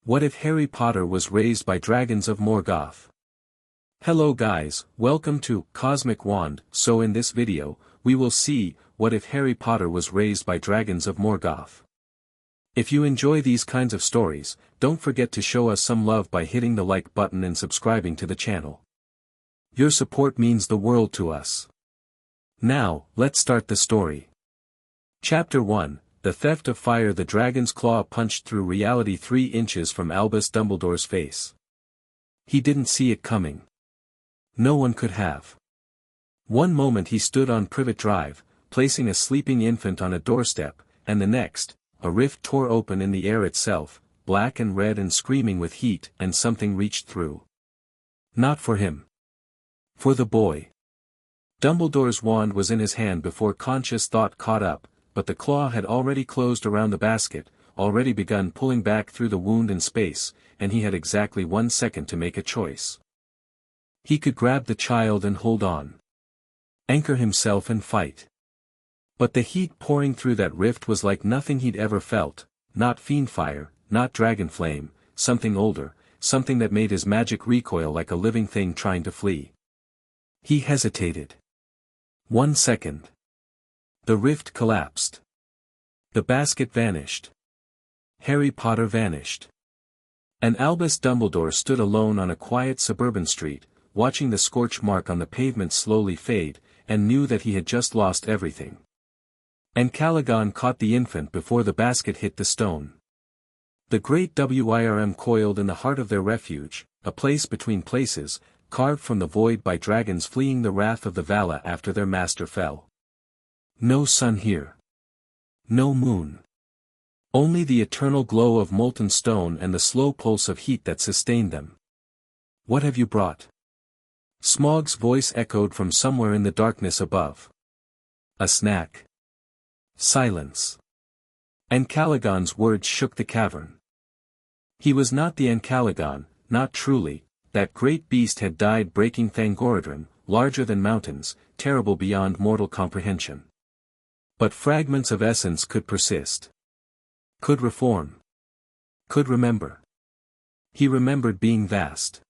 What if Harry Potter was raised by dragons of Morgoth? Hello guys, welcome to Cosmic Wand. So in this video, we will see, what if Harry Potter was raised by dragons of Morgoth? If you enjoy these kinds of stories, don't forget to show us some love by hitting the like button and subscribing to the channel. Your support means the world to us. Now, let's start the story. Chapter 1, The Theft of Fire. The dragon's claw punched through reality 3 inches from Albus Dumbledore's face. He didn't see it coming. No one could have. One moment he stood on Privet Drive, placing a sleeping infant on a doorstep, and the next, a rift tore open in the air itself, black and red and screaming with heat, and something reached through. Not for him. For the boy. Dumbledore's wand was in his hand before conscious thought caught up, but the claw had already closed around the basket, already begun pulling back through the wound in space, and he had exactly 1 second to make a choice. He could grab the child and hold on. Anchor himself and fight. But the heat pouring through that rift was like nothing he'd ever felt, not fiend fire, not dragon flame, something older, something that made his magic recoil like a living thing trying to flee. He hesitated. 1 second. The rift collapsed. The basket vanished. Harry Potter vanished. And Albus Dumbledore stood alone on a quiet suburban street, watching the scorch mark on the pavement slowly fade, and knew that he had just lost everything. And Calagon caught the infant before the basket hit the stone. The great Wyrm coiled in the heart of their refuge, a place between places, carved from the void by dragons fleeing the wrath of the Vala after their master fell. No sun here. No moon. Only the eternal glow of molten stone and the slow pulse of heat that sustained them. What have you brought? Smaug's voice echoed from somewhere in the darkness above. A snack. Silence. And Calagon's words shook the cavern. He was not the Ancalagon, not truly. That great beast had died breaking Thangorodrim, larger than mountains, terrible beyond mortal comprehension. But fragments of essence could persist. Could reform. Could remember. He remembered being vast.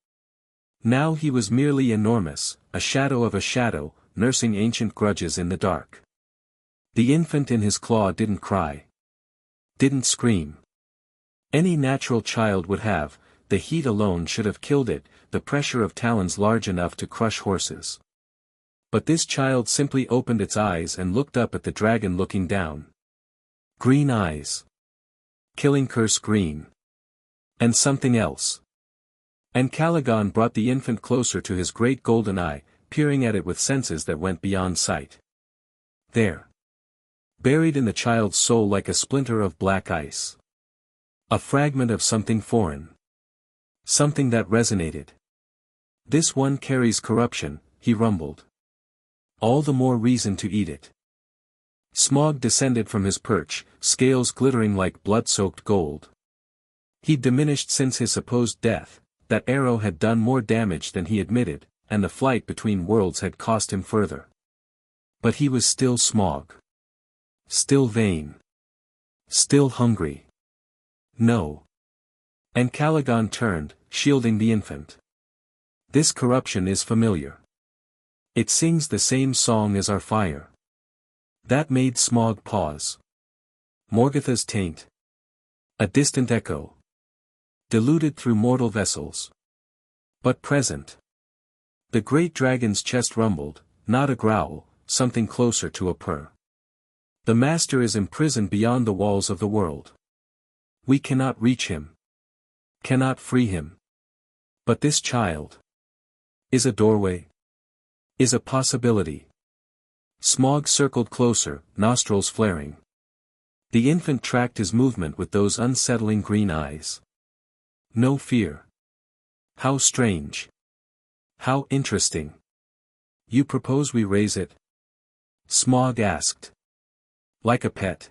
Now he was merely enormous, a shadow of a shadow, nursing ancient grudges in the dark. The infant in his claw didn't cry. Didn't scream. Any natural child would have. The heat alone should have killed it, the pressure of talons large enough to crush horses. But this child simply opened its eyes and looked up at the dragon looking down. Green eyes. Killing curse green. And something else. And Calagon brought the infant closer to his great golden eye, peering at it with senses that went beyond sight. There. Buried in the child's soul like a splinter of black ice. A fragment of something foreign. Something that resonated. This one carries corruption, he rumbled. All the more reason to eat it. Smaug descended from his perch, scales glittering like blood-soaked gold. He'd diminished since his supposed death, that arrow had done more damage than he admitted, and the flight between worlds had cost him further. But he was still Smaug. Still vain. Still hungry. No. And Calagon turned, shielding the infant. This corruption is familiar. It sings the same song as our fire. That made Smaug pause. Morgotha's taint. A distant echo. Diluted through mortal vessels. But present. The great dragon's chest rumbled, not a growl, something closer to a purr. The master is imprisoned beyond the walls of the world. We cannot reach him. Cannot free him. But this child is a doorway. Is a possibility. Smaug circled closer, nostrils flaring. The infant tracked his movement with those unsettling green eyes. No fear. How strange. How interesting. You propose we raise it? Smaug asked. Like a pet.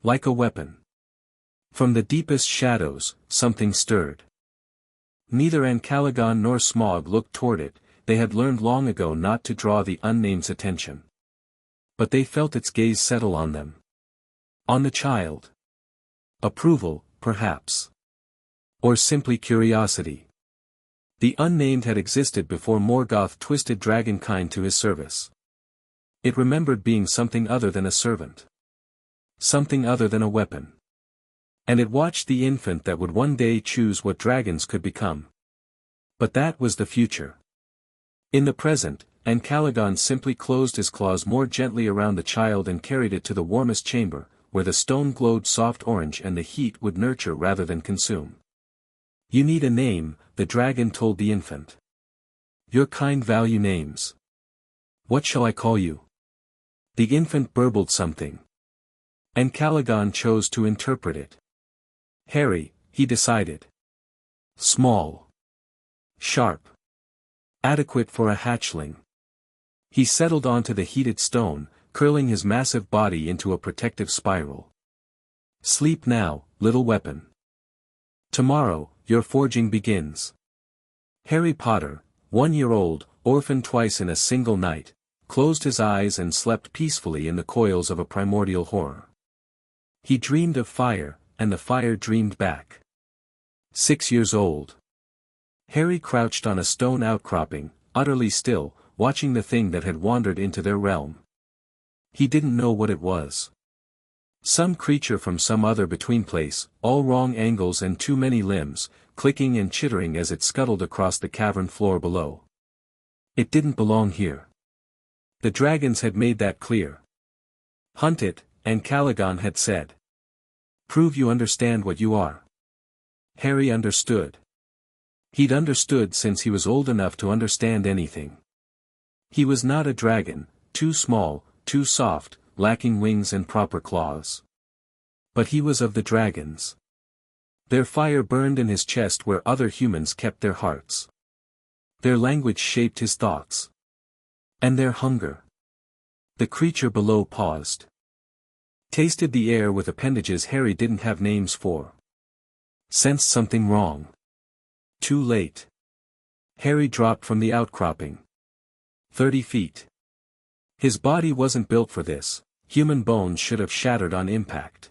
Like a weapon. From the deepest shadows, something stirred. Neither Ancalagon nor Smaug looked toward it, they had learned long ago not to draw the unnamed's attention. But they felt its gaze settle on them. On the child. Approval, perhaps. Or simply curiosity? The unnamed had existed before Morgoth twisted dragonkind to his service. It remembered being something other than a servant. Something other than a weapon. And it watched the infant that would one day choose what dragons could become. But that was the future. In the present, Calagon simply closed his claws more gently around the child and carried it to the warmest chamber, where the stone glowed soft orange and the heat would nurture rather than consume. You need a name, the dragon told the infant. Your kind value names. What shall I call you? The infant burbled something. And Calagon chose to interpret it. Harry, he decided. Small. Sharp. Adequate for a hatchling. He settled onto the heated stone, curling his massive body into a protective spiral. Sleep now, little weapon. Tomorrow, your forging begins. Harry Potter, 1 year old, orphaned twice in a single night, closed his eyes and slept peacefully in the coils of a primordial horror. He dreamed of fire, and the fire dreamed back. 6 years old. Harry crouched on a stone outcropping, utterly still, watching the thing that had wandered into their realm. He didn't know what it was. Some creature from some other between place, all wrong angles and too many limbs, clicking and chittering as it scuttled across the cavern floor below. It didn't belong here. The dragons had made that clear. Hunt it, and Calagon had said. Prove you understand what you are. Harry understood. He'd understood since he was old enough to understand anything. He was not a dragon, too small, too soft, lacking wings and proper claws. But he was of the dragons. Their fire burned in his chest where other humans kept their hearts. Their language shaped his thoughts. And their hunger. The creature below paused. Tasted the air with appendages Harry didn't have names for. Sensed something wrong. Too late. Harry dropped from the outcropping. 30 feet. His body wasn't built for this, human bones should have shattered on impact.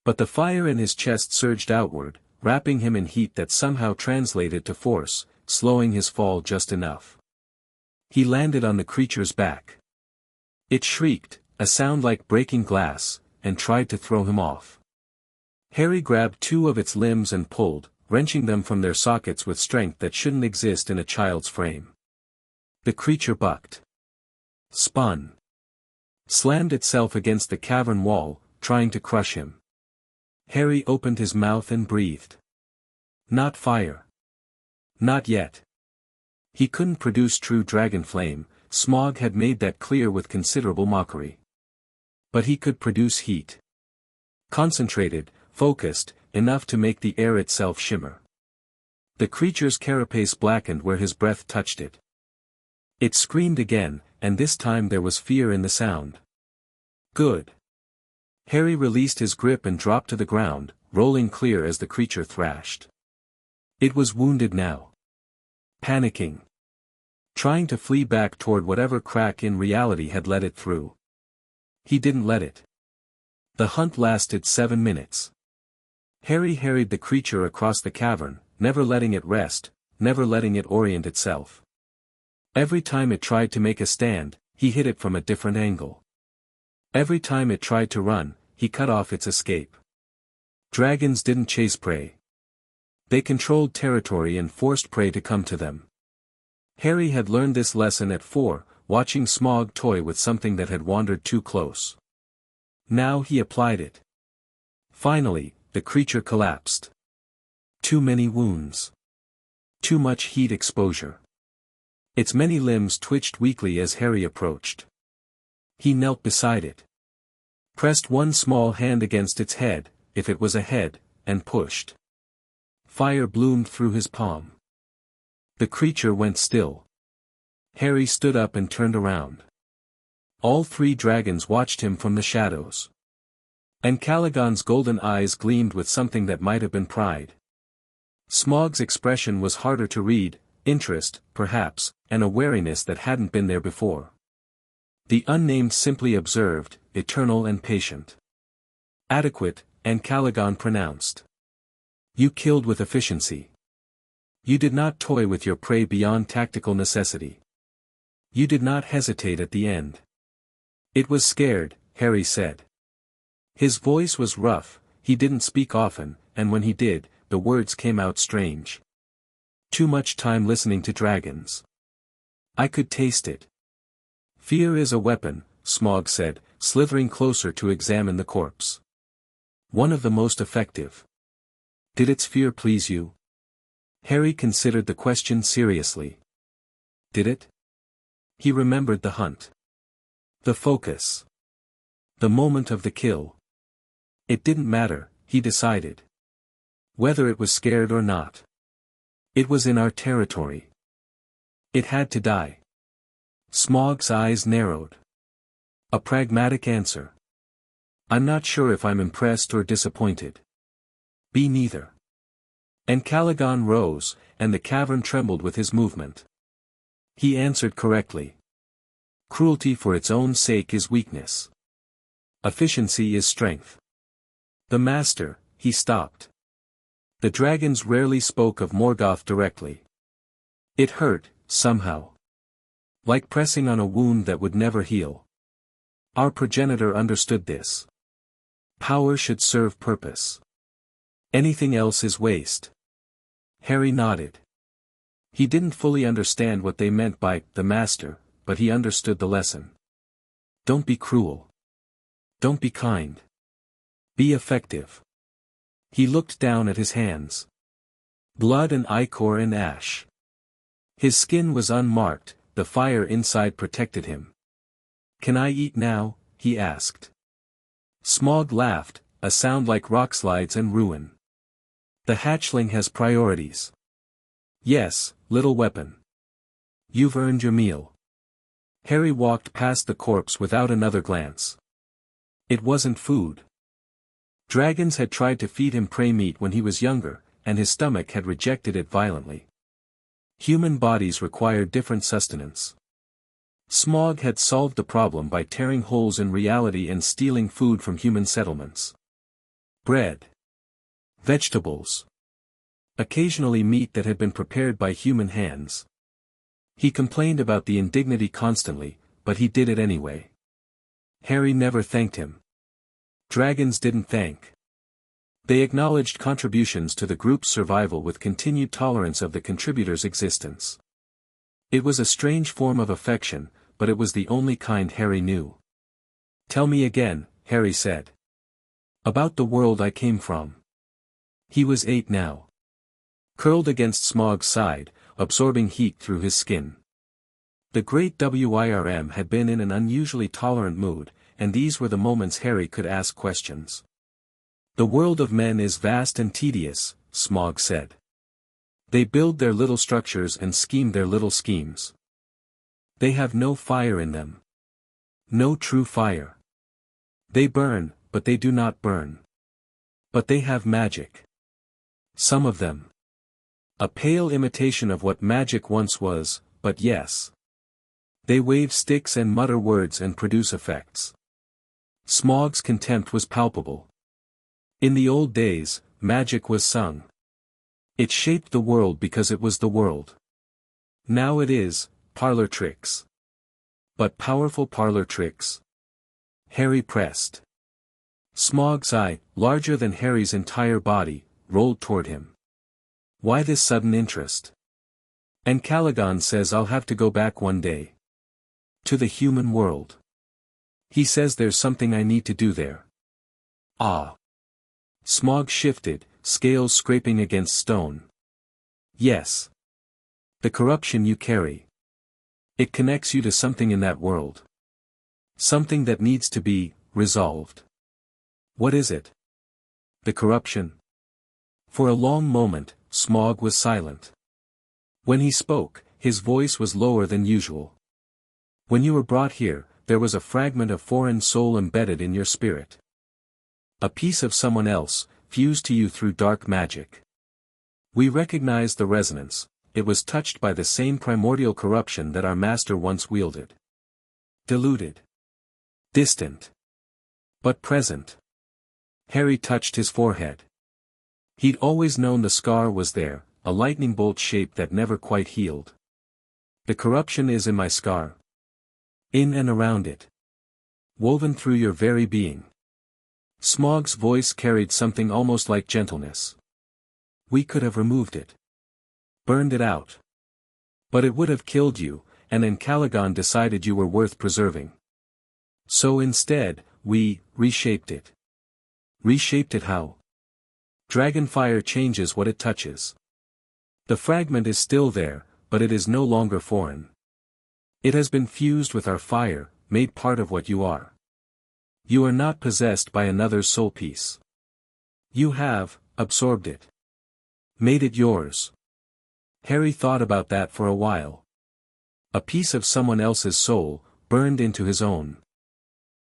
But the fire in his chest surged outward, wrapping him in heat that somehow translated to force, slowing his fall just enough. He landed on the creature's back. It shrieked, a sound like breaking glass, and tried to throw him off. Harry grabbed 2 of its limbs and pulled, wrenching them from their sockets with strength that shouldn't exist in a child's frame. The creature bucked. Spun. Slammed itself against the cavern wall, trying to crush him. Harry opened his mouth and breathed. Not fire. Not yet. He couldn't produce true dragon flame, Smaug had made that clear with considerable mockery. But he could produce heat. Concentrated, focused, enough to make the air itself shimmer. The creature's carapace blackened where his breath touched it. It screamed again, and this time there was fear in the sound. Good. Harry released his grip and dropped to the ground, rolling clear as the creature thrashed. It was wounded now. Panicking. Trying to flee back toward whatever crack in reality had let it through. He didn't let it. The hunt lasted 7 minutes. Harry harried the creature across the cavern, never letting it rest, never letting it orient itself. Every time it tried to make a stand, he hit it from a different angle. Every time it tried to run, he cut off its escape. Dragons didn't chase prey. They controlled territory and forced prey to come to them. Harry had learned this lesson at 4, watching Smaug toy with something that had wandered too close. Now he applied it. Finally, the creature collapsed. Too many wounds. Too much heat exposure. Its many limbs twitched weakly as Harry approached. He knelt beside it. Pressed one small hand against its head, if it was a head, and pushed. Fire bloomed through his palm. The creature went still. Harry stood up and turned around. All 3 dragons watched him from the shadows. And Calagon's golden eyes gleamed with something that might have been pride. Smaug's expression was harder to read, interest, perhaps, and a wariness that hadn't been there before. The unnamed simply observed, eternal and patient. Adequate, and Calagon pronounced. You killed with efficiency. You did not toy with your prey beyond tactical necessity. You did not hesitate at the end. It was scared, Harry said. His voice was rough, he didn't speak often, and when he did, the words came out strange. Too much time listening to dragons. I could taste it. Fear is a weapon, Smaug said, slithering closer to examine the corpse. One of the most effective. Did its fear please you? Harry considered the question seriously. Did it? He remembered the hunt. The focus. The moment of the kill. It didn't matter, he decided. Whether it was scared or not. It was in our territory. It had to die. Smaug's eyes narrowed. A pragmatic answer. I'm not sure if I'm impressed or disappointed. Be neither. And Caligan rose, and the cavern trembled with his movement. He answered correctly. Cruelty for its own sake is weakness. Efficiency is strength. The master, he stopped. The dragons rarely spoke of Morgoth directly. It hurt, somehow. Like pressing on a wound that would never heal. Our progenitor understood this. Power should serve purpose. Anything else is waste. Harry nodded. He didn't fully understand what they meant by the master, but he understood the lesson. Don't be cruel. Don't be kind. Be effective. He looked down at his hands. Blood and ichor and ash. His skin was unmarked, the fire inside protected him. Can I eat now? He asked. Smaug laughed, a sound like rockslides and ruin. The hatchling has priorities. Yes, little weapon. You've earned your meal. Harry walked past the corpse without another glance. It wasn't food. Dragons had tried to feed him prey meat when he was younger, and his stomach had rejected it violently. Human bodies required different sustenance. Smaug had solved the problem by tearing holes in reality and stealing food from human settlements. Bread. Vegetables. Occasionally meat that had been prepared by human hands. He complained about the indignity constantly, but he did it anyway. Harry never thanked him. Dragons didn't thank. They acknowledged contributions to the group's survival with continued tolerance of the contributor's existence. It was a strange form of affection, but it was the only kind Harry knew. Tell me again, Harry said. About the world I came from. He was 8 now. Curled against Smaug's side, absorbing heat through his skin. The great Wyrm had been in an unusually tolerant mood, and these were the moments Harry could ask questions. The world of men is vast and tedious, Smaug said. They build their little structures and scheme their little schemes. They have no fire in them. No true fire. They burn, but they do not burn. But they have magic. Some of them. A pale imitation of what magic once was, but yes. They wave sticks and mutter words and produce effects. Smaug's contempt was palpable. In the old days, magic was sung. It shaped the world because it was the world. Now it is, parlor tricks. But powerful parlor tricks. Harry pressed. Smaug's eye, larger than Harry's entire body, rolled toward him. Why this sudden interest? And Caligan says I'll have to go back one day. To the human world. He says there's something I need to do there. Ah. Smaug shifted, scales scraping against stone. Yes. The corruption you carry. It connects you to something in that world. Something that needs to be resolved. What is it? The corruption. For a long moment, Smaug was silent. When he spoke, his voice was lower than usual. When you were brought here, there was a fragment of foreign soul embedded in your spirit. A piece of someone else, fused to you through dark magic. We recognized the resonance, it was touched by the same primordial corruption that our master once wielded. Diluted. Distant. But present. Harry touched his forehead. He'd always known the scar was there, a lightning bolt shape that never quite healed. The corruption is in my scar. In and around it. Woven through your very being. Smaug's voice carried something almost like gentleness. We could have removed it. Burned it out. But it would have killed you, and then Calagon decided you were worth preserving. So instead, we reshaped it. Reshaped it how? Dragonfire changes what it touches. The fragment is still there, but it is no longer foreign. It has been fused with our fire, made part of what you are. You are not possessed by another's soul piece. You have absorbed it. Made it yours. Harry thought about that for a while. A piece of someone else's soul, burned into his own.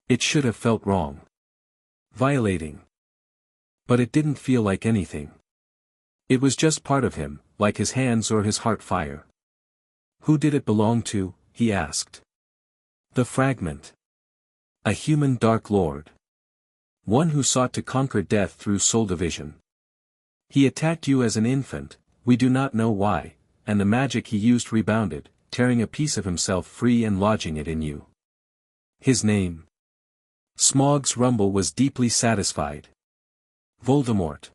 It should have felt wrong. Violating. But it didn't feel like anything. It was just part of him, like his hands or his heart fire. Who did it belong to? He asked. The fragment. A human Dark Lord. One who sought to conquer death through soul division. He attacked you as an infant, we do not know why, and the magic he used rebounded, tearing a piece of himself free and lodging it in you. His name. Smaug's rumble was deeply satisfied. Voldemort.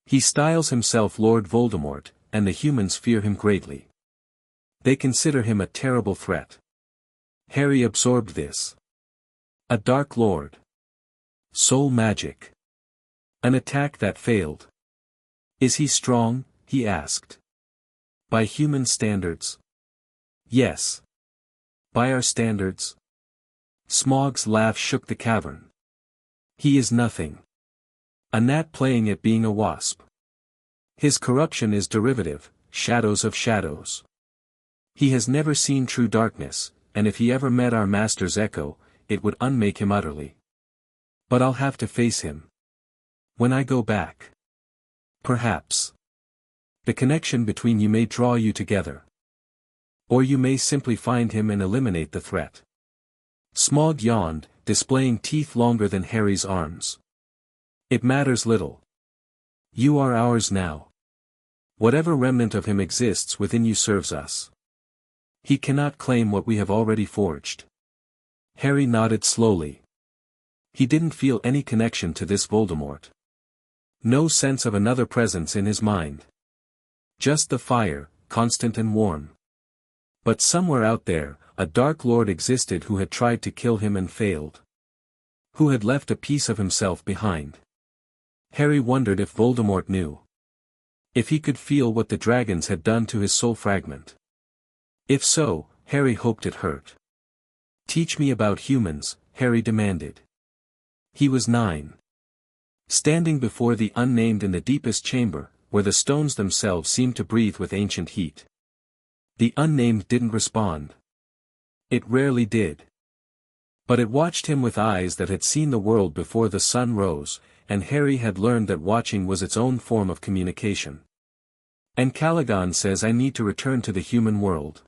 He styles himself Lord Voldemort, and the humans fear him greatly. They consider him a terrible threat. Harry absorbed this. A Dark Lord. Soul magic. An attack that failed. Is he strong? He asked. By human standards? Yes. By our standards? Smaug's laugh shook the cavern. He is nothing. A gnat playing at being a wasp. His corruption is derivative, shadows of shadows. He has never seen true darkness, and if he ever met our master's echo, it would unmake him utterly. But I'll have to face him. When I go back. Perhaps. The connection between you may draw you together. Or you may simply find him and eliminate the threat. Smaug yawned, displaying teeth longer than Harry's arms. It matters little. You are ours now. Whatever remnant of him exists within you serves us. He cannot claim what we have already forged. Harry nodded slowly. He didn't feel any connection to this Voldemort. No sense of another presence in his mind. Just the fire, constant and warm. But somewhere out there, a Dark Lord existed who had tried to kill him and failed. Who had left a piece of himself behind. Harry wondered if Voldemort knew. If he could feel what the dragons had done to his soul fragment. If so, Harry hoped it hurt. Teach me about humans, Harry demanded. He was 9. Standing before the unnamed in the deepest chamber, where the stones themselves seemed to breathe with ancient heat. The unnamed didn't respond. It rarely did. But it watched him with eyes that had seen the world before the sun rose, and Harry had learned that watching was its own form of communication. And Calagon says I need to return to the human world.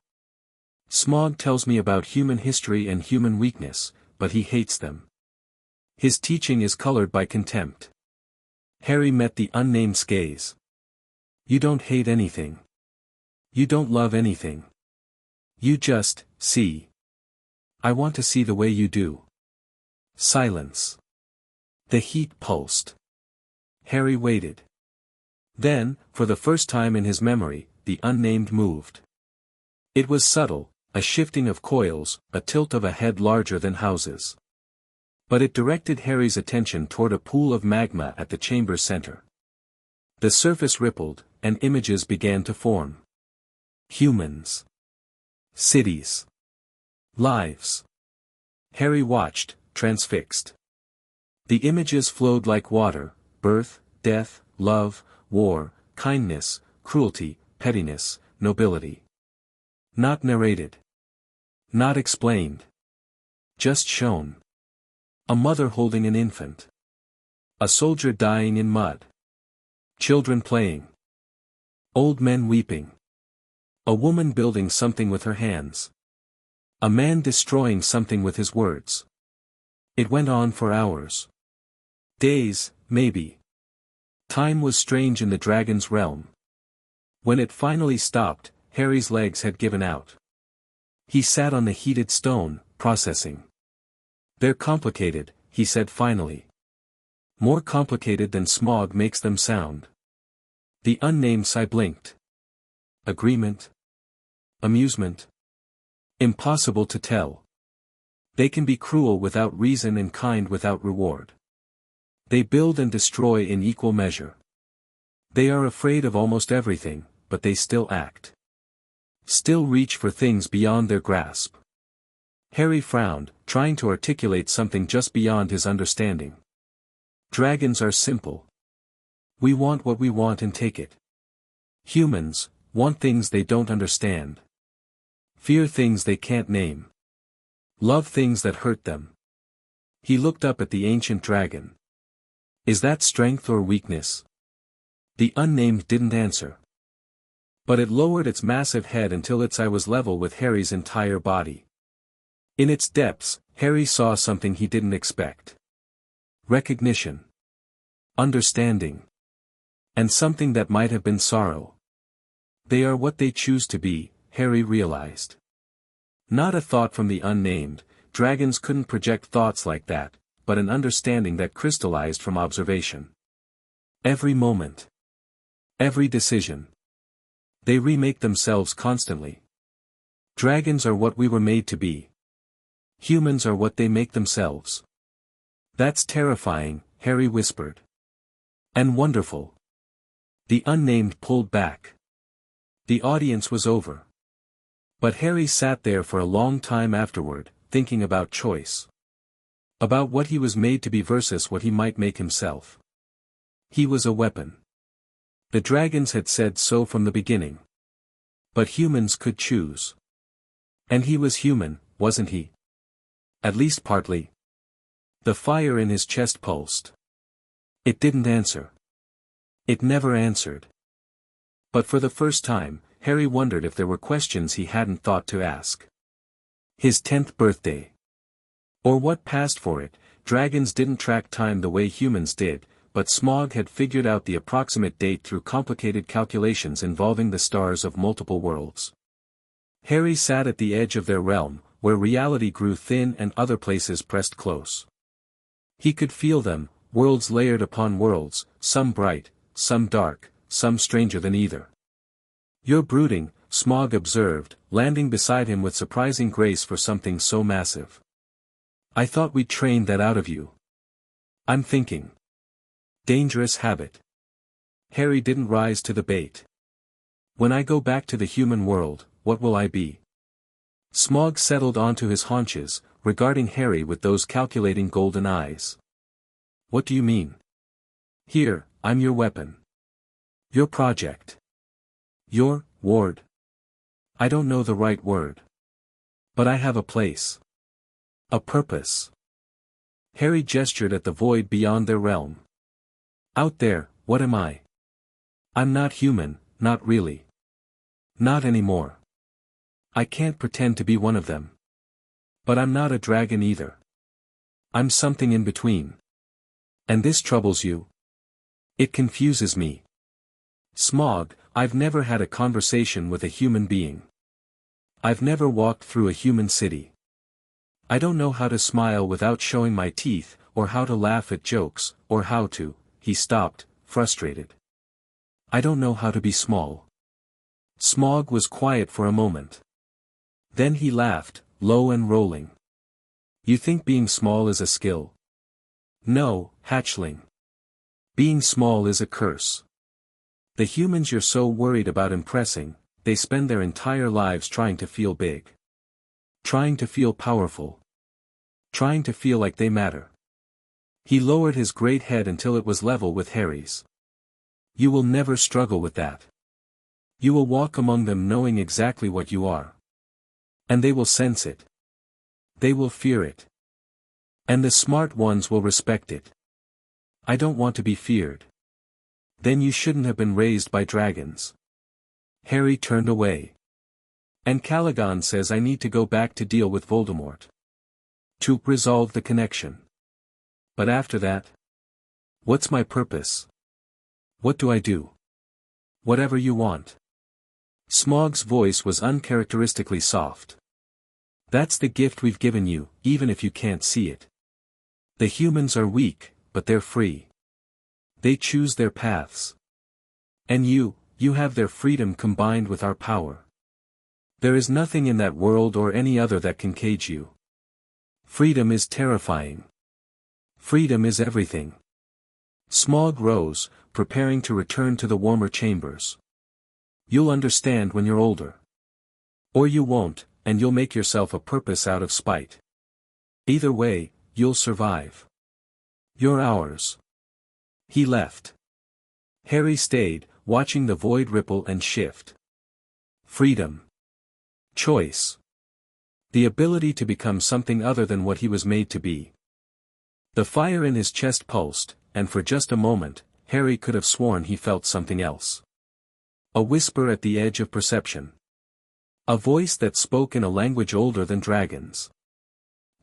Smaug tells me about human history and human weakness, but he hates them. His teaching is colored by contempt. Harry met the unnamed gaze. You don't hate anything. You don't love anything. You just see. I want to see the way you do. Silence. The heat pulsed. Harry waited. Then, for the first time in his memory, the unnamed moved. It was subtle, a shifting of coils, a tilt of a head larger than houses. But it directed Harry's attention toward a pool of magma at the chamber's center. The surface rippled, and images began to form. Humans. Cities. Lives. Harry watched, transfixed. The images flowed like water, birth, death, love, war, kindness, cruelty, pettiness, nobility. Not narrated. Not explained. Just shown. A mother holding an infant. A soldier dying in mud. Children playing. Old men weeping. A woman building something with her hands. A man destroying something with his words. It went on for hours. Days, maybe. Time was strange in the dragon's realm. When it finally stopped, Harry's legs had given out. He sat on the heated stone, processing. "They're complicated," he said finally. "More complicated than Smaug makes them sound." The unnamed sigh blinked. Agreement? Amusement? Impossible to tell. They can be cruel without reason and kind without reward. They build and destroy in equal measure. They are afraid of almost everything, but they still act. Still reach for things beyond their grasp. Harry frowned, trying to articulate something just beyond his understanding. Dragons are simple. We want what we want and take it. Humans want things they don't understand. Fear things they can't name. Love things that hurt them. He looked up at the ancient dragon. Is that strength or weakness? The unnamed didn't answer. But it lowered its massive head until its eye was level with Harry's entire body. In its depths, Harry saw something he didn't expect. Recognition. Understanding. And something that might have been sorrow. They are what they choose to be, Harry realized. Not a thought from the unnamed, dragons couldn't project thoughts like that, but an understanding that crystallized from observation. Every moment. Every decision. They remake themselves constantly. Dragons are what we were made to be. Humans are what they make themselves. That's terrifying, Harry whispered. And wonderful. The unnamed pulled back. The audience was over. But Harry sat there for a long time afterward, thinking about choice. About what he was made to be versus what he might make himself. He was a weapon. The dragons had said so from the beginning. But humans could choose. And he was human, wasn't he? At least partly. The fire in his chest pulsed. It didn't answer. It never answered. But for the first time, Harry wondered if there were questions he hadn't thought to ask. His 10th birthday. Or what passed for it. Dragons didn't track time the way humans did, but Smaug had figured out the approximate date through complicated calculations involving the stars of multiple worlds. Harry sat at the edge of their realm, where reality grew thin and other places pressed close. He could feel them, worlds layered upon worlds, some bright, some dark, some stranger than either. "You're brooding," Smaug observed, landing beside him with surprising grace for something so massive. "I thought we'd trained that out of you." "I'm thinking." Dangerous habit. Harry didn't rise to the bait. "When I go back to the human world, what will I be?" Smaug settled onto his haunches, regarding Harry with those calculating golden eyes. "What do you mean?" "Here, I'm your weapon. Your project. Your ward. I don't know the right word. But I have a place. A purpose." Harry gestured at the void beyond their realm. "Out there, what am I? I'm not human, not really. Not anymore. I can't pretend to be one of them. But I'm not a dragon either. I'm something in between. And this troubles you? It confuses me. Smaug, I've never had a conversation with a human being. I've never walked through a human city. I don't know how to smile without showing my teeth, or how to laugh at jokes, or how to." He stopped, frustrated. "I don't know how to be small." Smaug was quiet for a moment. Then he laughed, low and rolling. "You think being small is a skill? No, hatchling. Being small is a curse. The humans you're so worried about impressing, they spend their entire lives trying to feel big. Trying to feel powerful. Trying to feel like they matter." He lowered his great head until it was level with Harry's. "You will never struggle with that. You will walk among them knowing exactly what you are. And they will sense it. They will fear it. And the smart ones will respect it. I don't want to be feared." "Then you shouldn't have been raised by dragons." Harry turned away. "And Caligan says I need to go back to deal with Voldemort. To resolve the connection. But after that? What's my purpose? What do I do? Whatever you want. Smaug's voice was uncharacteristically soft. That's the gift we've given you, even if you can't see it. The humans are weak, but they're free. They choose their paths. And you have their freedom combined with our power. There is nothing in that world or any other that can cage you. Freedom is terrifying. Freedom is everything. Smaug rose, preparing to return to the warmer chambers. You'll understand when you're older. Or you won't, and you'll make yourself a purpose out of spite. Either way, you'll survive. You're ours. He left. Harry stayed, watching the void ripple and shift. Freedom. Choice. The ability to become something other than what he was made to be. The fire in his chest pulsed, and for just a moment, Harry could have sworn he felt something else. A whisper at the edge of perception. A voice that spoke in a language older than dragons.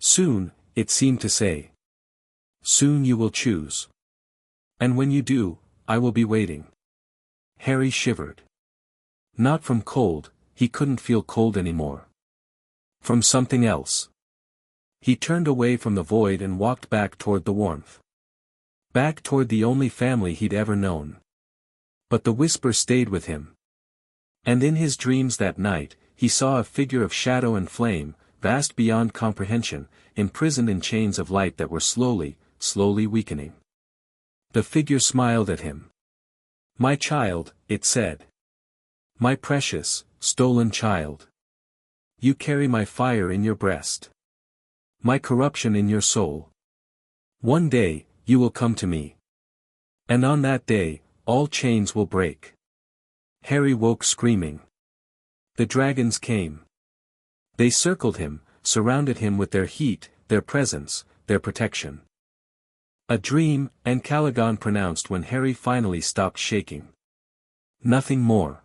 Soon, it seemed to say. Soon you will choose. And when you do, I will be waiting. Harry shivered. Not from cold, he couldn't feel cold anymore. From something else. He turned away from the void and walked back toward the warmth. Back toward the only family he'd ever known. But the whisper stayed with him. And in his dreams that night, he saw a figure of shadow and flame, vast beyond comprehension, imprisoned in chains of light that were slowly weakening. The figure smiled at him. My child, it said. My precious, stolen child. You carry my fire in your breast. My corruption in your soul. One day, you will come to me. And on that day, all chains will break. Harry woke screaming. The dragons came. They circled him, surrounded him with their heat, their presence, their protection. A dream, and Calagon pronounced when Harry finally stopped shaking. Nothing more.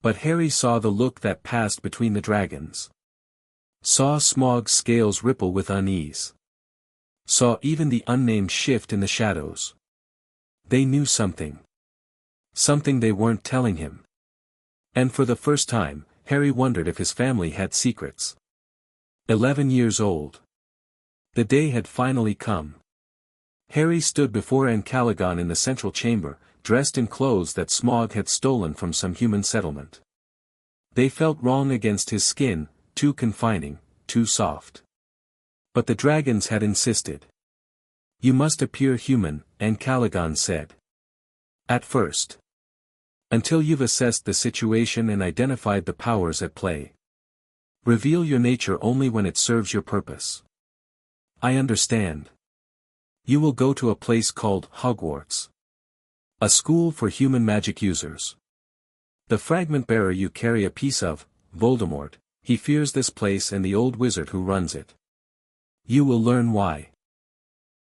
But Harry saw the look that passed between the dragons. Saw Smaug's scales ripple with unease. Saw even the unnamed shift in the shadows. They knew something. Something they weren't telling him. And for the first time, Harry wondered if his family had secrets. 11 years old. The day had finally come. Harry stood before Calagon in the central chamber, dressed in clothes that Smaug had stolen from some human settlement. They felt wrong against his skin, too confining, too soft. But the dragons had insisted. You must appear human, Calagon said. At first. Until you've assessed the situation and identified the powers at play. Reveal your nature only when it serves your purpose. I understand. You will go to a place called Hogwarts. A school for human magic users. The fragment bearer you carry a piece of, Voldemort, he fears this place and the old wizard who runs it. You will learn why.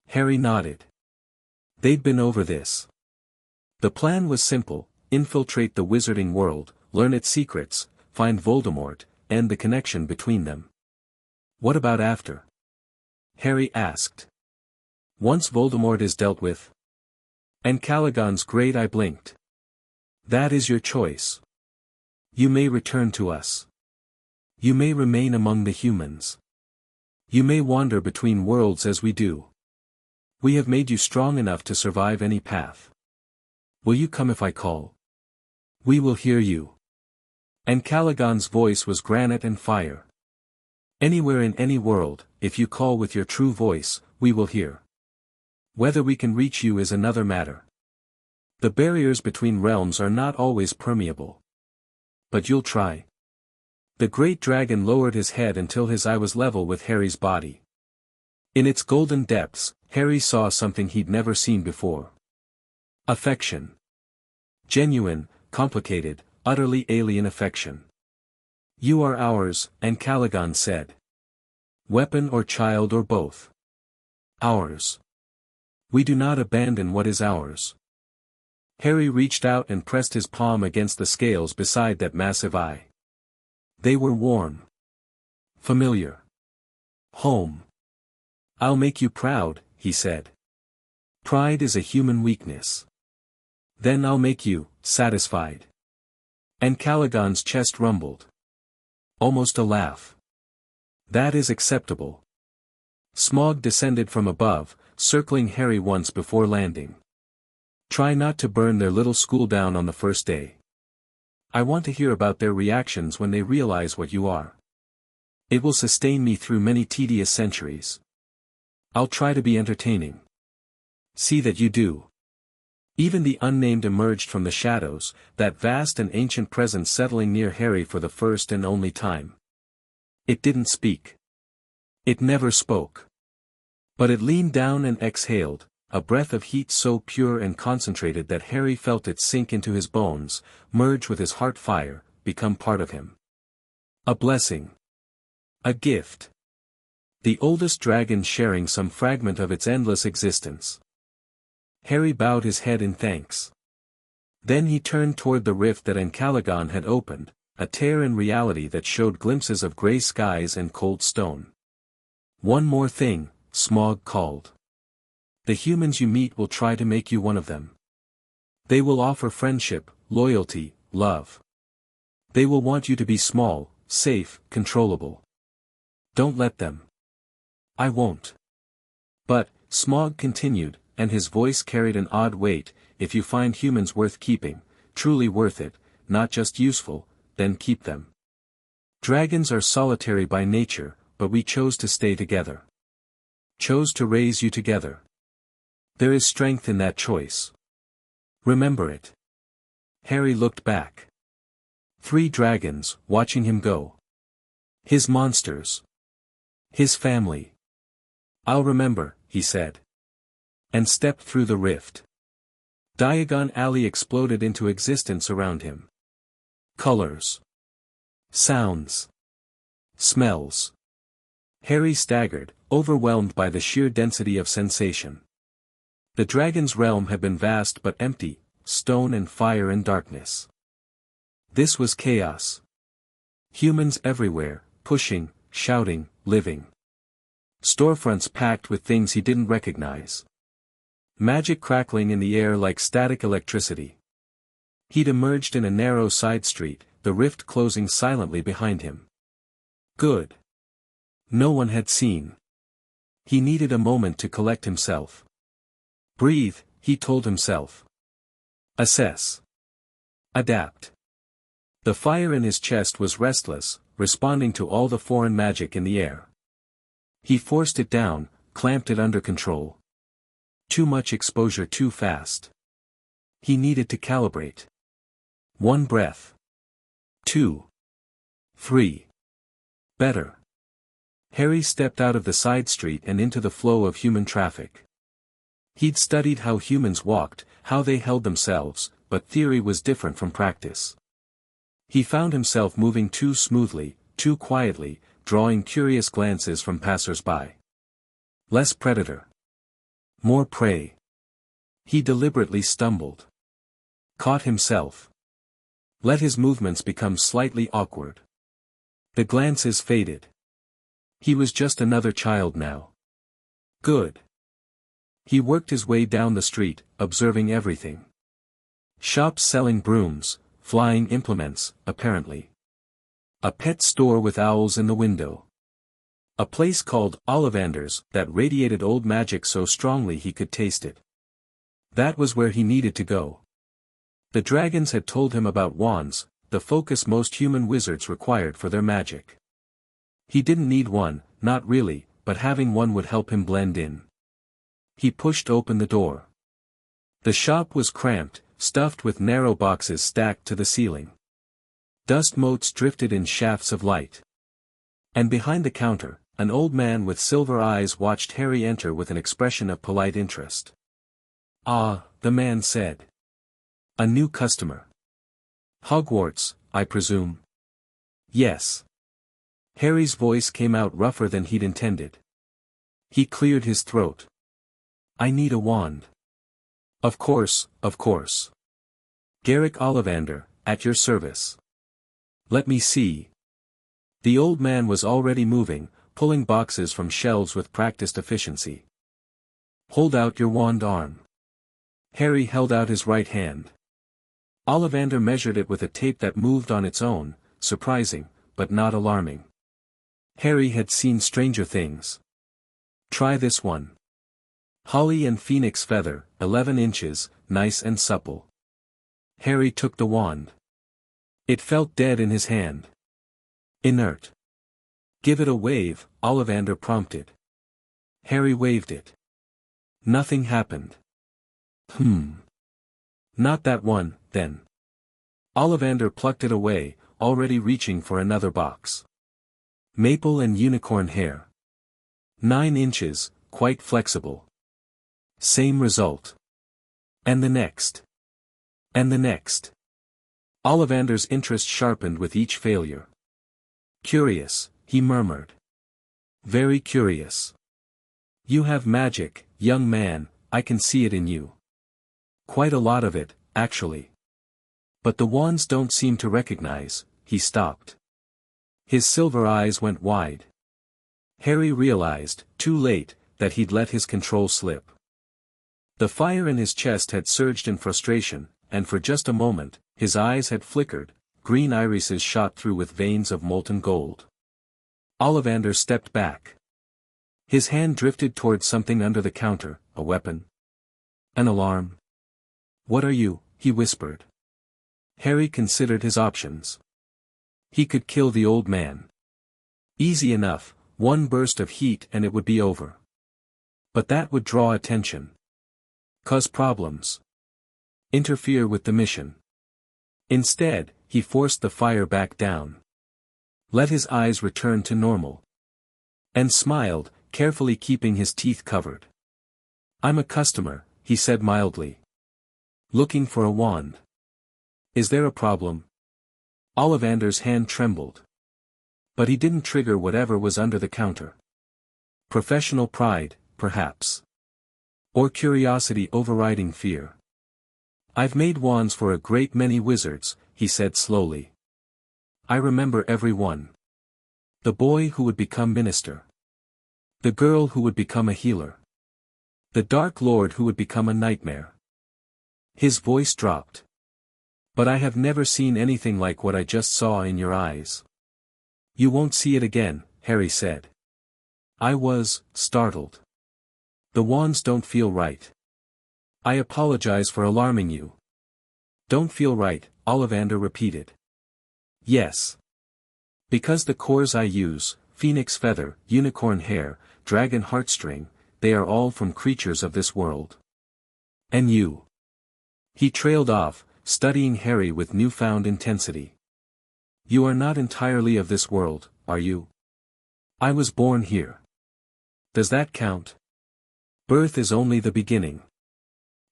Harry nodded. They'd been over this. The plan was simple, infiltrate the wizarding world, learn its secrets, find Voldemort, and the connection between them. What about after? Harry asked. Once Voldemort is dealt with? Calagon's great eye blinked. That is your choice. You may return to us. You may remain among the humans. You may wander between worlds as we do. We have made you strong enough to survive any path. Will you come if I call? We will hear you. Calagon's voice was granite and fire. Anywhere in any world, if you call with your true voice, we will hear. Whether we can reach you is another matter. The barriers between realms are not always permeable. But you'll try. The great dragon lowered his head until his eye was level with Harry's body. In its golden depths, Harry saw something he'd never seen before. Affection. Genuine, complicated, utterly alien affection. You are ours, Calagon said. Weapon or child or both. Ours. We do not abandon what is ours. Harry reached out and pressed his palm against the scales beside that massive eye. They were warm. Familiar. Home. I'll make you proud, he said. Pride is a human weakness. Then I'll make you satisfied. And Caligon's chest rumbled. Almost a laugh. That is acceptable. Smaug descended from above, circling Harry once before landing. Try not to burn their little school down on the first day. I want to hear about their reactions when they realize what you are. It will sustain me through many tedious centuries. I'll try to be entertaining. See that you do. Even the unnamed emerged from the shadows, that vast and ancient presence settling near Harry for the first and only time. It didn't speak. It never spoke. But it leaned down and exhaled, a breath of heat so pure and concentrated that Harry felt it sink into his bones, merge with his heart fire, become part of him. A blessing. A gift. The oldest dragon sharing some fragment of its endless existence. Harry bowed his head in thanks. Then he turned toward the rift that Caligon had opened, a tear in reality that showed glimpses of grey skies and cold stone. One more thing, Smaug called. The humans you meet will try to make you one of them. They will offer friendship, loyalty, love. They will want you to be small, safe, controllable. Don't let them. I won't. But, Smaug continued, and his voice carried an odd weight, if you find humans worth keeping, truly worth it, not just useful, then keep them. Dragons are solitary by nature, but we chose to stay together. Chose to raise you together. There is strength in that choice. Remember it. Harry looked back. 3 dragons, watching him go. His monsters. His family. I'll remember, he said. And stepped through the rift. Diagon Alley exploded into existence around him. Colors. Sounds. Smells. Harry staggered, overwhelmed by the sheer density of sensation. The dragon's realm had been vast but empty, stone and fire and darkness. This was chaos. Humans everywhere, pushing, shouting, living. Storefronts packed with things he didn't recognize. Magic crackling in the air like static electricity. He'd emerged in a narrow side street, the rift closing silently behind him. Good. No one had seen. He needed a moment to collect himself. Breathe, he told himself. Assess. Adapt. The fire in his chest was restless, responding to all the foreign magic in the air. He forced it down, clamped it under control. Too much exposure too fast. He needed to calibrate. 1 breath. 2. 3. Better. Harry stepped out of the side street and into the flow of human traffic. He'd studied how humans walked, how they held themselves, but theory was different from practice. He found himself moving too smoothly, too quietly, drawing curious glances from passers-by. Less predator. More prey. He deliberately stumbled. Caught himself. Let his movements become slightly awkward. The glances faded. He was just another child now. Good. He worked his way down the street, observing everything. Shops selling brooms, flying implements, apparently. A pet store with owls in the window. A place called Ollivander's that radiated old magic so strongly he could taste it. That was where he needed to go. The dragons had told him about wands, the focus most human wizards required for their magic. He didn't need one, not really, but having one would help him blend in. He pushed open the door. The shop was cramped, stuffed with narrow boxes stacked to the ceiling. Dust motes drifted in shafts of light. And behind the counter, an old man with silver eyes watched Harry enter with an expression of polite interest. Ah, the man said. A new customer. Hogwarts, I presume. Yes. Harry's voice came out rougher than he'd intended. He cleared his throat. I need a wand. Of course, of course. Garrick Ollivander, at your service. Let me see. The old man was already moving, pulling boxes from shelves with practiced efficiency. Hold out your wand arm. Harry held out his right hand. Ollivander measured it with a tape that moved on its own, surprising, but not alarming. Harry had seen stranger things. Try this one. Holly and Phoenix Feather, 11 inches, nice and supple. Harry took the wand. It felt dead in his hand. Inert. Give it a wave, Ollivander prompted. Harry waved it. Nothing happened. Not that one, then. Ollivander plucked it away, already reaching for another box. Maple and unicorn hair. 9 inches, quite flexible. Same result. And the next. And the next. Ollivander's interest sharpened with each failure. Curious, he murmured. Very curious. You have magic, young man, I can see it in you. Quite a lot of it, actually. But the wands don't seem to recognize, he stopped. His silver eyes went wide. Harry realized, too late, that he'd let his control slip. The fire in his chest had surged in frustration, and for just a moment, his eyes had flickered, green irises shot through with veins of molten gold. Ollivander stepped back. His hand drifted towards something under the counter, a weapon. An alarm. What are you? He whispered. Harry considered his options. He could kill the old man. Easy enough, one burst of heat and it would be over. But that would draw attention. Cause problems. Interfere with the mission. Instead, he forced the fire back down. Let his eyes return to normal. And smiled, carefully keeping his teeth covered. I'm a customer, he said mildly. Looking for a wand. Is there a problem? Ollivander's hand trembled. But he didn't trigger whatever was under the counter. Professional pride, perhaps. Or curiosity overriding fear. I've made wands for a great many wizards, he said slowly. I remember every one. The boy who would become minister. The girl who would become a healer. The Dark Lord who would become a nightmare. His voice dropped. But I have never seen anything like what I just saw in your eyes. You won't see it again, Harry said. I was startled. The wands don't feel right. I apologize for alarming you. Don't feel right, Ollivander repeated. Yes. Because the cores I use, phoenix feather, unicorn hair, dragon heartstring, they are all from creatures of this world. And you. He trailed off, studying Harry with newfound intensity. You are not entirely of this world, are you? I was born here. Does that count? Birth is only the beginning.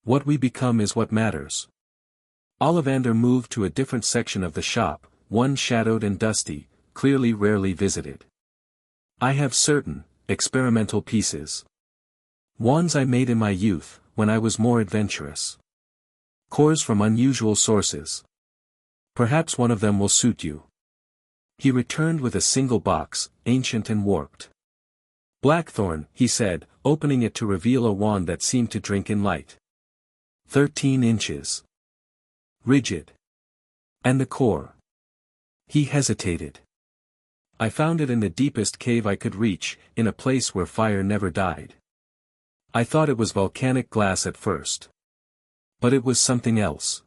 What we become is what matters. Ollivander moved to a different section of the shop, one shadowed and dusty, clearly rarely visited. I have certain, experimental pieces. Wands I made in my youth, when I was more adventurous. Cores from unusual sources. Perhaps one of them will suit you. He returned with a single box, ancient and warped. Blackthorn, he said, opening it to reveal a wand that seemed to drink in light. 13 inches. Rigid. And the core. He hesitated. I found it in the deepest cave I could reach, in a place where fire never died. I thought it was volcanic glass at first. But it was something else.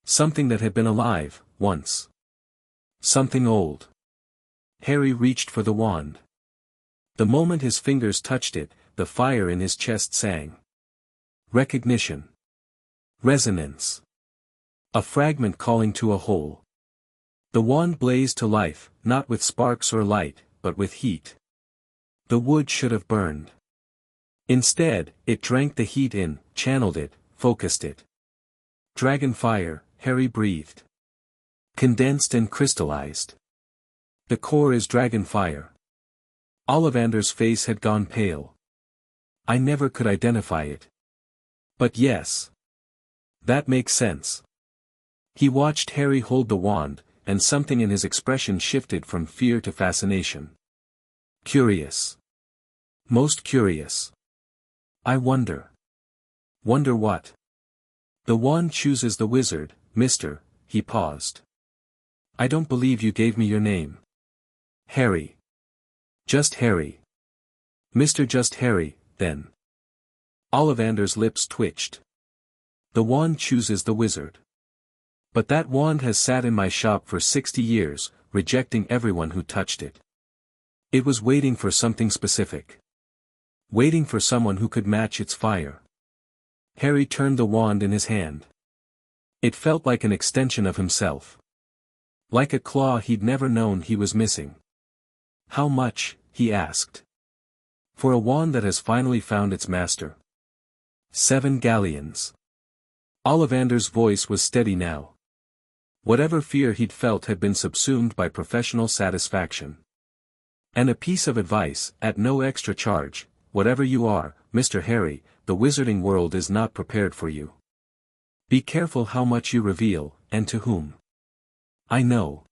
Something that had been alive, once. Something old. Harry reached for the wand. The moment his fingers touched it, the fire in his chest sang. Recognition. Resonance. A fragment calling to a whole. The wand blazed to life, not with sparks or light, but with heat. The wood should have burned. Instead, it drank the heat in, channeled it, focused it. Dragon fire, Harry breathed. Condensed and crystallized. The core is dragon fire. Ollivander's face had gone pale. I never could identify it. But yes. That makes sense. He watched Harry hold the wand, and something in his expression shifted from fear to fascination. Curious. Most curious. I wonder. Wonder what? The wand chooses the wizard, mister," he paused. "I don't believe you gave me your name." "Harry." "Just Harry." "Mr. Just Harry, then." Ollivander's lips twitched. "The wand chooses the wizard. But that wand has sat in my shop for 60 years, rejecting everyone who touched it. It was waiting for something specific. Waiting for someone who could match its fire." Harry turned the wand in his hand. It felt like an extension of himself. Like a claw he'd never known he was missing. "How much?" he asked. "For a wand that has finally found its master." 7 galleons. Ollivander's voice was steady now. Whatever fear he'd felt had been subsumed by professional satisfaction. "And a piece of advice, at no extra charge, whatever you are, Mr. Harry, the wizarding world is not prepared for you. Be careful how much you reveal, and to whom." "I know."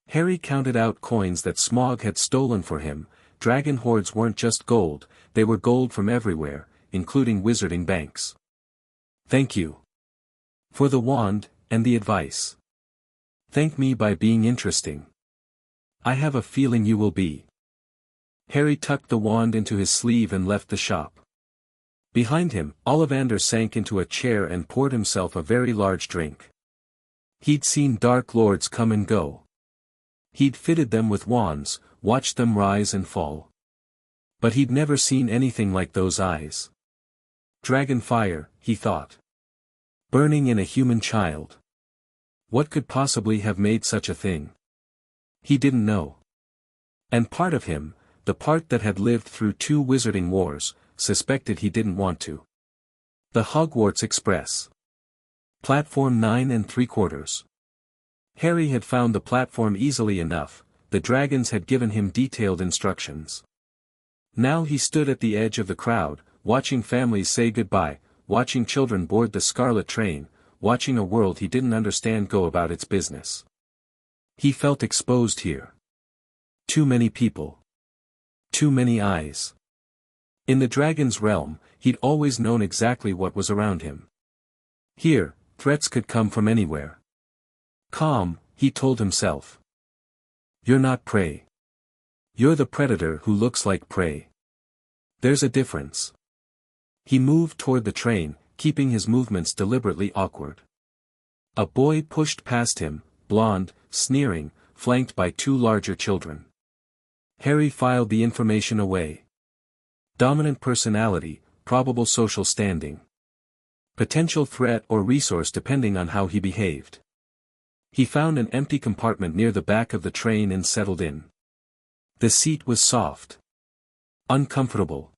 Harry counted out coins that Smaug had stolen for him. Dragon hoards weren't just gold, they were gold from everywhere, including wizarding banks. "Thank you. For the wand, and the advice. Thank me by being interesting. I have a feeling you will be." Harry tucked the wand into his sleeve and left the shop. Behind him, Ollivander sank into a chair and poured himself a very large drink. He'd seen Dark Lords come and go. He'd fitted them with wands, watched them rise and fall. But he'd never seen anything like those eyes. Dragon fire, he thought. Burning in a human child. What could possibly have made such a thing? He didn't know. And part of him, the part that had lived through 2 wizarding wars, suspected he didn't want to. The Hogwarts Express. Platform 9 3/4. Harry had found the platform easily enough, the dragons had given him detailed instructions. Now he stood at the edge of the crowd, watching families say goodbye, watching children board the Scarlet Train, watching a world he didn't understand go about its business. He felt exposed here. Too many people. Too many eyes. In the dragon's realm, he'd always known exactly what was around him. Here, threats could come from anywhere. Calm, he told himself. You're not prey. You're the predator who looks like prey. There's a difference. He moved toward the train, keeping his movements deliberately awkward. A boy pushed past him, blond, sneering, flanked by 2 larger children. Harry filed the information away. Dominant personality, probable social standing. Potential threat or resource depending on how he behaved. He found an empty compartment near the back of the train and settled in. The seat was soft. Uncomfortable.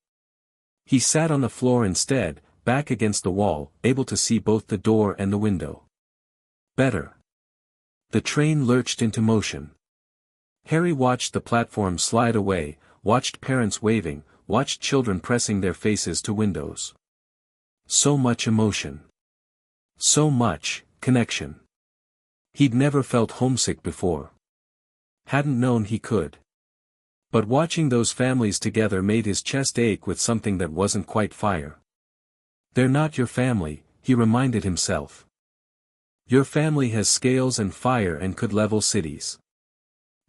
He sat on the floor instead, back against the wall, able to see both the door and the window. Better. The train lurched into motion. Harry watched the platform slide away, watched parents waving, watched children pressing their faces to windows. So much emotion. So much connection. He'd never felt homesick before. Hadn't known he could. But watching those families together made his chest ache with something that wasn't quite fire. They're not your family, he reminded himself. Your family has scales and fire and could level cities.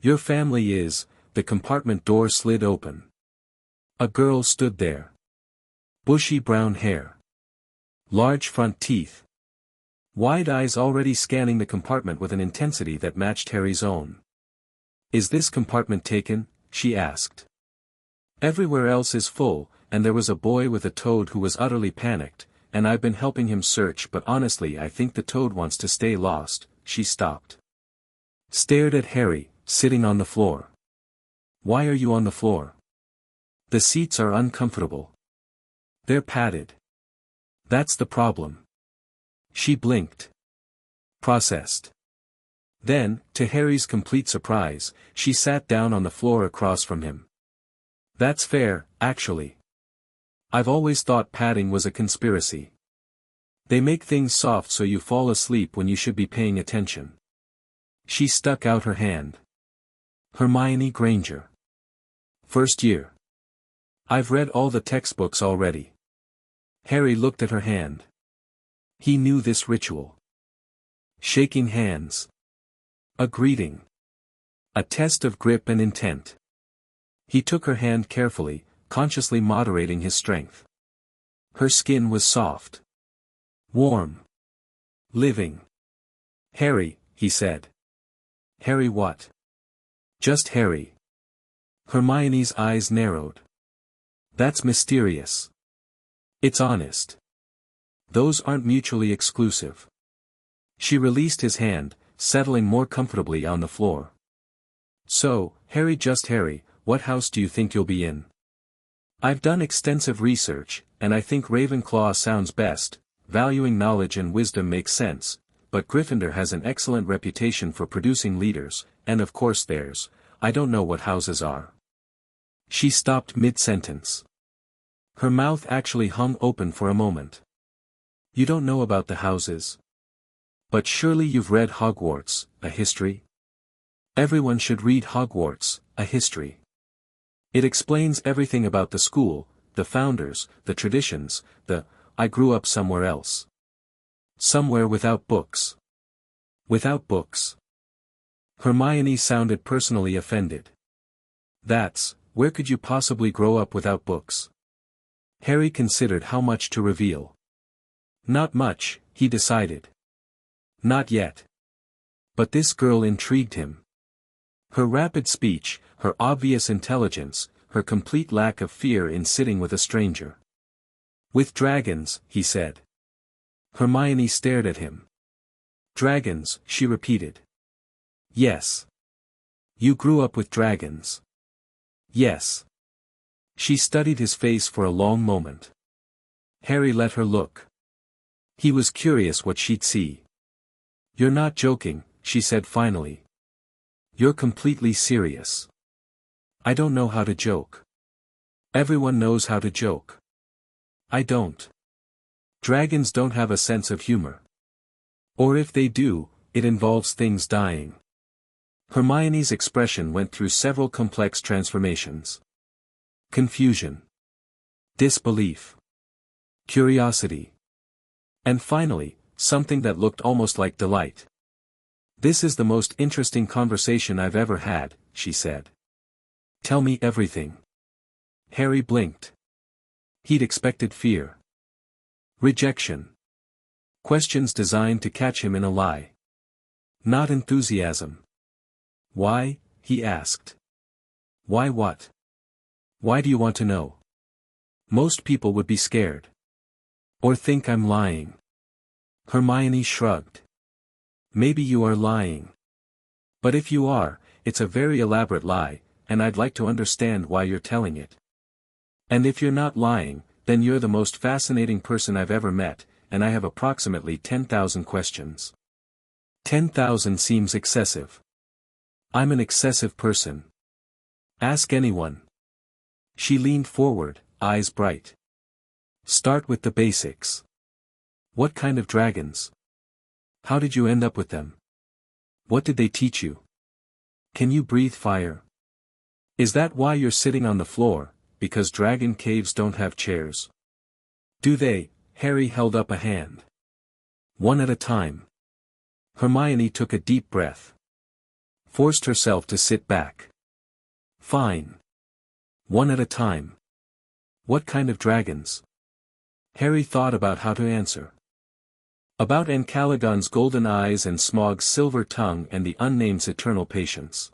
Your family is, the compartment door slid open. A girl stood there. Bushy brown hair. Large front teeth. Wide eyes already scanning the compartment with an intensity that matched Harry's own. Is this compartment taken? She asked. Everywhere else is full, and there was a boy with a toad who was utterly panicked, and I've been helping him search, but honestly I think the toad wants to stay lost. She stopped. Stared at Harry, sitting on the floor. Why are you on the floor? The seats are uncomfortable. They're padded. That's the problem. She blinked. Processed. Then, to Harry's complete surprise, she sat down on the floor across from him. That's fair, actually. I've always thought padding was a conspiracy. They make things soft so you fall asleep when you should be paying attention. She stuck out her hand. Hermione Granger. First year. I've read all the textbooks already. Harry looked at her hand. He knew this ritual. Shaking hands. A greeting. A test of grip and intent. He took her hand carefully, consciously moderating his strength. Her skin was soft. Warm. Living. "Harry," he said. "Harry what?" "Just Harry." Hermione's eyes narrowed. "That's mysterious." "It's honest. Those aren't mutually exclusive." She released his hand, settling more comfortably on the floor. "So, Harry, just Harry, what house do you think you'll be in?" "I've done extensive research, and I think Ravenclaw sounds best. Valuing knowledge and wisdom makes sense, but Gryffindor has an excellent reputation for producing leaders, and of course theirs. I don't know what houses are." She stopped mid-sentence. Her mouth actually hung open for a moment. "You don't know about the houses? But surely you've read Hogwarts, a history? Everyone should read Hogwarts, a history. It explains everything about the school, the founders, the traditions, I grew up somewhere else. Somewhere without books." "Without books?" Hermione sounded personally offended. Where could you possibly grow up without books?" Harry considered how much to reveal. Not much, he decided. Not yet. But this girl intrigued him. Her rapid speech, her obvious intelligence, her complete lack of fear in sitting with a stranger. "With dragons," he said. Hermione stared at him. "Dragons," she repeated. "Yes. You grew up with dragons." "Yes." She studied his face for a long moment. Harry let her look. He was curious what she'd see. "You're not joking," she said finally. "You're completely serious." "I don't know how to joke." "Everyone knows how to joke." "I don't. Dragons don't have a sense of humor. Or if they do, it involves things dying." Hermione's expression went through several complex transformations. Confusion. Disbelief. Curiosity. And finally, something that looked almost like delight. "This is the most interesting conversation I've ever had," she said. "Tell me everything." Harry blinked. He'd expected fear. Rejection. Questions designed to catch him in a lie. Not enthusiasm. "Why?" he asked. "Why what? Why do you want to know?" "Most people would be scared. Or think I'm lying." Hermione shrugged. "Maybe you are lying. But if you are, it's a very elaborate lie, and I'd like to understand why you're telling it. And if you're not lying, then you're the most fascinating person I've ever met, and I have approximately 10,000 questions." 10,000 seems excessive. "I'm an excessive person. Ask anyone." She leaned forward, eyes bright. "Start with the basics. What kind of dragons? How did you end up with them? What did they teach you? Can you breathe fire? Is that why you're sitting on the floor, because dragon caves don't have chairs? Do they?" Harry held up a hand. "One at a time." Hermione took a deep breath. Forced herself to sit back. "Fine. One at a time. What kind of dragons?" Harry thought about how to answer. About Encalagon's golden eyes and Smaug's silver tongue and the Unnamed's eternal patience.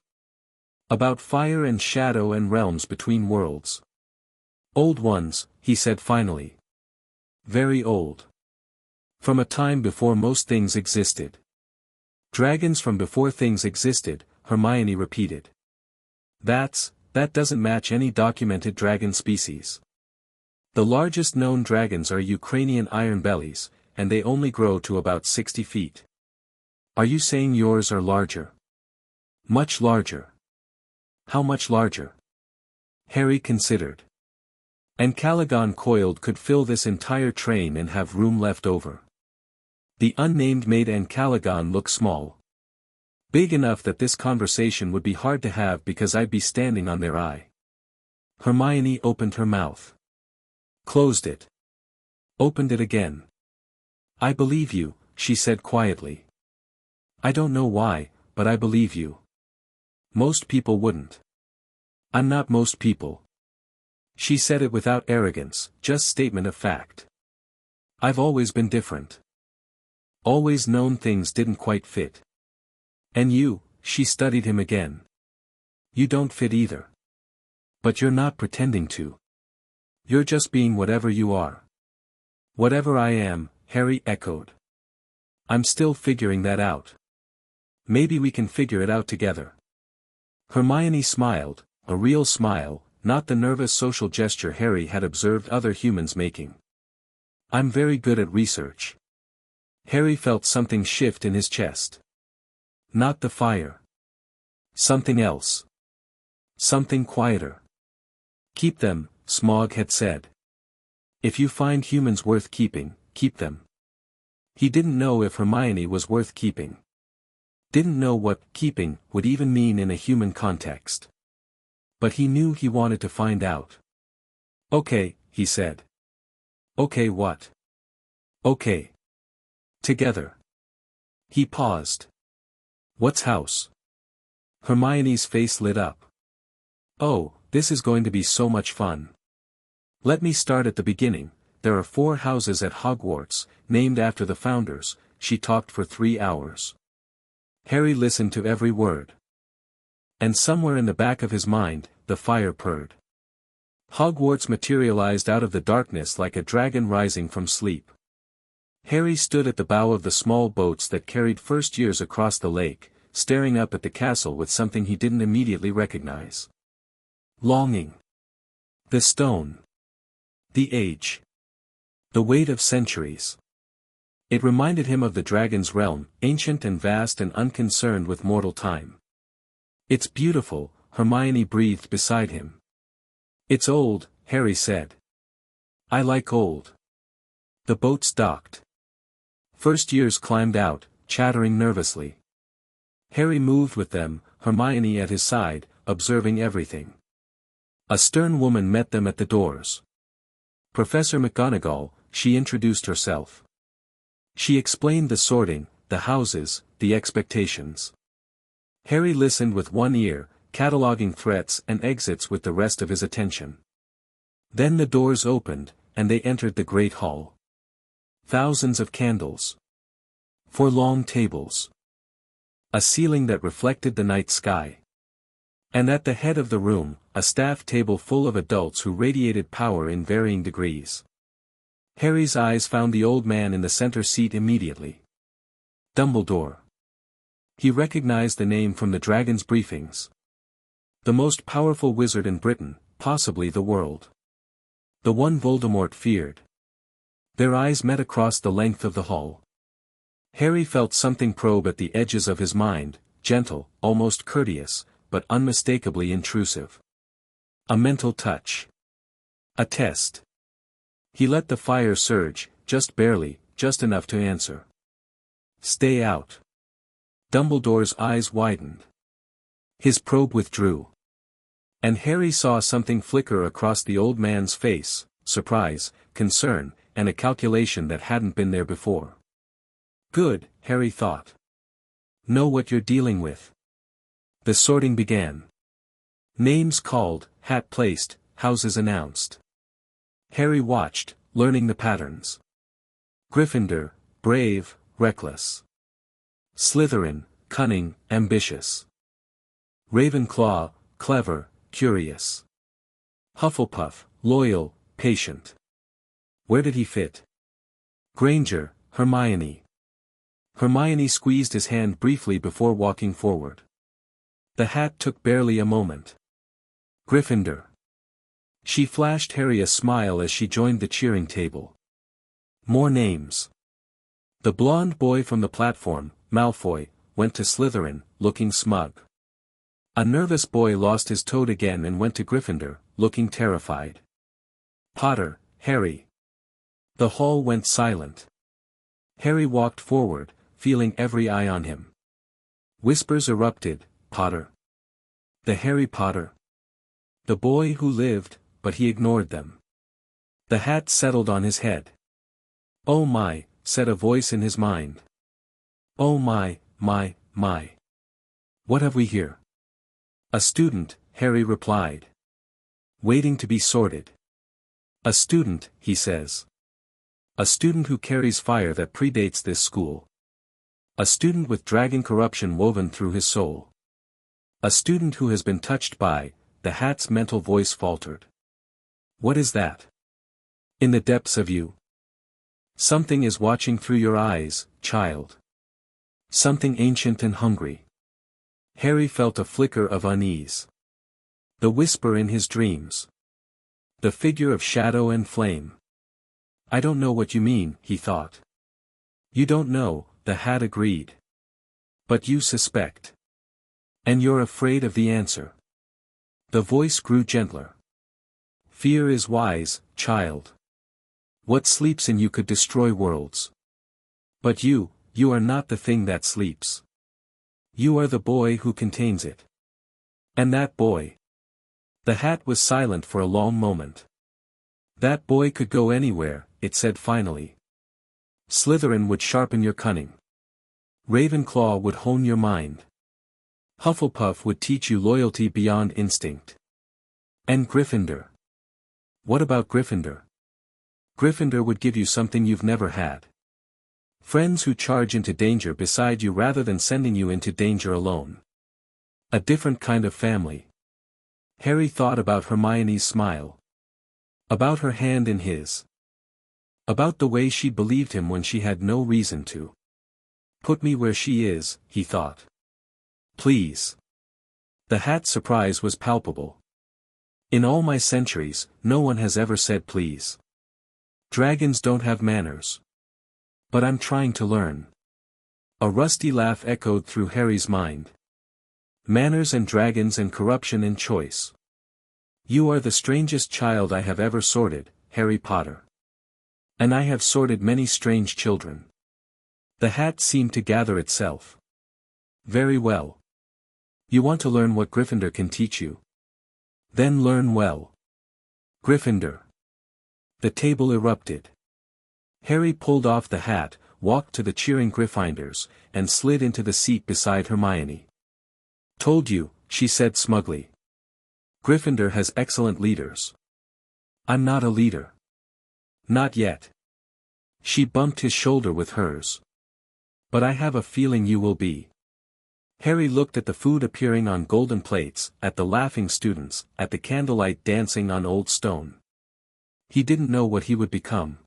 About fire and shadow and realms between worlds. "Old ones," he said finally. "Very old. From a time before most things existed." "Dragons from before things existed," Hermione repeated. That doesn't match any documented dragon species. The largest known dragons are Ukrainian ironbellies, and they only grow to about 60 feet. Are you saying yours are larger? Much larger. How much larger? Harry considered. Encalagon coiled could fill this entire train and have room left over. The Unnamed made Encalagon look small. Big enough that this conversation would be hard to have because I'd be standing on their eye. Hermione opened her mouth. Closed it. Opened it again. "I believe you," she said quietly. I don't know why, but I believe you. Most people wouldn't. I'm not most people. She said it without arrogance, just statement of fact. I've always been different. Always known things didn't quite fit. And you, she studied him again. You don't fit either. But you're not pretending to. You're just being whatever you are. Whatever I am, Harry echoed. I'm still figuring that out. Maybe we can figure it out together. Hermione smiled, a real smile, not the nervous social gesture Harry had observed other humans making. I'm very good at research. Harry felt something shift in his chest. Not the fire. Something else. Something quieter. Keep them, Smaug had said. If you find humans worth keeping, keep them. He didn't know if Hermione was worth keeping. Didn't know what keeping would even mean in a human context. But he knew he wanted to find out. Okay, he said. Okay, what? Okay. Together. He paused. What's house? Hermione's face lit up. Oh, this is going to be so much fun. Let me start at the beginning. There are 4 houses at Hogwarts, named after the founders. She talked for 3 hours. Harry listened to every word. And somewhere in the back of his mind, the fire purred. Hogwarts materialized out of the darkness like a dragon rising from sleep. Harry stood at the bow of the small boats that carried first years across the lake, staring up at the castle with something he didn't immediately recognize. Longing. The stone. The age. The weight of centuries. It reminded him of the dragon's realm, ancient and vast and unconcerned with mortal time. It's beautiful, Hermione breathed beside him. It's old, Harry said. I like old. The boats docked. First years climbed out, chattering nervously. Harry moved with them, Hermione at his side, observing everything. A stern woman met them at the doors. Professor McGonagall, she introduced herself. She explained the sorting, the houses, the expectations. Harry listened with one ear, cataloging threats and exits with the rest of his attention. Then the doors opened, and they entered the great hall. Thousands of candles. 4 long tables. A ceiling that reflected the night sky. And at the head of the room, a staff table full of adults who radiated power in varying degrees. Harry's eyes found the old man in the center seat immediately. Dumbledore. He recognized the name from the dragon's briefings. The most powerful wizard in Britain, possibly the world. The one Voldemort feared. Their eyes met across the length of the hall. Harry felt something probe at the edges of his mind, gentle, almost courteous, but unmistakably intrusive. A mental touch. A test. He let the fire surge, just barely, just enough to answer. Stay out. Dumbledore's eyes widened. His probe withdrew. And Harry saw something flicker across the old man's face, surprise, concern, and a calculation that hadn't been there before. Good, Harry thought. Know what you're dealing with. The sorting began. Names called, hat placed, houses announced. Harry watched, learning the patterns. Gryffindor, brave, reckless. Slytherin, cunning, ambitious. Ravenclaw, clever, curious. Hufflepuff, loyal, patient. Where did he fit? Granger, Hermione. Hermione squeezed his hand briefly before walking forward. The hat took barely a moment. Gryffindor. She flashed Harry a smile as she joined the cheering table. More names. The blonde boy from the platform, Malfoy, went to Slytherin, looking smug. A nervous boy lost his toad again and went to Gryffindor, looking terrified. Potter, Harry. The hall went silent. Harry walked forward, feeling every eye on him. Whispers erupted, Potter. The Harry Potter. The boy who lived, but he ignored them. The hat settled on his head. Oh my, said a voice in his mind. Oh my, My. What have we here? A student, Harry replied. Waiting to be sorted. A student, he says. A student who carries fire that predates this school. A student with dragon corruption woven through his soul. A student who has been touched by, the hat's mental voice faltered. What is that? In the depths of you. Something is watching through your eyes, child. Something ancient and hungry. Harry felt a flicker of unease. The whisper in his dreams. The figure of shadow and flame. I don't know what you mean, he thought. You don't know, the hat agreed. But you suspect. And you're afraid of the answer. The voice grew gentler. Fear is wise, child. What sleeps in you could destroy worlds. But you are not the thing that sleeps. You are the boy who contains it. And that boy. The hat was silent for a long moment. That boy could go anywhere, it said finally. Slytherin would sharpen your cunning. Ravenclaw would hone your mind. Hufflepuff would teach you loyalty beyond instinct. And Gryffindor. What about Gryffindor? Gryffindor would give you something you've never had. Friends who charge into danger beside you rather than sending you into danger alone. A different kind of family. Harry thought about Hermione's smile. About her hand in his. About the way she believed him when she had no reason to. Put me where she is, he thought. Please. The hat's surprise was palpable. In all my centuries, no one has ever said please. Dragons don't have manners. But I'm trying to learn. A rusty laugh echoed through Harry's mind. Manners and dragons and corruption and choice. You are the strangest child I have ever sorted, Harry Potter. And I have sorted many strange children. The hat seemed to gather itself. Very well. You want to learn what Gryffindor can teach you? Then learn well. Gryffindor. The table erupted. Harry pulled off the hat, walked to the cheering Gryffindors, and slid into the seat beside Hermione. Told you, she said smugly. Gryffindor has excellent leaders. I'm not a leader. Not yet. She bumped his shoulder with hers. But I have a feeling you will be. Harry looked at the food appearing on golden plates, at the laughing students, at the candlelight dancing on old stone. He didn't know what he would become.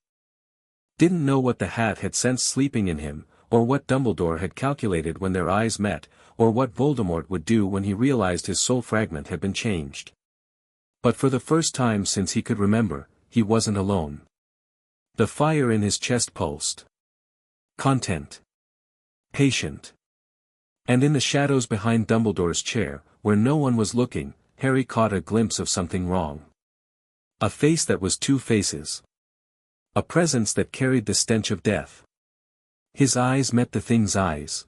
Didn't know what the hat had sensed sleeping in him, or what Dumbledore had calculated when their eyes met, or what Voldemort would do when he realized his soul fragment had been changed. But for the first time since he could remember, he wasn't alone. The fire in his chest pulsed. Content. Patient. And in the shadows behind Dumbledore's chair, where no one was looking, Harry caught a glimpse of something wrong. A face that was two faces. A presence that carried the stench of death. His eyes met the thing's eyes.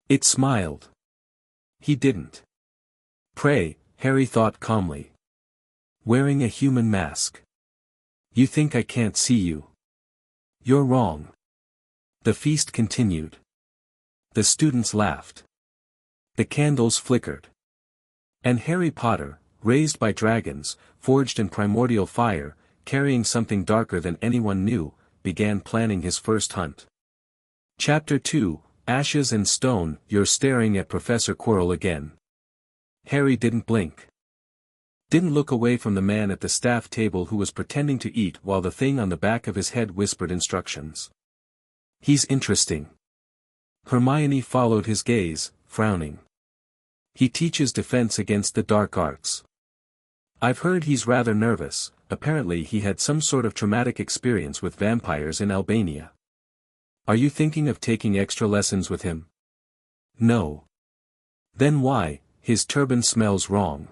It smiled. He didn't. Pray, Harry thought calmly. Wearing a human mask. You think I can't see you? You're wrong. The feast continued. The students laughed. The candles flickered. And Harry Potter, raised by dragons, forged in primordial fire, carrying something darker than anyone knew, began planning his first hunt. Chapter 2, Ashes and Stone. You're staring at Professor Quirrell again. Harry didn't blink. Didn't look away from the man at the staff table who was pretending to eat while the thing on the back of his head whispered instructions. He's interesting. Hermione followed his gaze, frowning. He teaches defense against the dark arts. I've heard he's rather nervous. Apparently he had some sort of traumatic experience with vampires in Albania. Are you thinking of taking extra lessons with him? No. Then why? His turban smells wrong.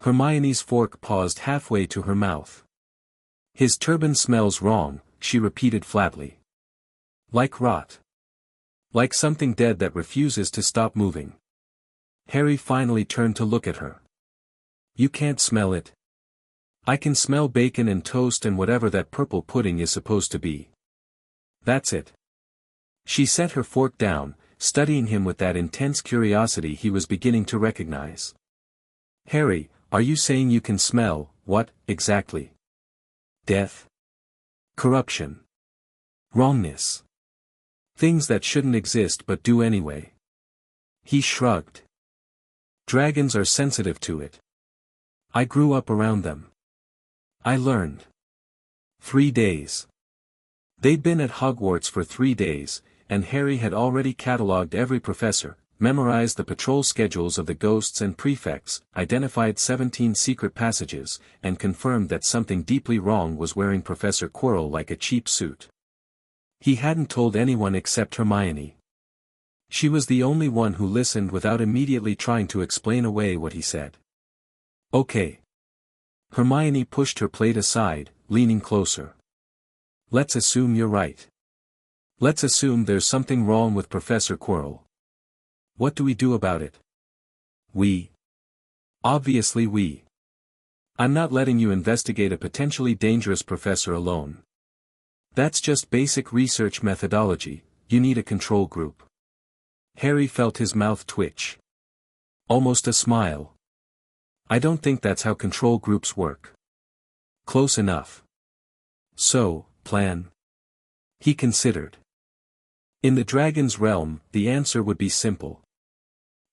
Hermione's fork paused halfway to her mouth. His turban smells wrong, she repeated flatly. Like rot. Like something dead that refuses to stop moving. Harry finally turned to look at her. You can't smell it. I can smell bacon and toast and whatever that purple pudding is supposed to be. That's it. She set her fork down, studying him with that intense curiosity he was beginning to recognize. "Harry, are you saying you can smell, what, exactly? Death? Corruption? Wrongness? Things that shouldn't exist but do anyway?" He shrugged. "Dragons are sensitive to it. I grew up around them. I learned." 3 days. They'd been at Hogwarts for 3 days, and Harry had already catalogued every professor, memorized the patrol schedules of the ghosts and prefects, identified 17 secret passages, and confirmed that something deeply wrong was wearing Professor Quirrell like a cheap suit. He hadn't told anyone except Hermione. She was the only one who listened without immediately trying to explain away what he said. "Okay." Hermione pushed her plate aside, leaning closer. "Let's assume you're right. Let's assume there's something wrong with Professor Quirrell. What do we do about it?" "We. Obviously we. I'm not letting you investigate a potentially dangerous professor alone. That's just basic research methodology, you need a control group." Harry felt his mouth twitch. Almost a smile. "I don't think that's how control groups work." "Close enough. So, plan?" He considered. In the dragon's realm, the answer would be simple.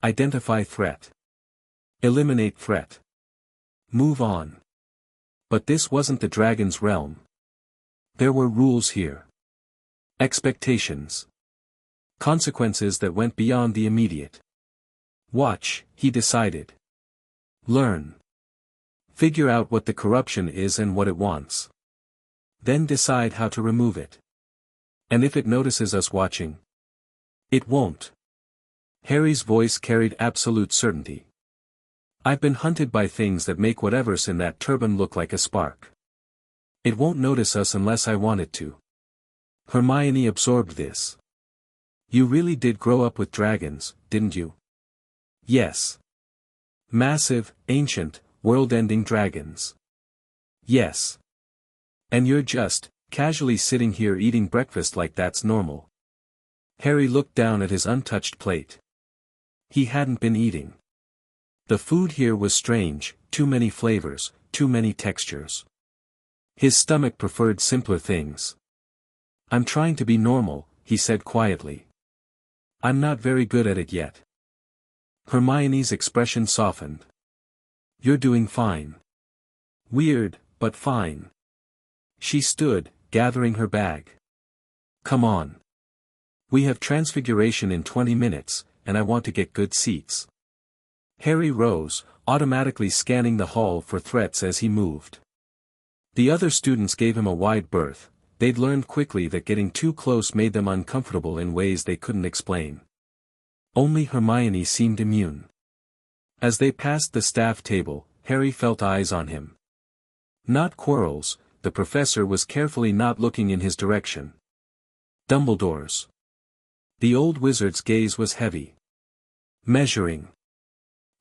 Identify threat. Eliminate threat. Move on. But this wasn't the dragon's realm. There were rules here. Expectations. Consequences that went beyond the immediate. Watch, he decided. Learn. Figure out what the corruption is and what it wants. Then decide how to remove it. And if it notices us watching? It won't. Harry's voice carried absolute certainty. "I've been hunted by things that make whatever's in that turban look like a spark. It won't notice us unless I want it to." Hermione absorbed this. "You really did grow up with dragons, didn't you?" "Yes. Massive, ancient, world-ending dragons." "Yes. And you're just, casually sitting here eating breakfast like that's normal." Harry looked down at his untouched plate. He hadn't been eating. The food here was strange, too many flavors, too many textures. His stomach preferred simpler things. "I'm trying to be normal," he said quietly. "I'm not very good at it yet." Hermione's expression softened. "You're doing fine. Weird, but fine." She stood, gathering her bag. "Come on. We have Transfiguration in 20 minutes, and I want to get good seats." Harry rose, automatically scanning the hall for threats as he moved. The other students gave him a wide berth. They'd learned quickly that getting too close made them uncomfortable in ways they couldn't explain. Only Hermione seemed immune. As they passed the staff table, Harry felt eyes on him. Not Quirrell's, the professor was carefully not looking in his direction. Dumbledore's. The old wizard's gaze was heavy. Measuring.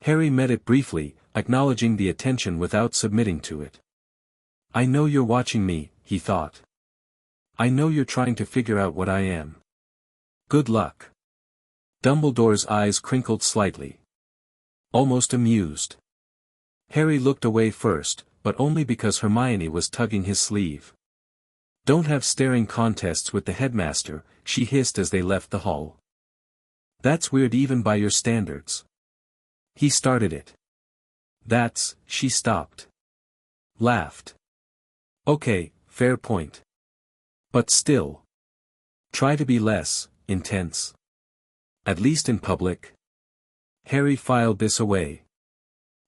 Harry met it briefly, acknowledging the attention without submitting to it. "I know you're watching me," he thought. "I know you're trying to figure out what I am. Good luck." Dumbledore's eyes crinkled slightly. Almost amused. Harry looked away first, but only because Hermione was tugging his sleeve. "Don't have staring contests with the headmaster," she hissed as they left the hall. "That's weird even by your standards." He started it. She stopped. Laughed. "Okay, fair point. But still. Try to be less intense. At least in public." Harry filed this away.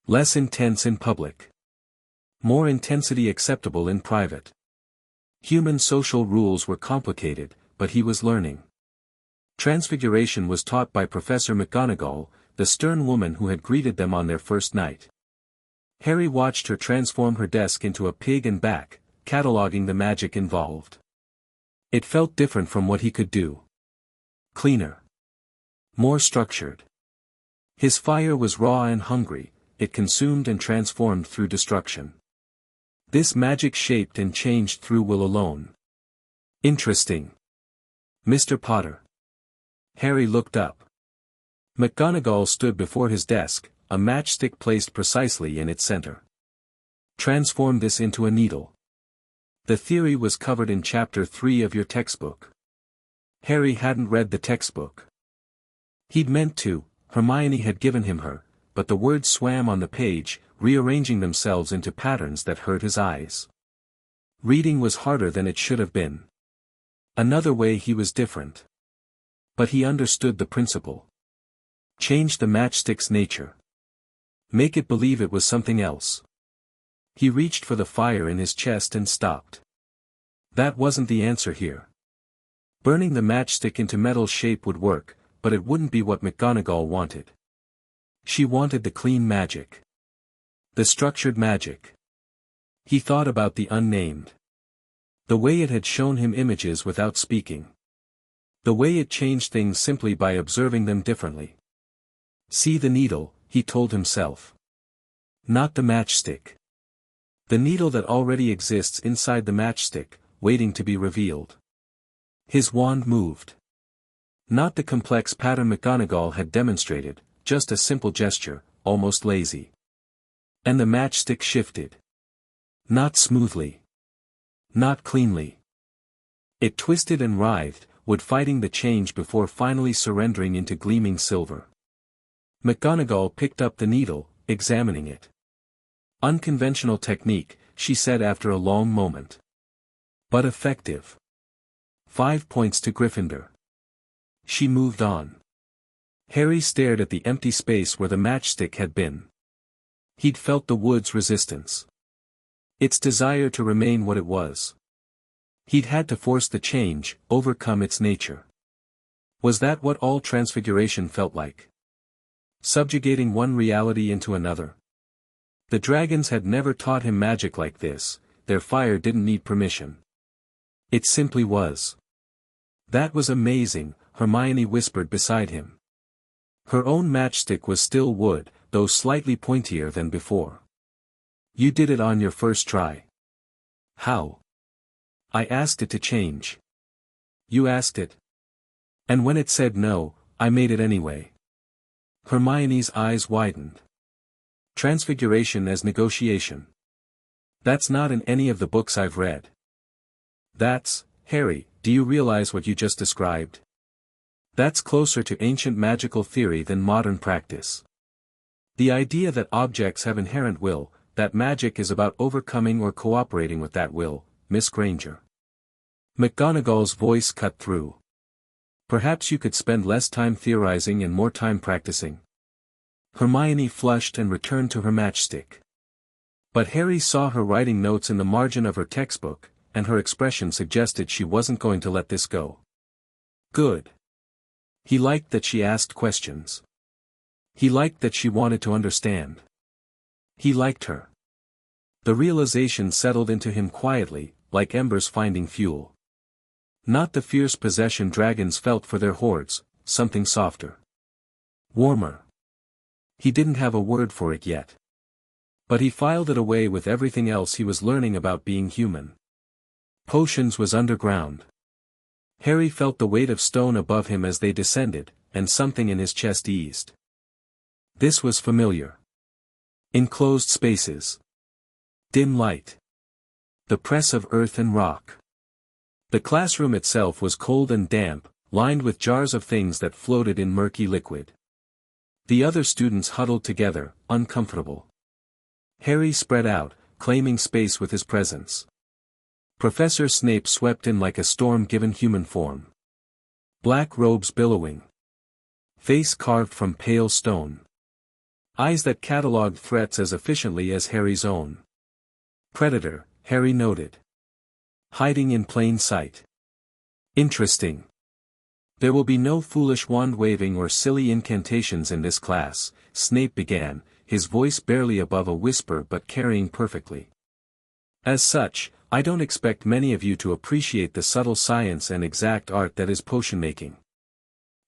Less intense in public. More intensity acceptable in private. Human social rules were complicated, but he was learning. Transfiguration was taught by Professor McGonagall, the stern woman who had greeted them on their first night. Harry watched her transform her desk into a pig and back, cataloging the magic involved. It felt different from what he could do. Cleaner. More structured. His fire was raw and hungry, it consumed and transformed through destruction. This magic shaped and changed through will alone. Interesting. Mr. Potter. Harry looked up. McGonagall stood before his desk, a matchstick placed precisely in its center. Transform this into a needle. The theory was covered in Chapter 3 of your textbook. Harry hadn't read the textbook. He'd meant to, Hermione had given him her, but the words swam on the page, rearranging themselves into patterns that hurt his eyes. Reading was harder than it should have been. Another way he was different. But he understood the principle. Change the matchstick's nature. Make it believe it was something else. He reached for the fire in his chest and stopped. That wasn't the answer here. Burning the matchstick into metal shape would work, but it wouldn't be what McGonagall wanted. She wanted the clean magic. The structured magic. He thought about the unnamed. The way it had shown him images without speaking. The way it changed things simply by observing them differently. See the needle, he told himself. Not the matchstick. The needle that already exists inside the matchstick, waiting to be revealed. His wand moved. Not the complex pattern McGonagall had demonstrated, just a simple gesture, almost lazy. And the matchstick shifted. Not smoothly. Not cleanly. It twisted and writhed, would fighting the change before finally surrendering into gleaming silver. McGonagall picked up the needle, examining it. Unconventional technique, she said after a long moment. But effective. 5 points to Gryffindor. She moved on. Harry stared at the empty space where the matchstick had been. He'd felt the wood's resistance. Its desire to remain what it was. He'd had to force the change, overcome its nature. Was that what all transfiguration felt like? Subjugating one reality into another? The dragons had never taught him magic like this, their fire didn't need permission. It simply was. That was amazing, Hermione whispered beside him. Her own matchstick was still wood, though slightly pointier than before. You did it on your first try. How? I asked it to change. You asked it? And when it said no, I made it anyway. Hermione's eyes widened. Transfiguration as negotiation. That's not in any of the books I've read. That's, Harry, do you realize what you just described? That's closer to ancient magical theory than modern practice. The idea that objects have inherent will, that magic is about overcoming or cooperating with that will, Miss Granger. McGonagall's voice cut through. Perhaps you could spend less time theorizing and more time practicing. Hermione flushed and returned to her matchstick. But Harry saw her writing notes in the margin of her textbook, and her expression suggested she wasn't going to let this go. Good. He liked that she asked questions. He liked that she wanted to understand. He liked her. The realization settled into him quietly, like embers finding fuel. Not the fierce possession dragons felt for their hordes, something softer. Warmer. He didn't have a word for it yet. But he filed it away with everything else he was learning about being human. Potions was underground. Harry felt the weight of stone above him as they descended, and something in his chest eased. This was familiar. Enclosed spaces. Dim light. The press of earth and rock. The classroom itself was cold and damp, lined with jars of things that floated in murky liquid. The other students huddled together, uncomfortable. Harry spread out, claiming space with his presence. Professor Snape swept in like a storm given human form. Black robes billowing. Face carved from pale stone. Eyes that catalogued threats as efficiently as Harry's own. Predator, Harry noted. Hiding in plain sight. Interesting. There will be no foolish wand-waving or silly incantations in this class, Snape began, his voice barely above a whisper but carrying perfectly. As such, I don't expect many of you to appreciate the subtle science and exact art that is potion-making.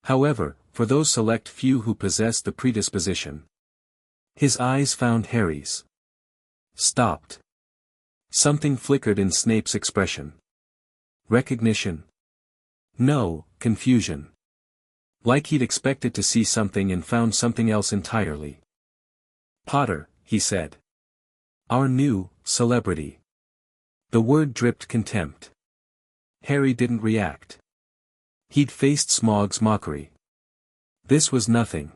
However, for those select few who possess the predisposition. His eyes found Harry's. Stopped. Something flickered in Snape's expression. Recognition? No, confusion. Like he'd expected to see something and found something else entirely. "Potter," he said. "Our new celebrity." The word dripped contempt. Harry didn't react. He'd faced Smaug's mockery. This was nothing.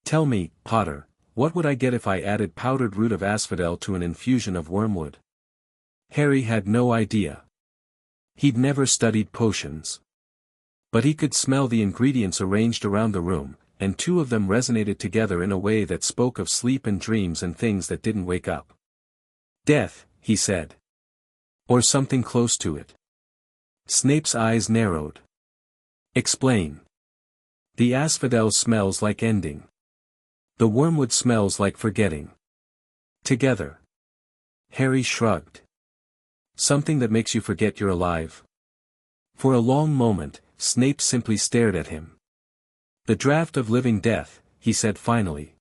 "Tell me, Potter, what would I get if I added powdered root of asphodel to an infusion of wormwood?" Harry had no idea. He'd never studied potions. But he could smell the ingredients arranged around the room, and two of them resonated together in a way that spoke of sleep and dreams and things that didn't wake up. "Death," he said. "Or something close to it." Snape's eyes narrowed. "Explain." "The asphodel smells like ending. The wormwood smells like forgetting. Together." Harry shrugged. "Something that makes you forget you're alive?" For a long moment, Snape simply stared at him. "The draft of living death," he said finally.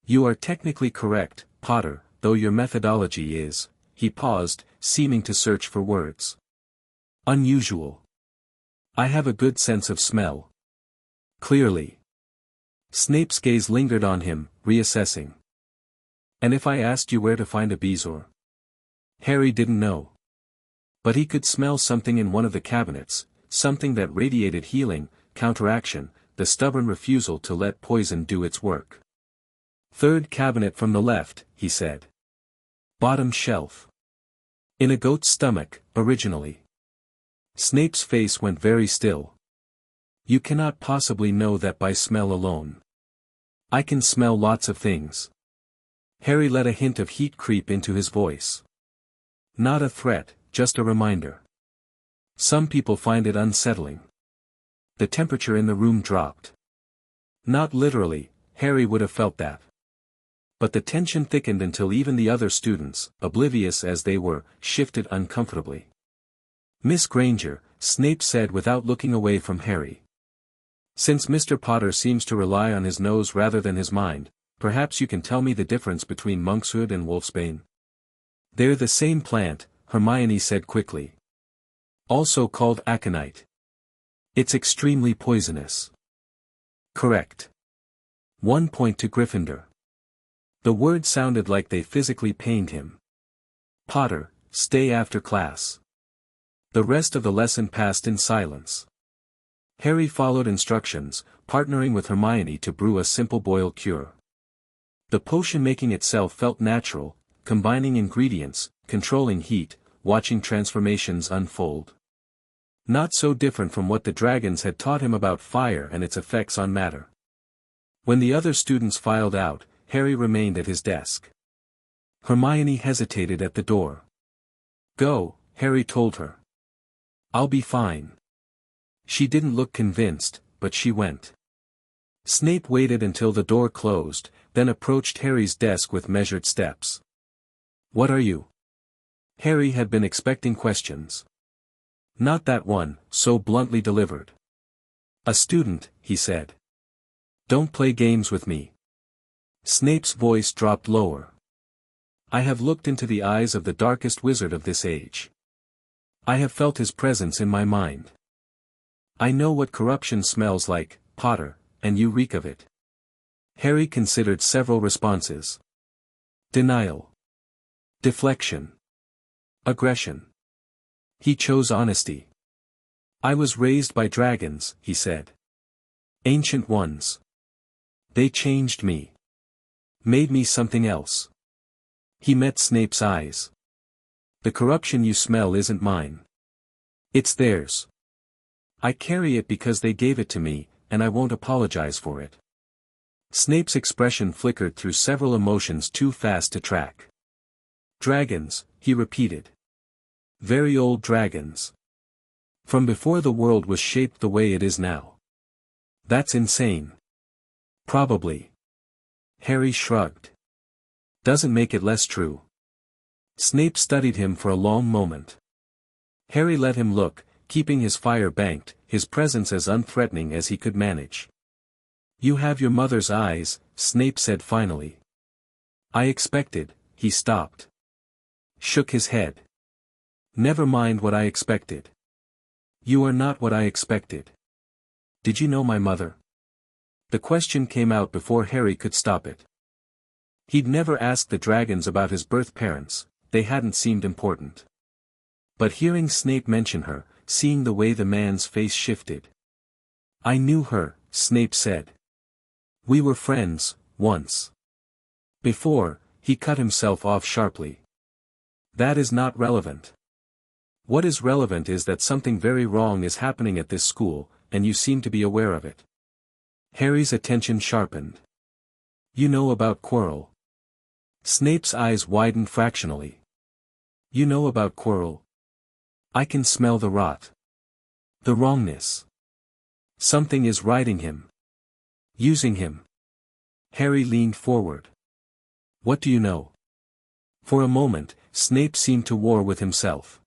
"You are technically correct, Potter, though your methodology is," he paused, seeming to search for words. "Unusual. I have a good sense of smell." "Clearly." Snape's gaze lingered on him, reassessing. "And if I asked you where to find a bezoar?" Harry didn't know. But he could smell something in one of the cabinets, something that radiated healing, counteraction, the stubborn refusal to let poison do its work. "Third cabinet from the left," he said. "Bottom shelf. In a goat's stomach, originally." Snape's face went very still. "You cannot possibly know that by smell alone." "I can smell lots of things." Harry let a hint of heat creep into his voice. "Not a threat, just a reminder. Some people find it unsettling." The temperature in the room dropped. Not literally, Harry would have felt that. But the tension thickened until even the other students, oblivious as they were, shifted uncomfortably. "Miss Granger," Snape said without looking away from Harry. "Since Mr. Potter seems to rely on his nose rather than his mind, perhaps you can tell me the difference between monkshood and wolfsbane?" "They're the same plant," Hermione said quickly. "Also called aconite. It's extremely poisonous." "Correct. 1 point to Gryffindor." The word sounded like they physically pained him. "Potter, stay after class." The rest of the lesson passed in silence. Harry followed instructions, partnering with Hermione to brew a simple boil cure. The potion making itself felt natural, combining ingredients, controlling heat, watching transformations unfold. Not so different from what the dragons had taught him about fire and its effects on matter. When the other students filed out, Harry remained at his desk. Hermione hesitated at the door. "Go," Harry told her. "I'll be fine." She didn't look convinced, but she went. Snape waited until the door closed, then approached Harry's desk with measured steps. "What are you?" Harry had been expecting questions. Not that one, so bluntly delivered. "A student," he said. "Don't play games with me." Snape's voice dropped lower. "I have looked into the eyes of the darkest wizard of this age. I have felt his presence in my mind. I know what corruption smells like, Potter, and you reek of it." Harry considered several responses. Denial. Deflection. Aggression. He chose honesty. "I was raised by dragons," he said. "Ancient ones. They changed me. Made me something else." He met Snape's eyes. "The corruption you smell isn't mine. It's theirs. I carry it because they gave it to me, and I won't apologize for it." Snape's expression flickered through several emotions too fast to track. "Dragons," he repeated. "Very old dragons. From before the world was shaped the way it is now." "That's insane." "Probably." Harry shrugged. "Doesn't make it less true." Snape studied him for a long moment. Harry let him look, keeping his fire banked, his presence as unthreatening as he could manage. "You have your mother's eyes," Snape said finally. "I expected," he stopped. Shook his head. "Never mind what I expected. You are not what I expected." Did you know my mother? The question came out before Harry could stop it. He'd never asked the dragons about his birth parents, they hadn't seemed important. But hearing Snape mention her, seeing the way the man's face shifted. I knew her, Snape said. We were friends, once. Before, he cut himself off sharply. That is not relevant. What is relevant is that something very wrong is happening at this school, and you seem to be aware of it. Harry's attention sharpened. You know about Quirrell. Snape's eyes widened fractionally. You know about Quirrell? I can smell the rot. The wrongness. Something is riding him. Using him. Harry leaned forward. What do you know? For a moment, Snape seemed to war with himself.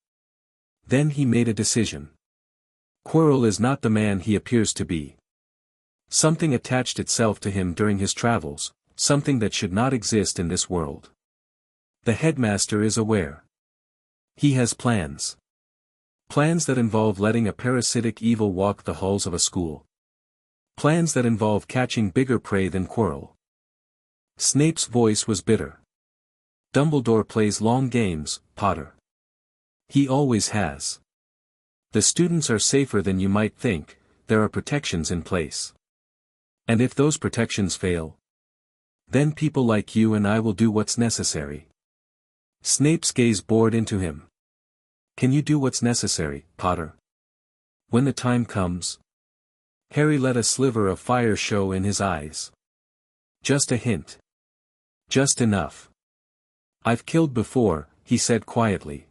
Then he made a decision. Quirrell is not the man he appears to be. Something attached itself to him during his travels, something that should not exist in this world. The headmaster is aware. He has plans. Plans that involve letting a parasitic evil walk the halls of a school. Plans that involve catching bigger prey than Quirrell. Snape's voice was bitter. Dumbledore plays long games, Potter. He always has. The students are safer than you might think, there are protections in place. And if those protections fail, then people like you and I will do what's necessary. Snape's gaze bored into him. Can you do what's necessary, Potter? When the time comes? Harry let a sliver of fire show in his eyes. Just a hint. Just enough. I've killed before, he said quietly.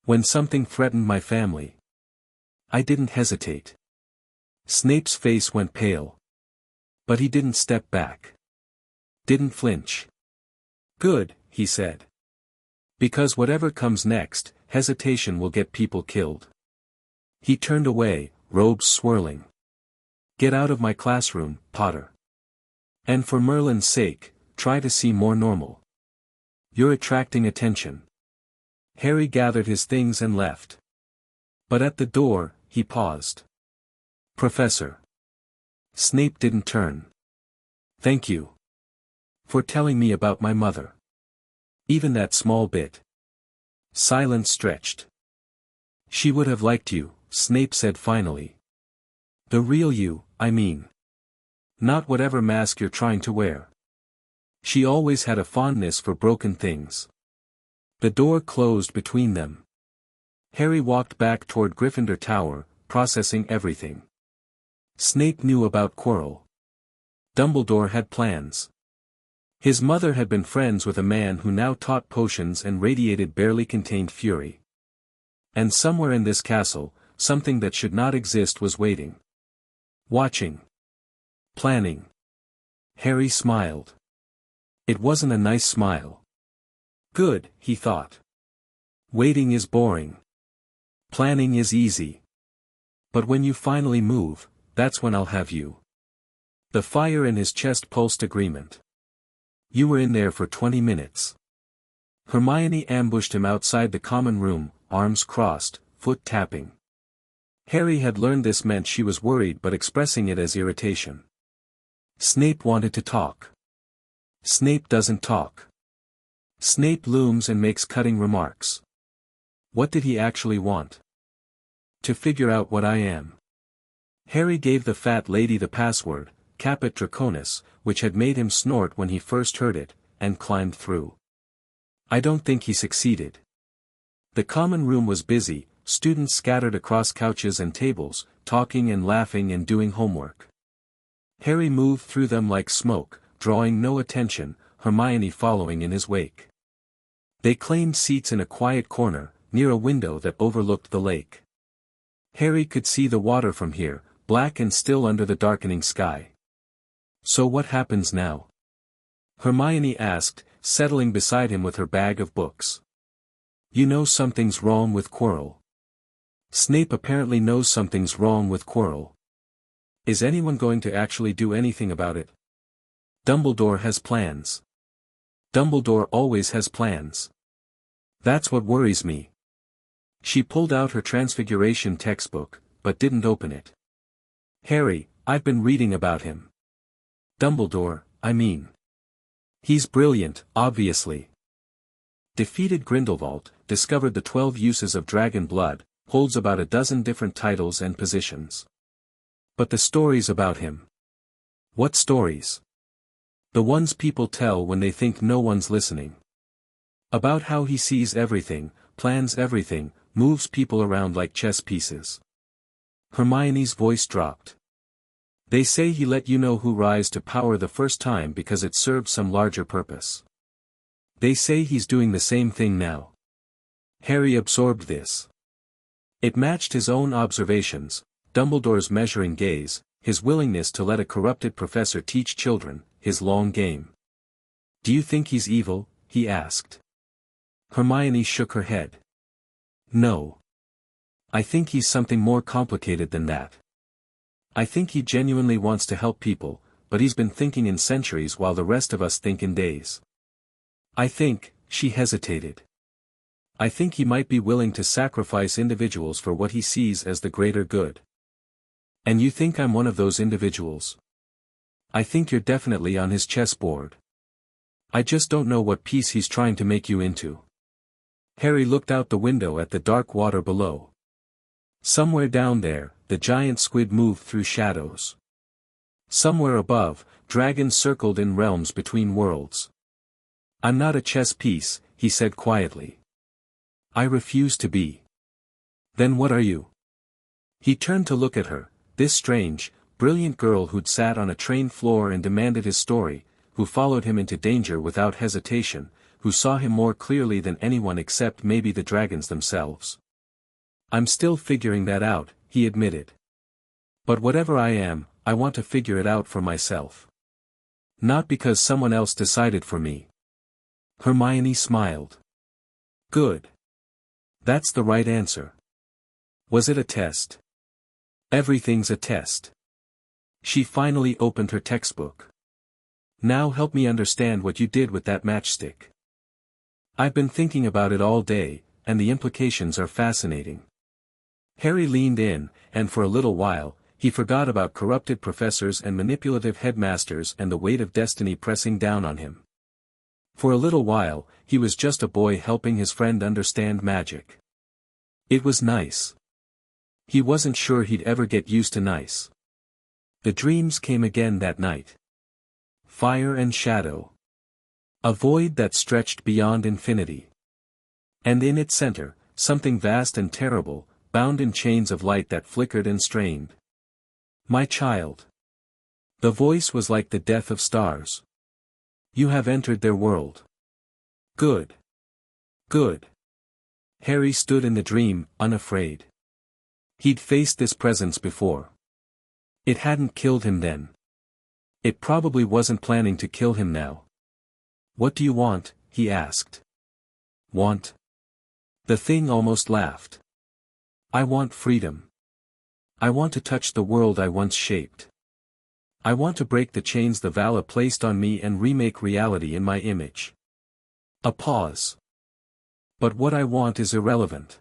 When something threatened my family. I didn't hesitate. Snape's face went pale. But he didn't step back. Didn't flinch. Good, he said. Because whatever comes next, hesitation will get people killed. He turned away, robes swirling. Get out of my classroom, Potter. And for Merlin's sake, try to seem more normal. You're attracting attention. Harry gathered his things and left. But at the door, he paused. Professor. Snape didn't turn. Thank you. For telling me about my mother. Even that small bit. Silence stretched. She would have liked you, Snape said finally. The real you, I mean. Not whatever mask you're trying to wear. She always had a fondness for broken things. The door closed between them. Harry walked back toward Gryffindor Tower, processing everything. Snape knew about Quirrell. Dumbledore had plans. His mother had been friends with a man who now taught potions and radiated barely contained fury. And somewhere in this castle, something that should not exist was waiting. Watching. Planning. Harry smiled. It wasn't a nice smile. Good, he thought. Waiting is boring. Planning is easy. But when you finally move, that's when I'll have you. The fire in his chest pulsed agreement. You were in there for 20 minutes. Hermione ambushed him outside the common room, arms crossed, foot tapping. Harry had learned this meant she was worried but expressing it as irritation. Snape wanted to talk. Snape doesn't talk. Snape looms and makes cutting remarks. What did he actually want? To figure out what I am. Harry gave the fat lady the password, Caput Draconis, which had made him snort when he first heard it, and climbed through. I don't think he succeeded. The common room was busy, students scattered across couches and tables, talking and laughing and doing homework. Harry moved through them like smoke, drawing no attention, Hermione following in his wake. They claimed seats in a quiet corner, near a window that overlooked the lake. Harry could see the water from here, black and still under the darkening sky. So what happens now? Hermione asked, settling beside him with her bag of books. You know something's wrong with Quirrell. Snape apparently knows something's wrong with Quirrell. Is anyone going to actually do anything about it? Dumbledore has plans. Dumbledore always has plans. That's what worries me. She pulled out her Transfiguration textbook, but didn't open it. Harry, I've been reading about him. Dumbledore, I mean. He's brilliant, obviously. Defeated Grindelwald, discovered the 12 uses of dragon blood, holds about a dozen different titles and positions. But the stories about him. What stories? The ones people tell when they think no one's listening. About how he sees everything, plans everything, moves people around like chess pieces. Hermione's voice dropped. They say he let you know who rise to power the first time because it served some larger purpose. They say he's doing the same thing now. Harry absorbed this. It matched his own observations, Dumbledore's measuring gaze, his willingness to let a corrupted professor teach children, his long game. Do you think he's evil? He asked. Hermione shook her head. No. I think he's something more complicated than that. I think he genuinely wants to help people, but he's been thinking in centuries while the rest of us think in days. I think, she hesitated. I think he might be willing to sacrifice individuals for what he sees as the greater good. And you think I'm one of those individuals? I think you're definitely on his chessboard. I just don't know what piece he's trying to make you into. Harry looked out the window at the dark water below. Somewhere down there, the giant squid moved through shadows. Somewhere above, dragons circled in realms between worlds. I'm not a chess piece, he said quietly. I refuse to be. Then what are you? He turned to look at her, this strange, brilliant girl who'd sat on a train floor and demanded his story, who followed him into danger without hesitation, who saw him more clearly than anyone except maybe the dragons themselves. I'm still figuring that out, he admitted. But whatever I am, I want to figure it out for myself. Not because someone else decided for me. Hermione smiled. Good. That's the right answer. Was it a test? Everything's a test. She finally opened her textbook. Now help me understand what you did with that matchstick. I've been thinking about it all day, and the implications are fascinating. Harry leaned in, and for a little while, he forgot about corrupted professors and manipulative headmasters and the weight of destiny pressing down on him. For a little while, he was just a boy helping his friend understand magic. It was nice. He wasn't sure he'd ever get used to nice. The dreams came again that night. Fire and shadow. A void that stretched beyond infinity. And in its center, something vast and terrible, bound in chains of light that flickered and strained. My child. The voice was like the death of stars. You have entered their world. Good. Good. Harry stood in the dream, unafraid. He'd faced this presence before. It hadn't killed him then. It probably wasn't planning to kill him now. What do you want? He asked. Want? The thing almost laughed. I want freedom. I want to touch the world I once shaped. I want to break the chains the Vala placed on me and remake reality in my image. A pause. But what I want is irrelevant.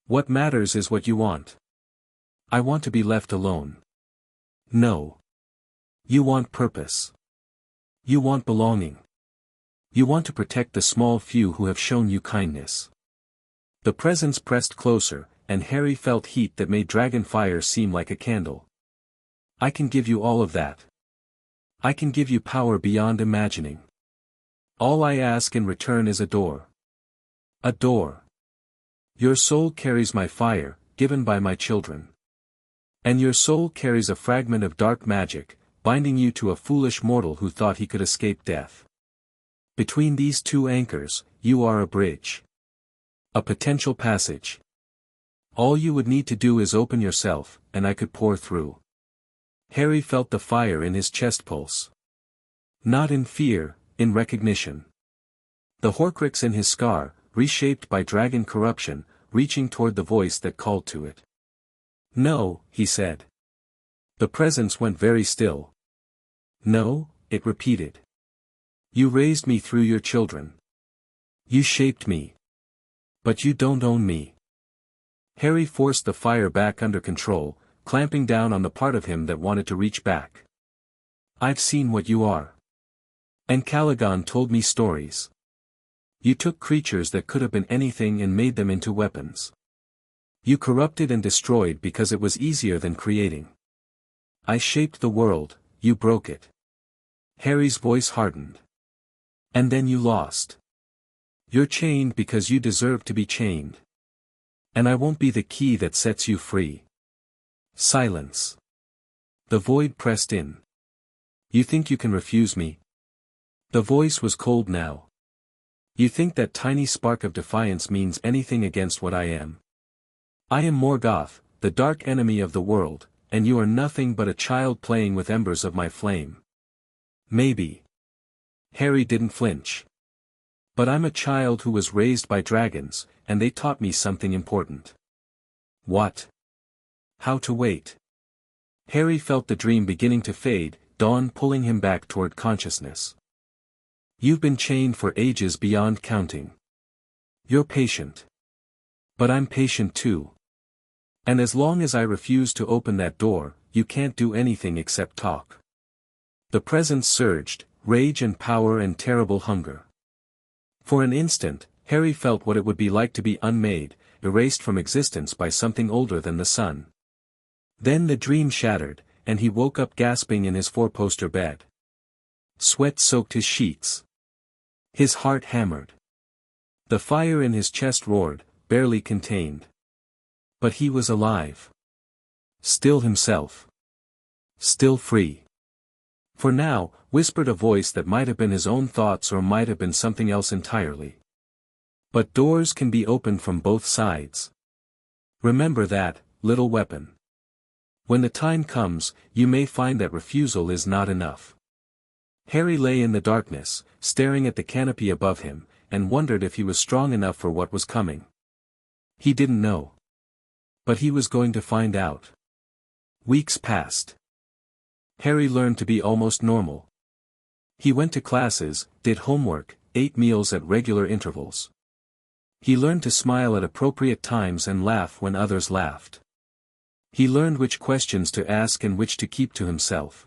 What matters is what you want. I want to be left alone. No. You want purpose. You want belonging. You want to protect the small few who have shown you kindness. The presence pressed closer, and Harry felt heat that made dragon fire seem like a candle. I can give you all of that. I can give you power beyond imagining. All I ask in return is a door. A door. Your soul carries my fire, given by my children. And your soul carries a fragment of dark magic, binding you to a foolish mortal who thought he could escape death. Between these two anchors, you are a bridge. A potential passage. All you would need to do is open yourself, and I could pour through. Harry felt the fire in his chest pulse. Not in fear, in recognition. The Horcrux in his scar, reshaped by dragon corruption, reaching toward the voice that called to it. No, he said. The presence went very still. No, it repeated. You raised me through your children. You shaped me. But you don't own me. Harry forced the fire back under control, clamping down on the part of him that wanted to reach back. "I've seen what you are. And Caligon told me stories. You took creatures that could have been anything and made them into weapons. You corrupted and destroyed because it was easier than creating. I shaped the world, you broke it." Harry's voice hardened. "And then you lost. You're chained because you deserve to be chained. And I won't be the key that sets you free." Silence. The void pressed in. "You think you can refuse me?" The voice was cold now. "You think that tiny spark of defiance means anything against what I am? I am Morgoth, the dark enemy of the world, and you are nothing but a child playing with embers of my flame." "Maybe." Harry didn't flinch. "But I'm a child who was raised by dragons, and they taught me something important." "What?" "How to wait." Harry felt the dream beginning to fade, dawn pulling him back toward consciousness. "You've been chained for ages beyond counting. You're patient. But I'm patient too. And as long as I refuse to open that door, you can't do anything except talk." The presence surged, rage and power and terrible hunger. For an instant, Harry felt what it would be like to be unmade, erased from existence by something older than the sun. Then the dream shattered, and he woke up gasping in his four-poster bed. Sweat soaked his sheets. His heart hammered. The fire in his chest roared, barely contained. But he was alive. Still himself. Still free. "For now," whispered a voice that might have been his own thoughts or might have been something else entirely. "But doors can be opened from both sides. Remember that, little weapon. When the time comes, you may find that refusal is not enough." Harry lay in the darkness, staring at the canopy above him, and wondered if he was strong enough for what was coming. He didn't know. But he was going to find out. Weeks passed. Harry learned to be almost normal. He went to classes, did homework, ate meals at regular intervals. He learned to smile at appropriate times and laugh when others laughed. He learned which questions to ask and which to keep to himself.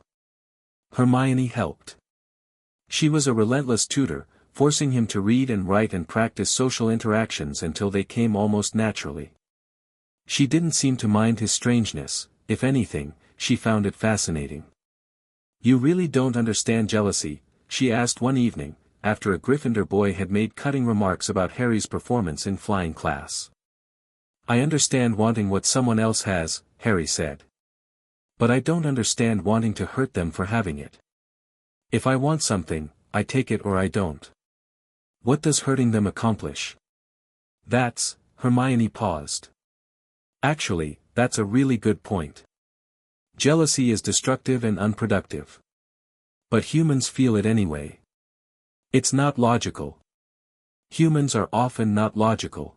Hermione helped. She was a relentless tutor, forcing him to read and write and practice social interactions until they came almost naturally. She didn't seem to mind his strangeness; if anything, she found it fascinating. "You really don't understand jealousy," she asked one evening, after a Gryffindor boy had made cutting remarks about Harry's performance in flying class. "I understand wanting what someone else has," Harry said. "But I don't understand wanting to hurt them for having it. If I want something, I take it or I don't. What does hurting them accomplish?" "That's," Hermione paused. "Actually, that's a really good point. Jealousy is destructive and unproductive. But humans feel it anyway. It's not logical. Humans are often not logical,"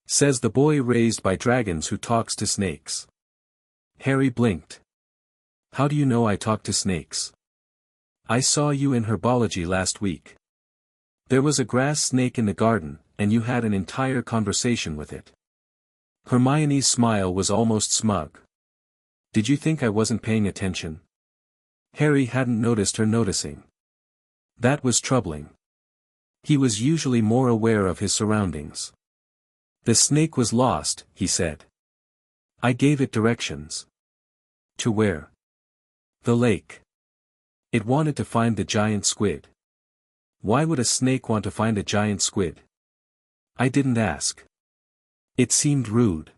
says the boy raised by dragons who talks to snakes. Harry blinked. "How do you know I talk to snakes?" "I saw you in herbology last week. There was a grass snake in the garden, and you had an entire conversation with it." Hermione's smile was almost smug. "Did you think I wasn't paying attention?" Harry hadn't noticed her noticing. That was troubling. He was usually more aware of his surroundings. "The snake was lost," he said. "I gave it directions." "To where?" "The lake. It wanted to find the giant squid." "Why would a snake want to find a giant squid?" "I didn't ask. It seemed rude."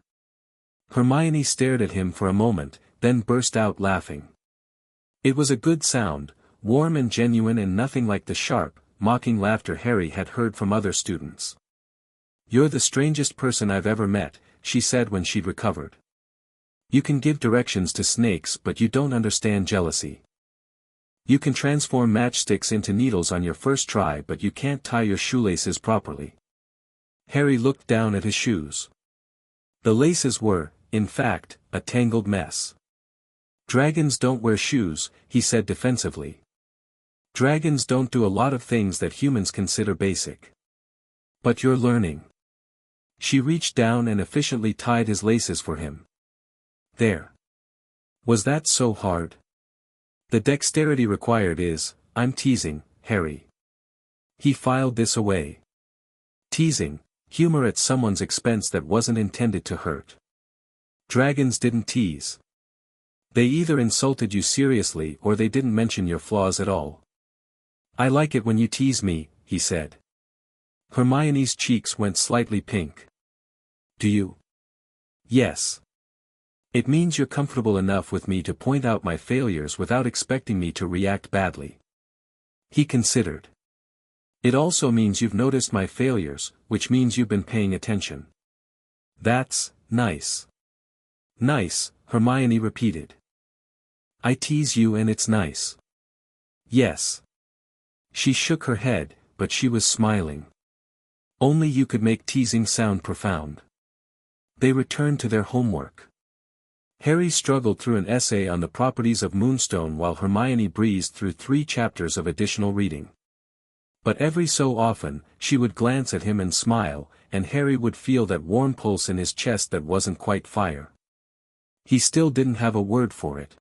Hermione stared at him for a moment, then burst out laughing. It was a good sound, warm and genuine and nothing like the sharp, mocking laughter Harry had heard from other students. "You're the strangest person I've ever met," she said when she'd recovered. "You can give directions to snakes but you don't understand jealousy. You can transform matchsticks into needles on your first try but you can't tie your shoelaces properly." Harry looked down at his shoes. The laces were, in fact, a tangled mess. "Dragons don't wear shoes," he said defensively. "Dragons don't do a lot of things that humans consider basic. But you're learning." She reached down and efficiently tied his laces for him. "There. Was that so hard? The dexterity required is, I'm teasing, Harry. He filed this away. Teasing, humor at someone's expense that wasn't intended to hurt. Dragons didn't tease. They either insulted you seriously or they didn't mention your flaws at all. I like it when you tease me, he said. Hermione's cheeks went slightly pink. Do you? Yes. It means you're comfortable enough with me to point out my failures without expecting me to react badly. He considered. It also means you've noticed my failures, which means you've been paying attention. That's nice. Nice, Hermione repeated. I tease you and it's nice. Yes. She shook her head, but she was smiling. Only you could make teasing sound profound. They returned to their homework. Harry struggled through an essay on the properties of moonstone while Hermione breezed through 3 chapters of additional reading. But every so often, she would glance at him and smile, and Harry would feel that warm pulse in his chest that wasn't quite fire. He still didn't have a word for it.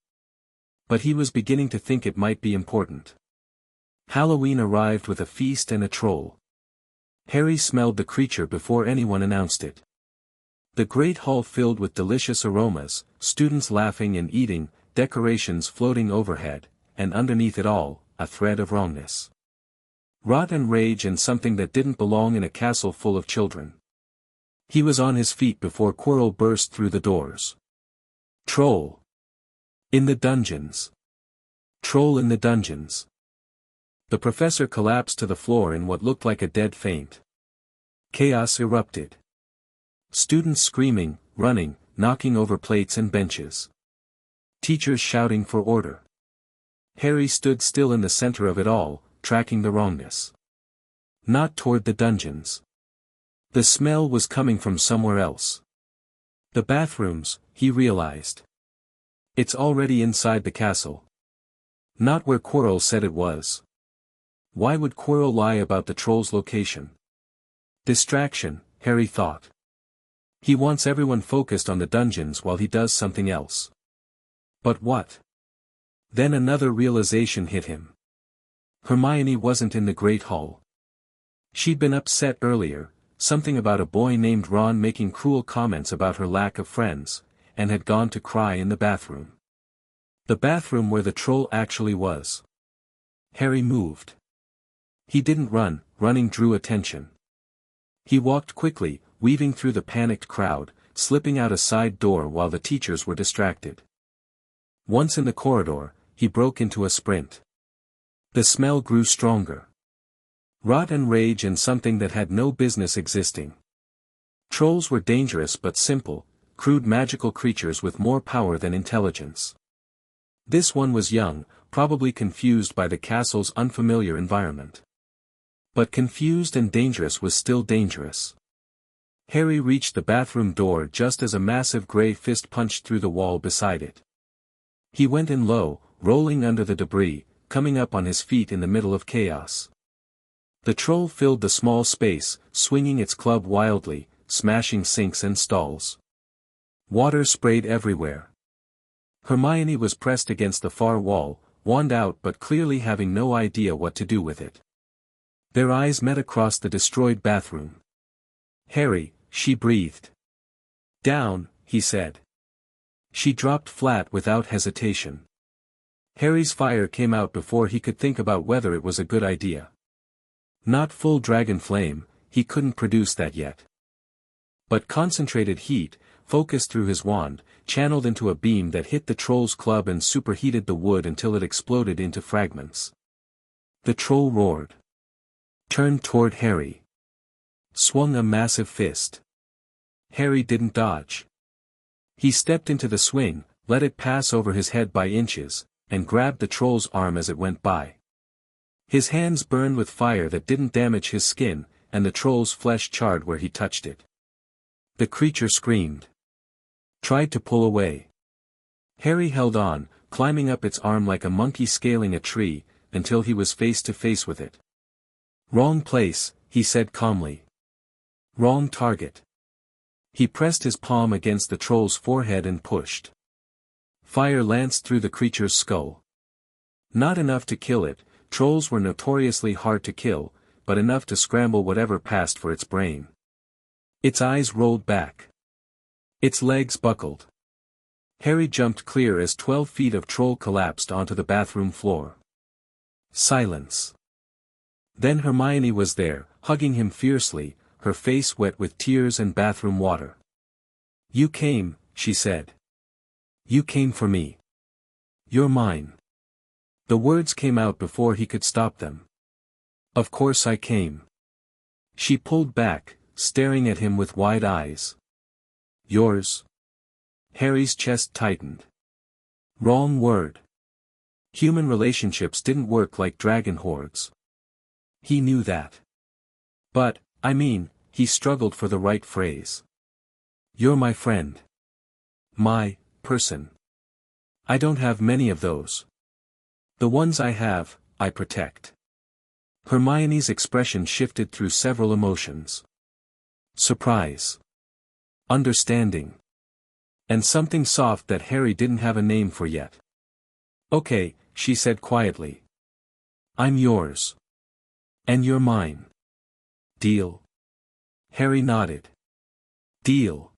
But he was beginning to think it might be important. Halloween arrived with a feast and a troll. Harry smelled the creature before anyone announced it. The great hall filled with delicious aromas, students laughing and eating, decorations floating overhead, and underneath it all, a thread of wrongness. Rot and rage and something that didn't belong in a castle full of children. He was on his feet before Quirrell burst through the doors. Troll. In the dungeons. Troll in the dungeons. The professor collapsed to the floor in what looked like a dead faint. Chaos erupted. Students screaming, running, knocking over plates and benches. Teachers shouting for order. Harry stood still in the center of it all, tracking the wrongness. Not toward the dungeons. The smell was coming from somewhere else. The bathrooms, he realized. It's already inside the castle. Not where Quirrell said it was. Why would Quirrell lie about the troll's location? Distraction, Harry thought. He wants everyone focused on the dungeons while he does something else. But what? Then another realization hit him. Hermione wasn't in the Great Hall. She'd been upset earlier, something about a boy named Ron making cruel comments about her lack of friends, and had gone to cry in the bathroom. The bathroom where the troll actually was. Harry moved. He didn't run, running drew attention. He walked quickly, weaving through the panicked crowd, slipping out a side door while the teachers were distracted. Once in the corridor, he broke into a sprint. The smell grew stronger. Rot and rage and something that had no business existing. Trolls were dangerous but simple, crude magical creatures with more power than intelligence. This one was young, probably confused by the castle's unfamiliar environment. But confused and dangerous was still dangerous. Harry reached the bathroom door just as a massive grey fist punched through the wall beside it. He went in low, rolling under the debris, coming up on his feet in the middle of chaos. The troll filled the small space, swinging its club wildly, smashing sinks and stalls. Water sprayed everywhere. Hermione was pressed against the far wall, wand out but clearly having no idea what to do with it. Their eyes met across the destroyed bathroom. Harry, she breathed. Down, he said. She dropped flat without hesitation. Harry's fire came out before he could think about whether it was a good idea. Not full dragon flame, he couldn't produce that yet. But concentrated heat, focused through his wand, channeled into a beam that hit the troll's club and superheated the wood until it exploded into fragments. The troll roared. Turned toward Harry. Swung a massive fist. Harry didn't dodge. He stepped into the swing, let it pass over his head by inches, and grabbed the troll's arm as it went by. His hands burned with fire that didn't damage his skin, and the troll's flesh charred where he touched it. The creature screamed. Tried to pull away. Harry held on, climbing up its arm like a monkey scaling a tree, until he was face to face with it. Wrong place, he said calmly. Wrong target. He pressed his palm against the troll's forehead and pushed. Fire lanced through the creature's skull. Not enough to kill it, trolls were notoriously hard to kill, but enough to scramble whatever passed for its brain. Its eyes rolled back. Its legs buckled. Harry jumped clear as 12 feet of troll collapsed onto the bathroom floor. Silence. Then Hermione was there, hugging him fiercely, her face wet with tears and bathroom water. "You came," she said. "You came for me. You're mine." The words came out before he could stop them. "Of course I came." She pulled back, staring at him with wide eyes. "Yours?" Harry's chest tightened. Wrong word. Human relationships didn't work like dragon hordes. He knew that. "But, I mean," he struggled for the right phrase. "You're my friend. My person. I don't have many of those. The ones I have, I protect." Hermione's expression shifted through several emotions. Surprise. Understanding. And something soft that Harry didn't have a name for yet. "Okay," she said quietly. "I'm yours. And you're mine. Deal?" Harry nodded. "Deal."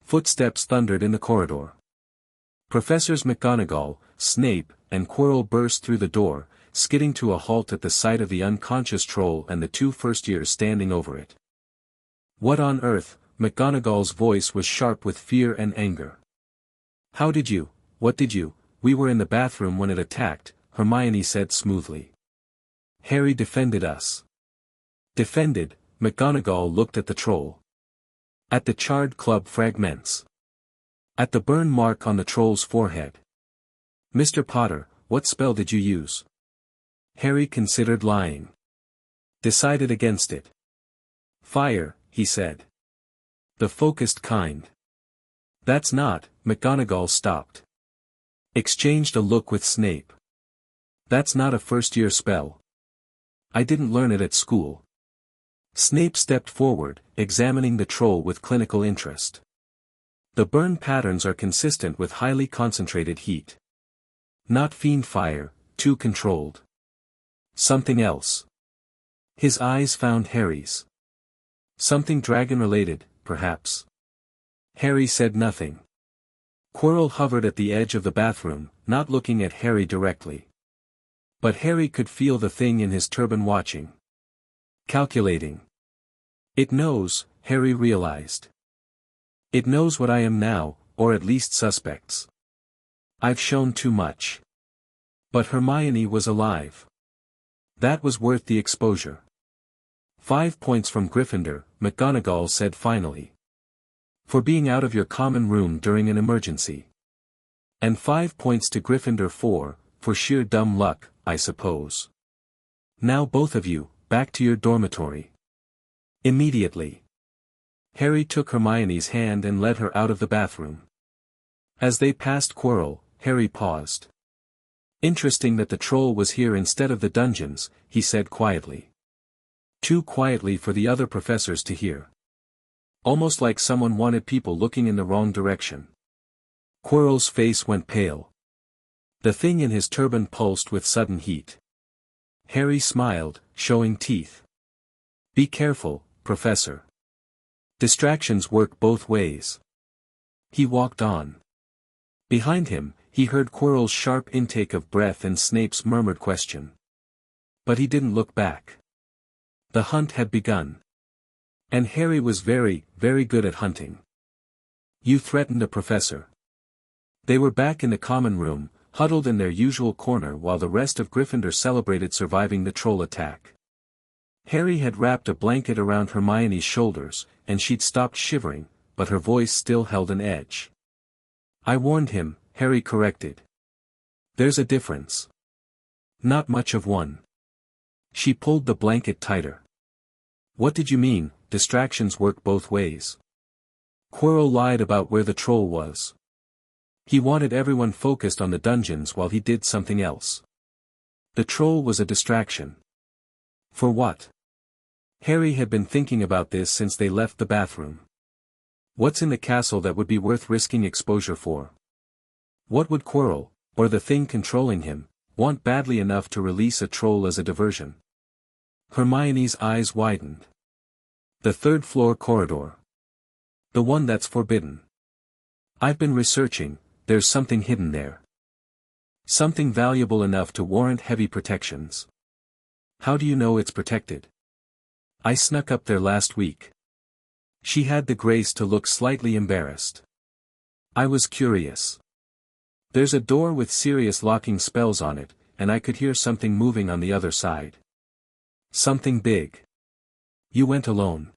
Footsteps thundered in the corridor. Professors McGonagall, Snape, and Quirrell burst through the door, skidding to a halt at the sight of the unconscious troll and the 2 first-years standing over it. "What on earth?" McGonagall's voice was sharp with fear and anger. "How did you, what did you, we were in the bathroom when it attacked," Hermione said smoothly. "Harry defended us." "Defended?" McGonagall looked at the troll. "At the charred club fragments. At the burn mark on the troll's forehead. Mr. Potter, what spell did you use?" Harry considered lying. Decided against it. "Fire," he said. "The focused kind." "That's not," McGonagall stopped. Exchanged a look with Snape. "That's not a first-year spell. I didn't learn it at school." Snape stepped forward, examining the troll with clinical interest. "The burn patterns are consistent with highly concentrated heat. Not fiend fire, too controlled. Something else." His eyes found Harry's. "Something dragon-related, perhaps." Harry said nothing. Quirrell hovered at the edge of the bathroom, not looking at Harry directly. But Harry could feel the thing in his turban watching. Calculating. "It knows," Harry realized. "It knows what I am now, or at least suspects. I've shown too much." But Hermione was alive. That was worth the exposure. 5 points from Gryffindor, McGonagall said finally. "For being out of your common room during an emergency. And 5 points to Gryffindor for sheer dumb luck, I suppose. Now both of you, back to your dormitory. Immediately." Harry took Hermione's hand and led her out of the bathroom. As they passed Quirrell, Harry paused. "Interesting that the troll was here instead of the dungeons," he said quietly. Too quietly for the other professors to hear. Almost like someone wanted people looking in the wrong direction. Quirrell's face went pale. The thing in his turban pulsed with sudden heat. Harry smiled, showing teeth. "Be careful, Professor. Distractions work both ways." He walked on. Behind him, he heard Quirrell's sharp intake of breath and Snape's murmured question. But he didn't look back. The hunt had begun. And Harry was very, very good at hunting. "You threatened a professor." They were back in the common room, huddled in their usual corner while the rest of Gryffindor celebrated surviving the troll attack. Harry had wrapped a blanket around Hermione's shoulders, and she'd stopped shivering, but her voice still held an edge. "I warned him," Harry corrected. "There's a difference." "Not much of one." She pulled the blanket tighter. "What did you mean, distractions work both ways?" Quirrell lied about where the troll was. He wanted everyone focused on the dungeons while he did something else. The troll was a distraction. For what? Harry had been thinking about this since they left the bathroom. What's in the castle that would be worth risking exposure for? What would Quirrell, or the thing controlling him, want badly enough to release a troll as a diversion? Hermione's eyes widened. The third-floor corridor. The one that's forbidden. I've been researching, there's something hidden there. Something valuable enough to warrant heavy protections. How do you know it's protected? I snuck up there last week. She had the grace to look slightly embarrassed. I was curious. There's a door with serious locking spells on it, and I could hear something moving on the other side. Something big. You went alone.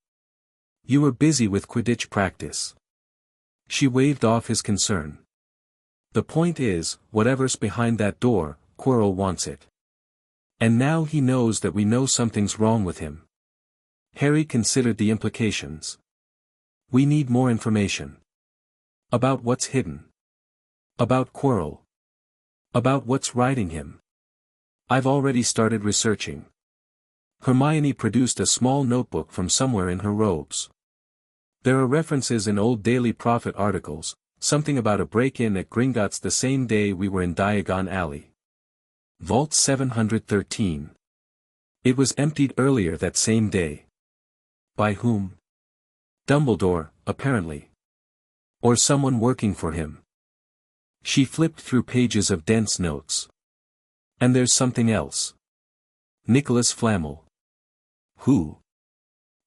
You were busy with Quidditch practice. She waved off his concern. The point is, whatever's behind that door, Quirrell wants it. And now he knows that we know something's wrong with him. Harry considered the implications. We need more information. About what's hidden. About Quirrell. About what's riding him. I've already started researching. Hermione produced a small notebook from somewhere in her robes. There are references in old Daily Prophet articles, something about a break-in at Gringotts the same day we were in Diagon Alley. Vault 713. It was emptied earlier that same day. By whom? Dumbledore, apparently. Or someone working for him. She flipped through pages of dense notes. And there's something else. Nicholas Flamel. Who?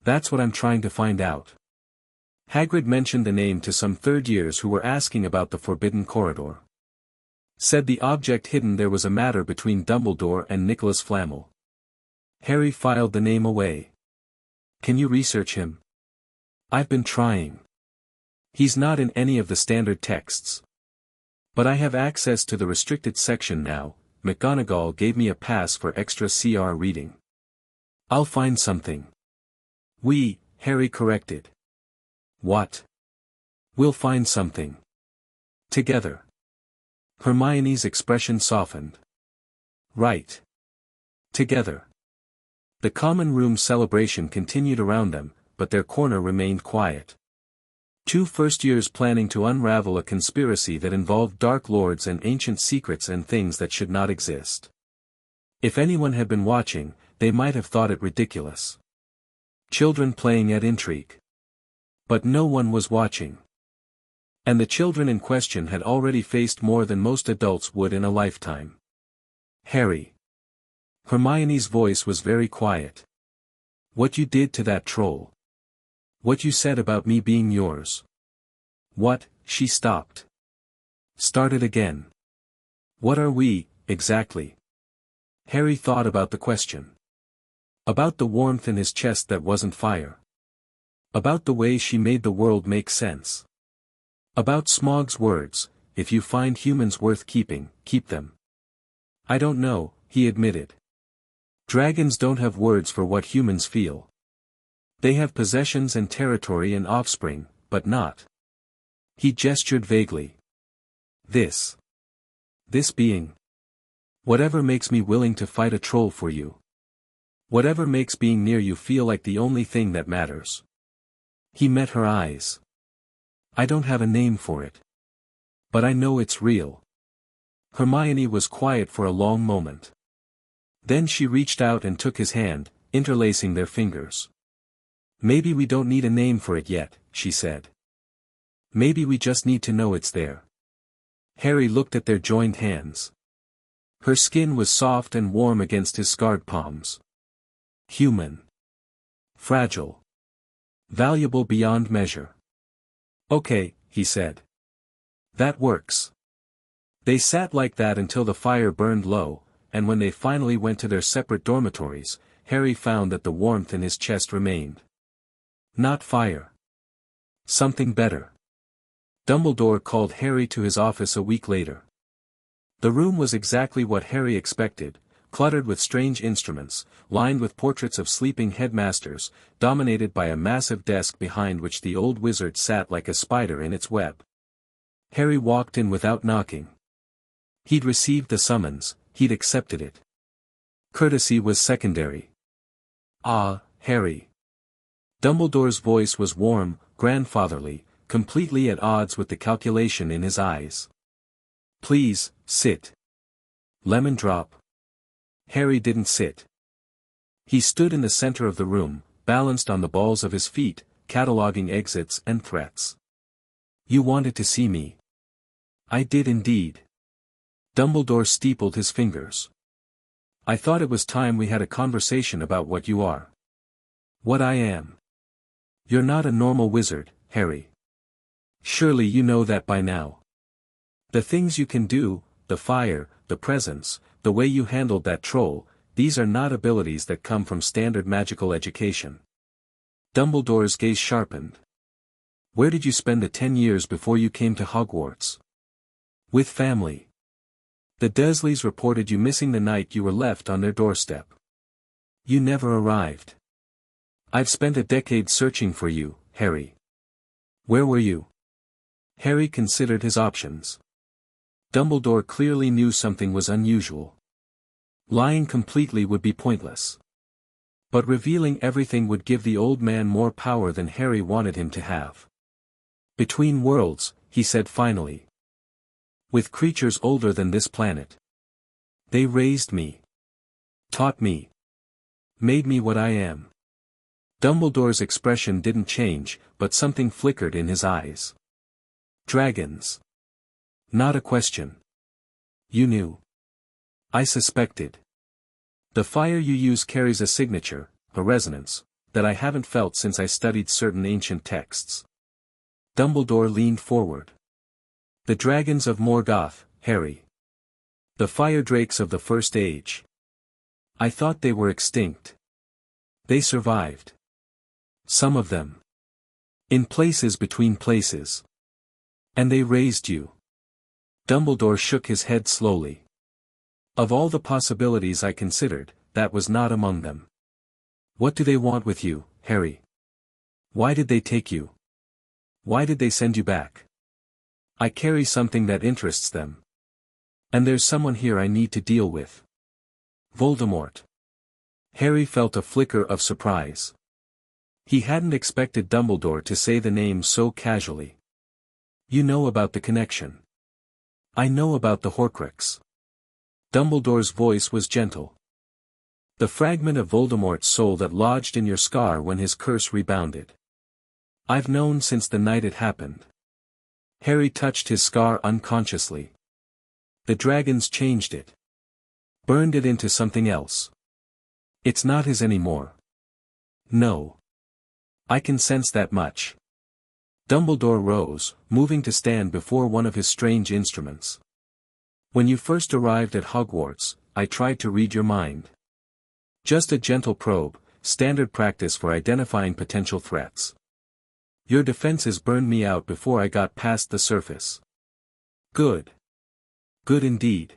That's what I'm trying to find out. Hagrid mentioned the name to some third years who were asking about the Forbidden Corridor. Said the object hidden there was a matter between Dumbledore and Nicholas Flamel. Harry filed the name away. Can you research him? I've been trying. He's not in any of the standard texts. But I have access to the restricted section now. McGonagall gave me a pass for extra CR reading. I'll find something. Harry corrected. What? We'll find something. Together. Hermione's expression softened. Right. Together. The common room celebration continued around them, but their corner remained quiet. Two first-years planning to unravel a conspiracy that involved Dark Lords and ancient secrets and things that should not exist. If anyone had been watching, they might have thought it ridiculous. Children playing at intrigue. But no one was watching. And the children in question had already faced more than most adults would in a lifetime. Harry. Hermione's voice was very quiet. What you did to that troll. What you said about me being yours. What? She stopped. Started again. What are we, exactly? Harry thought about the question. About the warmth in his chest that wasn't fire. About the way she made the world make sense. About Smaug's words, if you find humans worth keeping, keep them. I don't know, he admitted. Dragons don't have words for what humans feel. They have possessions and territory and offspring, but not. He gestured vaguely. This being. Whatever makes me willing to fight a troll for you. Whatever makes being near you feel like the only thing that matters. He met her eyes. I don't have a name for it. But I know it's real. Hermione was quiet for a long moment. Then she reached out and took his hand, interlacing their fingers. Maybe we don't need a name for it yet, she said. Maybe we just need to know it's there. Harry looked at their joined hands. Her skin was soft and warm against his scarred palms. Human. Fragile. Valuable beyond measure. Okay, he said. That works. They sat like that until the fire burned low, and when they finally went to their separate dormitories, Harry found that the warmth in his chest remained. Not fire. Something better. Dumbledore called Harry to his office a week later. The room was exactly what Harry expected, cluttered with strange instruments, lined with portraits of sleeping headmasters, dominated by a massive desk behind which the old wizard sat like a spider in its web. Harry walked in without knocking. He'd received the summons, he'd accepted it. Courtesy was secondary. Ah, Harry. Dumbledore's voice was warm, grandfatherly, completely at odds with the calculation in his eyes. Please, sit. Lemon drop. Harry didn't sit. He stood in the center of the room, balanced on the balls of his feet, cataloging exits and threats. You wanted to see me. I did indeed. Dumbledore steepled his fingers. I thought it was time we had a conversation about what you are. What I am. You're not a normal wizard, Harry. Surely you know that by now. The things you can do, the fire, the presence, the way you handled that troll, these are not abilities that come from standard magical education. Dumbledore's gaze sharpened. Where did you spend the 10 years before you came to Hogwarts? With family. The Dursleys reported you missing the night you were left on their doorstep. You never arrived. I've spent a decade searching for you, Harry. Where were you? Harry considered his options. Dumbledore clearly knew something was unusual. Lying completely would be pointless. But revealing everything would give the old man more power than Harry wanted him to have. Between worlds, he said finally. With creatures older than this planet. They raised me. Taught me. Made me what I am. Dumbledore's expression didn't change, but something flickered in his eyes. Dragons. Not a question. You knew. I suspected. The fire you use carries a signature, a resonance, that I haven't felt since I studied certain ancient texts. Dumbledore leaned forward. The dragons of Morgoth, Harry. The fire drakes of the First Age. I thought they were extinct. They survived. Some of them. In places between places. And they raised you. Dumbledore shook his head slowly. Of all the possibilities I considered, that was not among them. What do they want with you, Harry? Why did they take you? Why did they send you back? I carry something that interests them. And there's someone here I need to deal with. Voldemort. Harry felt a flicker of surprise. He hadn't expected Dumbledore to say the name so casually. You know about the connection. I know about the Horcrux. Dumbledore's voice was gentle. The fragment of Voldemort's soul that lodged in your scar when his curse rebounded. I've known since the night it happened. Harry touched his scar unconsciously. The dragons changed it. Burned it into something else. It's not his anymore. No. I can sense that much. Dumbledore rose, moving to stand before one of his strange instruments. When you first arrived at Hogwarts, I tried to read your mind. Just a gentle probe, standard practice for identifying potential threats. Your defenses burned me out before I got past the surface. Good. Good indeed.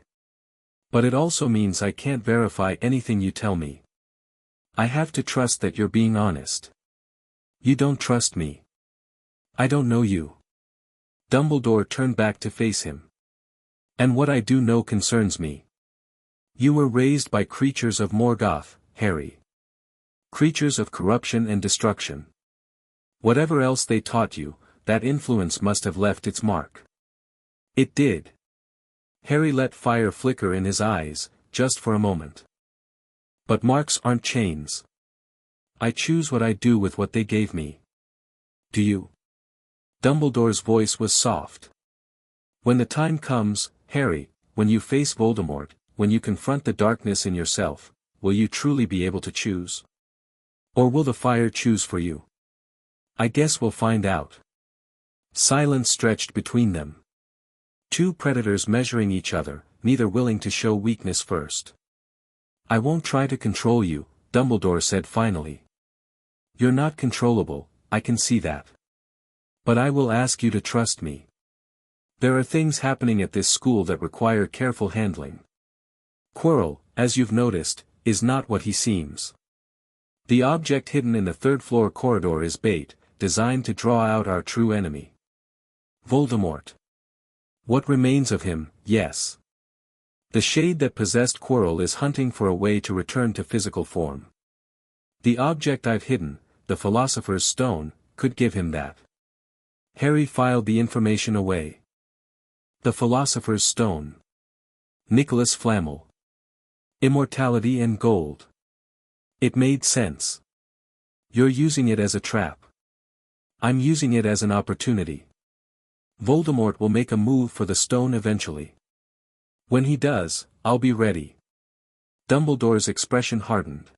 But it also means I can't verify anything you tell me. I have to trust that you're being honest. You don't trust me. I don't know you. Dumbledore turned back to face him. And what I do know concerns me. You were raised by creatures of Morgoth, Harry. Creatures of corruption and destruction. Whatever else they taught you, that influence must have left its mark. It did. Harry let fire flicker in his eyes, just for a moment. But marks aren't chains. I choose what I do with what they gave me. Do you? Dumbledore's voice was soft. When the time comes, Harry, when you face Voldemort, when you confront the darkness in yourself, will you truly be able to choose? Or will the fire choose for you? I guess we'll find out. Silence stretched between them. Two predators measuring each other, neither willing to show weakness first. I won't try to control you, Dumbledore said finally. You're not controllable, I can see that. But I will ask you to trust me. There are things happening at this school that require careful handling. Quirrell, as you've noticed, is not what he seems. The object hidden in the third-floor corridor is bait, designed to draw out our true enemy. Voldemort. What remains of him, yes. The shade that possessed Quirrell is hunting for a way to return to physical form. The object I've hidden, the Philosopher's Stone, could give him that. Harry filed the information away. The Philosopher's Stone. Nicholas Flamel. Immortality and gold. It made sense. You're using it as a trap. I'm using it as an opportunity. Voldemort will make a move for the stone eventually. When he does, I'll be ready. Dumbledore's expression hardened.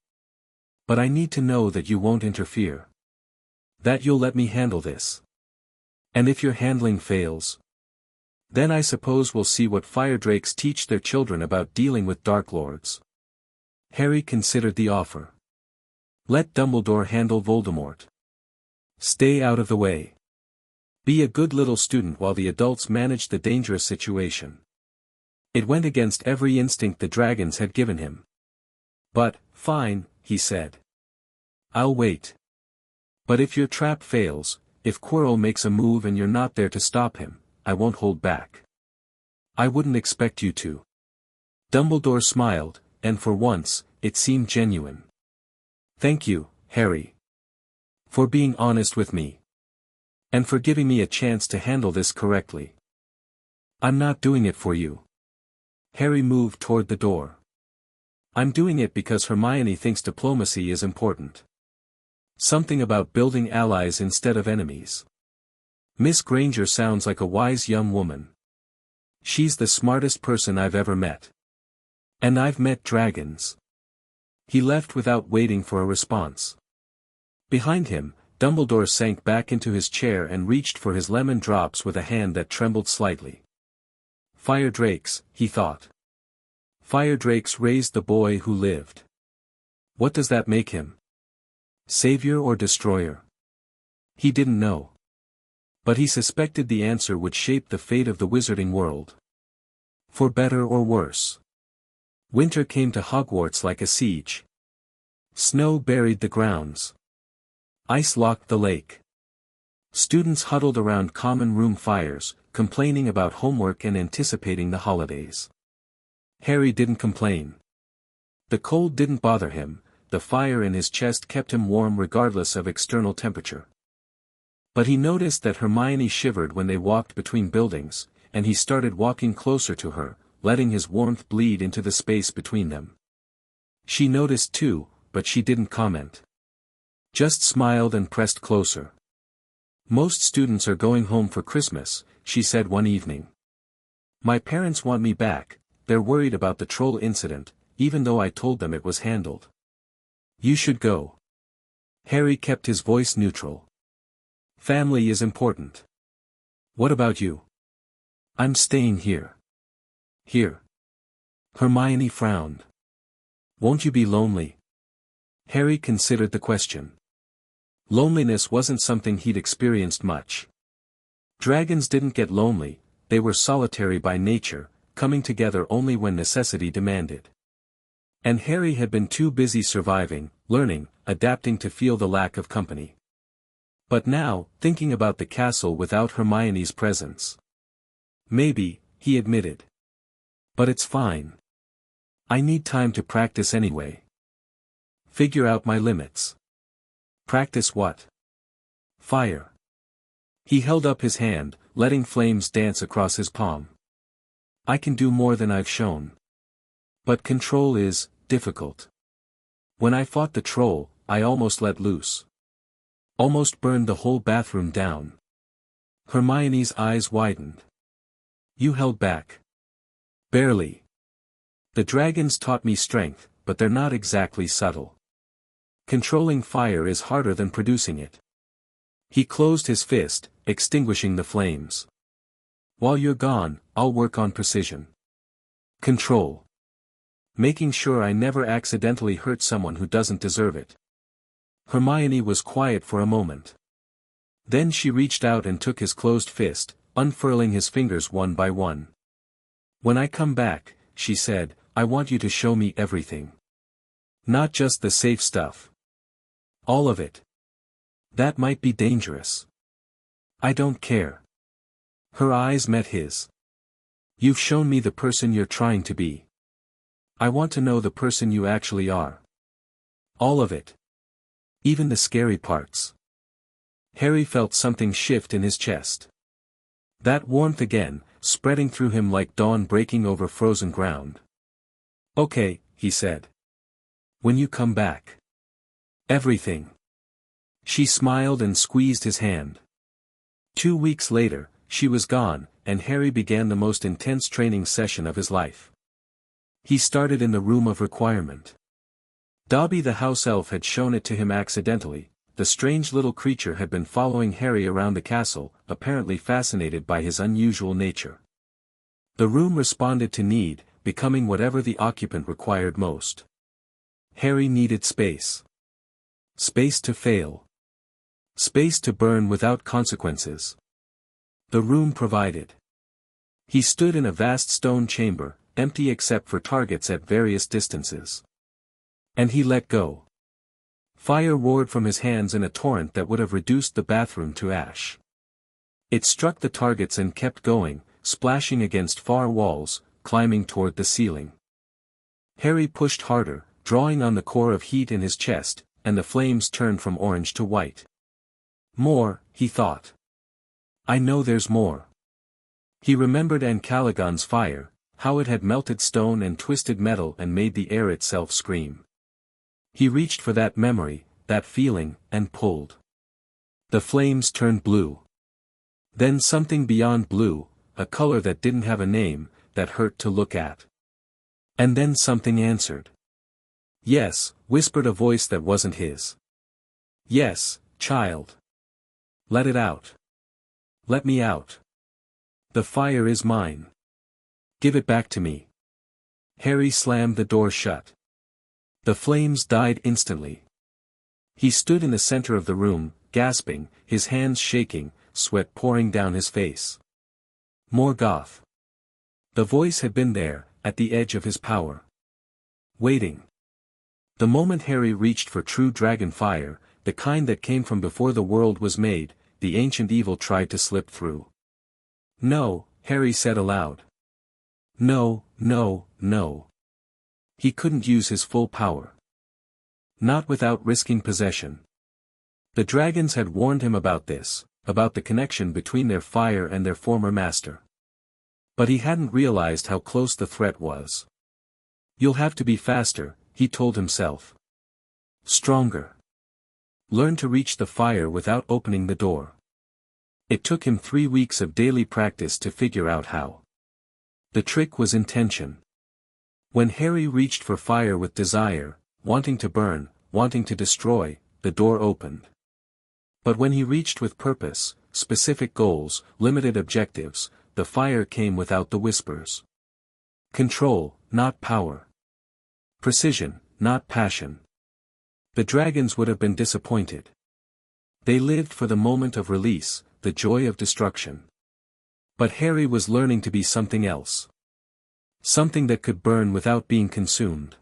But I need to know that you won't interfere. That you'll let me handle this. And if your handling fails, then I suppose we'll see what fire drakes teach their children about dealing with Dark Lords. Harry considered the offer. Let Dumbledore handle Voldemort. Stay out of the way. Be a good little student while the adults manage the dangerous situation. It went against every instinct the dragons had given him. But, fine, he said. I'll wait. But if your trap fails, if Quirrell makes a move and you're not there to stop him, I won't hold back. I wouldn't expect you to. Dumbledore smiled, and for once, it seemed genuine. Thank you, Harry. For being honest with me. And for giving me a chance to handle this correctly. I'm not doing it for you. Harry moved toward the door. I'm doing it because Hermione thinks diplomacy is important. Something about building allies instead of enemies. Miss Granger sounds like a wise young woman. She's the smartest person I've ever met. And I've met dragons. He left without waiting for a response. Behind him, Dumbledore sank back into his chair and reached for his lemon drops with a hand that trembled slightly. Fire drakes, he thought. Fire drakes raised the boy who lived. What does that make him? Savior or destroyer? He didn't know. But he suspected the answer would shape the fate of the wizarding world. For better or worse. Winter came to Hogwarts like a siege. Snow buried the grounds. Ice locked the lake. Students huddled around common room fires, complaining about homework and anticipating the holidays. Harry didn't complain. The cold didn't bother him, the fire in his chest kept him warm regardless of external temperature. But he noticed that Hermione shivered when they walked between buildings, and he started walking closer to her, letting his warmth bleed into the space between them. She noticed too, but she didn't comment. Just smiled and pressed closer. Most students are going home for Christmas, she said one evening. My parents want me back, they're worried about the troll incident, even though I told them it was handled. You should go. Harry kept his voice neutral. Family is important. What about you? I'm staying here. Here. Hermione frowned. Won't you be lonely? Harry considered the question. Loneliness wasn't something he'd experienced much. Dragons didn't get lonely, they were solitary by nature, coming together only when necessity demanded. And Harry had been too busy surviving, learning, adapting to feel the lack of company. But now, thinking about the castle without Hermione's presence. Maybe, he admitted. But it's fine. I need time to practice anyway. Figure out my limits. Practice what? Fire. He held up his hand, letting flames dance across his palm. I can do more than I've shown. But control is difficult. When I fought the troll, I almost let loose. Almost burned the whole bathroom down. Hermione's eyes widened. You held back. Barely. The dragons taught me strength, but they're not exactly subtle. Controlling fire is harder than producing it. He closed his fist, extinguishing the flames. While you're gone, I'll work on precision. Control. Making sure I never accidentally hurt someone who doesn't deserve it. Hermione was quiet for a moment. Then she reached out and took his closed fist, unfurling his fingers one by one. When I come back, she said, I want you to show me everything. Not just the safe stuff. All of it. That might be dangerous. I don't care. Her eyes met his. You've shown me the person you're trying to be. I want to know the person you actually are. All of it. Even the scary parts. Harry felt something shift in his chest. That warmth again, spreading through him like dawn breaking over frozen ground. "Okay," he said. "When you come back. Everything." She smiled and squeezed his hand. 2 weeks later, she was gone, and Harry began the most intense training session of his life. He started in the room of requirement. Dobby the house elf had shown it to him accidentally. The strange little creature had been following Harry around the castle, apparently fascinated by his unusual nature. The room responded to need, becoming whatever the occupant required most. Harry needed space. Space to fail. Space to burn without consequences. The room provided. He stood in a vast stone chamber, empty except for targets at various distances. And he let go. Fire roared from his hands in a torrent that would have reduced the bathroom to ash. It struck the targets and kept going, splashing against far walls, climbing toward the ceiling. Harry pushed harder, drawing on the core of heat in his chest, and the flames turned from orange to white. More, he thought. I know there's more. He remembered Ancalagon's fire, how it had melted stone and twisted metal and made the air itself scream. He reached for that memory, that feeling, and pulled. The flames turned blue. Then something beyond blue, a color that didn't have a name, that hurt to look at. And then something answered. Yes, whispered a voice that wasn't his. Yes, child. Let it out. Let me out. The fire is mine. Give it back to me. Harry slammed the door shut. The flames died instantly. He stood in the center of the room, gasping, his hands shaking, sweat pouring down his face. Morgoth. The voice had been there, at the edge of his power. Waiting. The moment Harry reached for true dragon fire, the kind that came from before the world was made, the ancient evil tried to slip through. No, Harry said aloud. No, no, no. He couldn't use his full power. Not without risking possession. The dragons had warned him about this, about the connection between their fire and their former master. But he hadn't realized how close the threat was. You'll have to be faster, he told himself. Stronger. Learn to reach the fire without opening the door. It took him 3 weeks of daily practice to figure out how. The trick was intention. When Harry reached for fire with desire, wanting to burn, wanting to destroy, the door opened. But when he reached with purpose, specific goals, limited objectives, the fire came without the whispers. Control, not power. Precision, not passion. The dragons would have been disappointed. They lived for the moment of release, the joy of destruction. But Harry was learning to be something else. Something that could burn without being consumed.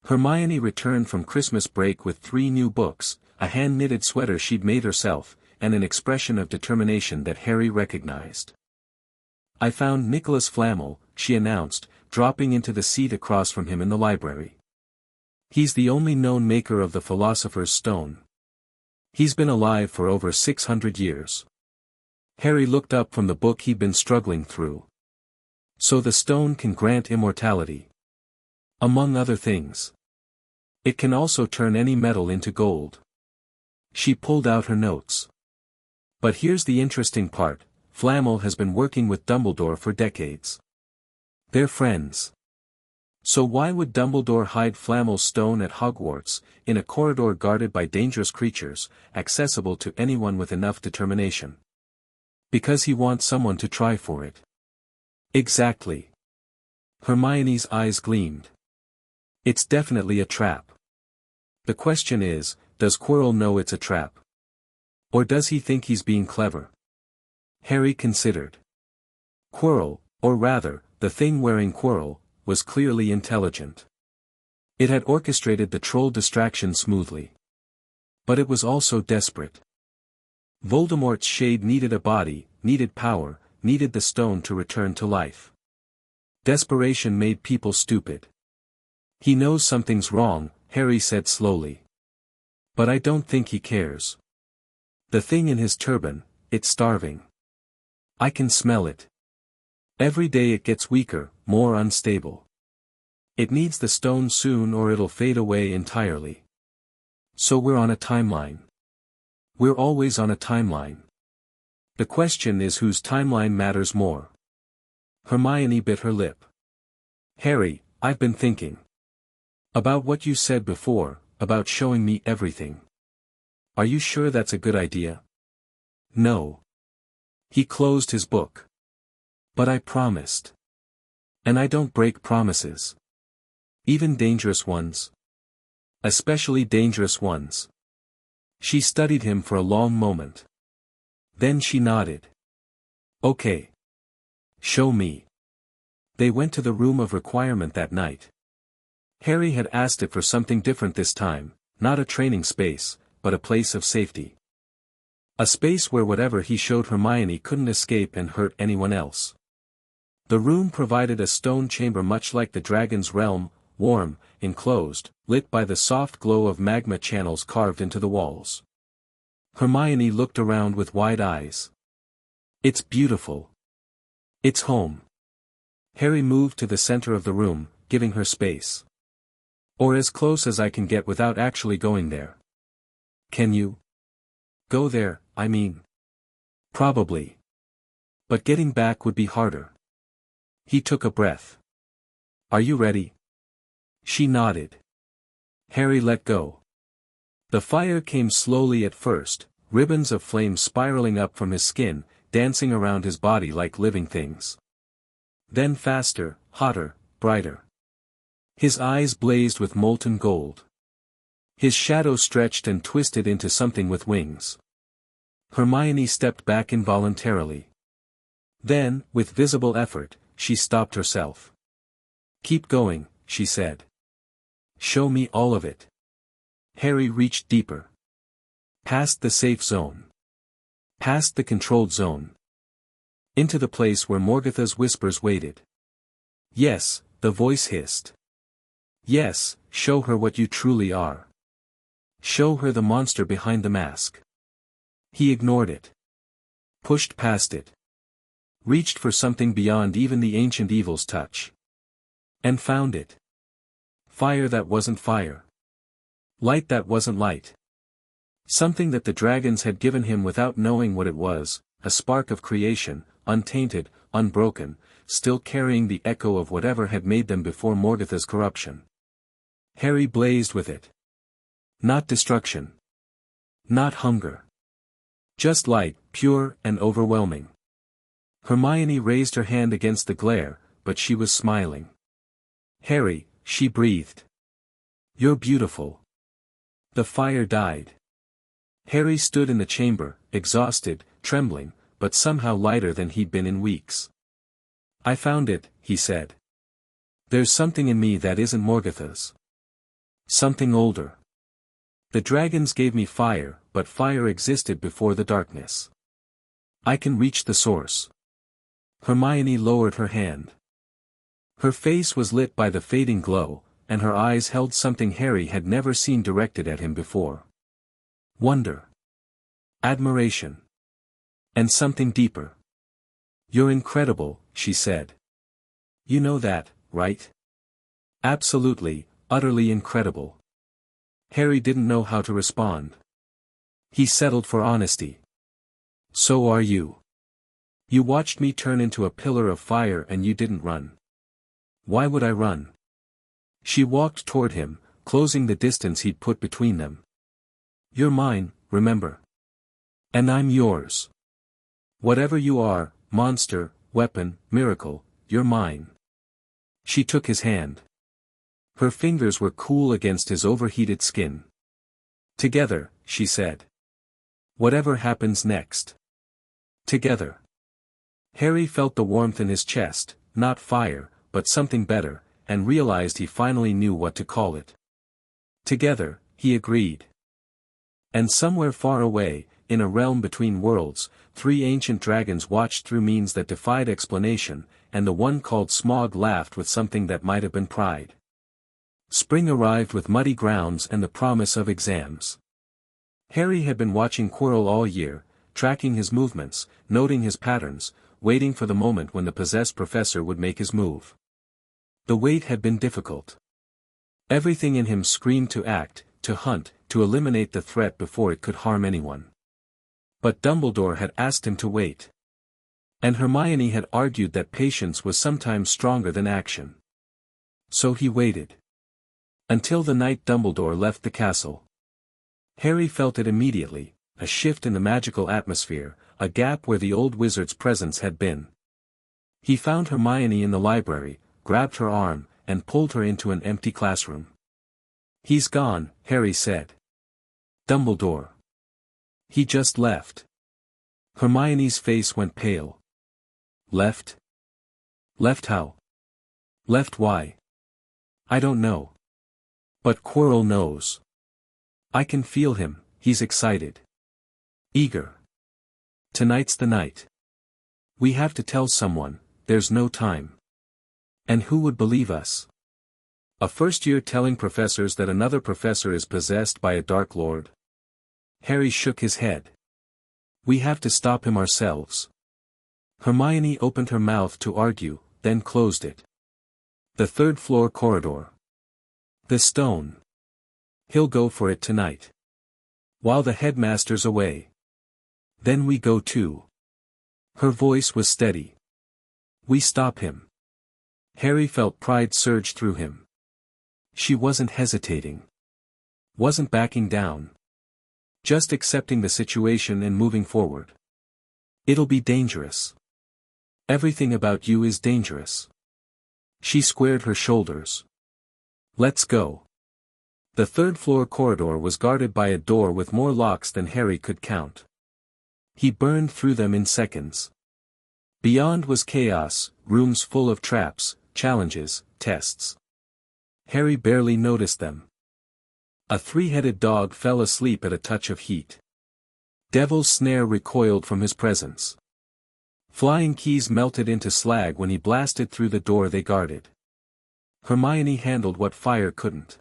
Hermione returned from Christmas break with 3 new books, a hand-knitted sweater she'd made herself, and an expression of determination that Harry recognized. I found Nicholas Flamel, she announced, dropping into the seat across from him in the library. He's the only known maker of the Philosopher's Stone. He's been alive for over 600 years. Harry looked up from the book he'd been struggling through. So the stone can grant immortality. Among other things. It can also turn any metal into gold. She pulled out her notes. But here's the interesting part, Flamel has been working with Dumbledore for decades. They're friends. So why would Dumbledore hide Flamel's stone at Hogwarts, in a corridor guarded by dangerous creatures, accessible to anyone with enough determination? Because he wants someone to try for it. Exactly. Hermione's eyes gleamed. It's definitely a trap. The question is, does Quirrell know it's a trap? Or does he think he's being clever? Harry considered. Quirrell, or rather, the thing wearing Quirrell, was clearly intelligent. It had orchestrated the troll distraction smoothly. But it was also desperate. Voldemort's shade needed a body, needed power, needed the stone to return to life. Desperation made people stupid. He knows something's wrong, Harry said slowly. But I don't think he cares. The thing in his turban, it's starving. I can smell it. Every day it gets weaker, more unstable. It needs the stone soon or it'll fade away entirely. So we're on a timeline. We're always on a timeline. The question is whose timeline matters more. Hermione bit her lip. Harry, I've been thinking. About what you said before, about showing me everything. Are you sure that's a good idea? No. He closed his book. But I promised. And I don't break promises. Even dangerous ones. Especially dangerous ones. She studied him for a long moment. Then she nodded. Okay. Show me. They went to the room of requirement that night. Harry had asked it for something different this time, not a training space, but a place of safety. A space where whatever he showed Hermione couldn't escape and hurt anyone else. The room provided a stone chamber much like the dragon's realm, warm, enclosed, lit by the soft glow of magma channels carved into the walls. Hermione looked around with wide eyes. It's beautiful. It's home. Harry moved to the center of the room, giving her space. Or as close as I can get without actually going there. Can you? Go there, I mean. Probably. But getting back would be harder. He took a breath. Are you ready? She nodded. Harry let go. The fire came slowly at first, ribbons of flame spiraling up from his skin, dancing around his body like living things. Then faster, hotter, brighter. His eyes blazed with molten gold. His shadow stretched and twisted into something with wings. Hermione stepped back involuntarily. Then, with visible effort, she stopped herself. Keep going, she said. Show me all of it. Harry reached deeper. Past the safe zone. Past the controlled zone. Into the place where Morgoth's whispers waited. Yes, the voice hissed. Yes, show her what you truly are. Show her the monster behind the mask. He ignored it. Pushed past it. Reached for something beyond even the ancient evil's touch. And found it. Fire that wasn't fire. Light that wasn't light. Something that the dragons had given him without knowing what it was, a spark of creation, untainted, unbroken, still carrying the echo of whatever had made them before Morgoth's corruption. Harry blazed with it. Not destruction. Not hunger. Just light, pure and overwhelming. Hermione raised her hand against the glare, but she was smiling. Harry, she breathed. You're beautiful. The fire died. Harry stood in the chamber, exhausted, trembling, but somehow lighter than he'd been in weeks. I found it, he said. There's something in me that isn't Morgoth's. Something older. The dragons gave me fire, but fire existed before the darkness. I can reach the source. Hermione lowered her hand. Her face was lit by the fading glow, and her eyes held something Harry had never seen directed at him before. Wonder. Admiration. And something deeper. You're incredible, she said. You know that, right? Absolutely, utterly incredible. Harry didn't know how to respond. He settled for honesty. So are you. You watched me turn into a pillar of fire and you didn't run. Why would I run? She walked toward him, closing the distance he'd put between them. You're mine, remember? And I'm yours. Whatever you are, monster, weapon, miracle, you're mine. She took his hand. Her fingers were cool against his overheated skin. Together, she said. Whatever happens next. Together. Harry felt the warmth in his chest, not fire, but something better, and realized he finally knew what to call it. Together, he agreed. And somewhere far away, in a realm between worlds, 3 ancient dragons watched through means that defied explanation, and the one called Smaug laughed with something that might have been pride. Spring arrived with muddy grounds and the promise of exams. Harry had been watching Quirrell all year, tracking his movements, noting his patterns, waiting for the moment when the possessed professor would make his move. The wait had been difficult. Everything in him screamed to act, to hunt, to eliminate the threat before it could harm anyone. But Dumbledore had asked him to wait. And Hermione had argued that patience was sometimes stronger than action. So he waited. Until the night Dumbledore left the castle. Harry felt it immediately, a shift in the magical atmosphere, a gap where the old wizard's presence had been. He found Hermione in the library, grabbed her arm, and pulled her into an empty classroom. "He's gone," Harry said. "Dumbledore. He just left." Hermione's face went pale. "Left? Left how? Left why? I don't know. But Quirrell knows. I can feel him, he's excited. Eager. Tonight's the night. We have to tell someone, there's no time. And who would believe us? A first year telling professors that another professor is possessed by a Dark Lord?" Harry shook his head. "We have to stop him ourselves." Hermione opened her mouth to argue, then closed it. "The third-floor corridor. The stone. He'll go for it tonight. While the headmaster's away. Then we go too." Her voice was steady. "We stop him." Harry felt pride surge through him. She wasn't hesitating. Wasn't backing down. Just accepting the situation and moving forward. "It'll be dangerous. Everything about you is dangerous." She squared her shoulders. "Let's go." The third-floor corridor was guarded by a door with more locks than Harry could count. He burned through them in seconds. Beyond was chaos, rooms full of traps, challenges, tests. Harry barely noticed them. A three-headed dog fell asleep at a touch of heat. Devil's Snare recoiled from his presence. Flying keys melted into slag when he blasted through the door they guarded. Hermione handled what fire couldn't.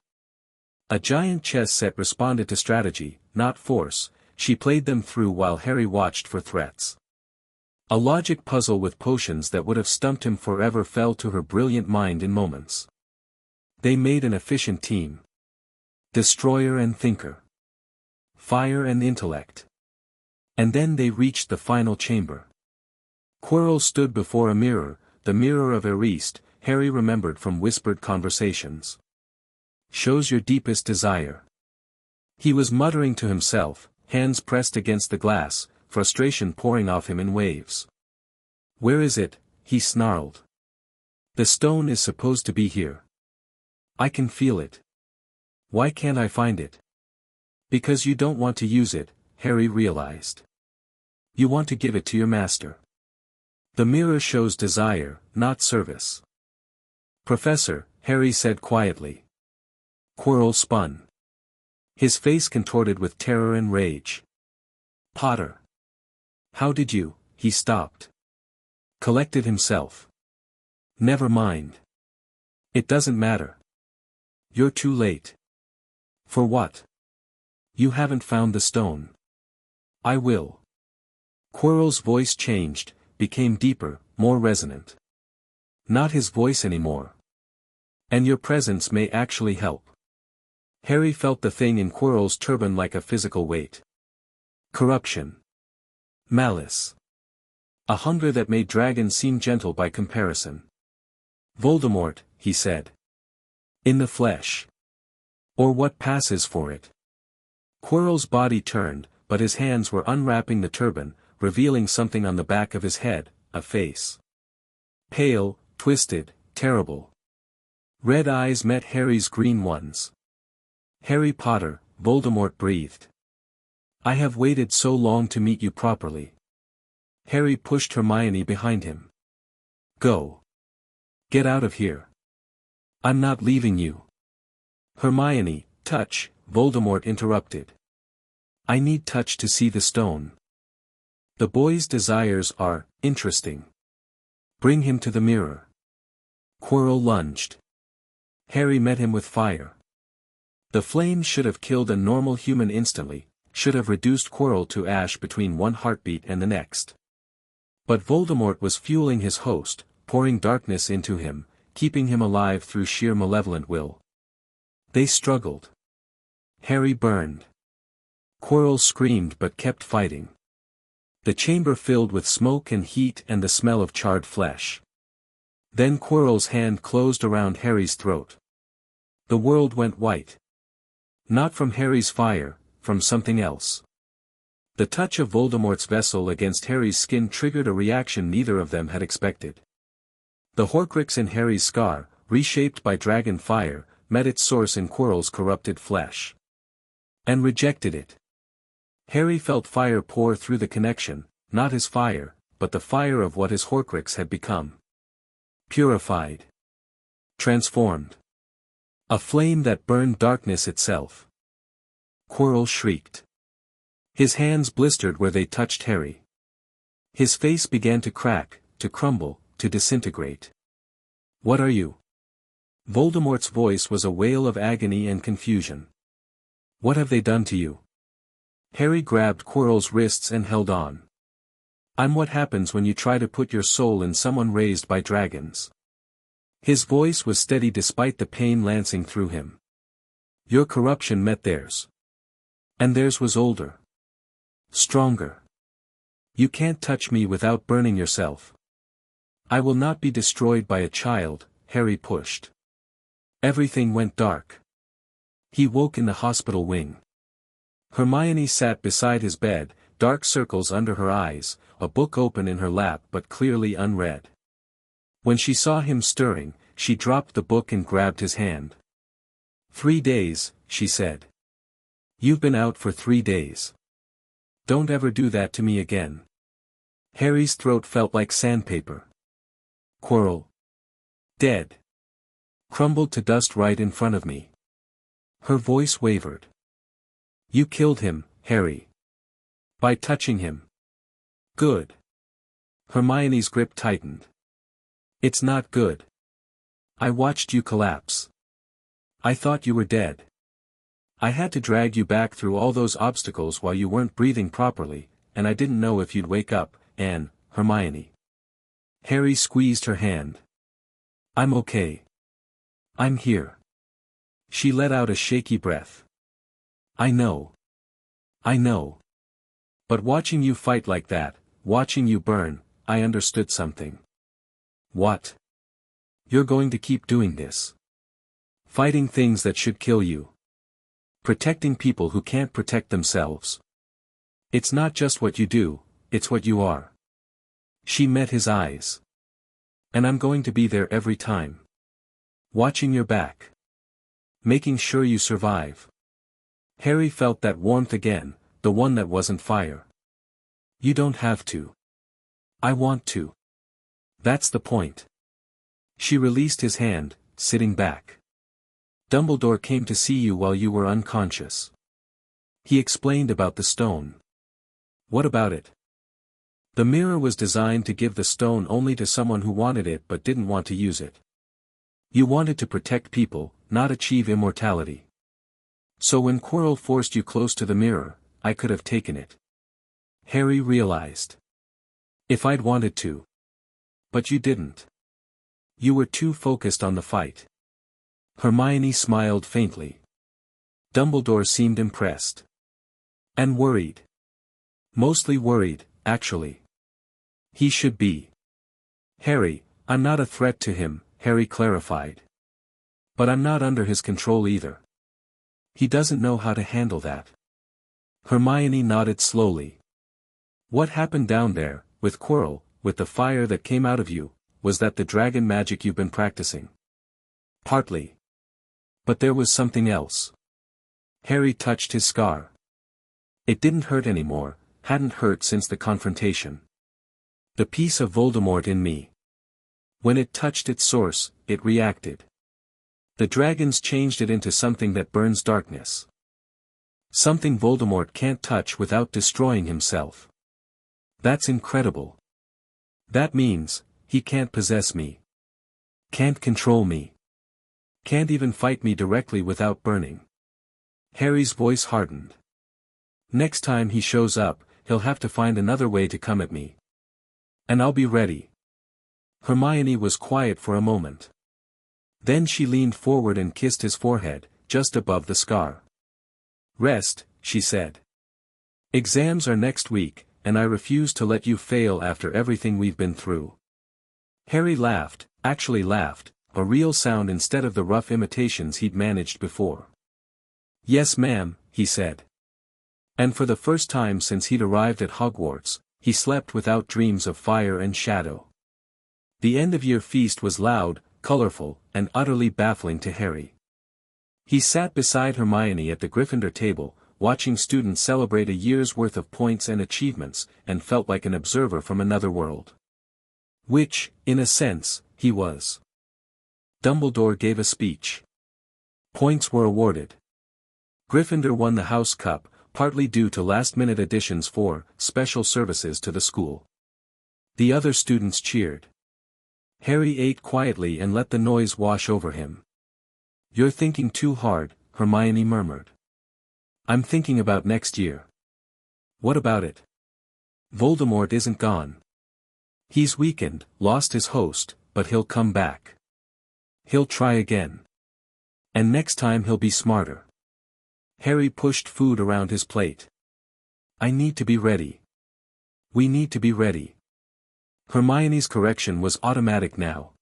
A giant chess set responded to strategy, not force. She played them through while Harry watched for threats. A logic puzzle with potions that would have stumped him forever fell to her brilliant mind in moments. They made an efficient team. Destroyer and thinker. Fire and intellect. And then they reached the final chamber. Quirrell stood before a mirror, the mirror of Eriste, Harry remembered from whispered conversations. "Shows your deepest desire." He was muttering to himself, hands pressed against the glass, frustration pouring off him in waves. "Where is it?" he snarled. "The stone is supposed to be here. I can feel it. Why can't I find it?" "Because you don't want to use it," Harry realized. "You want to give it to your master. The mirror shows desire, not service." "Professor," Harry said quietly. Quirrell spun. His face contorted with terror and rage. "Potter. How did you?" He stopped. Collected himself. "Never mind. It doesn't matter. You're too late." "For what?" "You haven't found the stone." "I will." Quirrell's voice changed, became deeper, more resonant. Not his voice anymore. "And your presence may actually help." Harry felt the thing in Quirrell's turban like a physical weight. Corruption. Malice. A hunger that made dragons seem gentle by comparison. "Voldemort," he said. "In the flesh. Or what passes for it." Quirrell's body turned, but his hands were unwrapping the turban, revealing something on the back of his head, a face. Pale, twisted, terrible. Red eyes met Harry's green ones. "Harry Potter," Voldemort breathed. "I have waited so long to meet you properly." Harry pushed Hermione behind him. "Go. Get out of here. I'm not leaving you." "Hermione, touch," Voldemort interrupted. "I need touch to see the stone." "The boy's desires are interesting. Bring him to the mirror." Quirrell lunged. Harry met him with fire. The flame should have killed a normal human instantly, should have reduced Quirrell to ash between one heartbeat and the next. But Voldemort was fueling his host, pouring darkness into him, keeping him alive through sheer malevolent will. They struggled. Harry burned. Quirrell screamed but kept fighting. The chamber filled with smoke and heat and the smell of charred flesh. Then Quirrell's hand closed around Harry's throat. The world went white. Not from Harry's fire, from something else. The touch of Voldemort's vessel against Harry's skin triggered a reaction neither of them had expected. The Horcrux in Harry's scar, reshaped by dragon fire, met its source in Quirrell's corrupted flesh. And rejected it. Harry felt fire pour through the connection, not his fire, but the fire of what his Horcrux had become. Purified. Transformed. A flame that burned darkness itself. Quirrell shrieked. His hands blistered where they touched Harry. His face began to crack, to crumble, to disintegrate. What are you? Voldemort's voice was a wail of agony and confusion. What have they done to you? Harry grabbed Quirrell's wrists and held on. I'm what happens when you try to put your soul in someone raised by dragons. His voice was steady despite the pain lancing through him. Your corruption met theirs. And theirs was older. Stronger. You can't touch me without burning yourself. I will not be destroyed by a child, Harry pushed. Everything went dark. He woke in the hospital wing. Hermione sat beside his bed, dark circles under her eyes, a book open in her lap but clearly unread. When she saw him stirring, she dropped the book and grabbed his hand. 3 days, she said. You've been out for 3 days. Don't ever do that to me again. Harry's throat felt like sandpaper. Quirrell. Dead. Crumbled to dust right in front of me. Her voice wavered. You killed him, Harry. By touching him. Good. Hermione's grip tightened. It's not good. I watched you collapse. I thought you were dead. I had to drag you back through all those obstacles while you weren't breathing properly, and I didn't know if you'd wake up, Anne, Hermione. Harry squeezed her hand. I'm okay. I'm here. She let out a shaky breath. I know. I know. But watching you fight like that, watching you burn, I understood something. What? You're going to keep doing this. Fighting things that should kill you. Protecting people who can't protect themselves. It's not just what you do, it's what you are. She met his eyes. And I'm going to be there every time. Watching your back. Making sure you survive. Harry felt that warmth again, the one that wasn't fire. You don't have to. I want to. That's the point. She released his hand, sitting back. Dumbledore came to see you while you were unconscious. He explained about the stone. What about it? The mirror was designed to give the stone only to someone who wanted it but didn't want to use it. You wanted to protect people, not achieve immortality. So when Quirrell forced you close to the mirror, I could have taken it. Harry realized. If I'd wanted to. But you didn't. You were too focused on the fight. Hermione smiled faintly. Dumbledore seemed impressed. And worried. Mostly worried, actually. He should be. Harry, I'm not a threat to him, Harry clarified. But I'm not under his control either. He doesn't know how to handle that. Hermione nodded slowly. What happened down there, with Quirrell, with the fire that came out of you, was that the dragon magic you've been practicing? Partly. But there was something else. Harry touched his scar. It didn't hurt anymore, hadn't hurt since the confrontation. The piece of Voldemort in me. When it touched its source, it reacted. The dragons changed it into something that burns darkness. Something Voldemort can't touch without destroying himself. That's incredible. That means, he can't possess me. Can't control me. Can't even fight me directly without burning. Harry's voice hardened. Next time he shows up, he'll have to find another way to come at me. And I'll be ready. Hermione was quiet for a moment. Then she leaned forward and kissed his forehead, just above the scar. Rest, she said. Exams are next week, and I refuse to let you fail after everything we've been through. Harry laughed, actually laughed, a real sound instead of the rough imitations he'd managed before. Yes ma'am, he said. And for the first time since he'd arrived at Hogwarts, he slept without dreams of fire and shadow. The end-of-year feast was loud, colorful, and utterly baffling to Harry. He sat beside Hermione at the Gryffindor table, watching students celebrate a year's worth of points and achievements, and felt like an observer from another world. Which, in a sense, he was. Dumbledore gave a speech. Points were awarded. Gryffindor won the House Cup, partly due to last-minute additions for special services to the school. The other students cheered. Harry ate quietly and let the noise wash over him. You're thinking too hard, Hermione murmured. I'm thinking about next year. What about it? Voldemort isn't gone. He's weakened, lost his host, but he'll come back. He'll try again. And next time he'll be smarter. Harry pushed food around his plate. I need to be ready. We need to be ready. Hermione's correction was automatic now.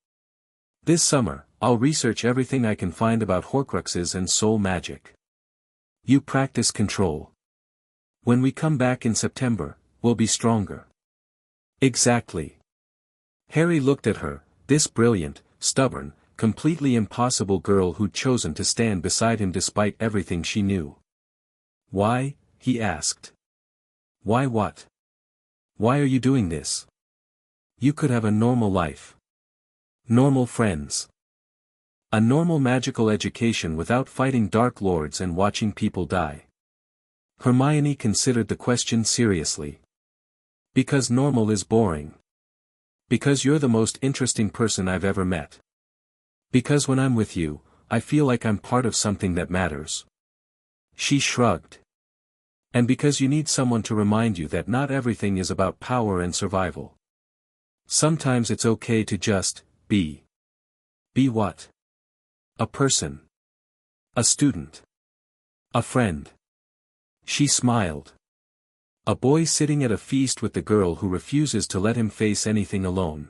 This summer, I'll research everything I can find about Horcruxes and soul magic. You practice control. When we come back in September, we'll be stronger. Exactly. Harry looked at her, this brilliant, stubborn, completely impossible girl who'd chosen to stand beside him despite everything she knew. Why? He asked. Why what? Why are you doing this? You could have a normal life. Normal friends. A normal magical education without fighting Dark Lords and watching people die. Hermione considered the question seriously. Because normal is boring. Because you're the most interesting person I've ever met. Because when I'm with you, I feel like I'm part of something that matters. She shrugged. And because you need someone to remind you that not everything is about power and survival. Sometimes it's okay to just be. Be what? A person. A student. A friend. She smiled. A boy sitting at a feast with the girl who refuses to let him face anything alone.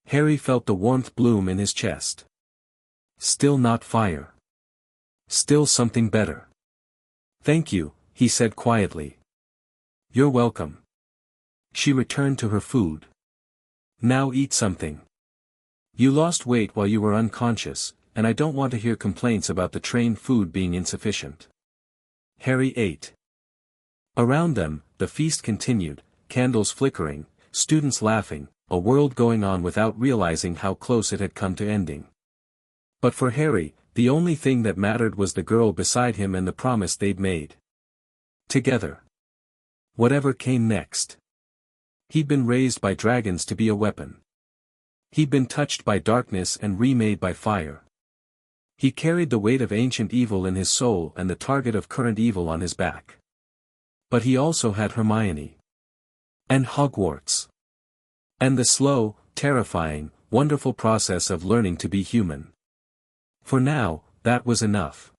Harry felt the warmth bloom in his chest. Still not fire. Still something better. Thank you, he said quietly. You're welcome. She returned to her food. Now eat something. You lost weight while you were unconscious, and I don't want to hear complaints about the train food being insufficient. Harry ate. Around them, the feast continued, candles flickering, students laughing, a world going on without realizing how close it had come to ending. But for Harry, the only thing that mattered was the girl beside him and the promise they'd made. Together. Whatever came next. He'd been raised by dragons to be a weapon. He'd been touched by darkness and remade by fire. He carried the weight of ancient evil in his soul and the target of current evil on his back. But he also had Hermione. And Hogwarts. And the slow, terrifying, wonderful process of learning to be human. For now, that was enough.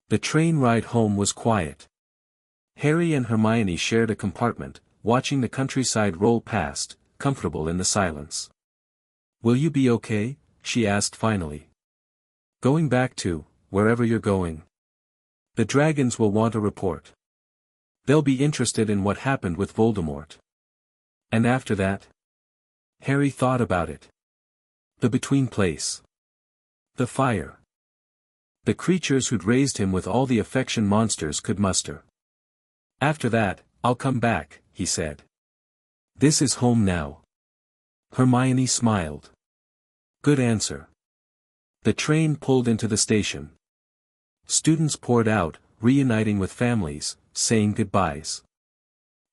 The train ride home was quiet. Harry and Hermione shared a compartment, watching the countryside roll past, comfortable in the silence. Will you be okay? She asked finally. Going back to, wherever you're going. The dragons will want a report. They'll be interested in what happened with Voldemort. And after that? Harry thought about it. The between place. The fire. The creatures who'd raised him with all the affection monsters could muster. After that, I'll come back, he said. This is home now. Hermione smiled. Good answer. The train pulled into the station. Students poured out, reuniting with families, saying goodbyes.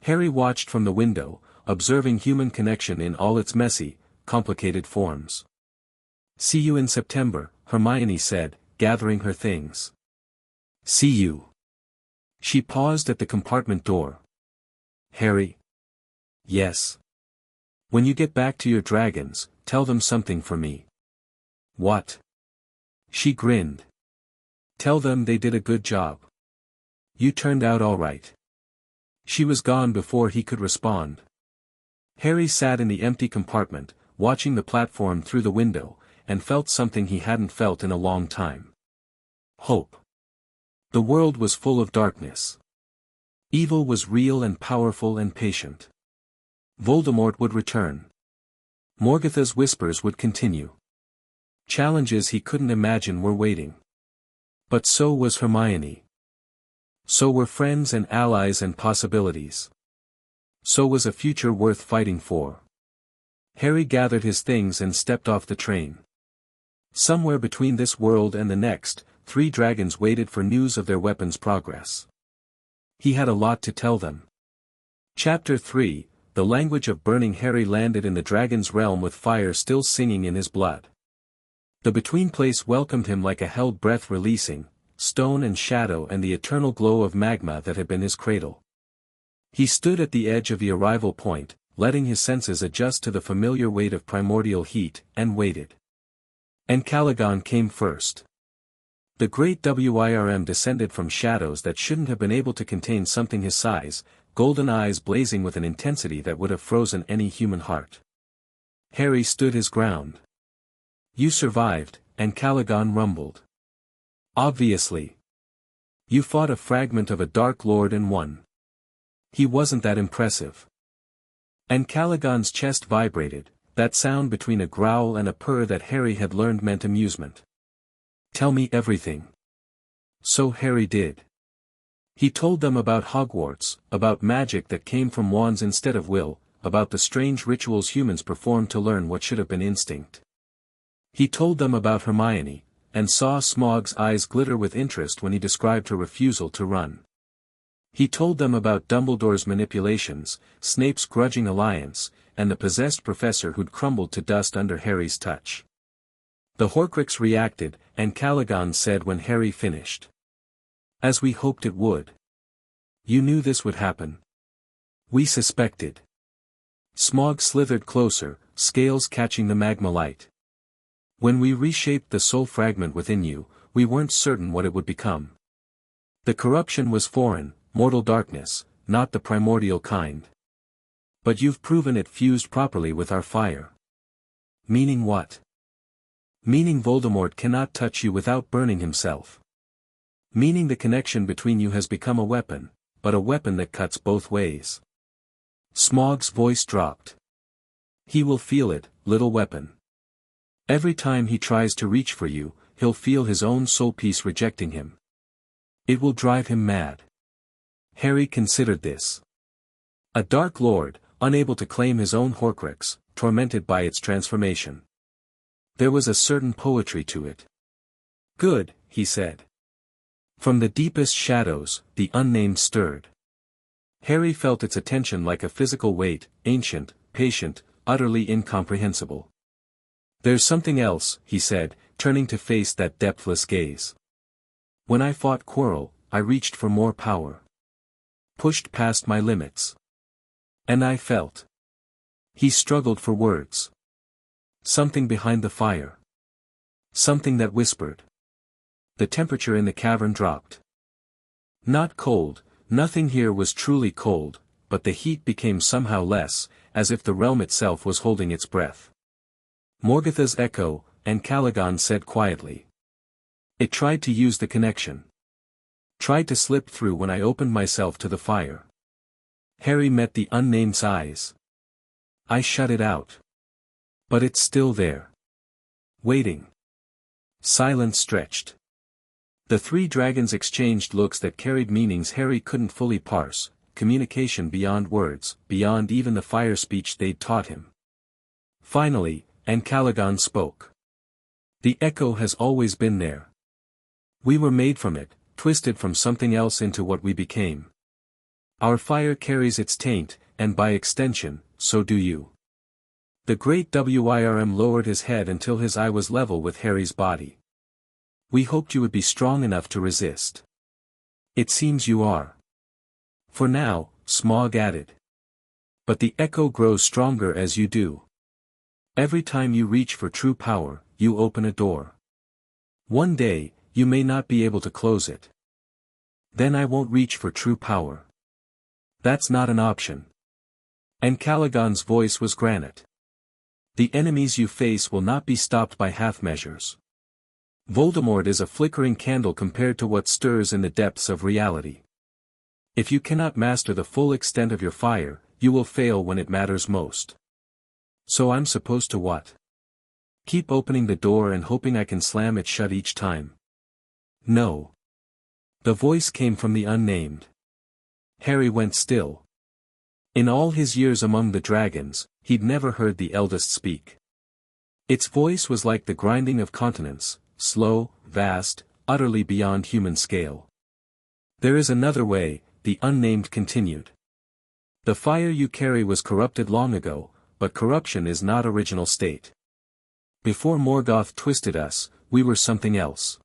Harry watched from the window, observing human connection in all its messy, complicated forms. See you in September, Hermione said, gathering her things. See you. She paused at the compartment door. Harry? Yes. When you get back to your dragons, tell them something for me. What? She grinned. Tell them they did a good job. You turned out all right. She was gone before he could respond. Harry sat in the empty compartment, watching the platform through the window, and felt something he hadn't felt in a long time. Hope. The world was full of darkness. Evil was real and powerful and patient. Voldemort would return. Morgoth's whispers would continue. Challenges he couldn't imagine were waiting. But so was Hermione. So were friends and allies and possibilities. So was a future worth fighting for. Harry gathered his things and stepped off the train. Somewhere between this world and the next, 3 dragons waited for news of their weapons' progress. He had a lot to tell them. Chapter 3, The Language of Burning. Harry landed in the dragon's realm with fire still singing in his blood. The between place welcomed him like a held breath, releasing stone and shadow and the eternal glow of magma that had been his cradle. He stood at the edge of the arrival point, letting his senses adjust to the familiar weight of primordial heat, and waited. And Calagon came first. The great Wyrm descended from shadows that shouldn't have been able to contain something his size, golden eyes blazing with an intensity that would have frozen any human heart. Harry stood his ground. You survived, and Calagon rumbled. Obviously. You fought a fragment of a Dark Lord and won. He wasn't that impressive. And Calagon's chest vibrated, that sound between a growl and a purr that Harry had learned meant amusement. Tell me everything. So Harry did. He told them about Hogwarts, about magic that came from wands instead of will, about the strange rituals humans performed to learn what should have been instinct. He told them about Hermione, and saw Smaug's eyes glitter with interest when he described her refusal to run. He told them about Dumbledore's manipulations, Snape's grudging alliance, and the possessed professor who'd crumbled to dust under Harry's touch. The Horcrux reacted, and Calagon said when Harry finished. As we hoped it would. You knew this would happen. We suspected. Smaug slithered closer, scales catching the magma light. When we reshaped the soul fragment within you, we weren't certain what it would become. The corruption was foreign, mortal darkness, not the primordial kind. But you've proven it fused properly with our fire. Meaning what? Meaning Voldemort cannot touch you without burning himself. Meaning the connection between you has become a weapon, but a weapon that cuts both ways. Smaug's voice dropped. He will feel it, little weapon. Every time he tries to reach for you, he'll feel his own soul piece rejecting him. It will drive him mad. Harry considered this. A Dark Lord, unable to claim his own Horcrux, tormented by its transformation. There was a certain poetry to it. Good, he said. From the deepest shadows, the unnamed stirred. Harry felt its attention like a physical weight, ancient, patient, utterly incomprehensible. There's something else, he said, turning to face that depthless gaze. When I fought Quirrell, I reached for more power. Pushed past my limits. And I felt. He struggled for words. Something behind the fire. Something that whispered. The temperature in the cavern dropped. Not cold, nothing here was truly cold, but the heat became somehow less, as if the realm itself was holding its breath. Morgoth's echo, and Calagon said quietly. It tried to use the connection. Tried to slip through when I opened myself to the fire. Harry met the unnamed's eyes. I shut it out. But it's still there. Waiting. Silence stretched. The 3 dragons exchanged looks that carried meanings Harry couldn't fully parse, communication beyond words, beyond even the fire speech they'd taught him. Finally, and Calagon spoke. The echo has always been there. We were made from it, twisted from something else into what we became. Our fire carries its taint, and by extension, so do you. The great Wyrm lowered his head until his eye was level with Harry's body. We hoped you would be strong enough to resist. It seems you are. For now, Smaug added. But the echo grows stronger as you do. Every time you reach for true power, you open a door. One day, you may not be able to close it. Then I won't reach for true power. That's not an option. And Caligon's voice was granite. The enemies you face will not be stopped by half measures. Voldemort is a flickering candle compared to what stirs in the depths of reality. If you cannot master the full extent of your fire, you will fail when it matters most. So I'm supposed to what? Keep opening the door and hoping I can slam it shut each time? No. The voice came from the unnamed. Harry went still. In all his years among the dragons, he'd never heard the eldest speak. Its voice was like the grinding of continents, slow, vast, utterly beyond human scale. There is another way, the unnamed continued. The fire you carry was corrupted long ago, but corruption is not original state. Before Morgoth twisted us, we were something else.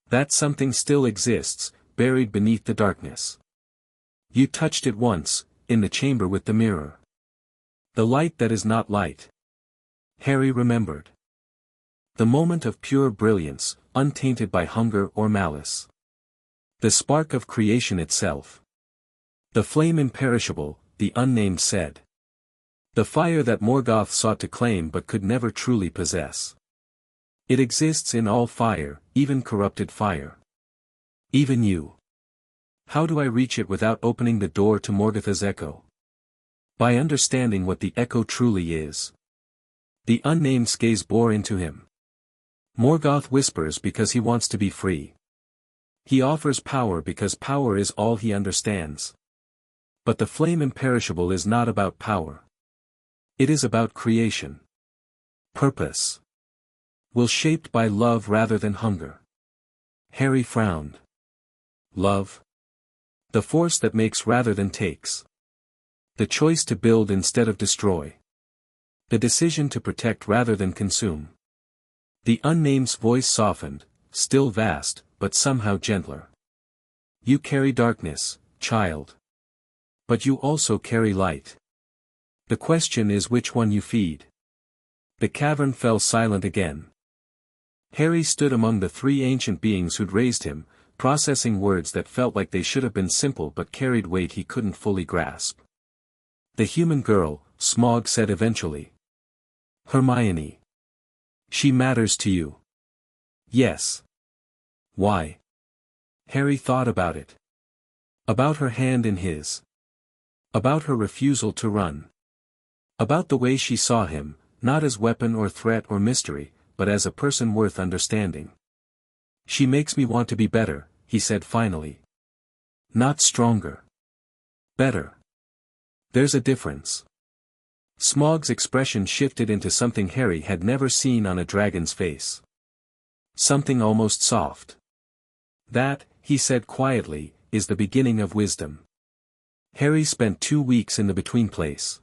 That something still exists, buried beneath the darkness. You touched it once, in the chamber with the mirror. The light that is not light. Harry remembered. The moment of pure brilliance, untainted by hunger or malice. The spark of creation itself. The flame imperishable, the unnamed said. The fire that Morgoth sought to claim but could never truly possess. It exists in all fire, even corrupted fire. Even you. How do I reach it without opening the door to Morgoth's echo? By understanding what the echo truly is. The unnamed's gaze bore into him. Morgoth whispers because he wants to be free. He offers power because power is all he understands. But the flame imperishable is not about power. It is about creation. Purpose. Will shaped by love rather than hunger. Harry frowned. Love? The force that makes rather than takes. The choice to build instead of destroy. The decision to protect rather than consume. The unnamed's voice softened, still vast, but somehow gentler. You carry darkness, child. But you also carry light. The question is which one you feed. The cavern fell silent again. Harry stood among the three ancient beings who'd raised him, processing words that felt like they should have been simple but carried weight he couldn't fully grasp. The human girl, Smaug said eventually. Hermione. She matters to you. Yes. Why? Harry thought about it. About her hand in his. About her refusal to run. About the way she saw him, not as weapon or threat or mystery, but as a person worth understanding. She makes me want to be better, he said finally. Not stronger. Better. There's a difference. Smaug's expression shifted into something Harry had never seen on a dragon's face. Something almost soft. That, he said quietly, is the beginning of wisdom. Harry spent 2 weeks in the between place.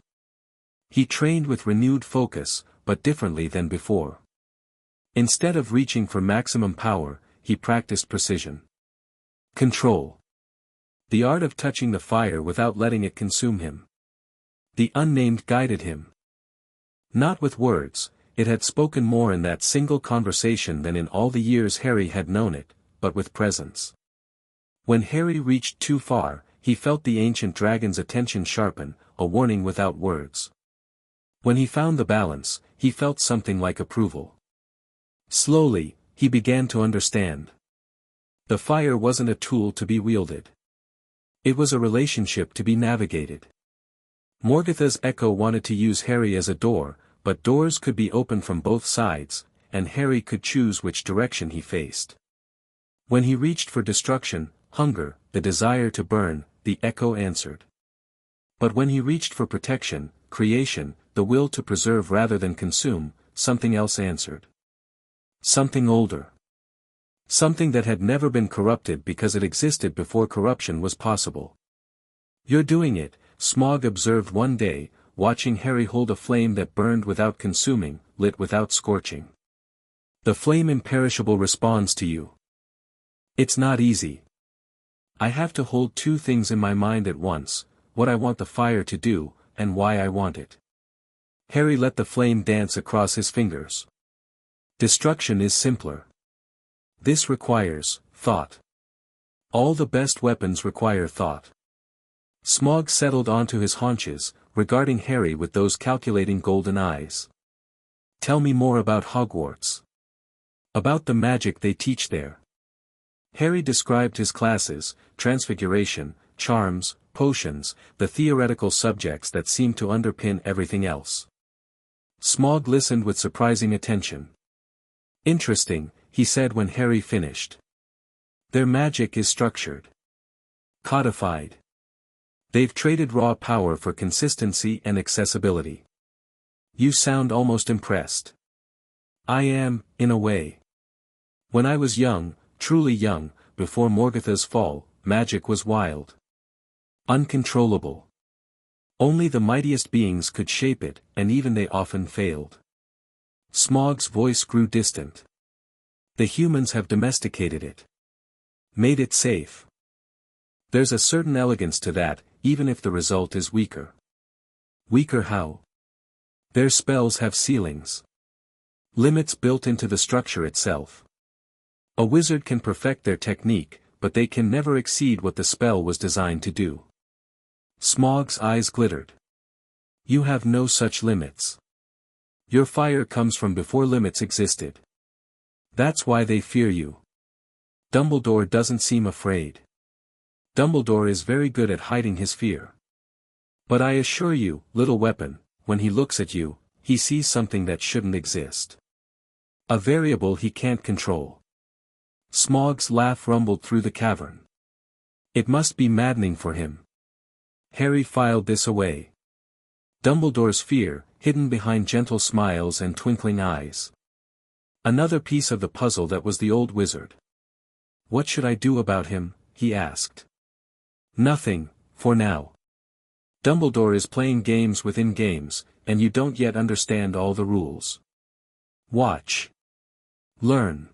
He trained with renewed focus, but differently than before. Instead of reaching for maximum power, he practiced precision. Control. The art of touching the fire without letting it consume him. The unnamed guided him. Not with words, it had spoken more in that single conversation than in all the years Harry had known it, but with presence. When Harry reached too far, he felt the ancient dragon's attention sharpen, a warning without words. When he found the balance, he felt something like approval. Slowly, he began to understand. The fire wasn't a tool to be wielded. It was a relationship to be navigated. Morgoth's echo wanted to use Harry as a door, but doors could be opened from both sides, and Harry could choose which direction he faced. When he reached for destruction, hunger, the desire to burn, the echo answered. But when he reached for protection, creation, the will to preserve rather than consume, something else answered. Something older. Something that had never been corrupted because it existed before corruption was possible. You're doing it, Smaug observed one day, watching Harry hold a flame that burned without consuming, lit without scorching. The flame imperishable responds to you. It's not easy. I have to hold two things in my mind at once, what I want the fire to do, and why I want it. Harry let the flame dance across his fingers. Destruction is simpler. This requires thought. All the best weapons require thought. Smaug settled onto his haunches, regarding Harry with those calculating golden eyes. Tell me more about Hogwarts. About the magic they teach there. Harry described his classes, transfiguration, charms, potions, the theoretical subjects that seemed to underpin everything else. Smaug listened with surprising attention. Interesting, he said when Harry finished. Their magic is structured. Codified. They've traded raw power for consistency and accessibility. You sound almost impressed. I am, in a way. When I was young, truly young, before Morgoth's fall, magic was wild. Uncontrollable. Only the mightiest beings could shape it, and even they often failed. Smaug's voice grew distant. The humans have domesticated it. Made it safe. There's a certain elegance to that, even if the result is weaker. Weaker how? Their spells have ceilings. Limits built into the structure itself. A wizard can perfect their technique, but they can never exceed what the spell was designed to do. Smaug's eyes glittered. You have no such limits. Your fire comes from before limits existed. That's why they fear you. Dumbledore doesn't seem afraid. Dumbledore is very good at hiding his fear. But I assure you, little weapon, when he looks at you, he sees something that shouldn't exist. A variable he can't control. Smaug's laugh rumbled through the cavern. It must be maddening for him. Harry filed this away. Dumbledore's fear, hidden behind gentle smiles and twinkling eyes. Another piece of the puzzle that was the old wizard. What should I do about him? He asked. Nothing, for now. Dumbledore is playing games within games, and you don't yet understand all the rules. Watch. Learn.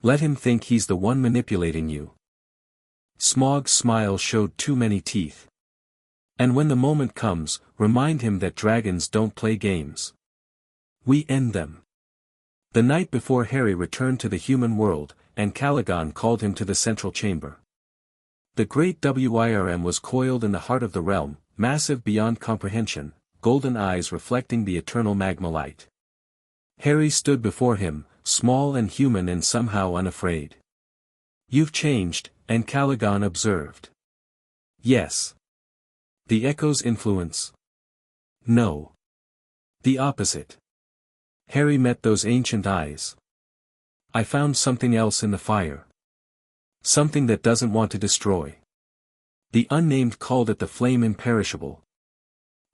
Let him think he's the one manipulating you. Smaug's smile showed too many teeth. And when the moment comes, remind him that dragons don't play games. We end them. The night before Harry returned to the human world, and Calagon called him to the central chamber. The great Wyrm was coiled in the heart of the realm, massive beyond comprehension, golden eyes reflecting the eternal magma light. Harry stood before him, small and human and somehow unafraid. You've changed, and Calagon observed. Yes. The echo's influence? No. The opposite. Harry met those ancient eyes. I found something else in the fire. Something that doesn't want to destroy. The unnamed called it the flame imperishable.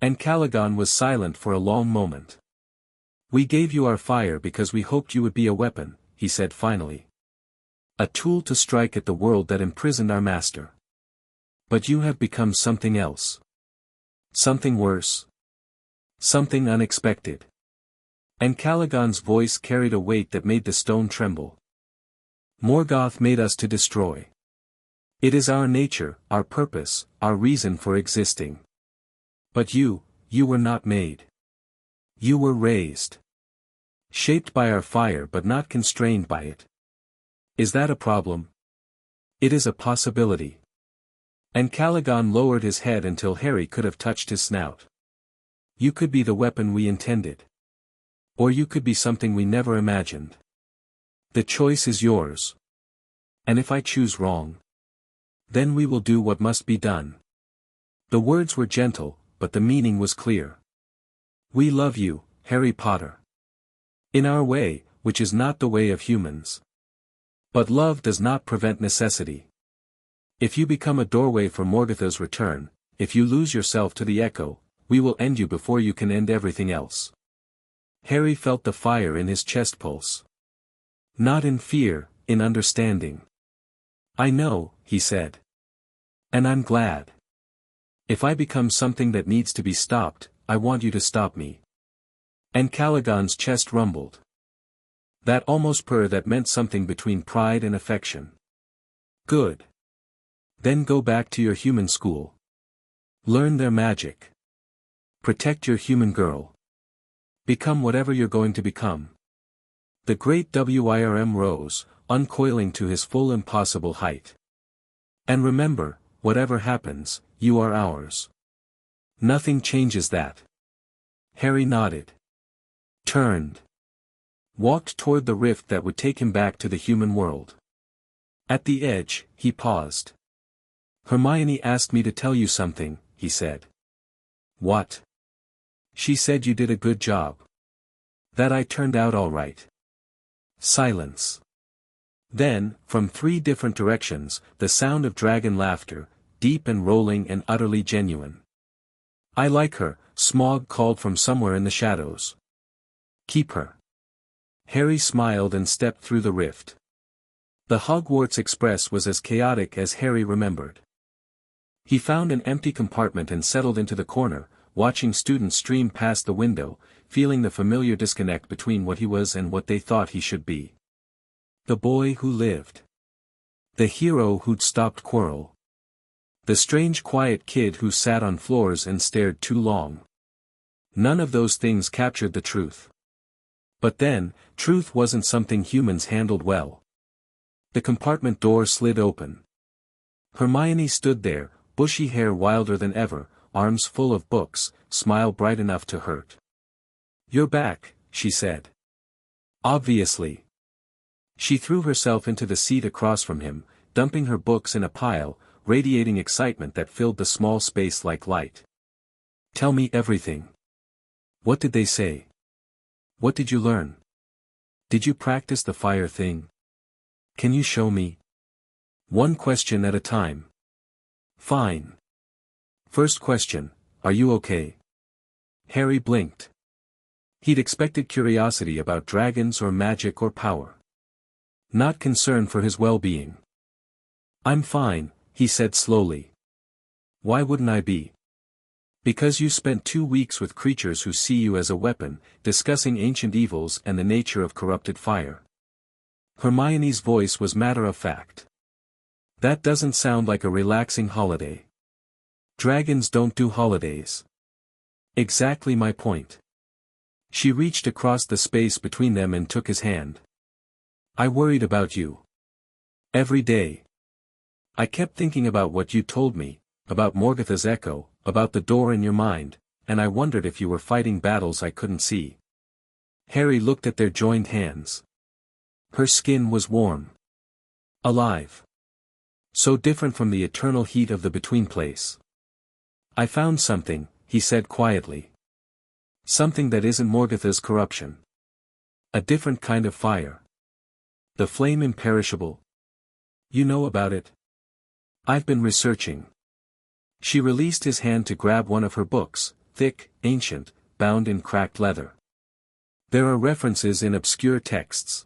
And Calagon was silent for a long moment. We gave you our fire because we hoped you would be a weapon, he said finally. A tool to strike at the world that imprisoned our master. But you have become something else. Something worse. Something unexpected. And Calagon's voice carried a weight that made the stone tremble. Morgoth made us to destroy. It is our nature, our purpose, our reason for existing. But you were not made. You were raised. Shaped by our fire but not constrained by it. Is that a problem? It is a possibility. And Calagon lowered his head until Harry could have touched his snout. You could be the weapon we intended. Or you could be something we never imagined. The choice is yours. And if I choose wrong, then we will do what must be done. The words were gentle, but the meaning was clear. We love you, Harry Potter. In our way, which is not the way of humans. But love does not prevent necessity. If you become a doorway for Morgoth's return, if you lose yourself to the echo, we will end you before you can end everything else. Harry felt the fire in his chest pulse. Not in fear, in understanding. I know, he said. And I'm glad. If I become something that needs to be stopped, I want you to stop me. And Calagon's chest rumbled. That almost purr that meant something between pride and affection. Good. Then go back to your human school. Learn their magic. Protect your human girl. Become whatever you're going to become. The great Wyrm rose, uncoiling to his full impossible height. And remember, whatever happens, you are ours. Nothing changes that. Harry nodded. Turned. Walked toward the rift that would take him back to the human world. At the edge, he paused. Hermione asked me to tell you something, he said. What? She said you did a good job. That I turned out all right. Silence. Then, from 3 different directions, the sound of dragon laughter, deep and rolling and utterly genuine. I like her, Smaug called from somewhere in the shadows. Keep her. Harry smiled and stepped through the rift. The Hogwarts Express was as chaotic as Harry remembered. He found an empty compartment and settled into the corner, watching students stream past the window, feeling the familiar disconnect between what he was and what they thought he should be. The boy who lived. The hero who'd stopped Quirrell. The strange quiet kid who sat on floors and stared too long. None of those things captured the truth. But then, truth wasn't something humans handled well. The compartment door slid open. Hermione stood there, bushy hair wilder than ever, arms full of books, smile bright enough to hurt. You're back, she said. Obviously. She threw herself into the seat across from him, dumping her books in a pile, radiating excitement that filled the small space like light. Tell me everything. What did they say? What did you learn? Did you practice the fire thing? Can you show me? One question at a time. Fine. First question, are you okay? Harry blinked. He'd expected curiosity about dragons or magic or power. Not concern for his well-being. I'm fine, he said slowly. Why wouldn't I be? Because you spent 2 weeks with creatures who see you as a weapon, discussing ancient evils and the nature of corrupted fire. Hermione's voice was matter-of-fact. That doesn't sound like a relaxing holiday. Dragons don't do holidays. Exactly my point. She reached across the space between them and took his hand. I worried about you. Every day. I kept thinking about what you told me, about Morgoth's echo, about the door in your mind, and I wondered if you were fighting battles I couldn't see. Harry looked at their joined hands. Her skin was warm. Alive. So different from the eternal heat of the between place. I found something, he said quietly. Something that isn't Morgoth's corruption. A different kind of fire. The flame imperishable. You know about it? I've been researching. She released his hand to grab one of her books, thick, ancient, bound in cracked leather. There are references in obscure texts.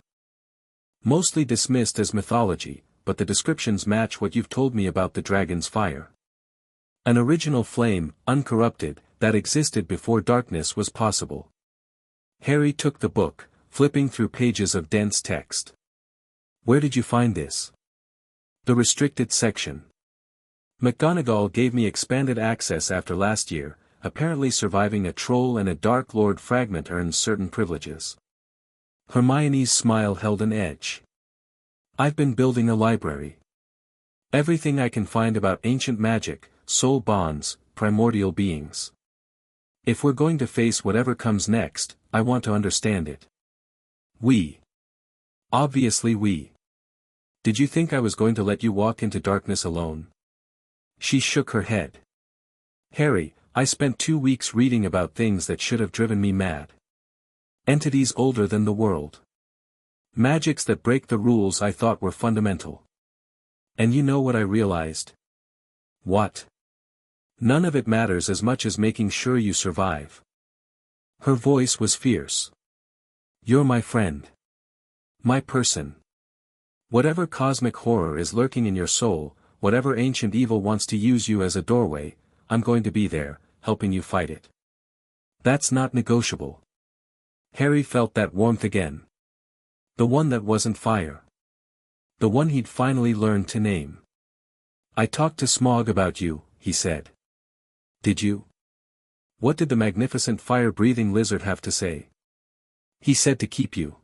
Mostly dismissed as mythology, but the descriptions match what you've told me about the dragon's fire. An original flame, uncorrupted, that existed before darkness was possible. Harry took the book, flipping through pages of dense text. Where did you find this? The restricted section. McGonagall gave me expanded access after last year, apparently surviving a troll and a Dark Lord fragment earns certain privileges. Hermione's smile held an edge. I've been building a library. Everything I can find about ancient magic, soul bonds, primordial beings. If we're going to face whatever comes next, I want to understand it. We. Obviously we. Did you think I was going to let you walk into darkness alone? She shook her head. Harry, I spent 2 weeks reading about things that should have driven me mad. Entities older than the world. Magics that break the rules I thought were fundamental. And you know what I realized? What? None of it matters as much as making sure you survive. Her voice was fierce. You're my friend. My person. Whatever cosmic horror is lurking in your soul, whatever ancient evil wants to use you as a doorway, I'm going to be there, helping you fight it. That's not negotiable. Harry felt that warmth again. The one that wasn't fire. The one he'd finally learned to name. I talked to Smaug about you, he said. Did you? What did the magnificent fire-breathing lizard have to say? He said to keep you.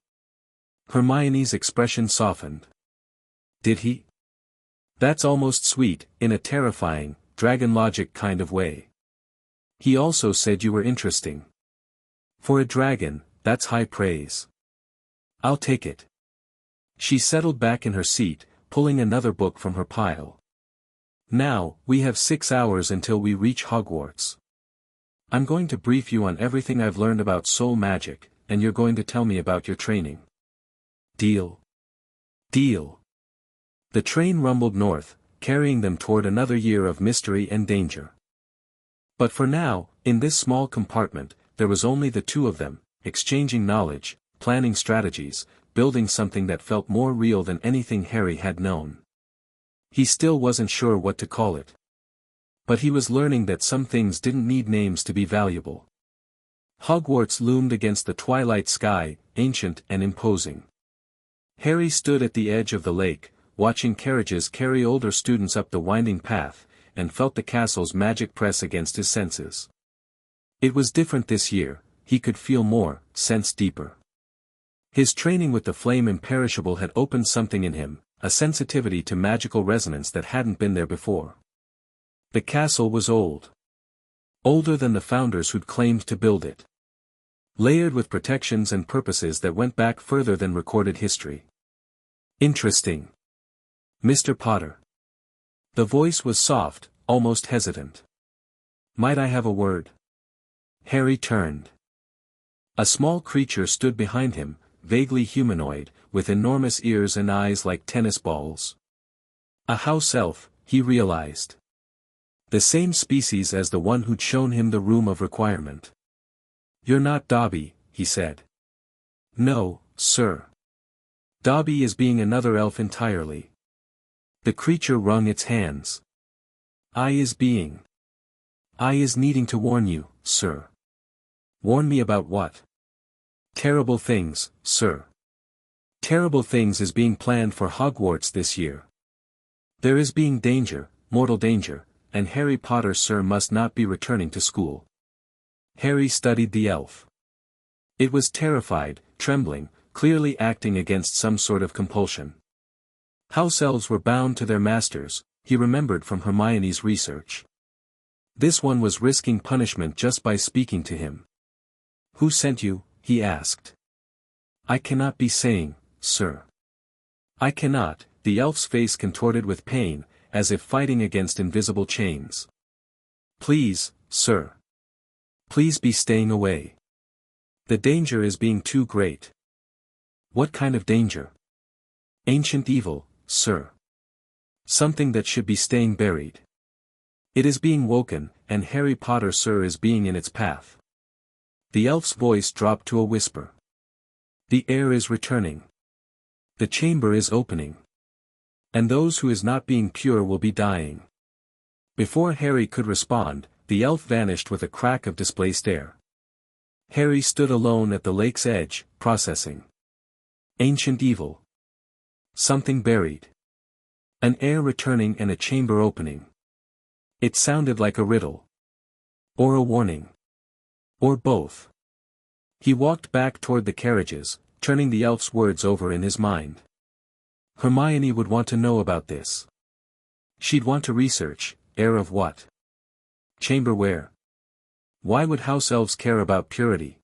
Hermione's expression softened. Did he? That's almost sweet, in a terrifying, dragon logic kind of way. He also said you were interesting. For a dragon, that's high praise. I'll take it. She settled back in her seat, pulling another book from her pile. Now, we have 6 hours until we reach Hogwarts. I'm going to brief you on everything I've learned about soul magic, and you're going to tell me about your training. Deal? Deal. The train rumbled north, carrying them toward another year of mystery and danger. But for now, in this small compartment, there was only the two of them, exchanging knowledge, planning strategies, building something that felt more real than anything Harry had known. He still wasn't sure what to call it. But he was learning that some things didn't need names to be valuable. Hogwarts loomed against the twilight sky, ancient and imposing. Harry stood at the edge of the lake, watching carriages carry older students up the winding path, and felt the castle's magic press against his senses. It was different this year, he could feel more, sense deeper. His training with the flame imperishable had opened something in him, a sensitivity to magical resonance that hadn't been there before. The castle was old. Older than the founders who'd claimed to build it. Layered with protections and purposes that went back further than recorded history. Interesting. Mr. Potter. The voice was soft, almost hesitant. Might I have a word? Harry turned. A small creature stood behind him, vaguely humanoid, with enormous ears and eyes like tennis balls. A house elf, he realized. The same species as the one who'd shown him the room of requirement. You're not Dobby, he said. No, sir. Dobby is being another elf entirely. The creature wrung its hands. I is needing to warn you, sir. Warn me about what? Terrible things, sir. Terrible things is being planned for Hogwarts this year. There is being danger, mortal danger, and Harry Potter sir must not be returning to school. Harry studied the elf. It was terrified, trembling, clearly acting against some sort of compulsion. House elves were bound to their masters, he remembered from Hermione's research. This one was risking punishment just by speaking to him. Who sent you? He asked. I cannot be saying, sir. I cannot, the elf's face contorted with pain, as if fighting against invisible chains. Please, sir. Please be staying away. The danger is being too great. What kind of danger? Ancient evil, sir. Something that should be staying buried. It is being woken, and Harry Potter sir is being in its path. The elf's voice dropped to a whisper. The air is returning. The chamber is opening. And those who is not being pure will be dying. Before Harry could respond, the elf vanished with a crack of displaced air. Harry stood alone at the lake's edge, processing. Ancient evil. Something buried. An air returning and a chamber opening. It sounded like a riddle. Or a warning. Or both. He walked back toward the carriages, turning the elf's words over in his mind. Hermione would want to know about this. She'd want to research, air of what? Chamber where? Why would house elves care about purity?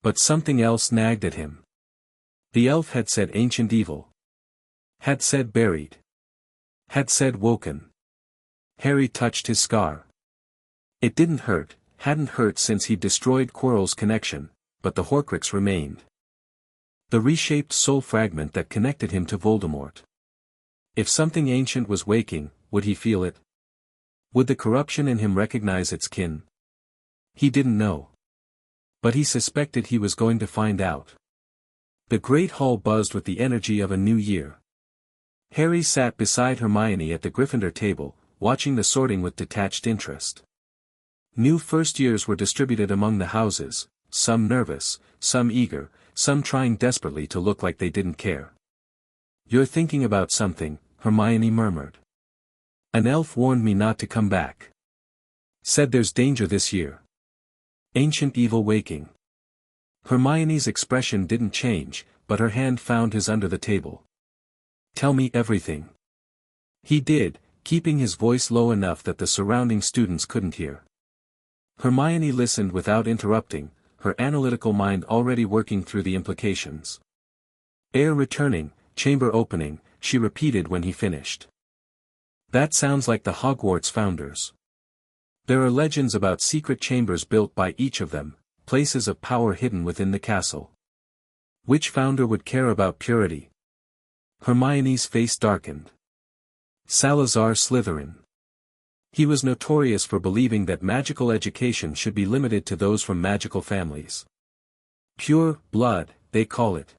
But something else nagged at him. The elf had said ancient evil. Had said buried. Had said woken. Harry touched his scar. It didn't hurt, hadn't hurt since he'd destroyed Quirrell's connection, but the Horcrux remained. The reshaped soul fragment that connected him to Voldemort. If something ancient was waking, would he feel it? Would the corruption in him recognize its kin? He didn't know. But he suspected he was going to find out. The great hall buzzed with the energy of a new year. Harry sat beside Hermione at the Gryffindor table, watching the sorting with detached interest. New first years were distributed among the houses, some nervous, some eager, some trying desperately to look like they didn't care. You're thinking about something, Hermione murmured. An elf warned me not to come back. Said there's danger this year. Ancient evil waking. Hermione's expression didn't change, but her hand found his under the table. Tell me everything. He did, keeping his voice low enough that the surrounding students couldn't hear. Hermione listened without interrupting, her analytical mind already working through the implications. Air returning, chamber opening, she repeated when he finished. That sounds like the Hogwarts founders. There are legends about secret chambers built by each of them, places of power hidden within the castle. Which founder would care about purity? Hermione's face darkened. Salazar Slytherin. He was notorious for believing that magical education should be limited to those from magical families. Pure blood, they call it.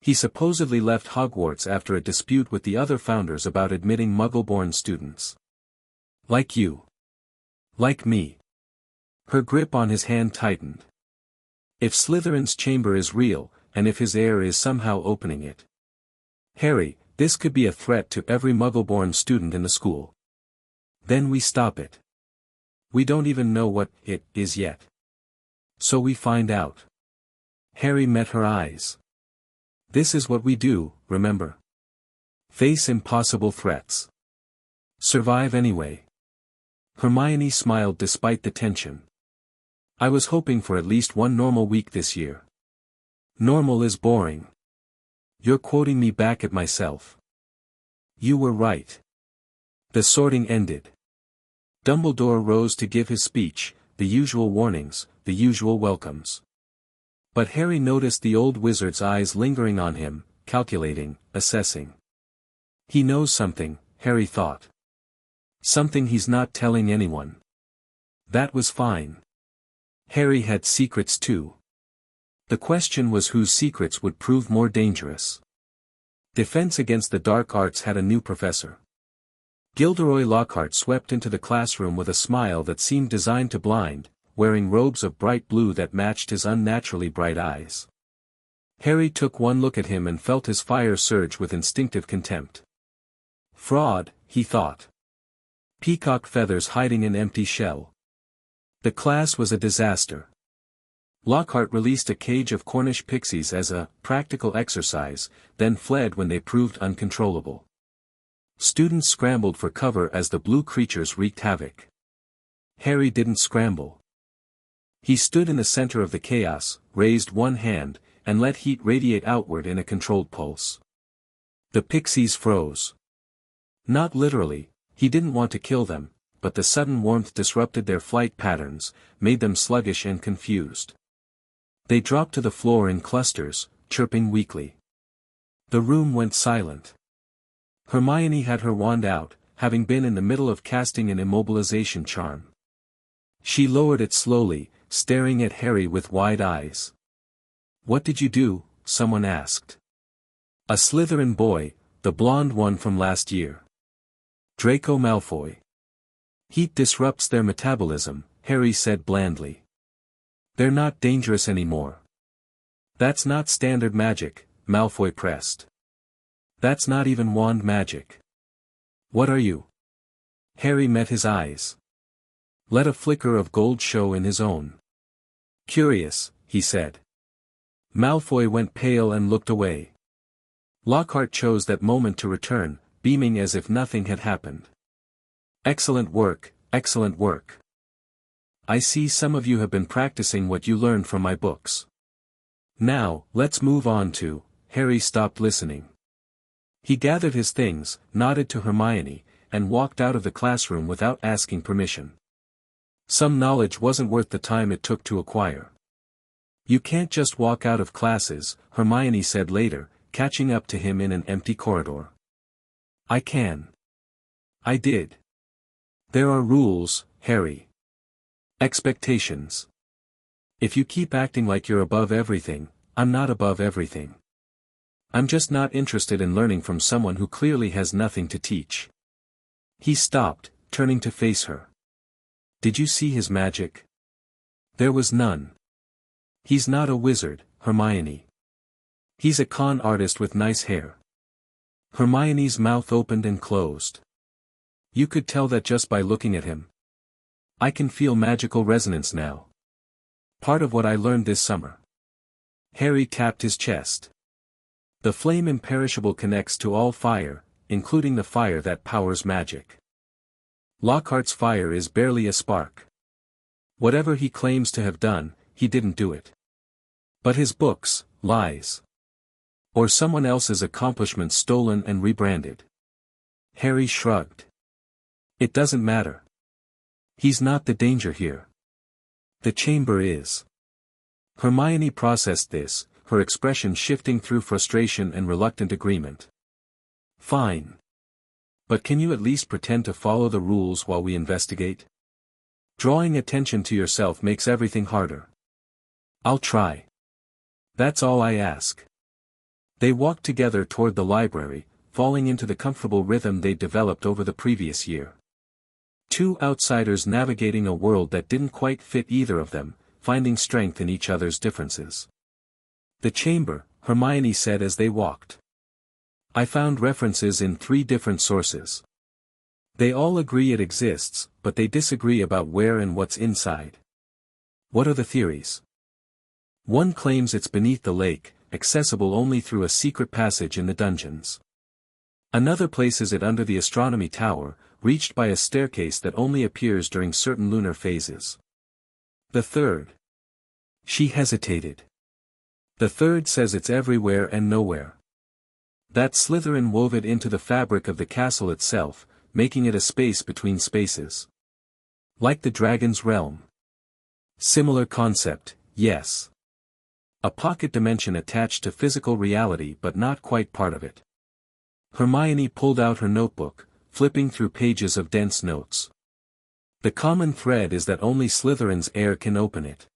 He supposedly left Hogwarts after a dispute with the other founders about admitting Muggle-born students. Like you. Like me. Her grip on his hand tightened. If Slytherin's chamber is real, and if his heir is somehow opening it. Harry, this could be a threat to every Muggle-born student in the school. Then we stop it. We don't even know what it is yet. So we find out. Harry met her eyes. This is what we do, remember? Face impossible threats. Survive anyway. Hermione smiled despite the tension. I was hoping for at least one normal week this year. Normal is boring. You're quoting me back at myself. You were right. The sorting ended. Dumbledore rose to give his speech, the usual warnings, the usual welcomes. But Harry noticed the old wizard's eyes lingering on him, calculating, assessing. He knows something, Harry thought. Something he's not telling anyone. That was fine. Harry had secrets too. The question was whose secrets would prove more dangerous. Defense against the dark arts had a new professor. Gilderoy Lockhart swept into the classroom with a smile that seemed designed to blind, wearing robes of bright blue that matched his unnaturally bright eyes. Harry took one look at him and felt his fire surge with instinctive contempt. Fraud, he thought. Peacock feathers hiding in empty shell. The class was a disaster. Lockhart released a cage of Cornish pixies as a practical exercise, then fled when they proved uncontrollable. Students scrambled for cover as the blue creatures wreaked havoc. Harry didn't scramble. He stood in the center of the chaos, raised one hand, and let heat radiate outward in a controlled pulse. The pixies froze. Not literally, he didn't want to kill them, but the sudden warmth disrupted their flight patterns, made them sluggish and confused. They dropped to the floor in clusters, chirping weakly. The room went silent. Hermione had her wand out, having been in the middle of casting an immobilization charm. She lowered it slowly, staring at Harry with wide eyes. "What did you do?" someone asked. "A Slytherin boy, the blonde one from last year. Draco Malfoy." "Heat disrupts their metabolism," Harry said blandly. "They're not dangerous anymore." "That's not standard magic," Malfoy pressed. "That's not even wand magic." "What are you?" Harry met his eyes. Let a flicker of gold show in his own. "Curious," he said. Malfoy went pale and looked away. Lockhart chose that moment to return, beaming as if nothing had happened. "Excellent work, excellent work. I see some of you have been practicing what you learned from my books. Now, let's move on to..." Harry stopped listening. He gathered his things, nodded to Hermione, and walked out of the classroom without asking permission. Some knowledge wasn't worth the time it took to acquire. "You can't just walk out of classes," Hermione said later, catching up to him in an empty corridor. "I can. I did. There are rules, Harry. Expectations. If you keep acting like you're above everything, I'm not above everything. I'm just not interested in learning from someone who clearly has nothing to teach." He stopped, turning to face her. "Did you see his magic?" "There was none. He's not a wizard, Hermione. He's a con artist with nice hair." Hermione's mouth opened and closed. "You could tell that just by looking at him. I can feel magical resonance now." Part of what I learned this summer. Harry tapped his chest. The flame imperishable connects to all fire, including the fire that powers magic. Lockhart's fire is barely a spark. Whatever he claims to have done, he didn't do it. But his books, lies. Or someone else's accomplishments stolen and rebranded. Harry shrugged. It doesn't matter. He's not the danger here. The chamber is. Hermione processed this, her expression shifting through frustration and reluctant agreement. Fine. But can you at least pretend to follow the rules while we investigate? Drawing attention to yourself makes everything harder. I'll try. That's all I ask. They walked together toward the library, falling into the comfortable rhythm they'd developed over the previous year. Two outsiders navigating a world that didn't quite fit either of them, finding strength in each other's differences. The chamber, Hermione said as they walked. I found references in 3 different sources. They all agree it exists, but they disagree about where and what's inside. What are the theories? One claims it's beneath the lake, accessible only through a secret passage in the dungeons. Another places it under the astronomy tower, reached by a staircase that only appears during certain lunar phases. The third. She hesitated. The third says it's everywhere and nowhere. That Slytherin wove it into the fabric of the castle itself, making it a space between spaces. Like the dragon's realm. Similar concept, yes. A pocket dimension attached to physical reality but not quite part of it. Hermione pulled out her notebook, flipping through pages of dense notes. The common thread is that only Slytherin's heir can open it.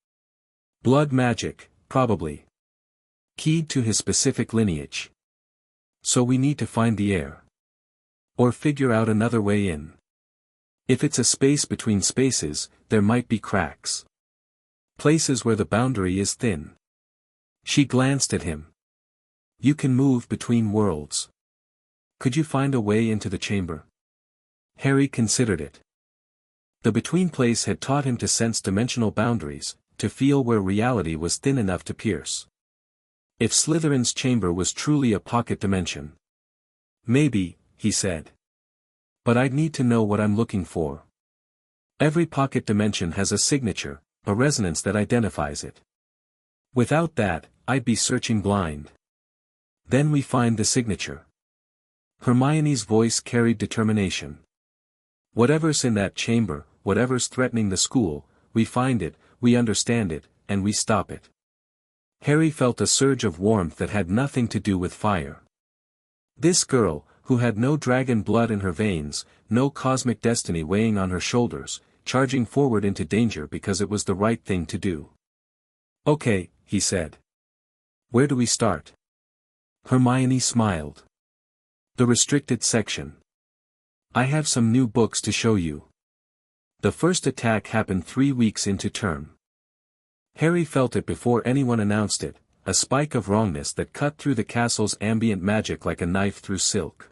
Blood magic, probably. Keyed to his specific lineage. So we need to find the heir. Or figure out another way in. If it's a space between spaces, there might be cracks. Places where the boundary is thin. She glanced at him. You can move between worlds. Could you find a way into the chamber? Harry considered it. The between place had taught him to sense dimensional boundaries, to feel where reality was thin enough to pierce. If Slytherin's chamber was truly a pocket dimension. Maybe, he said. But I'd need to know what I'm looking for. Every pocket dimension has a signature, a resonance that identifies it. Without that, I'd be searching blind. Then we find the signature. Hermione's voice carried determination. Whatever's in that chamber, whatever's threatening the school, we find it, we understand it, and we stop it. Harry felt a surge of warmth that had nothing to do with fire. This girl, who had no dragon blood in her veins, no cosmic destiny weighing on her shoulders, charging forward into danger because it was the right thing to do. Okay, he said. Where do we start? Hermione smiled. The restricted section. I have some new books to show you. The first attack happened 3 weeks into term. Harry felt it before anyone announced it, a spike of wrongness that cut through the castle's ambient magic like a knife through silk.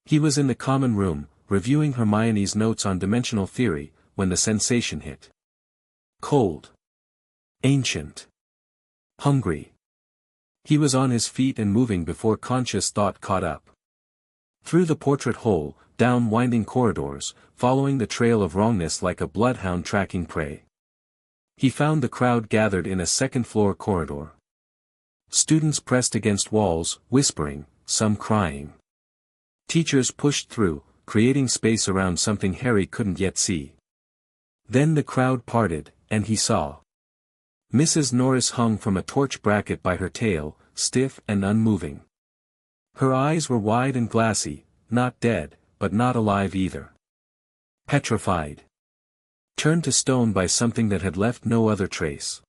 He was in the common room, reviewing Hermione's notes on dimensional theory, when the sensation hit. Cold. Ancient. Hungry. He was on his feet and moving before conscious thought caught up. Through the portrait hole, down winding corridors, following the trail of wrongness like a bloodhound tracking prey. He found the crowd gathered in a second-floor corridor. Students pressed against walls, whispering, some crying. Teachers pushed through, creating space around something Harry couldn't yet see. Then the crowd parted, and he saw. Mrs. Norris hung from a torch bracket by her tail, stiff and unmoving. Her eyes were wide and glassy, not dead, but not alive either. Petrified. Turned to stone by something that had left no other trace.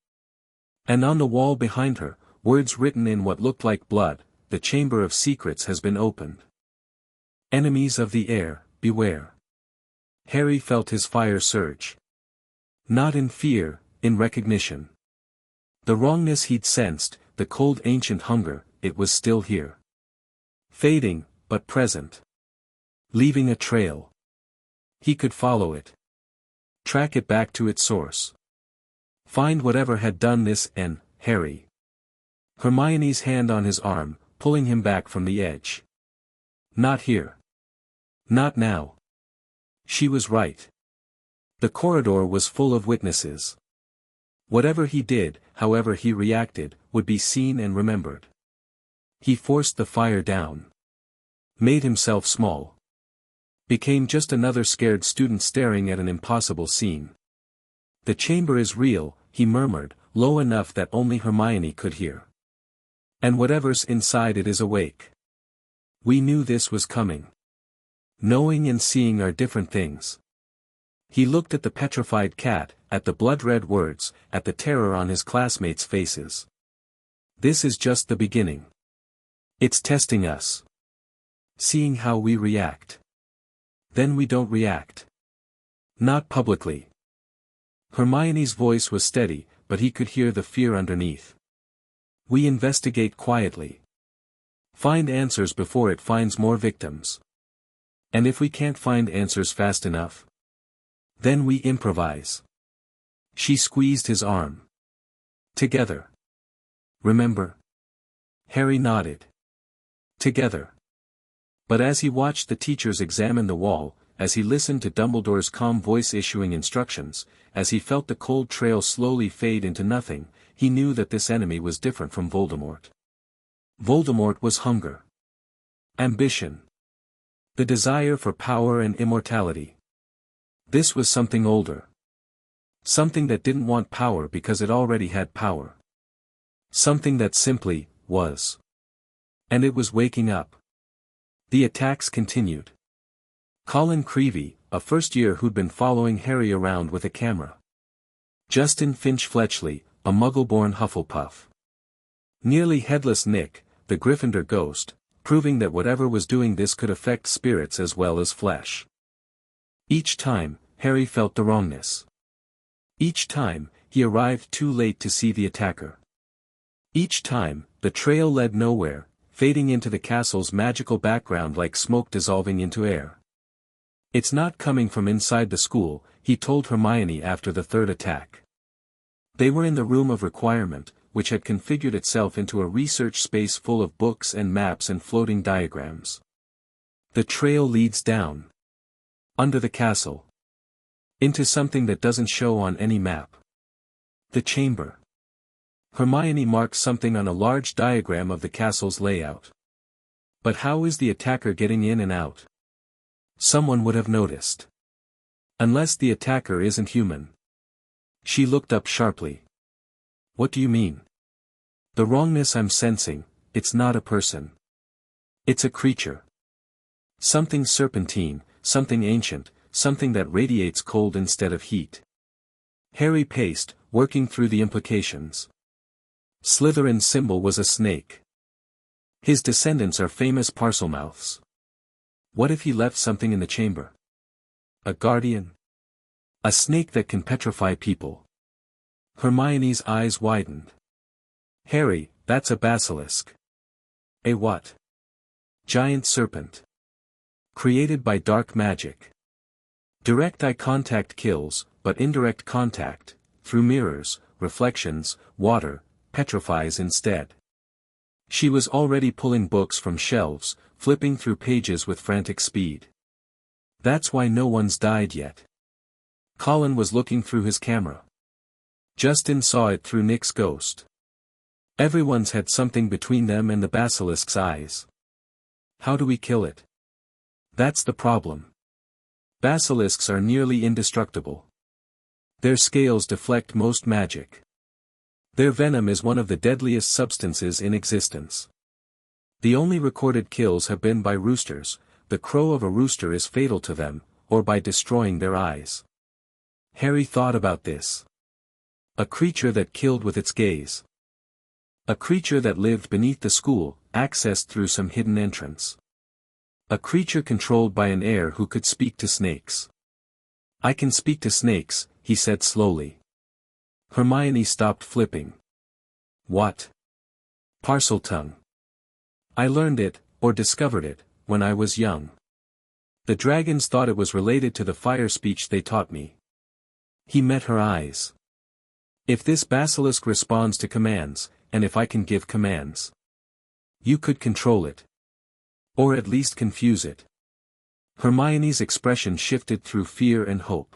And on the wall behind her, words written in what looked like blood, the chamber of secrets has been opened. Enemies of the air, beware. Harry felt his fire surge. Not in fear, in recognition. The wrongness he'd sensed, the cold ancient hunger, it was still here. Fading, but present. Leaving a trail. He could follow it. Track it back to its source. Find whatever had done this and, Harry. Hermione's hand on his arm, pulling him back from the edge. Not here. Not now. She was right. The corridor was full of witnesses. Whatever he did, however he reacted, would be seen and remembered. He forced the fire down. Made himself small. Became just another scared student staring at an impossible scene. The chamber is real, he murmured, low enough that only Hermione could hear. And whatever's inside it is awake. We knew this was coming. Knowing and seeing are different things. He looked at the petrified cat, at the blood-red words, at the terror on his classmates' faces. This is just the beginning. It's testing us. Seeing how we react. Then we don't react. Not publicly. Hermione's voice was steady, but he could hear the fear underneath. We investigate quietly. Find answers before it finds more victims. And if we can't find answers fast enough, then we improvise. She squeezed his arm. Together. Remember? Harry nodded. Together. But as he watched the teachers examine the wall, as he listened to Dumbledore's calm voice issuing instructions, as he felt the cold trail slowly fade into nothing, he knew that this enemy was different from Voldemort. Voldemort was hunger. Ambition. The desire for power and immortality. This was something older. Something that didn't want power because it already had power. Something that simply, was. And it was waking up. The attacks continued. Colin Creevey, a first-year who'd been following Harry around with a camera. Justin Finch-Fletchley, a Muggle-born Hufflepuff. Nearly Headless Nick, the Gryffindor ghost, proving that whatever was doing this could affect spirits as well as flesh. Each time, Harry felt the wrongness. Each time, he arrived too late to see the attacker. Each time, the trail led nowhere, fading into the castle's magical background like smoke dissolving into air. It's not coming from inside the school, he told Hermione after the third attack. They were in the room of requirement, which had configured itself into a research space full of books and maps and floating diagrams. The trail leads down. Under the castle. Into something that doesn't show on any map. The chamber. Hermione marked something on a large diagram of the castle's layout. But how is the attacker getting in and out? Someone would have noticed. Unless the attacker isn't human. She looked up sharply. What do you mean? The wrongness I'm sensing, it's not a person. It's a creature. Something serpentine, something ancient, something that radiates cold instead of heat. Harry paced, working through the implications. Slytherin's symbol was a snake. His descendants are famous parselmouths. What if he left something in the chamber? A guardian? A snake that can petrify people. Hermione's eyes widened. Harry, that's a basilisk. A what? Giant serpent. Created by dark magic. Direct eye contact kills, but indirect contact, through mirrors, reflections, water, petrifies instead. She was already pulling books from shelves, flipping through pages with frantic speed. That's why no one's died yet. Colin was looking through his camera. Justin saw it through Nick's ghost. Everyone's had something between them and the basilisk's eyes. How do we kill it? That's the problem. Basilisks are nearly indestructible. Their scales deflect most magic. Their venom is one of the deadliest substances in existence. The only recorded kills have been by roosters, the crow of a rooster is fatal to them, or by destroying their eyes. Harry thought about this. A creature that killed with its gaze. A creature that lived beneath the school, accessed through some hidden entrance. A creature controlled by an heir who could speak to snakes. I can speak to snakes, he said slowly. Hermione stopped flipping. What? Parseltongue. I learned it, or discovered it, when I was young. The dragons thought it was related to the fire speech they taught me. He met her eyes. If this basilisk responds to commands, and if I can give commands. You could control it. Or at least confuse it. Hermione's expression shifted through fear and hope.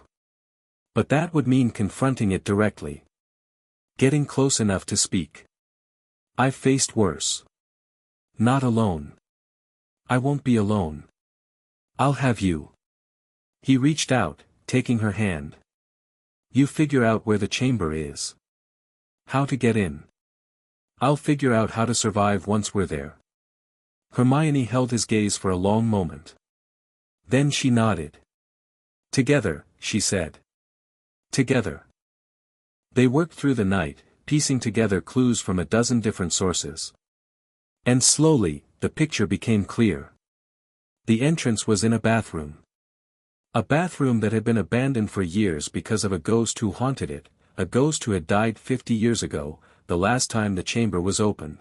But that would mean confronting it directly. Getting close enough to speak. I've faced worse. Not alone. I won't be alone. I'll have you. He reached out, taking her hand. You figure out where the chamber is. How to get in. I'll figure out how to survive once we're there. Hermione held his gaze for a long moment. Then she nodded. Together, she said. Together. They worked through the night, piecing together clues from a dozen different sources. And slowly, the picture became clear. The entrance was in a bathroom. A bathroom that had been abandoned for years because of a ghost who haunted it, a ghost who had died 50 years ago, the last time the chamber was opened.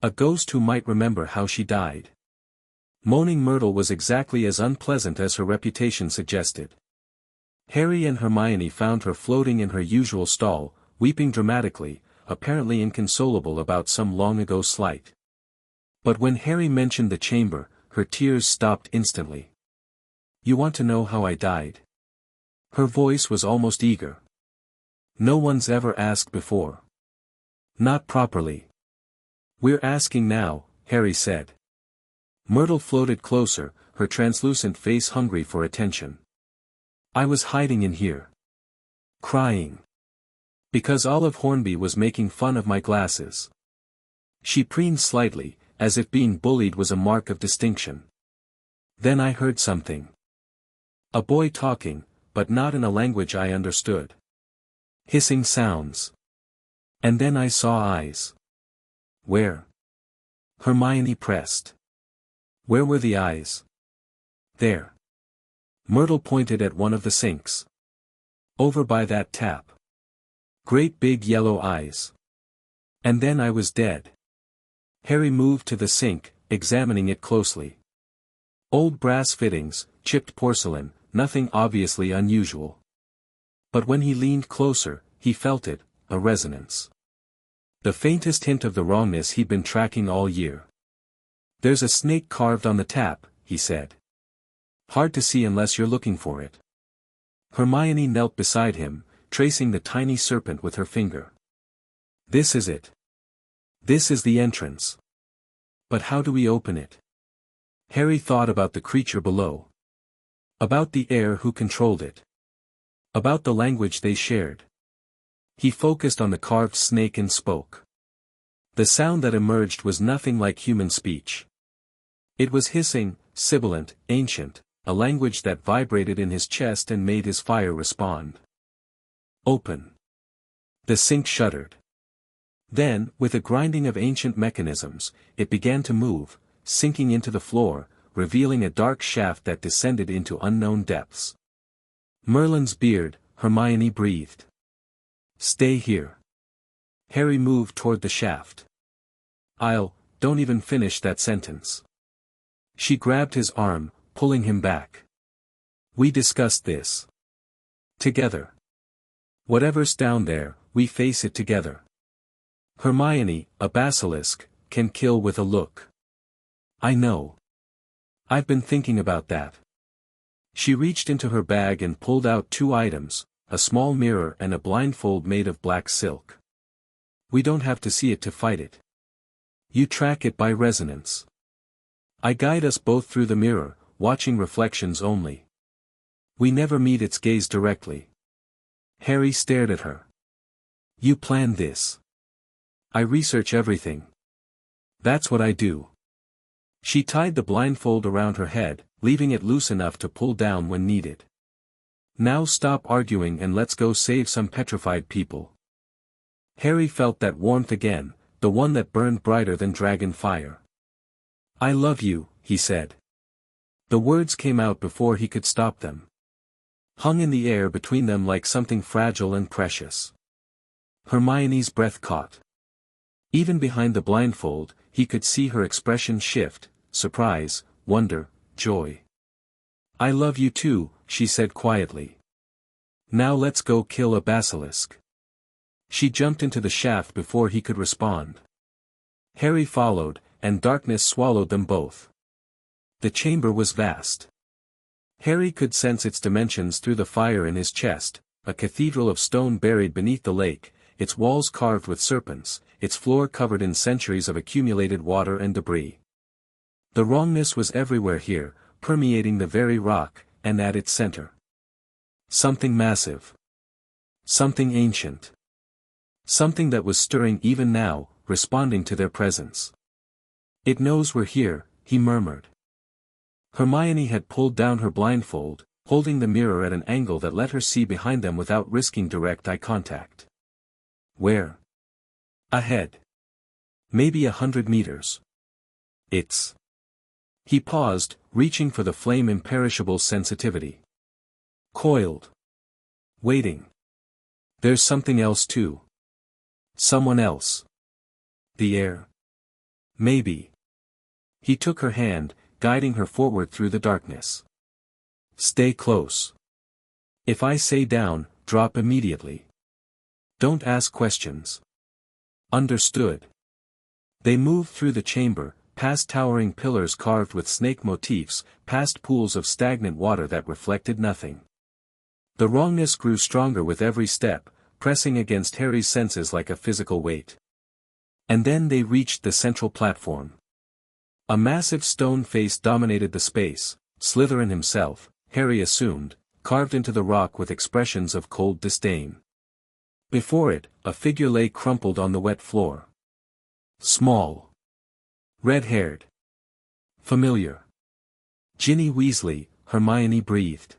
A ghost who might remember how she died. Moaning Myrtle was exactly as unpleasant as her reputation suggested. Harry and Hermione found her floating in her usual stall, weeping dramatically, apparently inconsolable about some long-ago slight. But when Harry mentioned the chamber, her tears stopped instantly. You want to know how I died? Her voice was almost eager. No one's ever asked before. Not properly. We're asking now, Harry said. Myrtle floated closer, her translucent face hungry for attention. I was hiding in here. Crying. Because Olive Hornby was making fun of my glasses. She preened slightly, as if being bullied was a mark of distinction. Then I heard something. A boy talking, but not in a language I understood. Hissing sounds. And then I saw eyes. Where? Hermione pressed. Where were the eyes? There. Myrtle pointed at one of the sinks. Over by that tap. Great big yellow eyes. And then I was dead. Harry moved to the sink, examining it closely. Old brass fittings, chipped porcelain, nothing obviously unusual. But when he leaned closer, he felt it, a resonance. The faintest hint of the wrongness he'd been tracking all year. There's a snake carved on the tap, he said. Hard to see unless you're looking for it. Hermione knelt beside him, tracing the tiny serpent with her finger. This is it. This is the entrance. But how do we open it? Harry thought about the creature below. About the heir who controlled it. About the language they shared. He focused on the carved snake and spoke. The sound that emerged was nothing like human speech. It was hissing, sibilant, ancient, a language that vibrated in his chest and made his fire respond. Open. The sink shuddered. Then, with a grinding of ancient mechanisms, it began to move, sinking into the floor, revealing a dark shaft that descended into unknown depths. Merlin's beard, Hermione breathed. Stay here. Harry moved toward the shaft. Don't even finish that sentence. She grabbed his arm, pulling him back. We discussed this. Together. Whatever's down there, we face it together. Hermione, a basilisk, can kill with a look. I know. I've been thinking about that. She reached into her bag and pulled out 2 items, a small mirror and a blindfold made of black silk. We don't have to see it to fight it. You track it by resonance. I guide us both through the mirror, watching reflections only. We never meet its gaze directly. Harry stared at her. You planned this. I research everything. That's what I do. She tied the blindfold around her head, leaving it loose enough to pull down when needed. Now stop arguing and let's go save some petrified people. Harry felt that warmth again, the one that burned brighter than dragon fire. I love you, he said. The words came out before he could stop them. Hung in the air between them like something fragile and precious. Hermione's breath caught. Even behind the blindfold, he could see her expression shift, surprise, wonder, joy. I love you too, she said quietly. Now let's go kill a basilisk. She jumped into the shaft before he could respond. Harry followed, and darkness swallowed them both. The chamber was vast. Harry could sense its dimensions through the fire in his chest, a cathedral of stone buried beneath the lake, its walls carved with serpents, its floor covered in centuries of accumulated water and debris. The wrongness was everywhere here, permeating the very rock, and at its center. Something massive. Something ancient. Something that was stirring even now, responding to their presence. "It knows we're here," he murmured. Hermione had pulled down her blindfold, holding the mirror at an angle that let her see behind them without risking direct eye contact. "Where?" "Ahead. Maybe 100 meters. It's..." He paused, reaching for the flame imperishable sensitivity. "Coiled. Waiting. There's something else too. Someone else. The air. Maybe." He took her hand, guiding her forward through the darkness. "Stay close. If I say down, drop immediately. Don't ask questions." "Understood." They moved through the chamber, past towering pillars carved with snake motifs, past pools of stagnant water that reflected nothing. The wrongness grew stronger with every step, pressing against Harry's senses like a physical weight. And then they reached the central platform. A massive stone face dominated the space, Slytherin himself, Harry assumed, carved into the rock with expressions of cold disdain. Before it, a figure lay crumpled on the wet floor. Small. Red-haired. Familiar. "Ginny Weasley," Hermione breathed.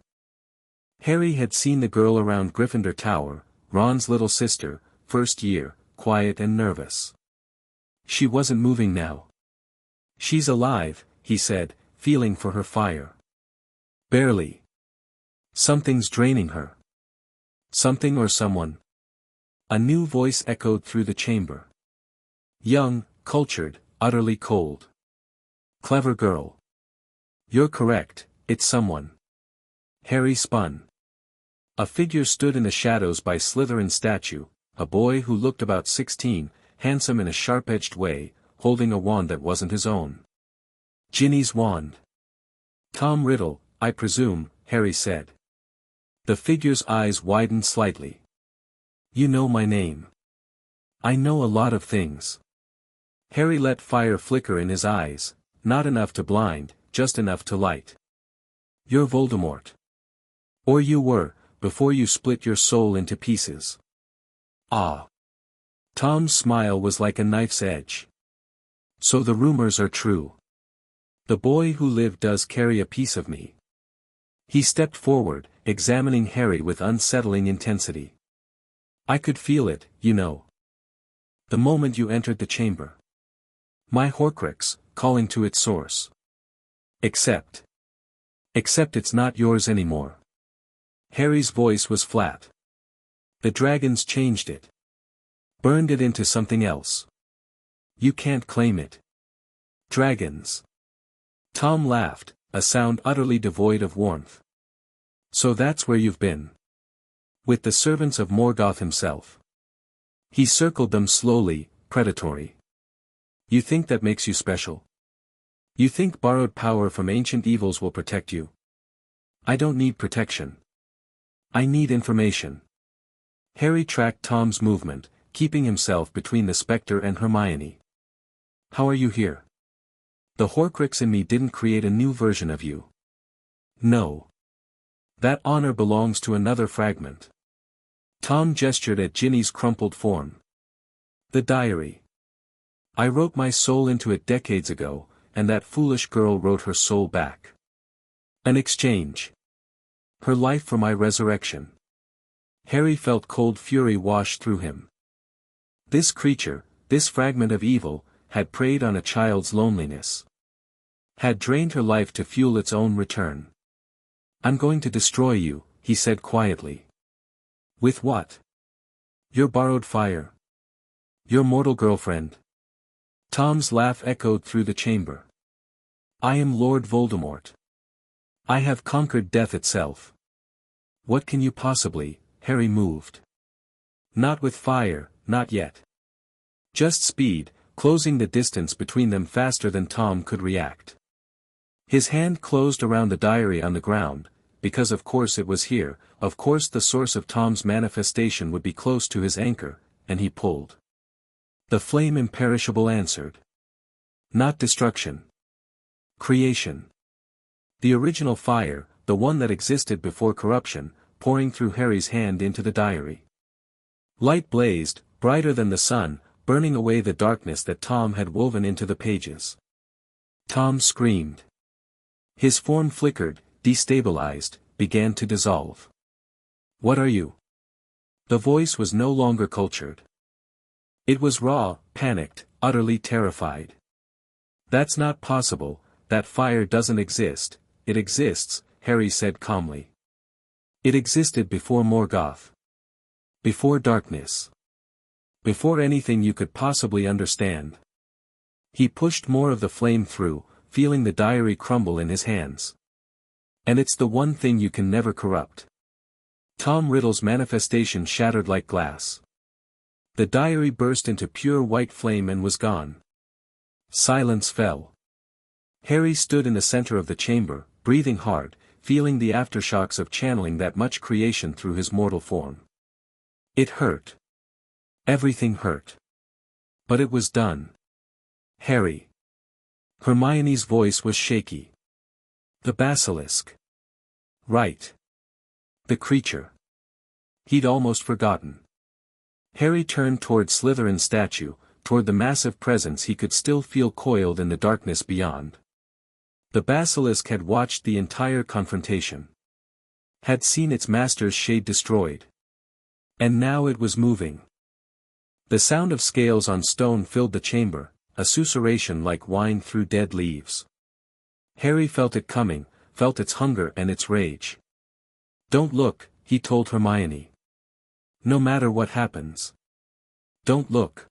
Harry had seen the girl around Gryffindor Tower, Ron's little sister, first year, quiet and nervous. She wasn't moving now. "She's alive," he said, feeling for her fire. "Barely. Something's draining her." "Something or someone?" A new voice echoed through the chamber. "Young, cultured, utterly cold. Clever girl. You're correct, it's someone." Harry spun. A figure stood in the shadows by Slytherin's statue, a boy who looked about 16, handsome in a sharp-edged way, holding a wand that wasn't his own. "Ginny's wand." "Tom Riddle, I presume," Harry said. The figure's eyes widened slightly. "You know my name." "I know a lot of things." Harry let fire flicker in his eyes, not enough to blind, just enough to light. "You're Voldemort. Or you were, before you split your soul into pieces." "Ah." Tom's smile was like a knife's edge. "So the rumors are true. The boy who lived does carry a piece of me." He stepped forward, examining Harry with unsettling intensity. "I could feel it, you know. The moment you entered the chamber. My Horcrux, calling to its source. Except it's not yours anymore." Harry's voice was flat. "The dragons changed it. Burned it into something else. You can't claim it." "Dragons." Tom laughed, a sound utterly devoid of warmth. "So that's where you've been. With the servants of Morgoth himself." He circled them slowly, predatory. "You think that makes you special? You think borrowed power from ancient evils will protect you? I don't need protection. I need information." Harry tracked Tom's movement, keeping himself between the Spectre and Hermione. "How are you here? The Horcrux in me didn't create a new version of you." "No. That honor belongs to another fragment." Tom gestured at Ginny's crumpled form. "The diary. I wrote my soul into it decades ago, and that foolish girl wrote her soul back. An exchange. Her life for my resurrection." Harry felt cold fury wash through him. This creature, this fragment of evil, had preyed on a child's loneliness. Had drained her life to fuel its own return. "I'm going to destroy you," he said quietly. "With what?" "Your borrowed fire. Your mortal girlfriend." Tom's laugh echoed through the chamber. "I am Lord Voldemort. I have conquered death itself." "What can you possibly?" Harry moved. Not with fire, not yet. Just speed, closing the distance between them faster than Tom could react. His hand closed around the diary on the ground, because of course it was here, of course the source of Tom's manifestation would be close to his anchor, and he pulled. The flame imperishable answered. Not destruction. Creation. The original fire, the one that existed before corruption, pouring through Harry's hand into the diary. Light blazed, brighter than the sun, burning away the darkness that Tom had woven into the pages. Tom screamed. His form flickered, destabilized, began to dissolve. What are you? The voice was no longer cultured. It was raw, panicked, utterly terrified. That's not possible, that fire doesn't exist. It exists, Harry said calmly. It existed before Morgoth. Before darkness. Before anything you could possibly understand. He pushed more of the flame through, feeling the diary crumble in his hands. And it's the one thing you can never corrupt. Tom Riddle's manifestation shattered like glass. The diary burst into pure white flame and was gone. Silence fell. Harry stood in the center of the chamber, breathing hard, feeling the aftershocks of channeling that much creation through his mortal form. It hurt. Everything hurt. But it was done. Harry. Hermione's voice was shaky. The basilisk. Right. The creature. He'd almost forgotten. Harry turned toward Slytherin's statue, toward the massive presence he could still feel coiled in the darkness beyond. The basilisk had watched the entire confrontation. Had seen its master's shade destroyed. And now it was moving. The sound of scales on stone filled the chamber, a susurration like wine through dead leaves. Harry felt it coming, felt its hunger and its rage. Don't look, he told Hermione. No matter what happens. Don't look.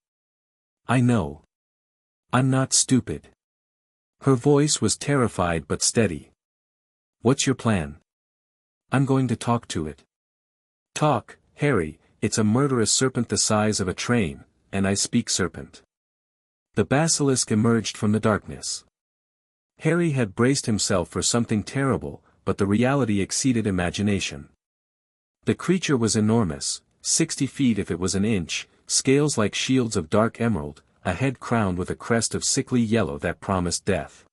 I know. I'm not stupid. Her voice was terrified but steady. What's your plan? I'm going to talk to it. Talk, Harry, it's a murderous serpent the size of a train, and I speak serpent. The basilisk emerged from the darkness. Harry had braced himself for something terrible, but the reality exceeded imagination. The creature was enormous, 60 feet if it was an inch, scales like shields of dark emerald, a head crowned with a crest of sickly yellow that promised death.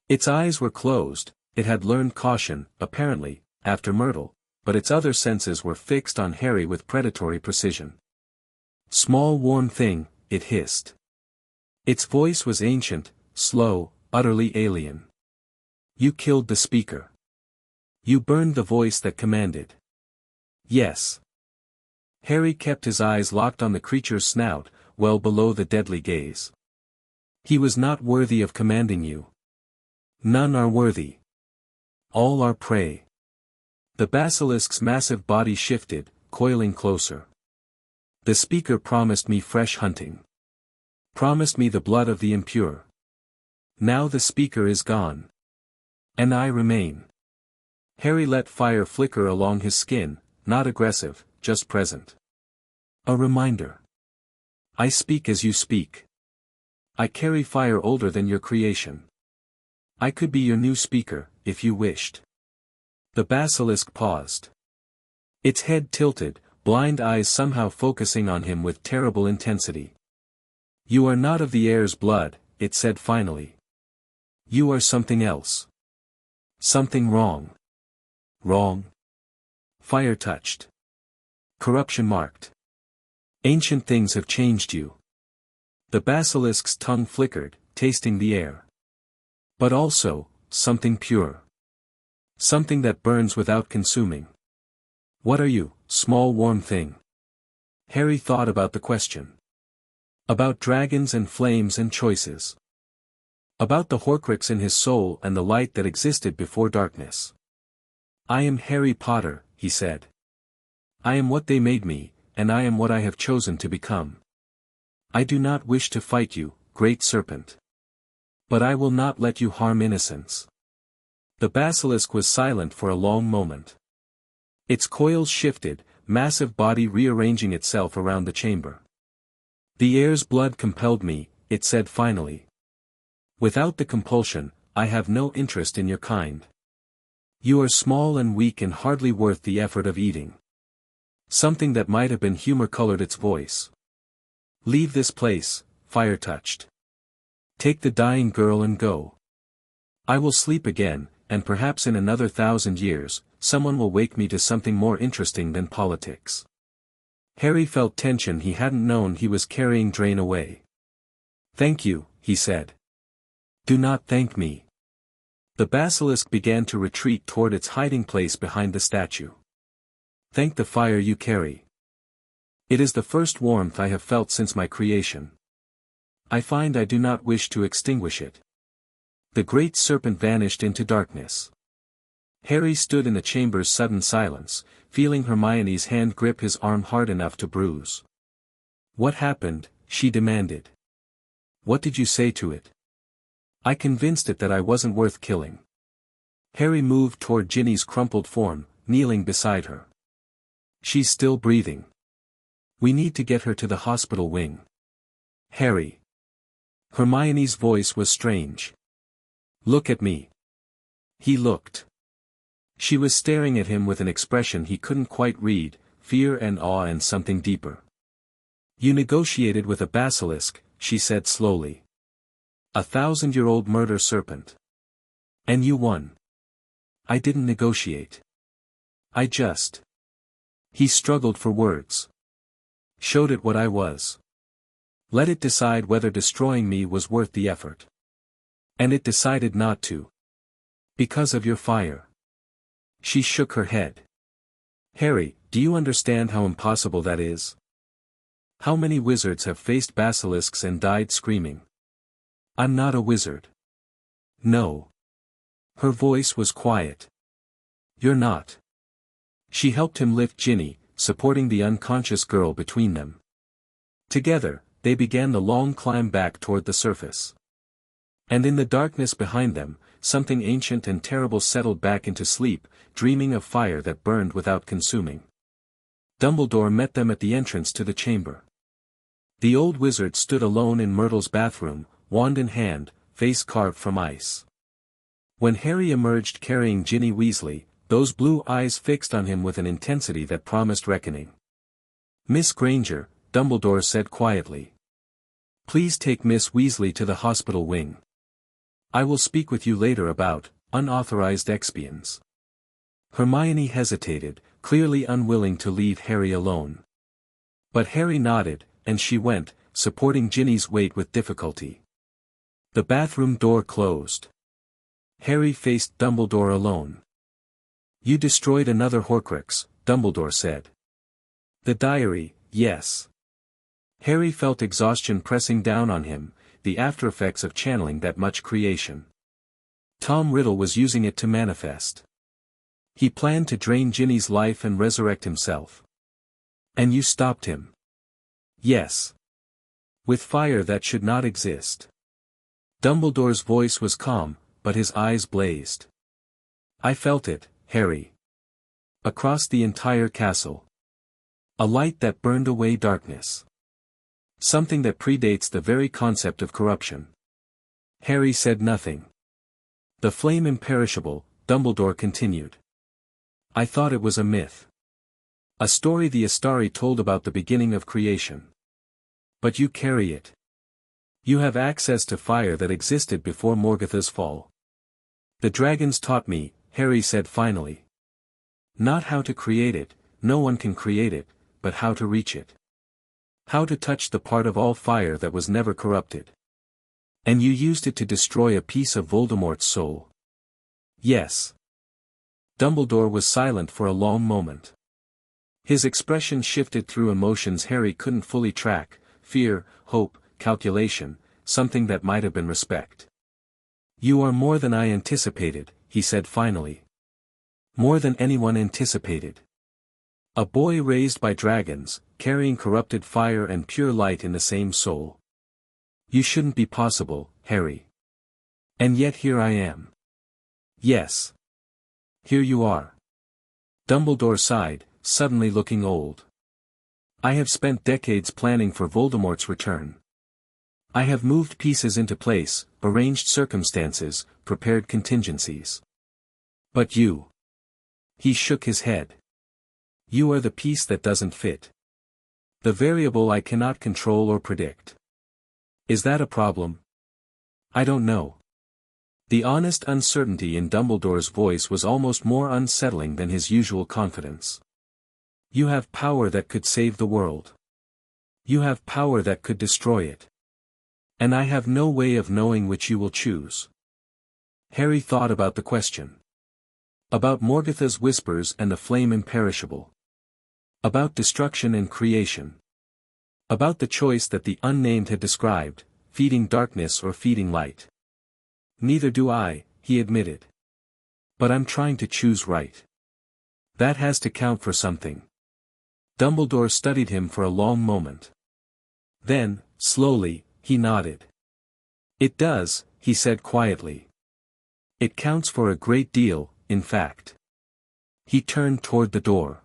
Its eyes were closed, it had learned caution, apparently, after Myrtle, but its other senses were fixed on Harry with predatory precision. Small warm thing, it hissed. Its voice was ancient, slow, utterly alien. You killed the speaker. You burned the voice that commanded. Yes. Harry kept his eyes locked on the creature's snout, well below the deadly gaze. He was not worthy of commanding you. None are worthy. All are prey. The basilisk's massive body shifted, coiling closer. The speaker promised me fresh hunting. Promised me the blood of the impure. Now the speaker is gone. And I remain. Harry let fire flicker along his skin, not aggressive, just present. A reminder. I speak as you speak. I carry fire older than your creation. I could be your new speaker, if you wished. The basilisk paused. Its head tilted, blind eyes somehow focusing on him with terrible intensity. You are not of the heir's blood, it said finally. You are something else. Something wrong. Wrong. Fire touched. Corruption marked. Ancient things have changed you. The basilisk's tongue flickered, tasting the air. But also, something pure. Something that burns without consuming. What are you, small warm thing? Harry thought about the question. About dragons and flames and choices. About the Horcrux in his soul and the light that existed before darkness. I am Harry Potter, he said. I am what they made me, and I am what I have chosen to become. I do not wish to fight you, great serpent. But I will not let you harm innocence. The basilisk was silent for a long moment. Its coils shifted, massive body rearranging itself around the chamber. The heir's blood compelled me, it said finally. Without the compulsion, I have no interest in your kind. You are small and weak and hardly worth the effort of eating. Something that might have been humor colored its voice. Leave this place, Fire touched. Take the dying girl and go. I will sleep again, and perhaps in another 1,000 years, someone will wake me to something more interesting than politics. Harry felt tension he hadn't known he was carrying drain away. Thank you, he said. Do not thank me. The basilisk began to retreat toward its hiding place behind the statue. Thank the fire you carry. It is the first warmth I have felt since my creation. I find I do not wish to extinguish it. The great serpent vanished into darkness. Harry stood in the chamber's sudden silence, feeling Hermione's hand grip his arm hard enough to bruise. What happened? She demanded. What did you say to it? I convinced it that I wasn't worth killing. Harry moved toward Ginny's crumpled form, kneeling beside her. She's still breathing. We need to get her to the hospital wing. Harry. Hermione's voice was strange. Look at me. He looked. She was staring at him with an expression he couldn't quite read, fear and awe and something deeper. You negotiated with a basilisk, she said slowly. 1,000-year-old murder serpent. And you won. I didn't negotiate. I just. He struggled for words. Showed it what I was. Let it decide whether destroying me was worth the effort. And it decided not to. Because of your fire. She shook her head. Harry, do you understand how impossible that is? How many wizards have faced basilisks and died screaming? I'm not a wizard. No. Her voice was quiet. You're not. She helped him lift Ginny, supporting the unconscious girl between them. Together, they began the long climb back toward the surface. And in the darkness behind them, something ancient and terrible settled back into sleep, dreaming of fire that burned without consuming. Dumbledore met them at the entrance to the chamber. The old wizard stood alone in Myrtle's bathroom, wand in hand, face carved from ice. When Harry emerged carrying Ginny Weasley, those blue eyes fixed on him with an intensity that promised reckoning. Miss Granger, Dumbledore said quietly. Please take Miss Weasley to the hospital wing. I will speak with you later about unauthorized expians. Hermione hesitated, clearly unwilling to leave Harry alone. But Harry nodded, and she went, supporting Ginny's weight with difficulty. The bathroom door closed. Harry faced Dumbledore alone. You destroyed another Horcrux, Dumbledore said. The diary, yes. Harry felt exhaustion pressing down on him, the aftereffects of channeling that much creation. Tom Riddle was using it to manifest. He planned to drain Ginny's life and resurrect himself. And you stopped him. Yes. With fire that should not exist. Dumbledore's voice was calm, but his eyes blazed. I felt it, Harry. Across the entire castle. A light that burned away darkness. Something that predates the very concept of corruption. Harry said nothing. The flame imperishable, Dumbledore continued. I thought it was a myth. A story the Astari told about the beginning of creation. But you carry it. You have access to fire that existed before Morgoth's fall. The dragons taught me, Harry said finally. Not how to create it, no one can create it, but how to reach it. How to touch the part of all fire that was never corrupted. And you used it to destroy a piece of Voldemort's soul. Yes. Dumbledore was silent for a long moment. His expression shifted through emotions Harry couldn't fully track, fear, hope, calculation, something that might have been respect. You are more than I anticipated, he said finally. More than anyone anticipated. A boy raised by dragons, carrying corrupted fire and pure light in the same soul. You shouldn't be possible, Harry. And yet here I am. Yes. Here you are. Dumbledore sighed, suddenly looking old. I have spent decades planning for Voldemort's return. I have moved pieces into place, arranged circumstances, prepared contingencies. But you. He shook his head. You are the piece that doesn't fit. The variable I cannot control or predict. Is that a problem? I don't know. The honest uncertainty in Dumbledore's voice was almost more unsettling than his usual confidence. You have power that could save the world. You have power that could destroy it. And I have no way of knowing which you will choose. Harry thought about the question. About Morgoth's whispers and the flame imperishable. About destruction and creation. About the choice that the unnamed had described, feeding darkness or feeding light. Neither do I, he admitted. But I'm trying to choose right. That has to count for something. Dumbledore studied him for a long moment. Then, slowly, he nodded. It does, he said quietly. It counts for a great deal, in fact. He turned toward the door.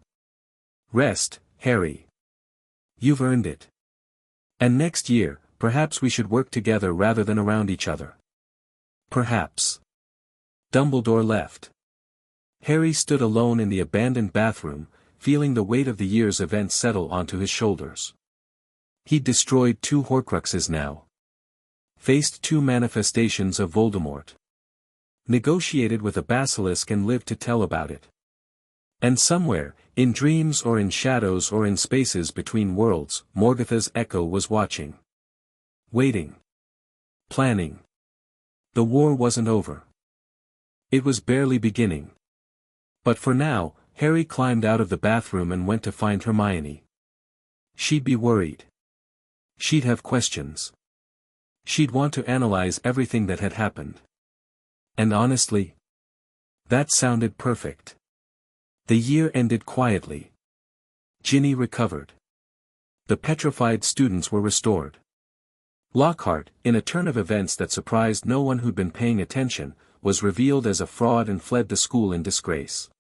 Rest, Harry. You've earned it. And next year, perhaps we should work together rather than around each other. Perhaps. Dumbledore left. Harry stood alone in the abandoned bathroom, feeling the weight of the year's events settle onto his shoulders. He'd destroyed 2 Horcruxes now. Faced 2 manifestations of Voldemort. Negotiated with a basilisk and lived to tell about it. And somewhere, in dreams or in shadows or in spaces between worlds, Morgoth's echo was watching. Waiting. Planning. The war wasn't over. It was barely beginning. But for now, Harry climbed out of the bathroom and went to find Hermione. She'd be worried. She'd have questions. She'd want to analyze everything that had happened. And honestly, that sounded perfect. The year ended quietly. Ginny recovered. The petrified students were restored. Lockhart, in a turn of events that surprised no one who'd been paying attention, was revealed as a fraud and fled the school in disgrace.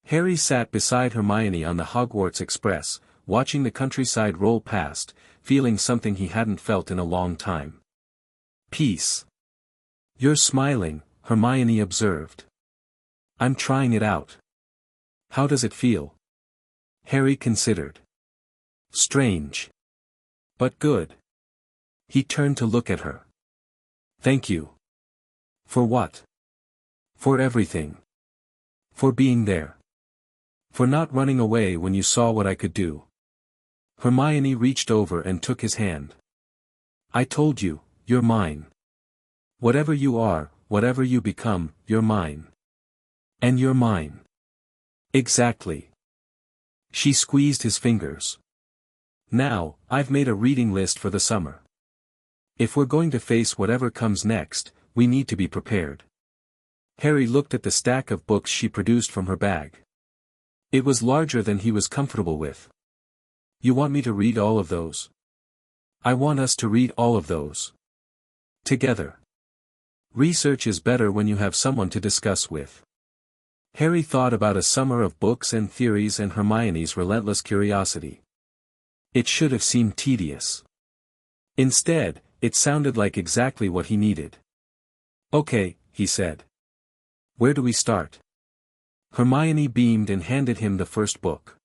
Harry sat beside Hermione on the Hogwarts Express, watching the countryside roll past, feeling something he hadn't felt in a long time. Peace. You're smiling, Hermione observed. I'm trying it out. How does it feel? Harry considered. Strange. But good. He turned to look at her. Thank you. For what? For everything. For being there. For not running away when you saw what I could do. Hermione reached over and took his hand. I told you, you're mine. Whatever you are, whatever you become, you're mine. And you're mine. Exactly. She squeezed his fingers. Now, I've made a reading list for the summer. If we're going to face whatever comes next, we need to be prepared. Harry looked at the stack of books she produced from her bag. It was larger than he was comfortable with. You want me to read all of those? I want us to read all of those. Together. Research is better when you have someone to discuss with. Harry thought about a summer of books and theories and Hermione's relentless curiosity. It should have seemed tedious. Instead, it sounded like exactly what he needed. Okay, he said. Where do we start? Hermione beamed and handed him the first book.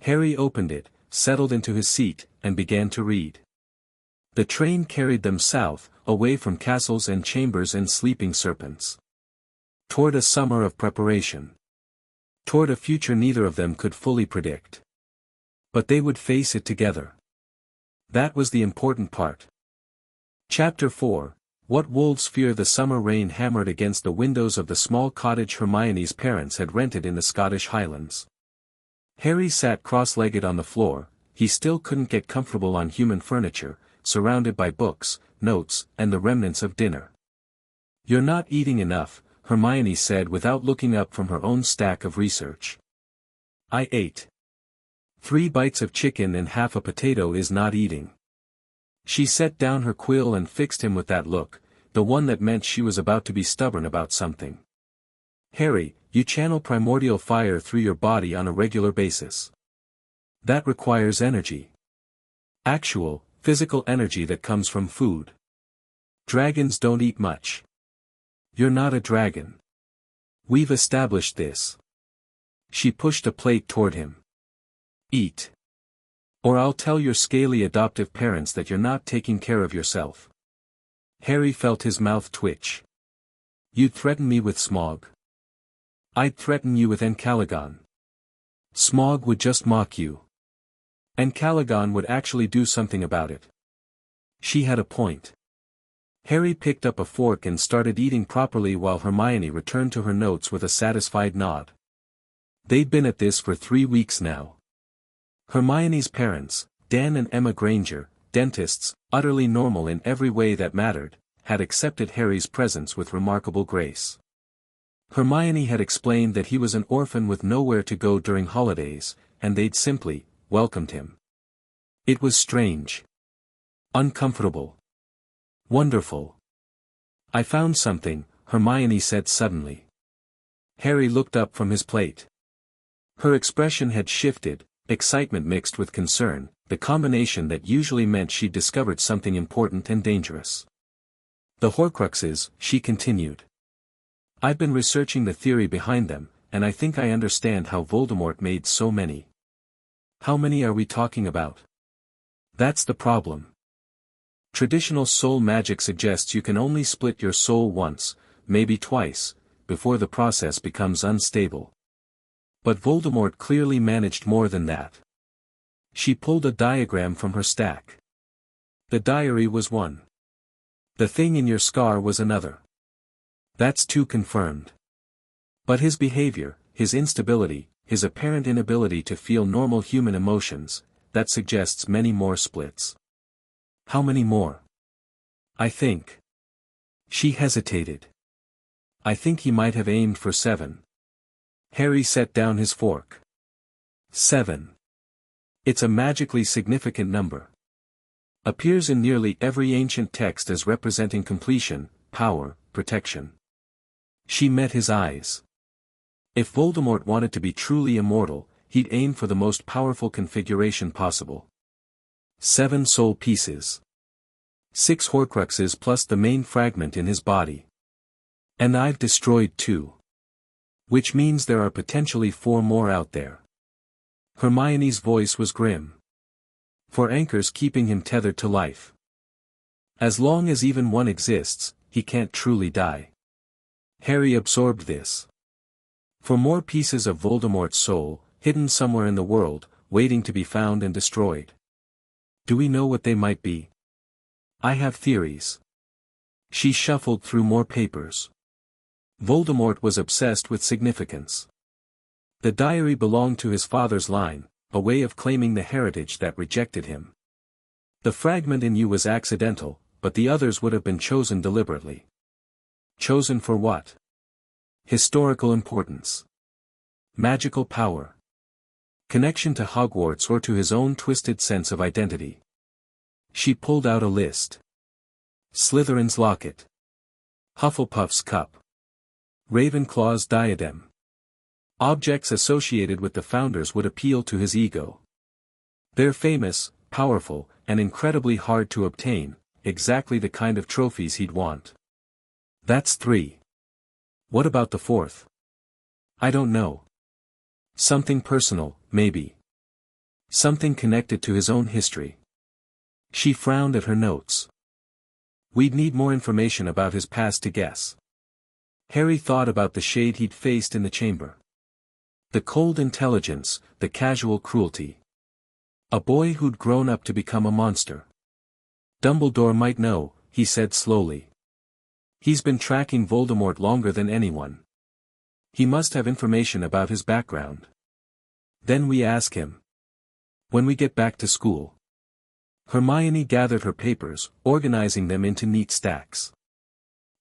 Harry opened it, settled into his seat, and began to read. The train carried them south, away from castles and chambers and sleeping serpents. Toward a summer of preparation. Toward a future neither of them could fully predict. But they would face it together. That was the important part. Chapter 4, What Wolves Fear. The summer rain hammered against the windows of the small cottage Hermione's parents had rented in the Scottish Highlands. Harry sat cross-legged on the floor, he still couldn't get comfortable on human furniture, surrounded by books, notes, and the remnants of dinner. You're not eating enough, Hermione said without looking up from her own stack of research. I ate 3 bites of chicken and half a potato is not eating. She set down her quill and fixed him with that look, the one that meant she was about to be stubborn about something. Harry, you channel primordial fire through your body on a regular basis. That requires energy. Actual, physical energy that comes from food. Dragons don't eat much. You're not a dragon. We've established this. She pushed a plate toward him. Eat. Or I'll tell your scaly adoptive parents that you're not taking care of yourself. Harry felt his mouth twitch. You'd threaten me with Smog. I'd threaten you with Encalagon. Smog would just mock you. Encalagon would actually do something about it. She had a point. Harry picked up a fork and started eating properly while Hermione returned to her notes with a satisfied nod. They'd been at this for 3 weeks now. Hermione's parents, Dan and Emma Granger, dentists, utterly normal in every way that mattered, had accepted Harry's presence with remarkable grace. Hermione had explained that he was an orphan with nowhere to go during holidays, and they'd simply welcomed him. It was strange. Uncomfortable. Wonderful. I found something, Hermione said suddenly. Harry looked up from his plate. Her expression had shifted, excitement mixed with concern, the combination that usually meant she'd discovered something important and dangerous. The Horcruxes, she continued. I've been researching the theory behind them, and I think I understand how Voldemort made so many. How many are we talking about? That's the problem. Traditional soul magic suggests you can only split your soul once, maybe twice, before the process becomes unstable. But Voldemort clearly managed more than that. She pulled a diagram from her stack. The diary was one. The thing in your scar was another. That's 2 confirmed. But his behavior, his instability, his apparent inability to feel normal human emotions, that suggests many more splits. How many more? I think. She hesitated. I think he might have aimed for 7. Harry set down his fork. 7. It's a magically significant number. Appears in nearly every ancient text as representing completion, power, protection. She met his eyes. If Voldemort wanted to be truly immortal, he'd aim for the most powerful configuration possible. 7 soul pieces. 6 Horcruxes plus the main fragment in his body. And I've destroyed 2. Which means there are potentially 4 more out there. Hermione's voice was grim. 4 anchors keeping him tethered to life. As long as even one exists, he can't truly die. Harry absorbed this. 4 more pieces of Voldemort's soul, hidden somewhere in the world, waiting to be found and destroyed. Do we know what they might be? I have theories. She shuffled through more papers. Voldemort was obsessed with significance. The diary belonged to his father's line, a way of claiming the heritage that rejected him. The fragment in you was accidental, but the others would have been chosen deliberately. Chosen for what? Historical importance. Magical power. Connection to Hogwarts or to his own twisted sense of identity. She pulled out a list. Slytherin's locket. Hufflepuff's cup. Ravenclaw's diadem. Objects associated with the founders would appeal to his ego. They're famous, powerful, and incredibly hard to obtain, exactly the kind of trophies he'd want. That's 3. What about the 4th? I don't know. Something personal, maybe. Something connected to his own history. She frowned at her notes. We'd need more information about his past to guess. Harry thought about the shade he'd faced in the chamber. The cold intelligence, the casual cruelty. A boy who'd grown up to become a monster. Dumbledore might know, he said slowly. He's been tracking Voldemort longer than anyone. He must have information about his background. Then we ask him. When we get back to school. Hermione gathered her papers, organizing them into neat stacks.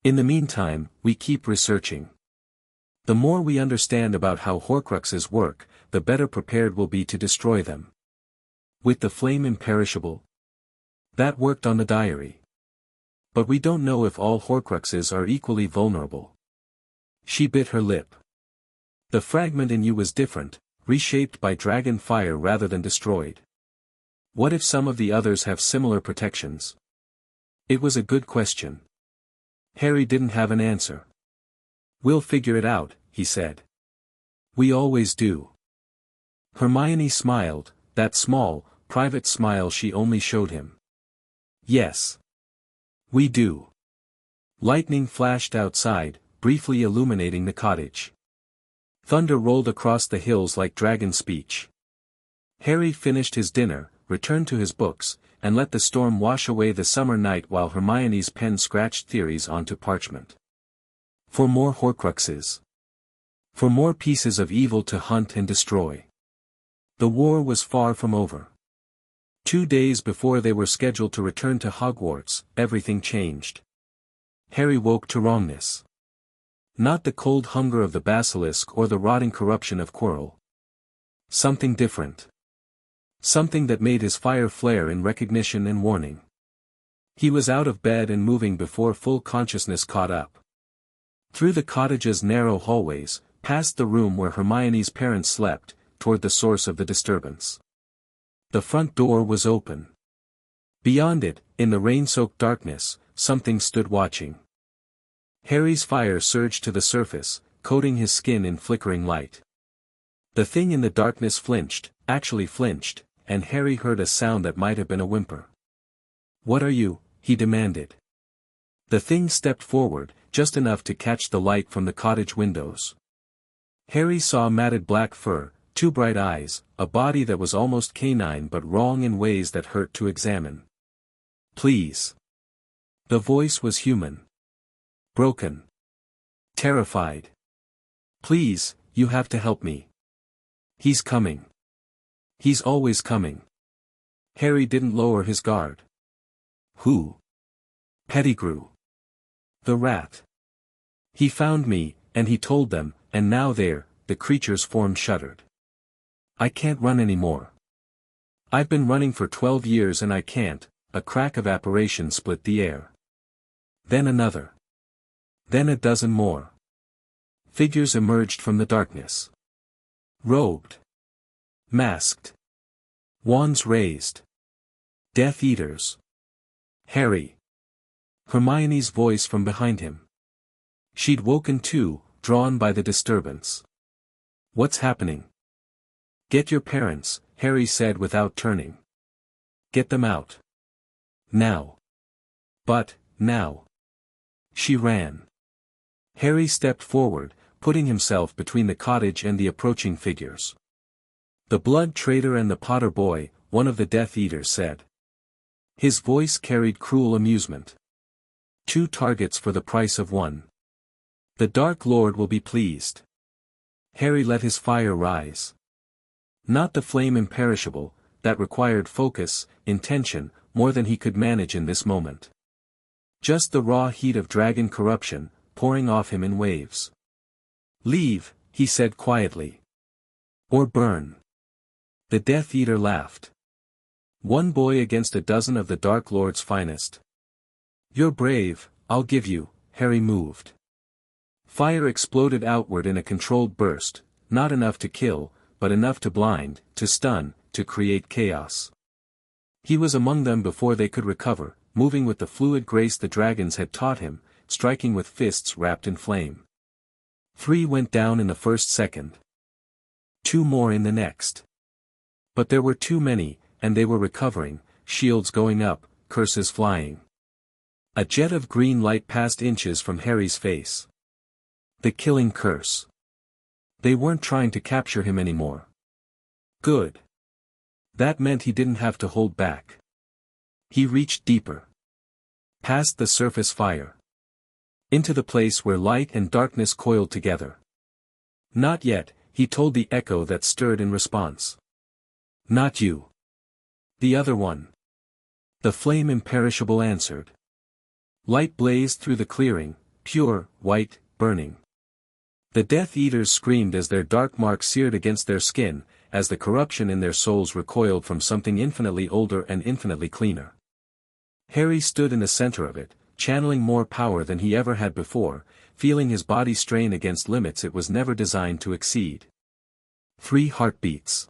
In the meantime, we keep researching. The more we understand about how Horcruxes work, the better prepared we'll be to destroy them. With the flame imperishable? That worked on the diary. But we don't know if all Horcruxes are equally vulnerable. She bit her lip. The fragment in you was different, reshaped by dragon fire rather than destroyed. What if some of the others have similar protections? It was a good question. Harry didn't have an answer. We'll figure it out, he said. We always do. Hermione smiled, that small, private smile she only showed him. Yes. We do. Lightning flashed outside, briefly illuminating the cottage. Thunder rolled across the hills like dragon speech. Harry finished his dinner, returned to his books, and let the storm wash away the summer night while Hermione's pen scratched theories onto parchment. For more Horcruxes. For more pieces of evil to hunt and destroy. The war was far from over. 2 days before they were scheduled to return to Hogwarts, everything changed. Harry woke to wrongness. Not the cold hunger of the basilisk or the rotting corruption of Quirrell. Something different. Something that made his fire flare in recognition and warning. He was out of bed and moving before full consciousness caught up. Through the cottage's narrow hallways, past the room where Hermione's parents slept, toward the source of the disturbance. The front door was open. Beyond it, in the rain-soaked darkness, something stood watching. Harry's fire surged to the surface, coating his skin in flickering light. The thing in the darkness flinched, actually flinched, and Harry heard a sound that might have been a whimper. "What are you?" he demanded. The thing stepped forward, just enough to catch the light from the cottage windows. Harry saw matted black fur, 2 bright eyes, a body that was almost canine but wrong in ways that hurt to examine. "Please." The voice was human. Broken. Terrified. "Please, you have to help me. He's coming. He's always coming." Harry didn't lower his guard. "Who?" "Pettigrew. The rat. He found me, and he told them, and now the creature's form shuddered. I can't run anymore. I've been running for 12 years and I can't." A crack of apparition split the air. Then another. Then a dozen more. Figures emerged from the darkness. Robed. Masked. Wands raised. Death Eaters. "Harry." Hermione's voice from behind him. She'd woken too, drawn by the disturbance. "What's happening?" "Get your parents," Harry said without turning. "Get them out. Now." "But, now." She ran. Harry stepped forward, putting himself between the cottage and the approaching figures. "The Blood Traitor and the Potter Boy," one of the Death Eaters said. His voice carried cruel amusement. 2 targets for the price of 1. The Dark Lord will be pleased. Harry let his fire rise. Not the flame imperishable, that required focus, intention, more than he could manage in this moment. Just the raw heat of dragon corruption, pouring off him in waves. "Leave," he said quietly. "Or burn." The Death Eater laughed. "1 boy against a dozen of the Dark Lord's finest. You're brave, I'll give you." Harry moved. Fire exploded outward in a controlled burst, not enough to kill, but enough to blind, to stun, to create chaos. He was among them before they could recover, moving with the fluid grace the dragons had taught him, striking with fists wrapped in flame. 3 went down in the first second. 2 more in the next. But there were too many, and they were recovering, shields going up, curses flying. A jet of green light passed inches from Harry's face. The killing curse. They weren't trying to capture him anymore. Good. That meant he didn't have to hold back. He reached deeper. Past the surface fire. Into the place where light and darkness coiled together. "Not yet," he told the echo that stirred in response. "Not you." "The other one." The flame imperishable answered. Light blazed through the clearing, pure, white, burning. The Death Eaters screamed as their dark mark seared against their skin, as the corruption in their souls recoiled from something infinitely older and infinitely cleaner. Harry stood in the center of it, channeling more power than he ever had before, feeling his body strain against limits it was never designed to exceed. 3 heartbeats.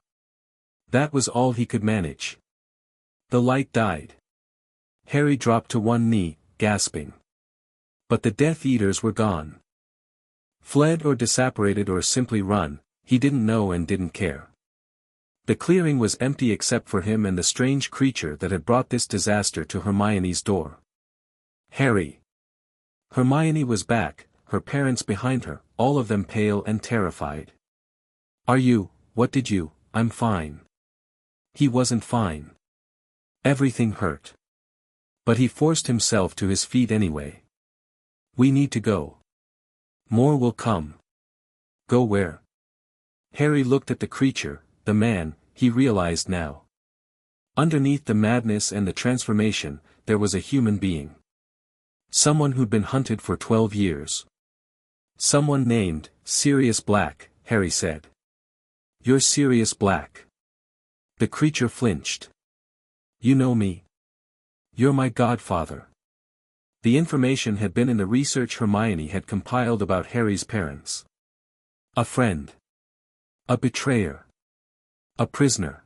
That was all he could manage. The light died. Harry dropped to one knee, gasping. But the Death Eaters were gone. Fled or disapparated or simply run, he didn't know and didn't care. The clearing was empty except for him and the strange creature that had brought this disaster to Hermione's door. Harry. Hermione was back, her parents behind her, all of them pale and terrified. What did you? I'm fine. He wasn't fine. Everything hurt. But he forced himself to his feet anyway. We need to go. More will come. Go where? Harry looked at the creature, the man, he realized now. Underneath the madness and the transformation, there was a human being. Someone who'd been hunted for 12 years. Someone named Sirius Black, Harry said. You're Sirius Black. The creature flinched. You know me. You're my godfather. The information had been in the research Hermione had compiled about Harry's parents. A friend. A betrayer. A prisoner.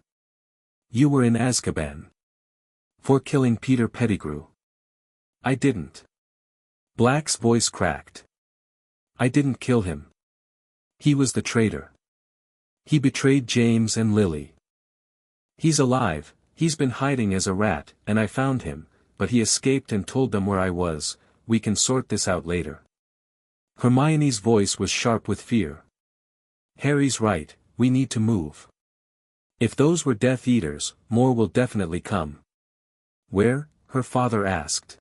You were in Azkaban. For killing Peter Pettigrew. I didn't. Black's voice cracked. I didn't kill him. He was the traitor. He betrayed James and Lily. He's alive, he's been hiding as a rat, and I found him, but he escaped and told them where I was. We can sort this out later. Hermione's voice was sharp with fear. Harry's right, we need to move. If those were Death Eaters, more will definitely come. Where? Her father asked.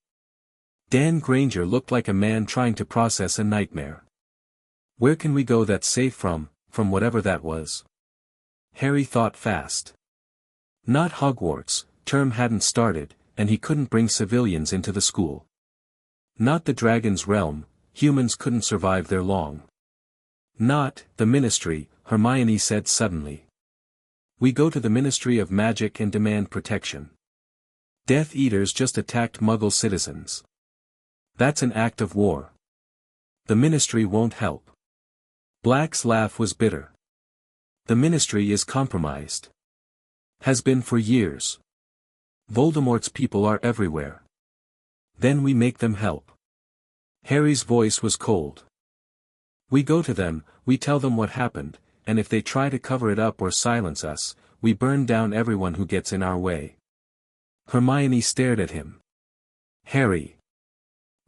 Dan Granger looked like a man trying to process a nightmare. Where can we go that's safe from whatever that was? Harry thought fast. Not Hogwarts, term hadn't started, and he couldn't bring civilians into the school. Not the Dragon's realm, humans couldn't survive there long. Not the Ministry, Hermione said suddenly. We go to the Ministry of Magic and demand protection. Death Eaters just attacked Muggle citizens. That's an act of war. The Ministry won't help. Black's laugh was bitter. The Ministry is compromised. Has been for years. Voldemort's people are everywhere. Then we make them help. Harry's voice was cold. We go to them, we tell them what happened, and if they try to cover it up or silence us, we burn down everyone who gets in our way. Hermione stared at him. Harry.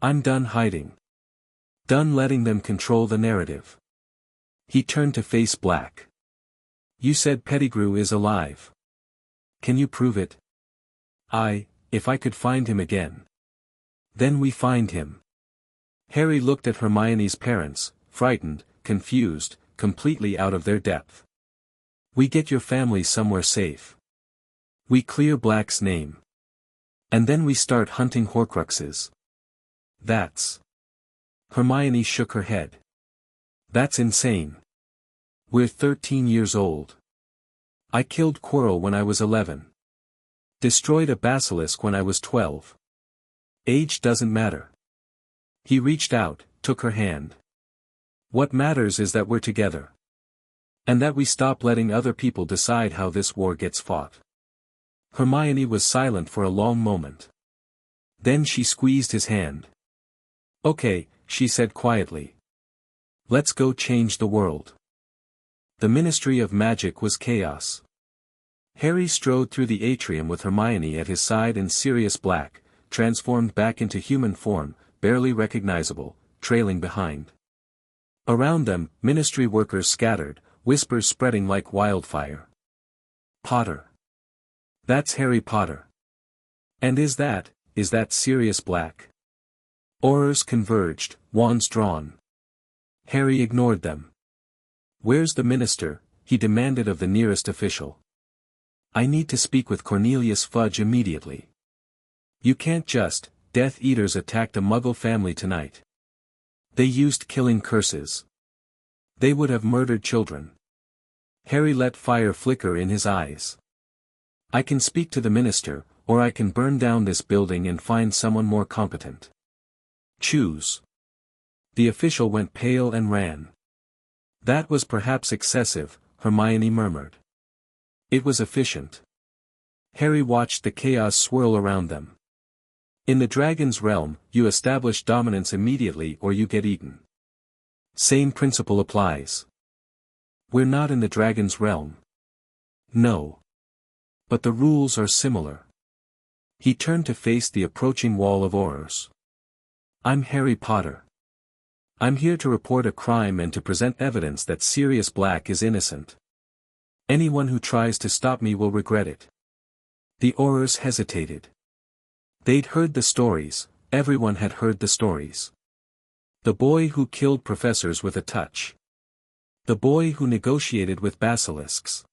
I'm done hiding. Done letting them control the narrative. He turned to face Black. You said Pettigrew is alive. Can you prove it? If I could find him again. Then we find him. Harry looked at Hermione's parents, frightened, confused, completely out of their depth. We get your family somewhere safe. We clear Black's name. And then we start hunting Horcruxes. That's... Hermione shook her head. That's insane. We're 13 years old. I killed Quirrell when I was 11. Destroyed a basilisk when I was 12. Age doesn't matter. He reached out, took her hand. What matters is that we're together. And that we stop letting other people decide how this war gets fought. Hermione was silent for a long moment. Then she squeezed his hand. Okay, she said quietly. Let's go change the world. The Ministry of Magic was chaos. Harry strode through the atrium with Hermione at his side and Sirius Black, transformed back into human form, barely recognizable, trailing behind. Around them, Ministry workers scattered, whispers spreading like wildfire. Potter. That's Harry Potter. And is that Sirius Black? Aurors converged, wands drawn. Harry ignored them. Where's the minister? He demanded of the nearest official. I need to speak with Cornelius Fudge immediately. You can't just, Death Eaters attacked a Muggle family tonight. They used killing curses. They would have murdered children. Harry let fire flicker in his eyes. I can speak to the minister, or I can burn down this building and find someone more competent. Choose. The official went pale and ran. That was perhaps excessive, Hermione murmured. It was efficient. Harry watched the chaos swirl around them. In the dragon's realm, you establish dominance immediately or you get eaten. Same principle applies. We're not in the dragon's realm. No. But the rules are similar. He turned to face the approaching wall of horrors. I'm Harry Potter. I'm here to report a crime and to present evidence that Sirius Black is innocent. Anyone who tries to stop me will regret it. The Aurors hesitated. They'd heard the stories, everyone had heard the stories. The boy who killed professors with a touch. The boy who negotiated with basilisks.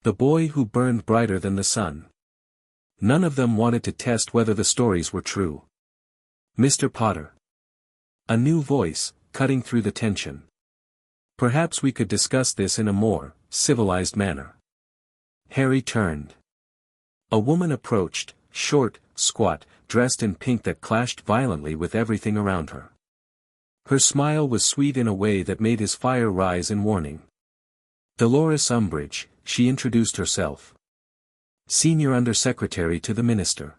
The boy who burned brighter than the sun. None of them wanted to test whether the stories were true. Mr. Potter. A new voice, cutting through the tension. Perhaps we could discuss this in a more civilized manner. Harry turned. A woman approached, short, squat, dressed in pink that clashed violently with everything around her. Her smile was sweet in a way that made his fire rise in warning. Dolores Umbridge, she introduced herself. Senior Undersecretary to the Minister.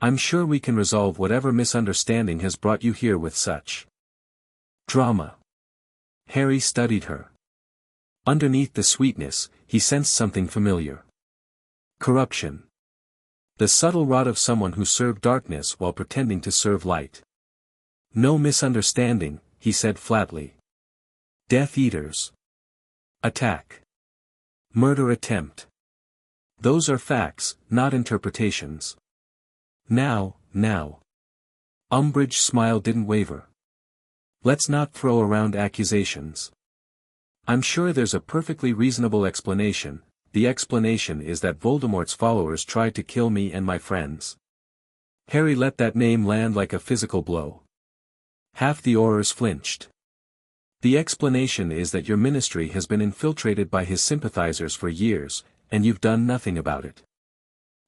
I'm sure we can resolve whatever misunderstanding has brought you here with such drama. Harry studied her. Underneath the sweetness, he sensed something familiar. Corruption. The subtle rot of someone who served darkness while pretending to serve light. No misunderstanding, he said flatly. Death Eaters. Attack. Murder attempt. Those are facts, not interpretations. Now. Umbridge's smile didn't waver. Let's not throw around accusations. I'm sure there's a perfectly reasonable explanation. The explanation is that Voldemort's followers tried to kill me and my friends. Harry let that name land like a physical blow. Half the Aurors flinched. The explanation is that your ministry has been infiltrated by his sympathizers for years, and you've done nothing about it.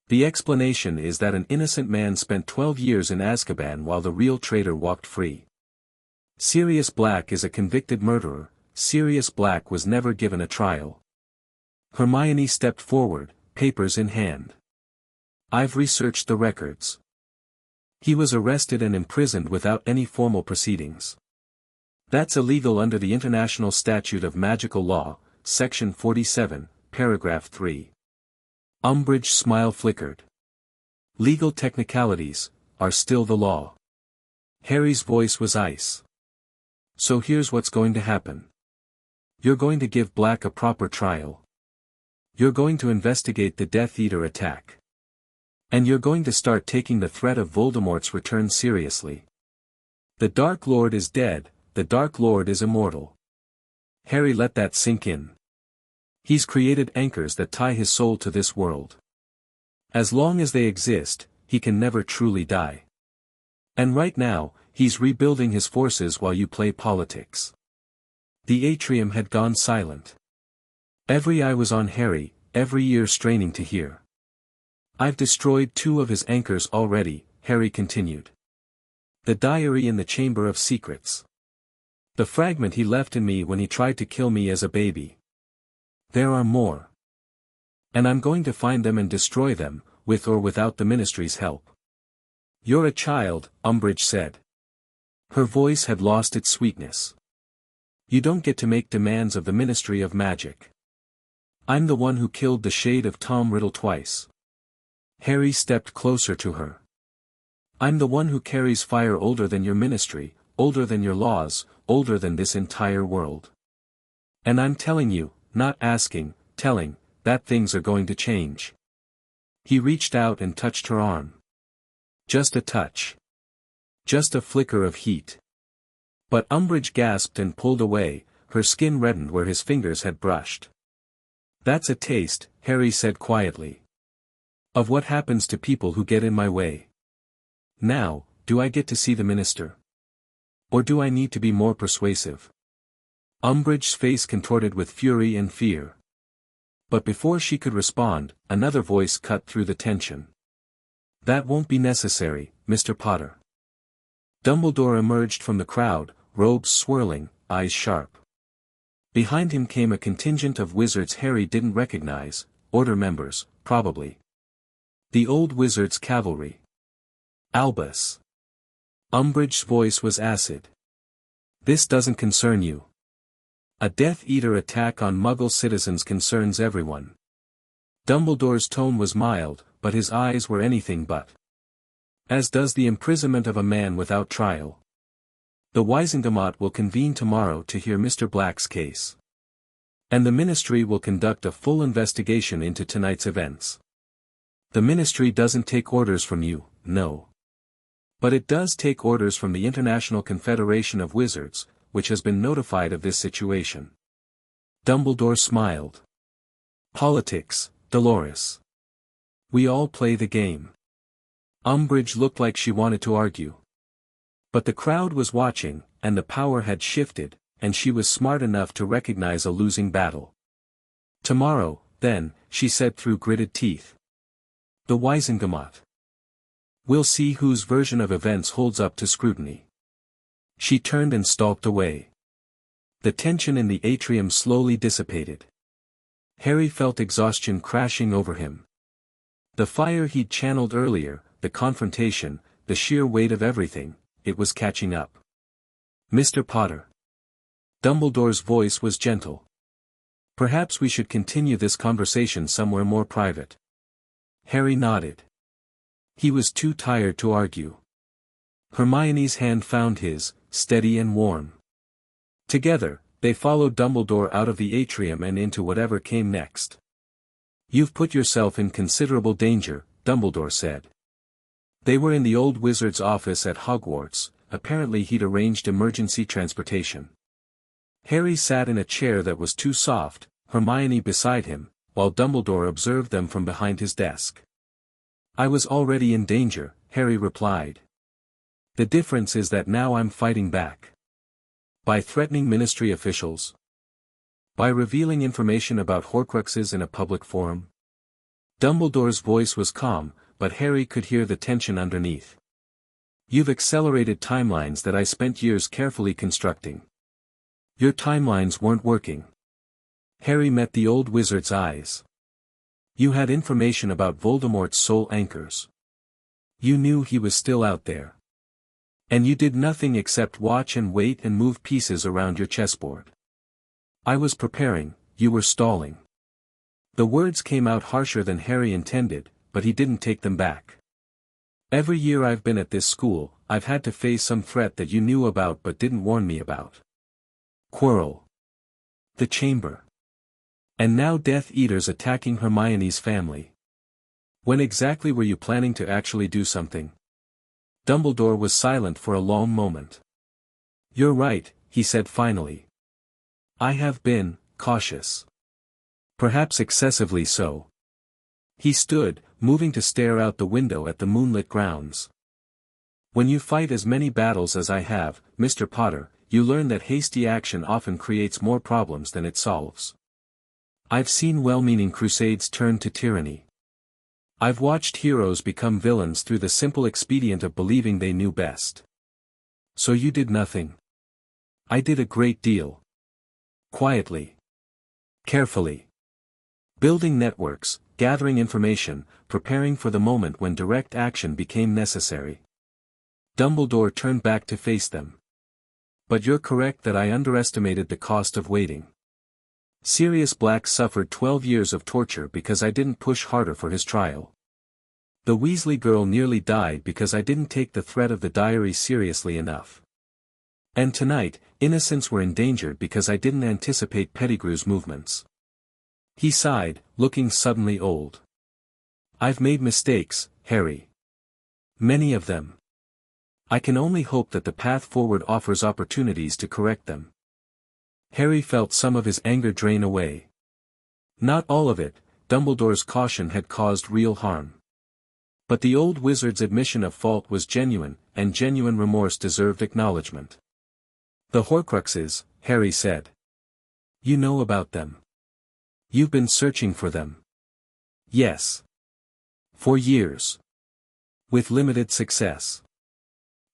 The explanation is that an innocent man spent 12 years in Azkaban while the real traitor walked free. Sirius Black is a convicted murderer. Sirius Black was never given a trial. Hermione stepped forward, papers in hand. I've researched the records. He was arrested and imprisoned without any formal proceedings. That's illegal under the International Statute of Magical Law, Section 47, Paragraph 3. Umbridge's smile flickered. Legal technicalities are still the law. Harry's voice was ice. So here's what's going to happen. You're going to give Black a proper trial. You're going to investigate the Death Eater attack. And you're going to start taking the threat of Voldemort's return seriously. The Dark Lord is dead, the Dark Lord is immortal. Harry let that sink in. He's created anchors that tie his soul to this world. As long as they exist, he can never truly die. And right now, he's rebuilding his forces while you play politics. The atrium had gone silent. Every eye was on Harry, every ear straining to hear. I've destroyed 2 of his anchors already, Harry continued. The diary in the Chamber of Secrets. The fragment he left in me when he tried to kill me as a baby. There are more. And I'm going to find them and destroy them, with or without the Ministry's help. You're a child, Umbridge said. Her voice had lost its sweetness. You don't get to make demands of the Ministry of Magic. I'm the one who killed the shade of Tom Riddle twice. Harry stepped closer to her. I'm the one who carries fire older than your ministry, older than your laws, older than this entire world. And I'm telling you, not asking, telling, that things are going to change. He reached out and touched her arm. Just a touch. Just a flicker of heat. But Umbridge gasped and pulled away, her skin reddened where his fingers had brushed. That's a taste, Harry said quietly. Of what happens to people who get in my way. Now, do I get to see the minister? Or do I need to be more persuasive? Umbridge's face contorted with fury and fear. But before she could respond, another voice cut through the tension. That won't be necessary, Mr. Potter. Dumbledore emerged from the crowd, robes swirling, eyes sharp. Behind him came a contingent of wizards Harry didn't recognize, Order members, probably. The old wizard's cavalry. Albus. Umbridge's voice was acid. This doesn't concern you. A Death Eater attack on Muggle citizens concerns everyone. Dumbledore's tone was mild, but his eyes were anything but. As does the imprisonment of a man without trial. The Wizengamot will convene tomorrow to hear Mr. Black's case. And the Ministry will conduct a full investigation into tonight's events. The Ministry doesn't take orders from you, no. But it does take orders from the International Confederation of Wizards, which has been notified of this situation. Dumbledore smiled. Politics, Dolores. We all play the game. Umbridge looked like she wanted to argue. But the crowd was watching, and the power had shifted, and she was smart enough to recognize a losing battle. Tomorrow, then, she said through gritted teeth. The Wizengamot. We'll see whose version of events holds up to scrutiny. She turned and stalked away. The tension in the atrium slowly dissipated. Harry felt exhaustion crashing over him. The fire he'd channeled earlier, the confrontation, the sheer weight of everything, it was catching up. Mr. Potter. Dumbledore's voice was gentle. Perhaps we should continue this conversation somewhere more private. Harry nodded. He was too tired to argue. Hermione's hand found his, steady and warm. Together, they followed Dumbledore out of the atrium and into whatever came next. You've put yourself in considerable danger, Dumbledore said. They were in the old wizard's office at Hogwarts. Apparently he'd arranged emergency transportation. Harry sat in a chair that was too soft, Hermione beside him, while Dumbledore observed them from behind his desk. I was already in danger, Harry replied. The difference is that now I'm fighting back. By threatening Ministry officials? By revealing information about Horcruxes in a public forum? Dumbledore's voice was calm, but Harry could hear the tension underneath. You've accelerated timelines that I spent years carefully constructing. Your timelines weren't working. Harry met the old wizard's eyes. You had information about Voldemort's soul anchors. You knew he was still out there. And you did nothing except watch and wait and move pieces around your chessboard. I was preparing, you were stalling. The words came out harsher than Harry intended, but he didn't take them back. Every year I've been at this school, I've had to face some threat that you knew about but didn't warn me about. Quirrell. The Chamber. And now Death Eaters attacking Hermione's family. When exactly were you planning to actually do something? Dumbledore was silent for a long moment. You're right, he said finally. I have been cautious. Perhaps excessively so. He stood, moving to stare out the window at the moonlit grounds. When you fight as many battles as I have, Mr. Potter, you learn that hasty action often creates more problems than it solves. I've seen well-meaning crusades turn to tyranny. I've watched heroes become villains through the simple expedient of believing they knew best. So you did nothing. I did a great deal. Quietly. Carefully. Building networks, gathering information, preparing for the moment when direct action became necessary. Dumbledore turned back to face them. But you're correct that I underestimated the cost of waiting. Sirius Black suffered 12 years of torture because I didn't push harder for his trial. The Weasley girl nearly died because I didn't take the threat of the diary seriously enough. And tonight, innocents were endangered because I didn't anticipate Pettigrew's movements. He sighed, looking suddenly old. I've made mistakes, Harry. Many of them. I can only hope that the path forward offers opportunities to correct them. Harry felt some of his anger drain away. Not all of it, Dumbledore's caution had caused real harm. But the old wizard's admission of fault was genuine, and genuine remorse deserved acknowledgement. The Horcruxes, Harry said. You know about them. You've been searching for them. Yes. For years. With limited success.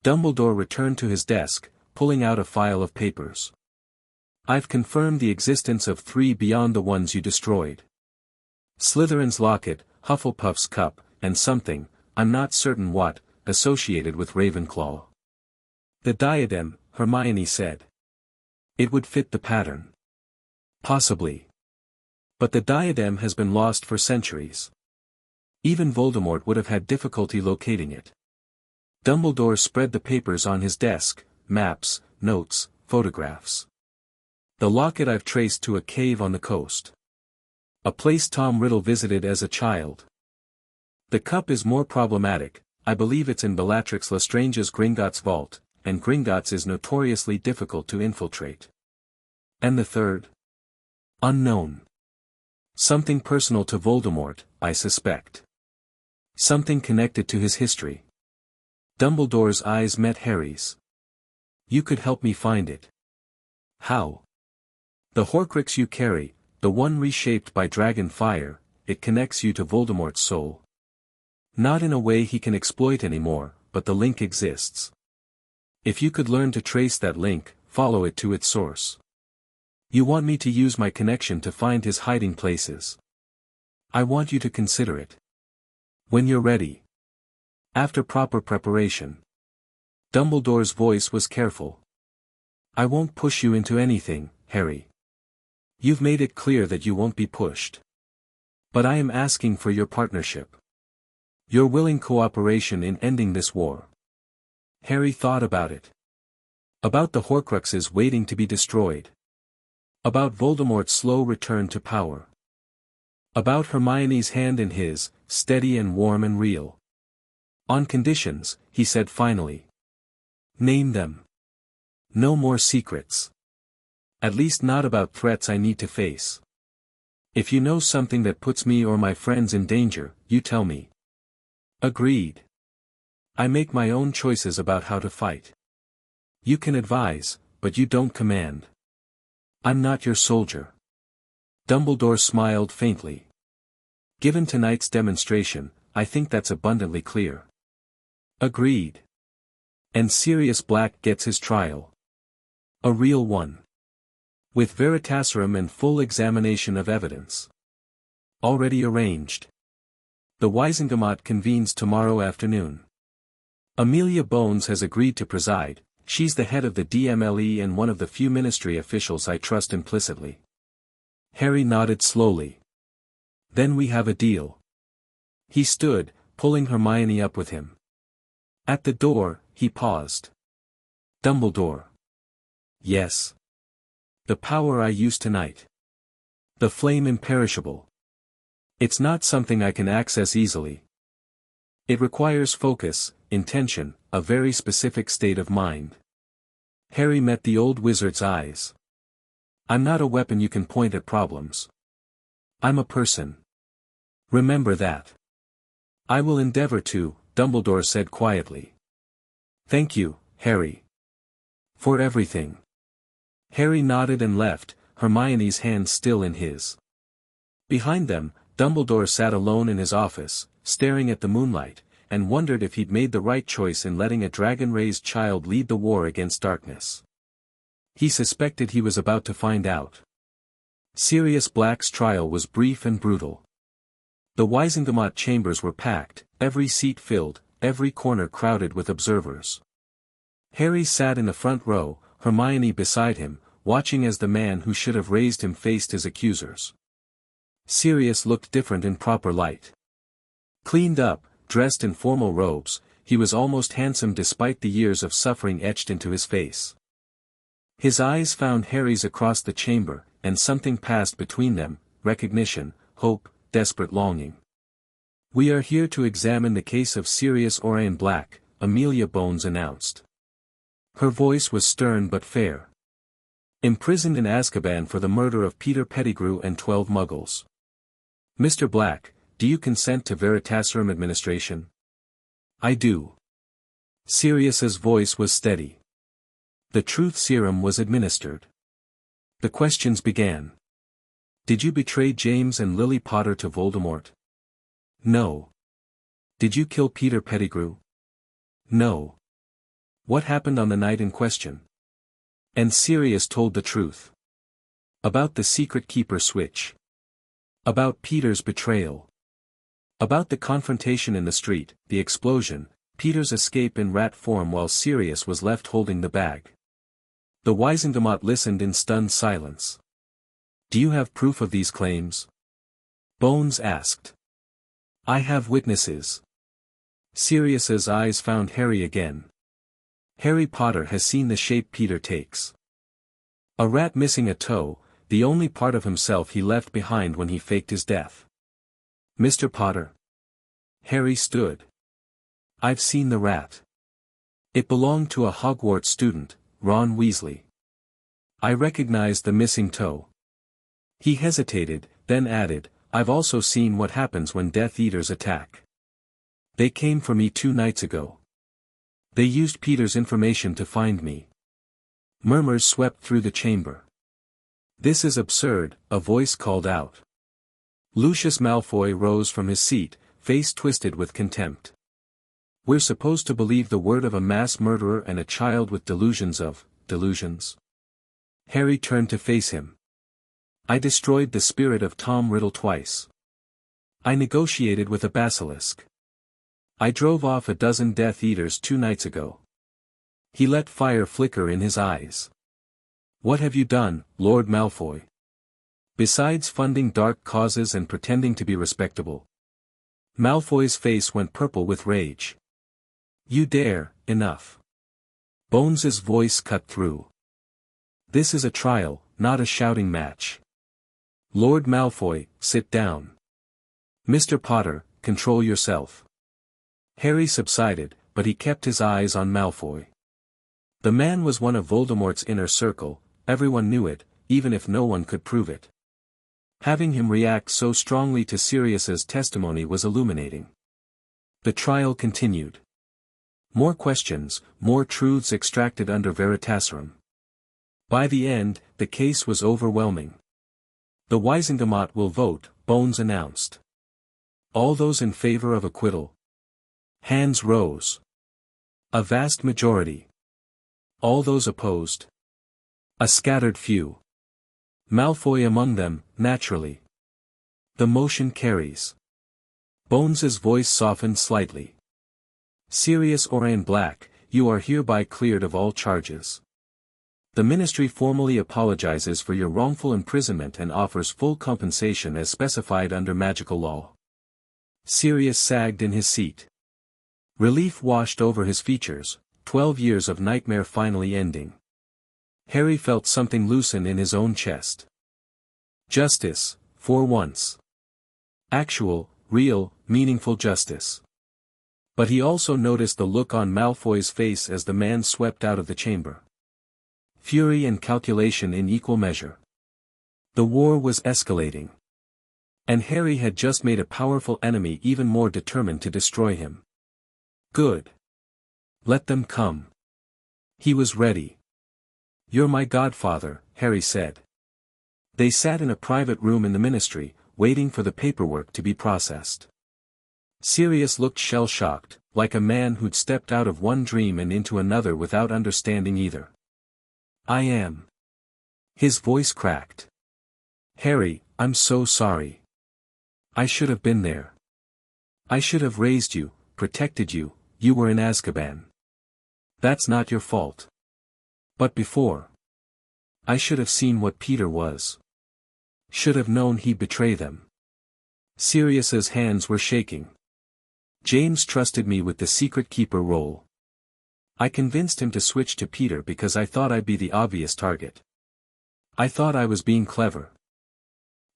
Dumbledore returned to his desk, pulling out a file of papers. I've confirmed the existence of 3 beyond the ones you destroyed. Slytherin's locket, Hufflepuff's cup, and something, I'm not certain what, associated with Ravenclaw. The diadem, Hermione said. It would fit the pattern. Possibly. But the diadem has been lost for centuries. Even Voldemort would have had difficulty locating it. Dumbledore spread the papers on his desk, maps, notes, photographs. The locket I've traced to a cave on the coast. A place Tom Riddle visited as a child. The cup is more problematic, I believe it's in Bellatrix Lestrange's Gringotts vault, and Gringotts is notoriously difficult to infiltrate. And the third? Unknown. Something personal to Voldemort, I suspect. Something connected to his history. Dumbledore's eyes met Harry's. You could help me find it. How? The Horcrux you carry, the one reshaped by dragon fire, it connects you to Voldemort's soul. Not in a way he can exploit anymore, but the link exists. If you could learn to trace that link, follow it to its source. You want me to use my connection to find his hiding places. I want you to consider it. When you're ready. After proper preparation. Dumbledore's voice was careful. I won't push you into anything, Harry. You've made it clear that you won't be pushed. But I am asking for your partnership. Your willing cooperation in ending this war. Harry thought about it. About the Horcruxes waiting to be destroyed. About Voldemort's slow return to power. About Hermione's hand in his, steady and warm and real. On conditions, he said finally. Name them. No more secrets. At least not about threats I need to face. If you know something that puts me or my friends in danger, you tell me. Agreed. I make my own choices about how to fight. You can advise, but you don't command. I'm not your soldier. Dumbledore smiled faintly. Given tonight's demonstration, I think that's abundantly clear. Agreed. And Sirius Black gets his trial. A real one. With Veritaserum and full examination of evidence. Already arranged. The Wizengamot convenes tomorrow afternoon. Amelia Bones has agreed to preside, she's the head of the DMLE and one of the few ministry officials I trust implicitly. Harry nodded slowly. Then we have a deal. He stood, pulling Hermione up with him. At the door, he paused. Dumbledore. Yes. The power I use tonight. The flame imperishable. It's not something I can access easily. It requires focus, intention, a very specific state of mind. Harry met the old wizard's eyes. I'm not a weapon you can point at problems. I'm a person. Remember that. I will endeavor to, Dumbledore said quietly. Thank you, Harry. For everything. Harry nodded and left, Hermione's hand still in his. Behind them, Dumbledore sat alone in his office, staring at the moonlight, and wondered if he'd made the right choice in letting a dragon-raised child lead the war against darkness. He suspected he was about to find out. Sirius Black's trial was brief and brutal. The Wizengamot chambers were packed, every seat filled, every corner crowded with observers. Harry sat in the front row, Hermione beside him, watching as the man who should have raised him faced his accusers. Sirius looked different in proper light. Cleaned up, dressed in formal robes, he was almost handsome despite the years of suffering etched into his face. His eyes found Harry's across the chamber, and something passed between them, recognition, hope, desperate longing. We are here to examine the case of Sirius Orion Black, Amelia Bones announced. Her voice was stern but fair. Imprisoned in Azkaban for the murder of Peter Pettigrew and 12 Muggles. Mr. Black, do you consent to Veritaserum administration? I do. Sirius's voice was steady. The truth serum was administered. The questions began. Did you betray James and Lily Potter to Voldemort? No. Did you kill Peter Pettigrew? No. What happened on the night in question? And Sirius told the truth. About the secret keeper switch. About Peter's betrayal. About the confrontation in the street, the explosion, Peter's escape in rat form while Sirius was left holding the bag. The Wizengamot listened in stunned silence. Do you have proof of these claims? Bones asked. I have witnesses. Sirius's eyes found Harry again. Harry Potter has seen the shape Peter takes. A rat missing a toe, the only part of himself he left behind when he faked his death. Mr. Potter. Harry stood. I've seen the rat. It belonged to a Hogwarts student, Ron Weasley. I recognized the missing toe. He hesitated, then added, I've also seen what happens when Death Eaters attack. They came for me 2 nights ago. They used Peter's information to find me. Murmurs swept through the chamber. This is absurd, a voice called out. Lucius Malfoy rose from his seat, face twisted with contempt. We're supposed to believe the word of a mass murderer and a child with delusions? Harry turned to face him. I destroyed the spirit of Tom Riddle twice. I negotiated with a basilisk. I drove off a dozen Death Eaters 2 nights ago. He let fire flicker in his eyes. What have you done, Lord Malfoy? Besides funding dark causes and pretending to be respectable. Malfoy's face went purple with rage. You dare, enough. Bones's voice cut through. This is a trial, not a shouting match. Lord Malfoy, sit down. Mr. Potter, control yourself. Harry subsided, but he kept his eyes on Malfoy. The man was one of Voldemort's inner circle, everyone knew it, even if no one could prove it. Having him react so strongly to Sirius's testimony was illuminating. The trial continued. More questions, more truths extracted under Veritaserum. By the end, the case was overwhelming. The Wizengamot will vote, Bones announced. All those in favor of acquittal. Hands rose. A vast majority. All those opposed. A scattered few. Malfoy among them, naturally. The motion carries. Bones's voice softened slightly. Sirius Orain Black, you are hereby cleared of all charges. The Ministry formally apologizes for your wrongful imprisonment and offers full compensation as specified under magical law. Sirius sagged in his seat. Relief washed over his features, 12 years of nightmare finally ending. Harry felt something loosen in his own chest. Justice, for once. Actual, real, meaningful justice. But he also noticed the look on Malfoy's face as the man swept out of the chamber. Fury and calculation in equal measure. The war was escalating. And Harry had just made a powerful enemy even more determined to destroy him. Good. Let them come. He was ready. You're my godfather, Harry said. They sat in a private room in the Ministry, waiting for the paperwork to be processed. Sirius looked shell-shocked, like a man who'd stepped out of one dream and into another without understanding either. I am. His voice cracked. Harry, I'm so sorry. I should have been there. I should have raised you, protected you, you were in Azkaban. That's not your fault. But before. I should have seen what Peter was. Should have known he'd betray them. Sirius's hands were shaking. James trusted me with the secret keeper role. I convinced him to switch to Peter because I thought I'd be the obvious target. I thought I was being clever.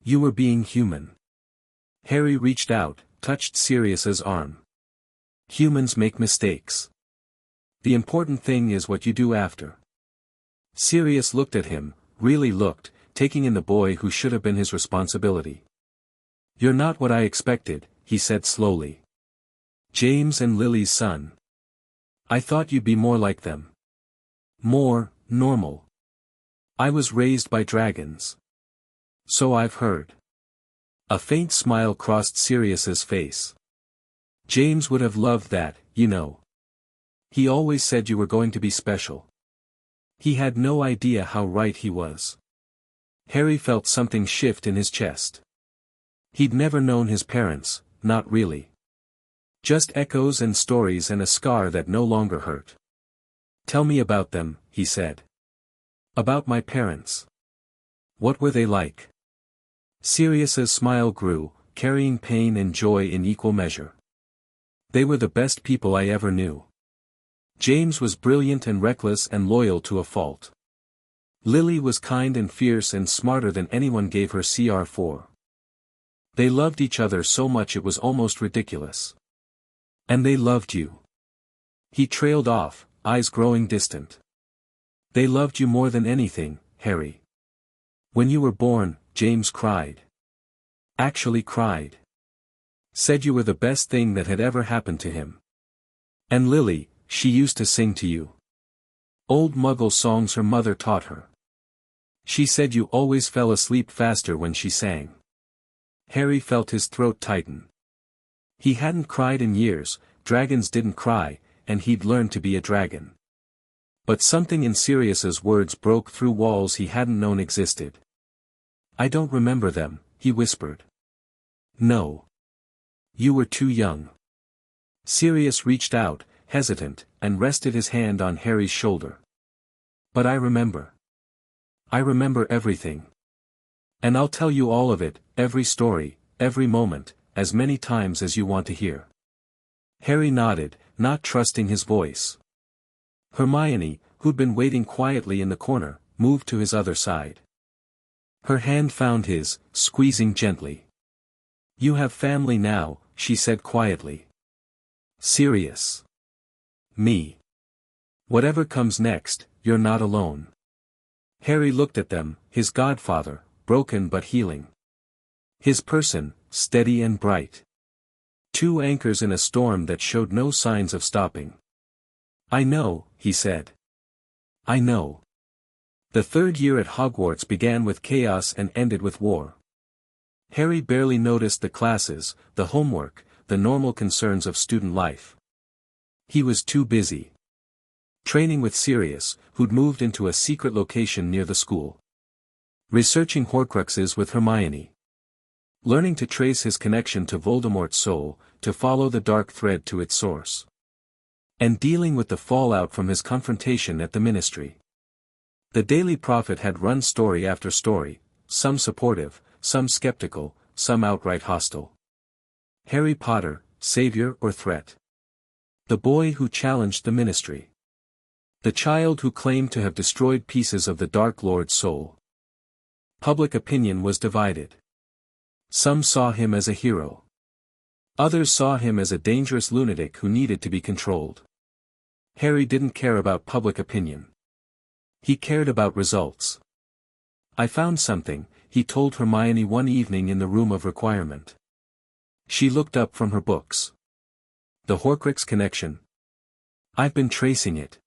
You were being human. Harry reached out, touched Sirius's arm. Humans make mistakes. The important thing is what you do after. Sirius looked at him, really looked, taking in the boy who should have been his responsibility. You're not what I expected, he said slowly. James and Lily's son. I thought you'd be more like them. More, normal. I was raised by dragons. So I've heard. A faint smile crossed Sirius's face. James would have loved that, you know. He always said you were going to be special. He had no idea how right he was. Harry felt something shift in his chest. He'd never known his parents, not really. Just echoes and stories and a scar that no longer hurt. Tell me about them, he said. About my parents. What were they like? Sirius's smile grew, carrying pain and joy in equal measure. They were the best people I ever knew. James was brilliant and reckless and loyal to a fault. Lily was kind and fierce and smarter than anyone gave her credit for. They loved each other so much it was almost ridiculous. And they loved you. He trailed off, eyes growing distant. They loved you more than anything, Harry. When you were born, James cried. Actually cried. Said you were the best thing that had ever happened to him. And Lily, she used to sing to you. Old Muggle songs her mother taught her. She said you always fell asleep faster when she sang. Harry felt his throat tighten. He hadn't cried in years, dragons didn't cry, and he'd learned to be a dragon. But something in Sirius's words broke through walls he hadn't known existed. I don't remember them, he whispered. No. You were too young. Sirius reached out, hesitant, and rested his hand on Harry's shoulder. But I remember. I remember everything. And I'll tell you all of it, every story, every moment, as many times as you want to hear. Harry nodded, not trusting his voice. Hermione, who'd been waiting quietly in the corner, moved to his other side. Her hand found his, squeezing gently. You have family now, she said quietly. Sirius. Me. Whatever comes next, you're not alone. Harry looked at them, his godfather, broken but healing. His person, steady and bright. Two anchors in a storm that showed no signs of stopping. I know, he said. I know. The third year at Hogwarts began with chaos and ended with war. Harry barely noticed the classes, the homework, the normal concerns of student life. He was too busy. Training with Sirius, who'd moved into a secret location near the school. Researching Horcruxes with Hermione. Learning to trace his connection to Voldemort's soul, to follow the dark thread to its source. And dealing with the fallout from his confrontation at the Ministry. The Daily Prophet had run story after story, some supportive, some skeptical, some outright hostile. Harry Potter, savior or threat? The boy who challenged the Ministry. The child who claimed to have destroyed pieces of the Dark Lord's soul. Public opinion was divided. Some saw him as a hero. Others saw him as a dangerous lunatic who needed to be controlled. Harry didn't care about public opinion. He cared about results. I found something, he told Hermione one evening in the room of requirement. She looked up from her books. The Horcrux connection. I've been tracing it.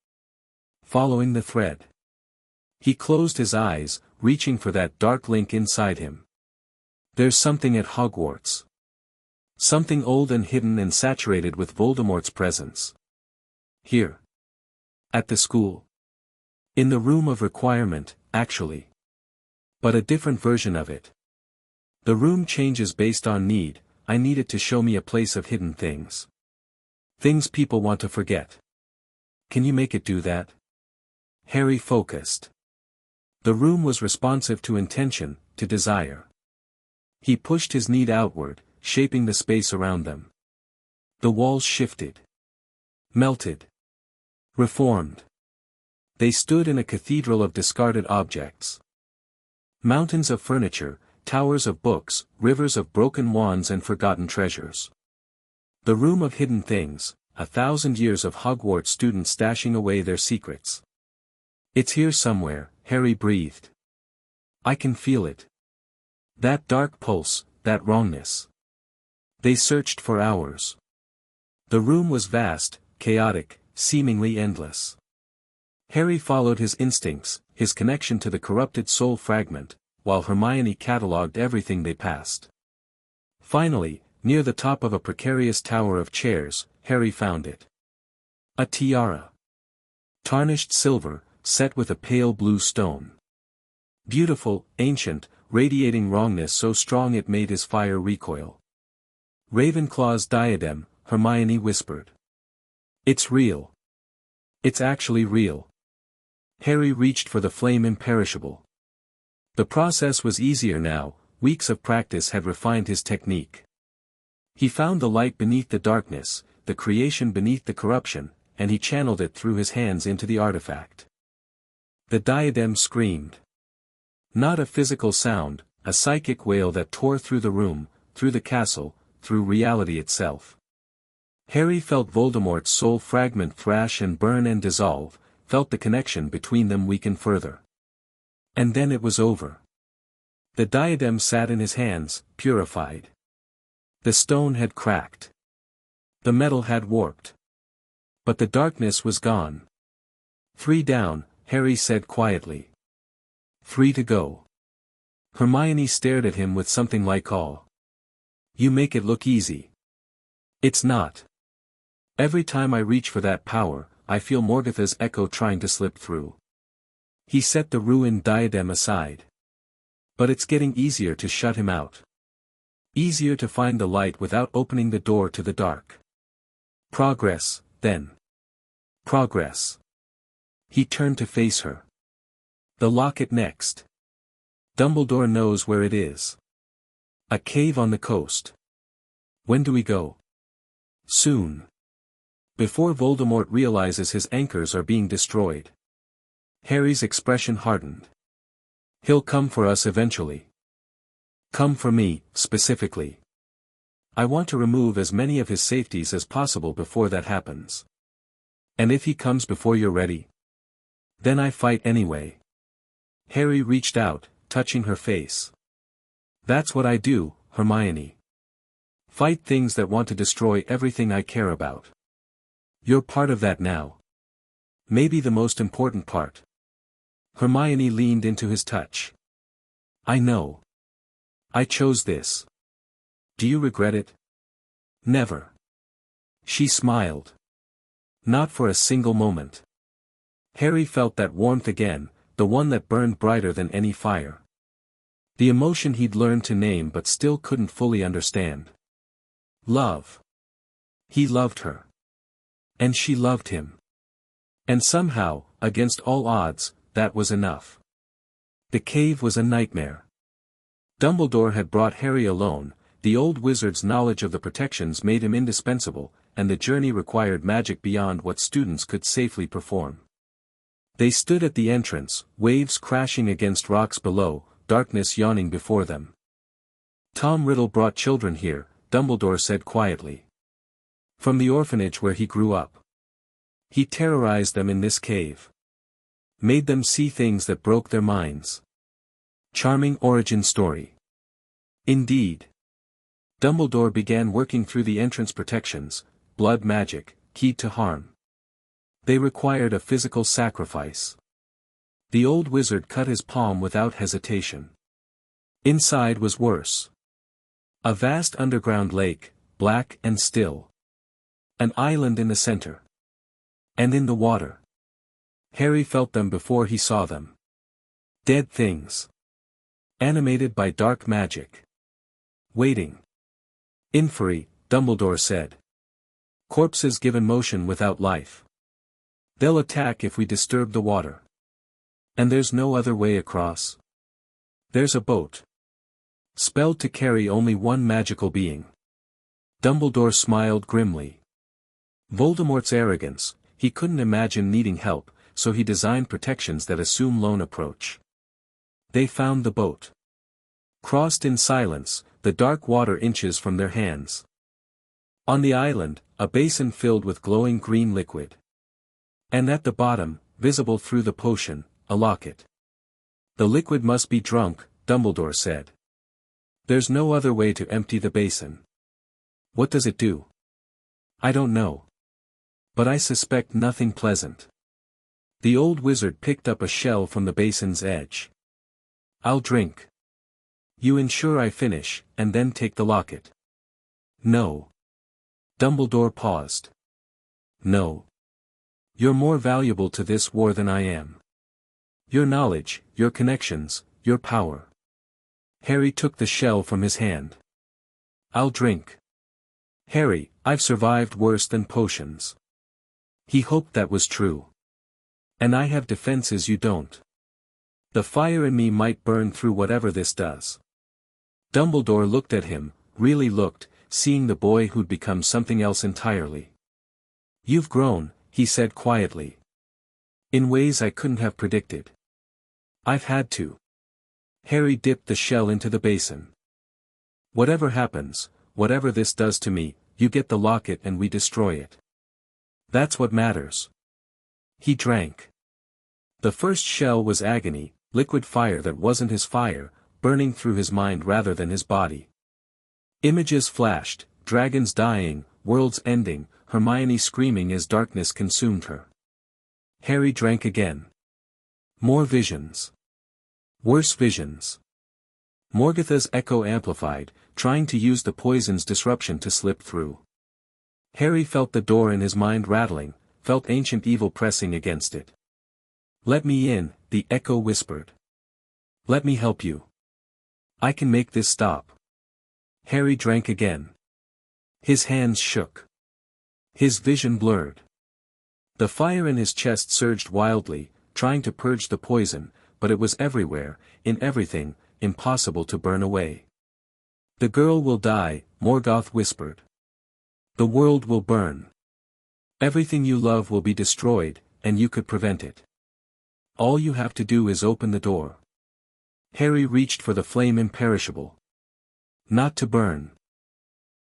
Following the thread. He closed his eyes, reaching for that dark link inside him. There's something at Hogwarts. Something old and hidden and saturated with Voldemort's presence. Here. At the school. In the room of requirement, actually. But a different version of it. The room changes based on need. I need it to show me a place of hidden things. Things people want to forget. Can you make it do that? Harry focused. The room was responsive to intention, to desire. He pushed his need outward, shaping the space around them. The walls shifted. Melted. Reformed. They stood in a cathedral of discarded objects. Mountains of furniture, towers of books, rivers of broken wands and forgotten treasures. The room of hidden things, 1,000 years of Hogwarts students stashing away their secrets. It's here somewhere, Harry breathed. I can feel it. That dark pulse, that wrongness. They searched for hours. The room was vast, chaotic, seemingly endless. Harry followed his instincts, his connection to the corrupted soul fragment, while Hermione catalogued everything they passed. Finally, near the top of a precarious tower of chairs, Harry found it. A tiara. Tarnished silver, set with a pale blue stone. Beautiful, ancient, radiating wrongness so strong it made his fire recoil. Ravenclaw's diadem, Hermione whispered. It's real. It's actually real. Harry reached for the flame imperishable. The process was easier now, weeks of practice had refined his technique. He found the light beneath the darkness, the creation beneath the corruption, and he channeled it through his hands into the artifact. The diadem screamed. Not a physical sound, a psychic wail that tore through the room, through the castle, through reality itself. Harry felt Voldemort's soul fragment thrash and burn and dissolve, felt the connection between them weaken further. And then it was over. The diadem sat in his hands, purified. The stone had cracked. The metal had warped. But the darkness was gone. 3 down, Harry said quietly. 3 to go. Hermione stared at him with something like awe. You make it look easy. It's not. Every time I reach for that power, I feel Morgoth's echo trying to slip through. He set the ruined diadem aside. But it's getting easier to shut him out. Easier to find the light without opening the door to the dark. Progress, then. Progress. He turned to face her. The locket next. Dumbledore knows where it is. A cave on the coast. When do we go? Soon. Before Voldemort realizes his anchors are being destroyed. Harry's expression hardened. He'll come for us eventually. Come for me, specifically. I want to remove as many of his safeties as possible before that happens. And if he comes before you're ready? Then I fight anyway. Harry reached out, touching her face. That's what I do, Hermione. Fight things that want to destroy everything I care about. You're part of that now. Maybe the most important part. Hermione leaned into his touch. I know. I chose this. Do you regret it? Never. She smiled. Not for a single moment. Harry felt that warmth again, the one that burned brighter than any fire. The emotion he'd learned to name but still couldn't fully understand. Love. He loved her. And she loved him. And somehow, against all odds, that was enough. The cave was a nightmare. Dumbledore had brought Harry alone, the old wizard's knowledge of the protections made him indispensable, and the journey required magic beyond what students could safely perform. They stood at the entrance, waves crashing against rocks below, darkness yawning before them. Tom Riddle brought children here, Dumbledore said quietly. From the orphanage where he grew up. He terrorized them in this cave. Made them see things that broke their minds. Charming origin story. Indeed. Dumbledore began working through the entrance protections, blood magic, keyed to harm. They required a physical sacrifice. The old wizard cut his palm without hesitation. Inside was worse. A vast underground lake, black and still. An island in the center. And in the water. Harry felt them before he saw them. Dead things. Animated by dark magic. Waiting. Inferi, Dumbledore said. Corpses given motion without life. They'll attack if we disturb the water. And there's no other way across. There's a boat. Spelled to carry only one magical being. Dumbledore smiled grimly. Voldemort's arrogance, he couldn't imagine needing help, so he designed protections that assume lone approach. They found the boat. Crossed in silence, the dark water inches from their hands. On the island, a basin filled with glowing green liquid. And at the bottom, visible through the potion, a locket. The liquid must be drunk, Dumbledore said. There's no other way to empty the basin. What does it do? I don't know. But I suspect nothing pleasant. The old wizard picked up a shell from the basin's edge. I'll drink. You ensure I finish, and then take the locket. No. Dumbledore paused. No. You're more valuable to this war than I am. Your knowledge, your connections, your power. Harry took the shell from his hand. I'll drink. Harry, I've survived worse than potions. He hoped that was true. And I have defenses you don't. The fire in me might burn through whatever this does. Dumbledore looked at him, really looked, seeing the boy who'd become something else entirely. You've grown, he said quietly. In ways I couldn't have predicted. I've had to. Harry dipped the shell into the basin. Whatever happens, whatever this does to me, you get the locket and we destroy it. That's what matters. He drank. The first shell was agony, liquid fire that wasn't his fire, burning through his mind rather than his body. Images flashed, dragons dying, worlds ending, Hermione screaming as darkness consumed her. Harry drank again. More visions. Worse visions. Morgoth's echo amplified, trying to use the poison's disruption to slip through. Harry felt the door in his mind rattling, felt ancient evil pressing against it. Let me in, the echo whispered. Let me help you. I can make this stop. Harry drank again. His hands shook. His vision blurred. The fire in his chest surged wildly, trying to purge the poison, but it was everywhere, in everything, impossible to burn away. The girl will die, Morgoth whispered. The world will burn. Everything you love will be destroyed, and you could prevent it. All you have to do is open the door. Harry reached for the flame imperishable. Not to burn.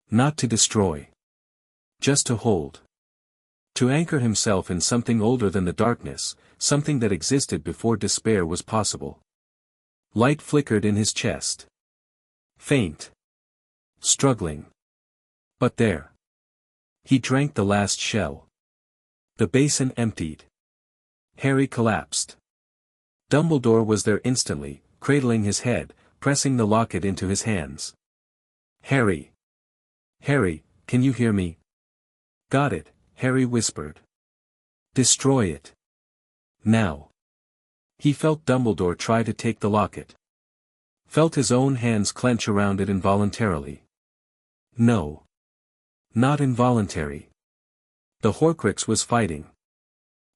Not to destroy. Just to hold. To anchor himself in something older than the darkness, something that existed before despair was possible. Light flickered in his chest. Faint. Struggling. But there. He drank the last shell. The basin emptied. Harry collapsed. Dumbledore was there instantly, cradling his head, pressing the locket into his hands. Harry. Harry, can you hear me? Got it, Harry whispered. Destroy it. Now. He felt Dumbledore try to take the locket. Felt his own hands clench around it involuntarily. No. Not involuntary. The Horcrux was fighting.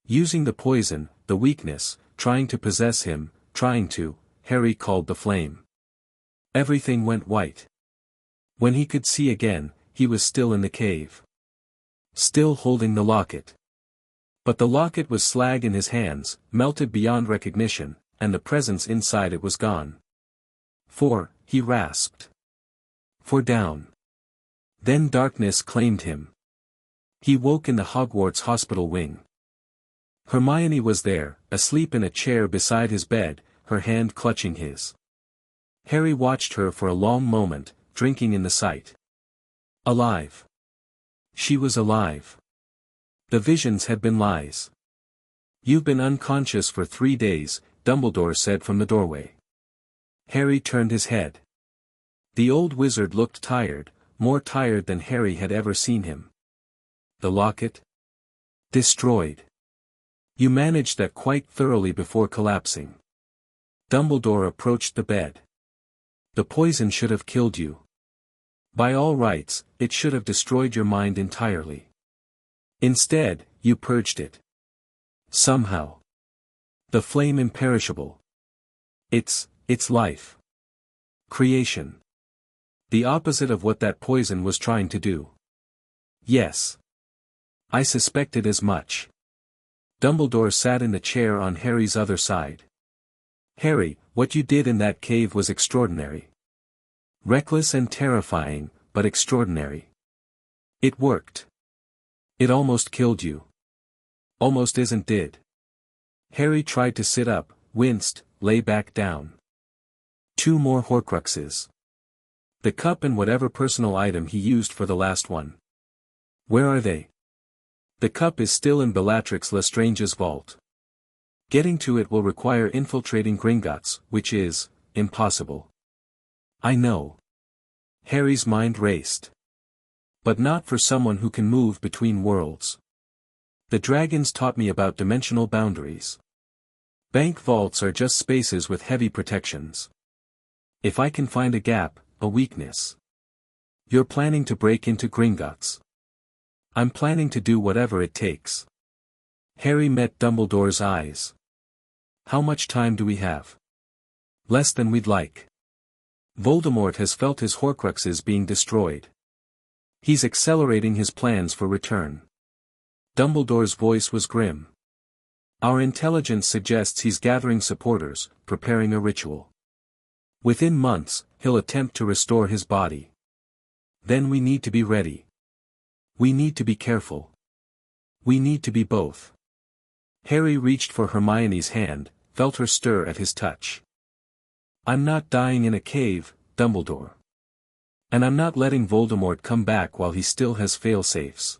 Using the poison, the weakness, trying to possess him, Harry called the flame. Everything went white. When he could see again, he was still in the cave. Still holding the locket. But the locket was slag in his hands, melted beyond recognition, and the presence inside it was gone. He rasped. Down. Then darkness claimed him. He woke in the Hogwarts hospital wing. Hermione was there, asleep in a chair beside his bed, her hand clutching his. Harry watched her for a long moment, drinking in the sight. Alive. She was alive. The visions had been lies. You've been unconscious for 3 days, Dumbledore said from the doorway. Harry turned his head. The old wizard looked tired, more tired than Harry had ever seen him. The locket? Destroyed. You managed that quite thoroughly before collapsing. Dumbledore approached the bed. The poison should have killed you. By all rights, it should have destroyed your mind entirely. Instead, you purged it. Somehow. The flame imperishable. It's life. Creation. The opposite of what that poison was trying to do. Yes. I suspected as much. Dumbledore sat in the chair on Harry's other side. Harry, what you did in that cave was extraordinary. Reckless and terrifying, but extraordinary. It worked. It almost killed you. Almost did. Harry tried to sit up, winced, lay back down. 2 more Horcruxes. The cup and whatever personal item he used for the last one. Where are they? The cup is still in Bellatrix Lestrange's vault. Getting to it will require infiltrating Gringotts, which is impossible. I know. Harry's mind raced. But not for someone who can move between worlds. The dragons taught me about dimensional boundaries. Bank vaults are just spaces with heavy protections. If I can find a gap, a weakness. You're planning to break into Gringotts. I'm planning to do whatever it takes. Harry met Dumbledore's eyes. How much time do we have? Less than we'd like. Voldemort has felt his Horcruxes being destroyed. He's accelerating his plans for return. Dumbledore's voice was grim. Our intelligence suggests he's gathering supporters, preparing a ritual. Within months, he'll attempt to restore his body. Then we need to be ready. We need to be careful. We need to be both. Harry reached for Hermione's hand, felt her stir at his touch. I'm not dying in a cave, Dumbledore. And I'm not letting Voldemort come back while he still has fail-safes.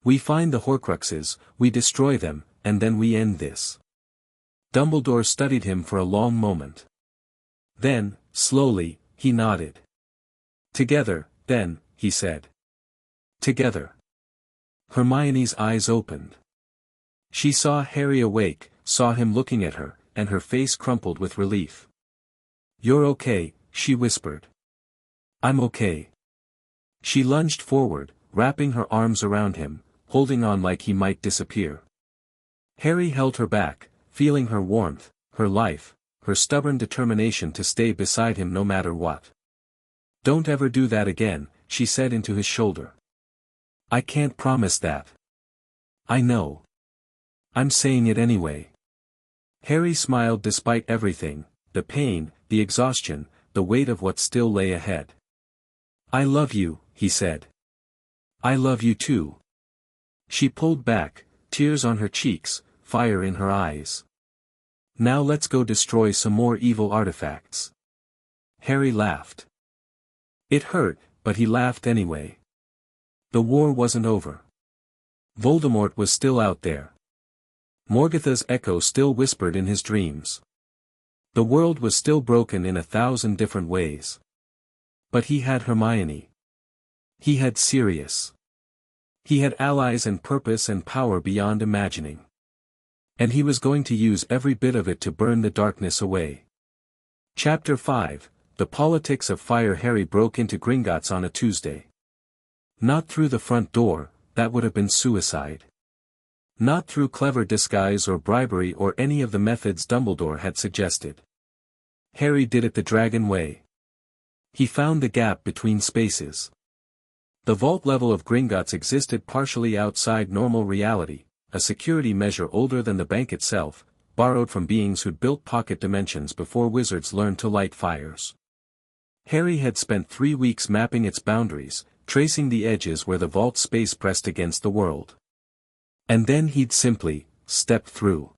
We find the Horcruxes, we destroy them, and then we end this. Dumbledore studied him for a long moment. Then, slowly, he nodded. Together, then, he said. Together. Hermione's eyes opened. She saw Harry awake, saw him looking at her, and her face crumpled with relief. You're okay, she whispered. I'm okay. She lunged forward, wrapping her arms around him, holding on like he might disappear. Harry held her back, feeling her warmth, her life, her stubborn determination to stay beside him no matter what. Don't ever do that again, she said into his shoulder. I can't promise that. I know. I'm saying it anyway. Harry smiled despite everything, the pain, the exhaustion, the weight of what still lay ahead. I love you, he said. I love you too. She pulled back, tears on her cheeks, fire in her eyes. Now let's go destroy some more evil artifacts. Harry laughed. It hurt, but he laughed anyway. The war wasn't over. Voldemort was still out there. Morgoth's echo still whispered in his dreams. The world was still broken in 1,000 different ways. But he had Hermione. He had Sirius. He had allies and purpose and power beyond imagining. And he was going to use every bit of it to burn the darkness away. Chapter 5, The Politics of Fire. Harry broke into Gringotts on a Tuesday. Not through the front door, that would have been suicide. Not through clever disguise or bribery or any of the methods Dumbledore had suggested. Harry did it the dragon way. He found the gap between spaces. The vault level of Gringotts existed partially outside normal reality, a security measure older than the bank itself, borrowed from beings who'd built pocket dimensions before wizards learned to light fires. Harry had spent 3 weeks mapping its boundaries, tracing the edges where the vault space pressed against the world. And then he'd simply stepped through.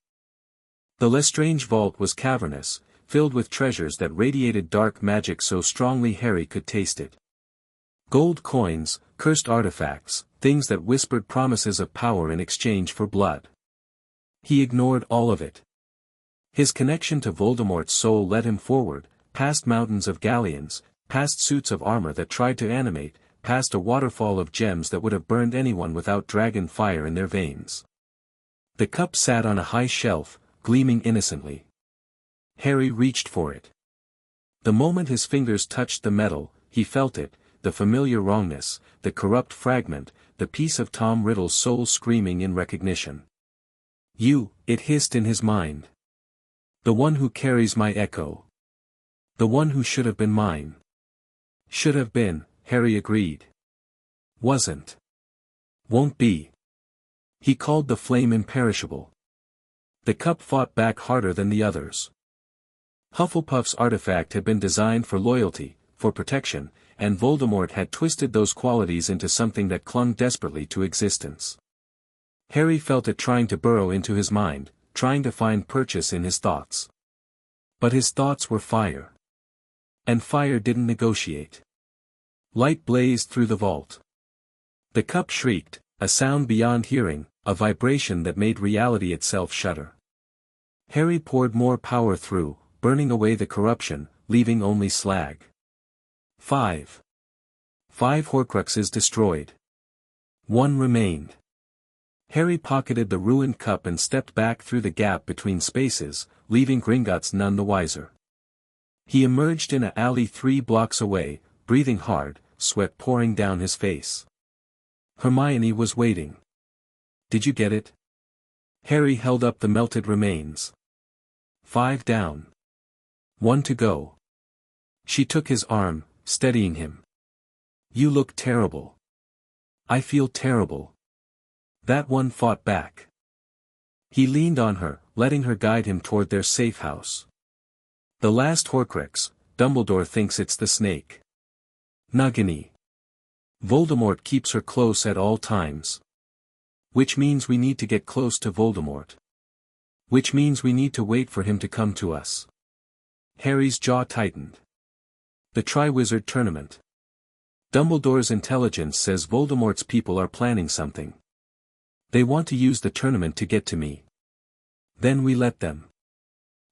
The Lestrange vault was cavernous, filled with treasures that radiated dark magic so strongly Harry could taste it. Gold coins, cursed artifacts, things that whispered promises of power in exchange for blood. He ignored all of it. His connection to Voldemort's soul led him forward, past mountains of galleons, past suits of armor that tried to animate, past a waterfall of gems that would have burned anyone without dragon fire in their veins. The cup sat on a high shelf, gleaming innocently. Harry reached for it. The moment his fingers touched the metal, he felt it, the familiar wrongness, the corrupt fragment, the piece of Tom Riddle's soul screaming in recognition. You, it hissed in his mind. The one who carries my echo. The one who should have been mine. Should have been, Harry agreed. Wasn't. Won't be. He called the flame imperishable. The cup fought back harder than the others. Hufflepuff's artifact had been designed for loyalty, for protection, and Voldemort had twisted those qualities into something that clung desperately to existence. Harry felt it trying to burrow into his mind, trying to find purchase in his thoughts. But his thoughts were fire. And fire didn't negotiate. Light blazed through the vault. The cup shrieked, a sound beyond hearing, a vibration that made reality itself shudder. Harry poured more power through, burning away the corruption, leaving only slag. 5 Horcruxes destroyed. 1 remained. Harry pocketed the ruined cup and stepped back through the gap between spaces, leaving Gringotts none the wiser. He emerged in an alley 3 blocks away, breathing hard, sweat pouring down his face. Hermione was waiting. "Did you get it?" Harry held up the melted remains. 5 down. 1 to go. She took his arm, steadying him. "You look terrible." "I feel terrible." That one fought back. He leaned on her, letting her guide him toward their safe house. "The last Horcrux, Dumbledore thinks it's the snake. Nagini. Voldemort keeps her close at all times. Which means we need to get close to Voldemort. Which means we need to wait for him to come to us." Harry's jaw tightened. The Triwizard Tournament. Dumbledore's intelligence says Voldemort's people are planning something. They want to use the tournament to get to me. Then we let them.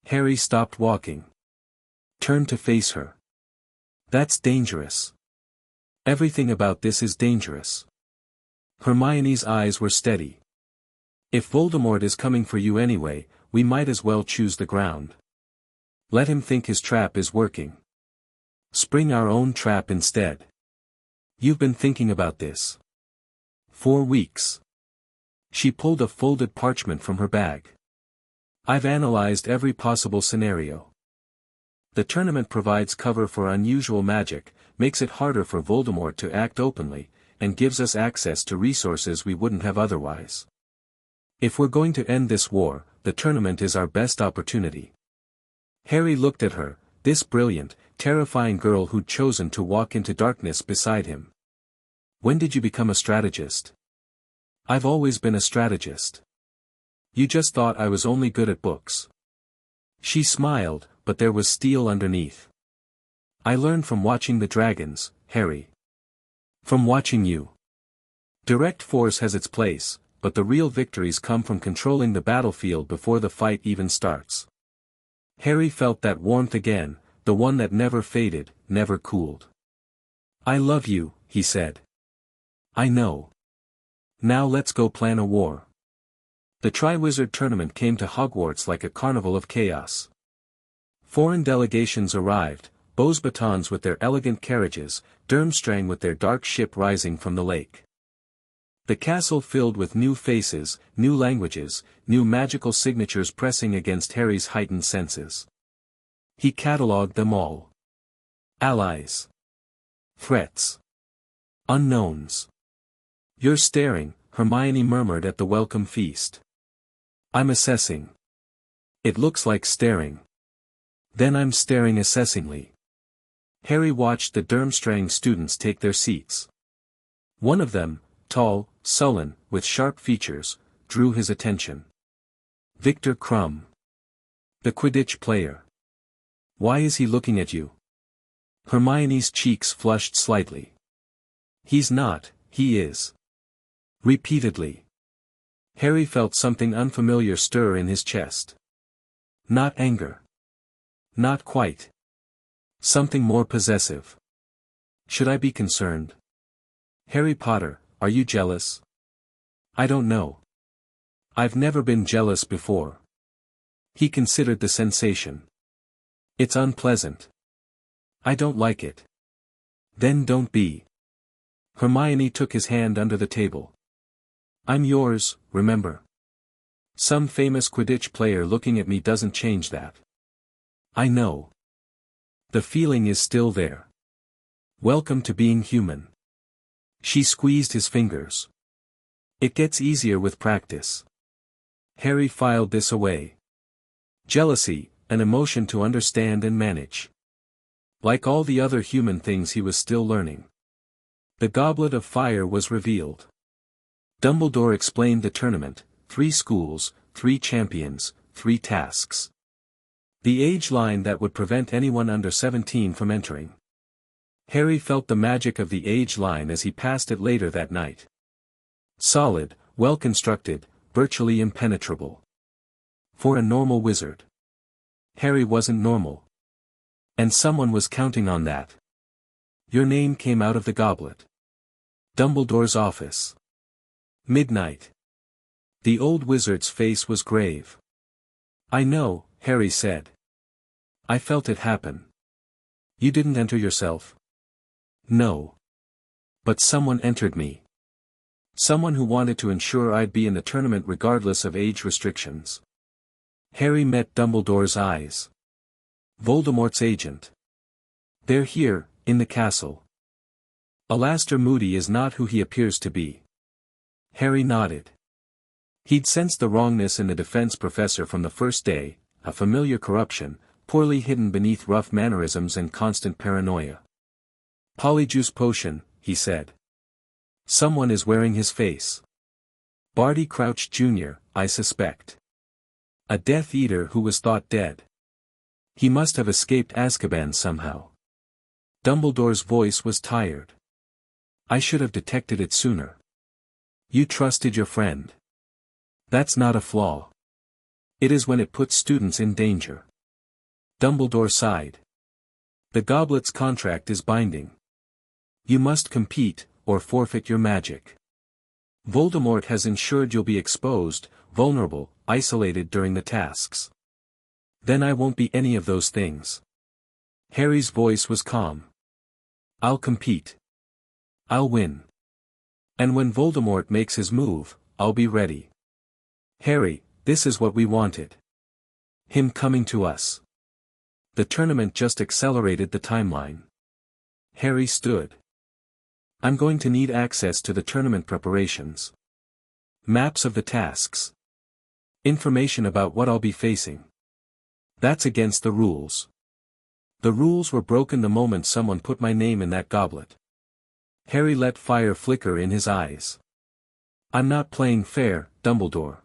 Harry stopped walking. Turned to face her. "That's dangerous. Everything about this is dangerous." Hermione's eyes were steady. "If Voldemort is coming for you anyway, we might as well choose the ground. Let him think his trap is working. Spring our own trap instead. You've been thinking about this." "4 weeks. She pulled a folded parchment from her bag. "I've analyzed every possible scenario. The tournament provides cover for unusual magic, makes it harder for Voldemort to act openly, and gives us access to resources we wouldn't have otherwise. If we're going to end this war, the tournament is our best opportunity." Harry looked at her, this brilliant, terrifying girl who'd chosen to walk into darkness beside him. "When did you become a strategist?" "I've always been a strategist. You just thought I was only good at books." She smiled, but there was steel underneath. "I learned from watching the dragons, Harry. From watching you. Direct force has its place, but the real victories come from controlling the battlefield before the fight even starts." Harry felt that warmth again, the one that never faded, never cooled. "I love you," he said. "I know. Now let's go plan a war." The Triwizard Tournament came to Hogwarts like a carnival of chaos. Foreign delegations arrived, Beauxbatons with their elegant carriages, Durmstrang with their dark ship rising from the lake. The castle filled with new faces, new languages, new magical signatures pressing against Harry's heightened senses. He catalogued them all. Allies. Threats. Unknowns. "You're staring," Hermione murmured at the welcome feast. "I'm assessing. It looks like staring. Then I'm staring assessingly." Harry watched the Durmstrang students take their seats. One of them, tall, sullen, with sharp features, drew his attention. "Victor Krum. The Quidditch player. Why is he looking at you?" Hermione's cheeks flushed slightly. "He's not, he is." Repeatedly. Harry felt something unfamiliar stir in his chest. Not anger. Not quite. Something more possessive. "Should I be concerned?" "Harry Potter, are you jealous?" "I don't know. I've never been jealous before." He considered the sensation. "It's unpleasant. I don't like it." "Then don't be." Hermione took his hand under the table. "I'm yours, remember. Some famous Quidditch player looking at me doesn't change that." "I know. The feeling is still there. Welcome to being human." She squeezed his fingers. "It gets easier with practice." Harry filed this away. Jealousy, an emotion to understand and manage. Like all the other human things he was still learning. The Goblet of Fire was revealed. Dumbledore explained the tournament, 3 schools, 3 champions, 3 tasks. The age line that would prevent anyone under 17 from entering. Harry felt the magic of the age line as he passed it later that night. Solid, well-constructed, virtually impenetrable. For a normal wizard. Harry wasn't normal. And someone was counting on that. Your name came out of the goblet. Dumbledore's office. Midnight. The old wizard's face was grave. "I know," Harry said. "I felt it happen." "You didn't enter yourself?" "No. But someone entered me. Someone who wanted to ensure I'd be in the tournament regardless of age restrictions." Harry met Dumbledore's eyes. "Voldemort's agent. They're here, in the castle. Alastor Moody is not who he appears to be." Harry nodded. He'd sensed the wrongness in the defense professor from the first day, a familiar corruption, poorly hidden beneath rough mannerisms and constant paranoia. "Polyjuice potion," he said. "Someone is wearing his face. Barty Crouch Jr., I suspect. A Death Eater who was thought dead. He must have escaped Azkaban somehow." Dumbledore's voice was tired. "I should have detected it sooner." "You trusted your friend. That's not a flaw. It is when it puts students in danger." Dumbledore sighed. "The goblet's contract is binding. You must compete, or forfeit your magic. Voldemort has ensured you'll be exposed, vulnerable, isolated during the tasks. Then I won't be any of those things." Harry's voice was calm. "I'll compete. I'll win. And when Voldemort makes his move, I'll be ready. Harry, this is what we wanted. Him coming to us. The tournament just accelerated the timeline." Harry stood. "I'm going to need access to the tournament preparations. Maps of the tasks. Information about what I'll be facing. That's against the rules. The rules were broken the moment someone put my name in that goblet." Harry let fire flicker in his eyes. "I'm not playing fair, Dumbledore.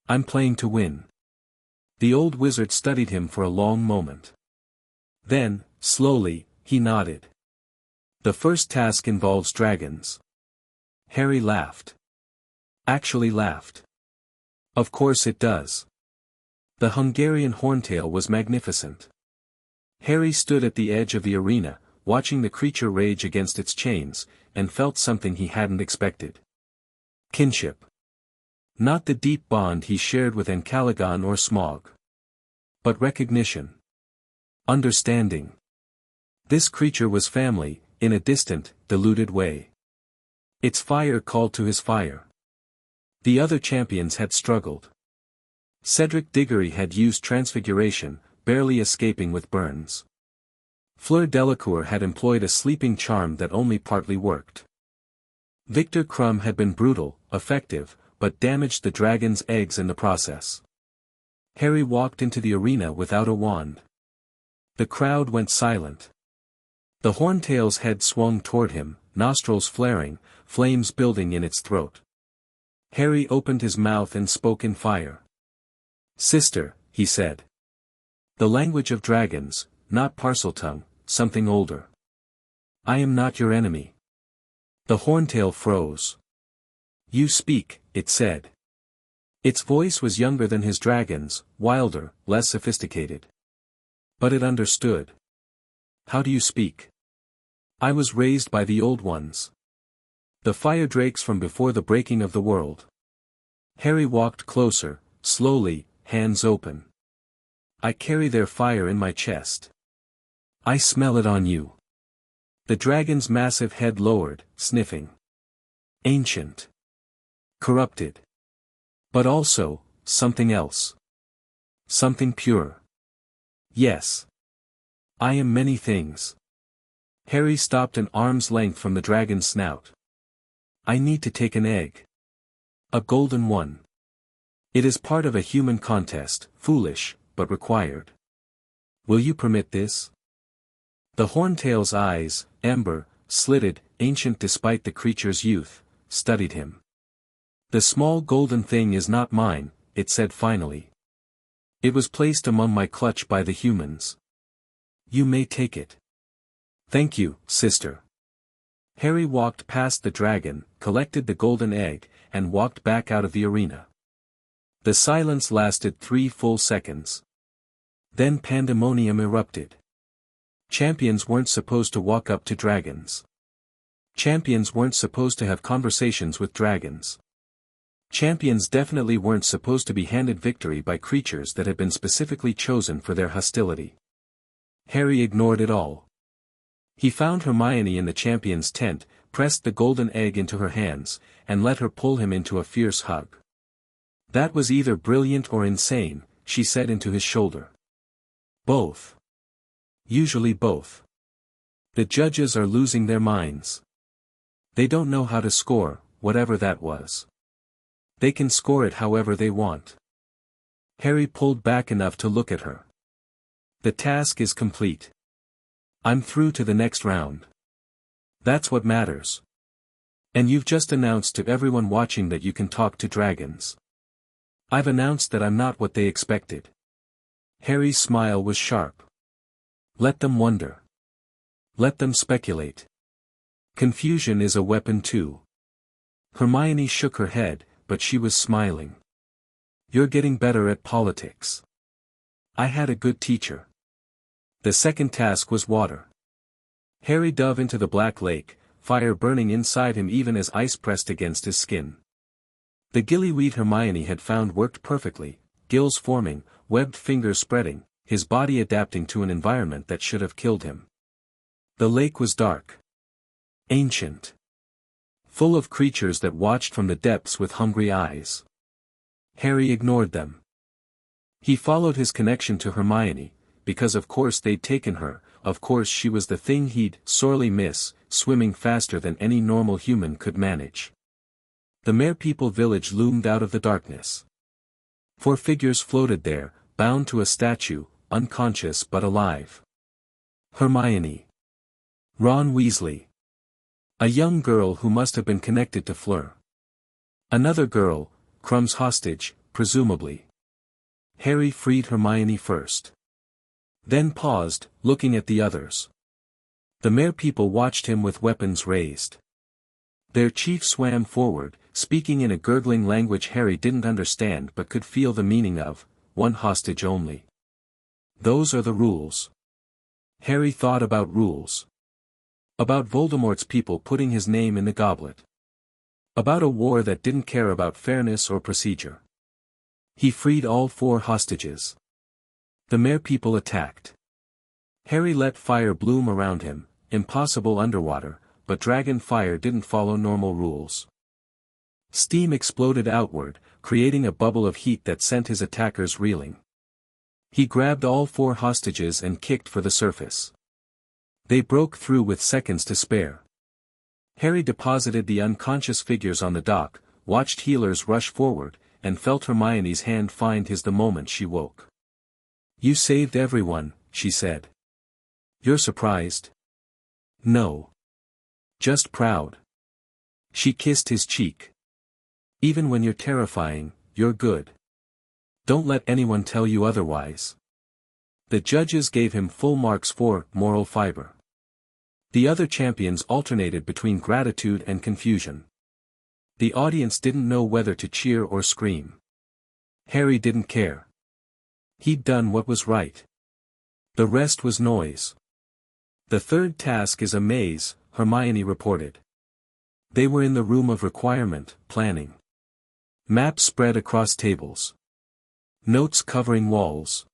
I'm playing to win." The old wizard studied him for a long moment. Then, slowly, he nodded. "The first task involves dragons." Harry laughed. Actually laughed. "Of course it does." The Hungarian horntail was magnificent. Harry stood at the edge of the arena, watching the creature rage against its chains, and felt something he hadn't expected. Kinship. Not the deep bond he shared with Encalagon or Smog. But recognition. Understanding. This creature was family, in a distant, diluted way. Its fire called to his fire. The other champions had struggled. Cedric Diggory had used transfiguration, barely escaping with burns. Fleur Delacour had employed a sleeping charm that only partly worked. Victor Krum had been brutal, effective, but damaged the dragon's eggs in the process. Harry walked into the arena without a wand. The crowd went silent. The horntail's head swung toward him, nostrils flaring, flames building in its throat. Harry opened his mouth and spoke in fire. "Sister," he said. "The language of dragons, not Parseltongue, something older. I am not your enemy." The horntail froze. "You speak," it said. Its voice was younger than his dragon's, wilder, less sophisticated. But it understood. "How do you speak?" "I was raised by the old ones. The fire drakes from before the breaking of the world." Harry walked closer, slowly, hands open. "I carry their fire in my chest. I smell it on you." The dragon's massive head lowered, sniffing. "Ancient. Corrupted. But also, something else. Something pure. Yes. I am many things." Harry stopped an arm's length from the dragon's snout. "I need to take an egg. A golden one. It is part of a human contest, foolish, but required. Will you permit this?" The horntail's eyes, amber, slitted, ancient despite the creature's youth, studied him. "The small golden thing is not mine," it said finally. "It was placed among my clutch by the humans. You may take it." "Thank you, sister." Harry walked past the dragon, collected the golden egg, and walked back out of the arena. The silence lasted 3 full seconds. Then pandemonium erupted. Champions weren't supposed to walk up to dragons. Champions weren't supposed to have conversations with dragons. Champions definitely weren't supposed to be handed victory by creatures that had been specifically chosen for their hostility. Harry ignored it all. He found Hermione in the champion's tent, pressed the golden egg into her hands, and let her pull him into a fierce hug. "That was either brilliant or insane," she said into his shoulder. "Both. Usually both. The judges are losing their minds. They don't know how to score, whatever that was. They can score it however they want." Harry pulled back enough to look at her. "The task is complete. I'm through to the next round. That's what matters. And you've just announced to everyone watching that you can talk to dragons. I've announced that I'm not what they expected." Harry's smile was sharp. "Let them wonder. Let them speculate. Confusion is a weapon too." Hermione shook her head, but she was smiling. "You're getting better at politics. I had a good teacher." The second task was water. Harry dove into the black lake, fire burning inside him even as ice pressed against his skin. The gillyweed Hermione had found worked perfectly, gills forming, webbed fingers spreading, his body adapting to an environment that should have killed him. The lake was dark. Ancient. Full of creatures that watched from the depths with hungry eyes. Harry ignored them. He followed his connection to Hermione, because of course they'd taken her, of course she was the thing he'd sorely miss, swimming faster than any normal human could manage. The Merepeople village loomed out of the darkness. 4 figures floated there, bound to a statue, unconscious but alive. Hermione. Ron Weasley. A young girl who must have been connected to Fleur. Another girl, Crumb's hostage, presumably. Harry freed Hermione first. Then paused, looking at the others. The Merepeople watched him with weapons raised. Their chief swam forward, speaking in a gurgling language Harry didn't understand but could feel the meaning of, "One hostage only." Those are the rules. Harry thought about rules. About Voldemort's people putting his name in the goblet. About a war that didn't care about fairness or procedure. He freed all 4 hostages. The Merepeople attacked. Harry let fire bloom around him, impossible underwater, but dragon fire didn't follow normal rules. Steam exploded outward, creating a bubble of heat that sent his attackers reeling. He grabbed all 4 hostages and kicked for the surface. They broke through with seconds to spare. Harry deposited the unconscious figures on the dock, watched healers rush forward, and felt Hermione's hand find his the moment she woke. "You saved everyone," she said. "You're surprised?" "No. Just proud." She kissed his cheek. "Even when you're terrifying, you're good. Don't let anyone tell you otherwise." The judges gave him full marks for moral fiber. The other champions alternated between gratitude and confusion. The audience didn't know whether to cheer or scream. Harry didn't care. He'd done what was right. The rest was noise. "The third task is a maze," Hermione reported. They were in the room of requirement, planning. Maps spread across tables. Notes covering walls.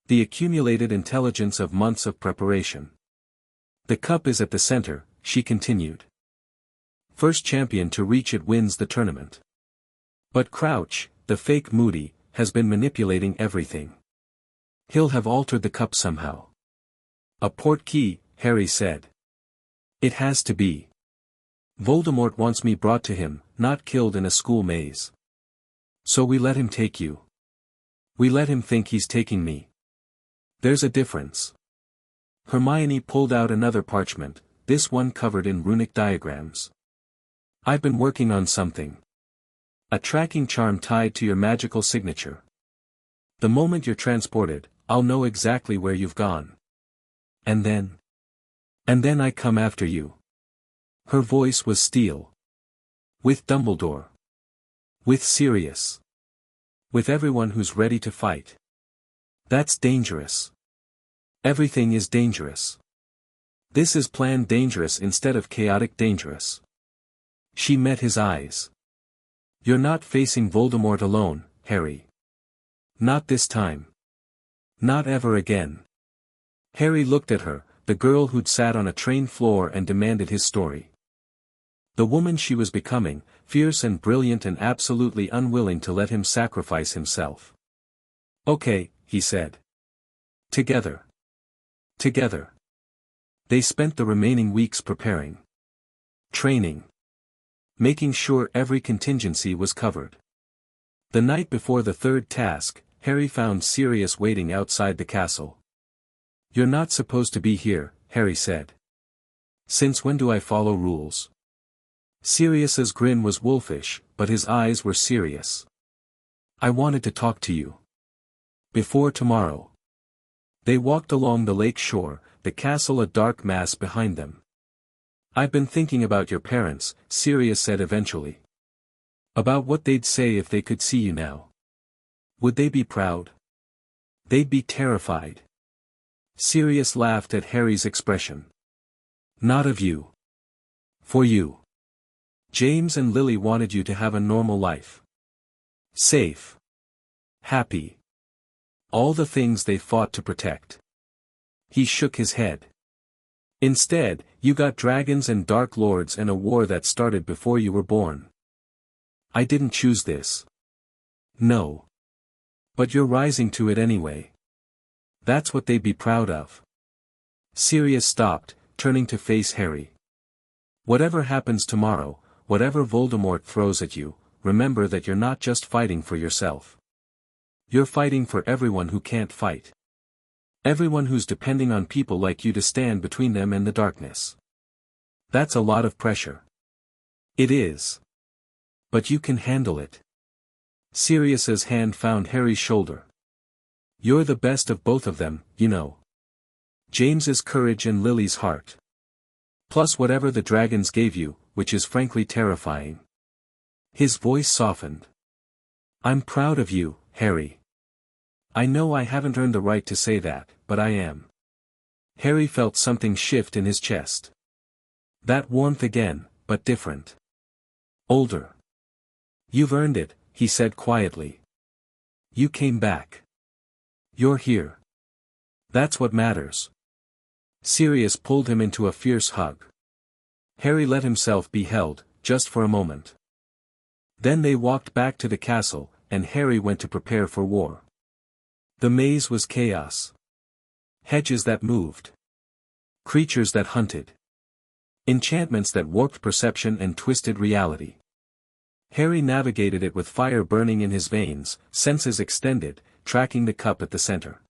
The accumulated intelligence of months of preparation. "The cup is at the center," she continued. "First champion to reach it wins the tournament. But Crouch, the fake Moody, has been manipulating everything. He'll have altered the cup somehow." "A port key," Harry said. "It has to be. Voldemort wants me brought to him, not killed in a school maze. So we let him take you. We let him think he's taking me. There's a difference." Hermione pulled out another parchment, this one covered in runic diagrams. "I've been working on something. A tracking charm tied to your magical signature. The moment you're transported, I'll know exactly where you've gone. And then I come after you." Her voice was steel. "With Dumbledore. With Sirius. With everyone who's ready to fight. That's dangerous. Everything is dangerous. This is planned dangerous instead of chaotic dangerous." She met his eyes. You're not facing Voldemort alone, Harry. Not this time. Not ever again. Harry looked at her, the girl who'd sat on a train floor and demanded his story. The woman she was becoming, fierce and brilliant and absolutely unwilling to let him sacrifice himself. Okay, he said. Together. Together. They spent the remaining weeks preparing. Training. Making sure every contingency was covered. The night before the third task, Harry found Sirius waiting outside the castle. You're not supposed to be here, Harry said. Since when do I follow rules? Sirius's grin was wolfish, but his eyes were serious. I wanted to talk to you. Before tomorrow. They walked along the lake shore, the castle a dark mass behind them. I've been thinking about your parents, Sirius said eventually. About what they'd say if they could see you now. Would they be proud? They'd be terrified. Sirius laughed at Harry's expression. Not of you. For you. James and Lily wanted you to have a normal life. Safe. Happy. All the things they fought to protect. He shook his head. Instead, you got dragons and dark lords and a war that started before you were born. I didn't choose this. No. But you're rising to it anyway. That's what they'd be proud of. Sirius stopped, turning to face Harry. Whatever happens tomorrow, whatever Voldemort throws at you, remember that you're not just fighting for yourself. You're fighting for everyone who can't fight. Everyone who's depending on people like you to stand between them and the darkness. That's a lot of pressure. It is. But you can handle it. Sirius's hand found Harry's shoulder. You're the best of both of them, you know. James's courage and Lily's heart. Plus whatever the dragons gave you, which is frankly terrifying. His voice softened. I'm proud of you, Harry. I know I haven't earned the right to say that, but I am. Harry felt something shift in his chest. That warmth again, but different. Older. You've earned it, he said quietly. You came back. You're here. That's what matters. Sirius pulled him into a fierce hug. Harry let himself be held, just for a moment. Then they walked back to the castle, and Harry went to prepare for war. The maze was chaos. Hedges that moved. Creatures that hunted. Enchantments that warped perception and twisted reality. Harry navigated it with fire burning in his veins, senses extended, tracking the cup at the center.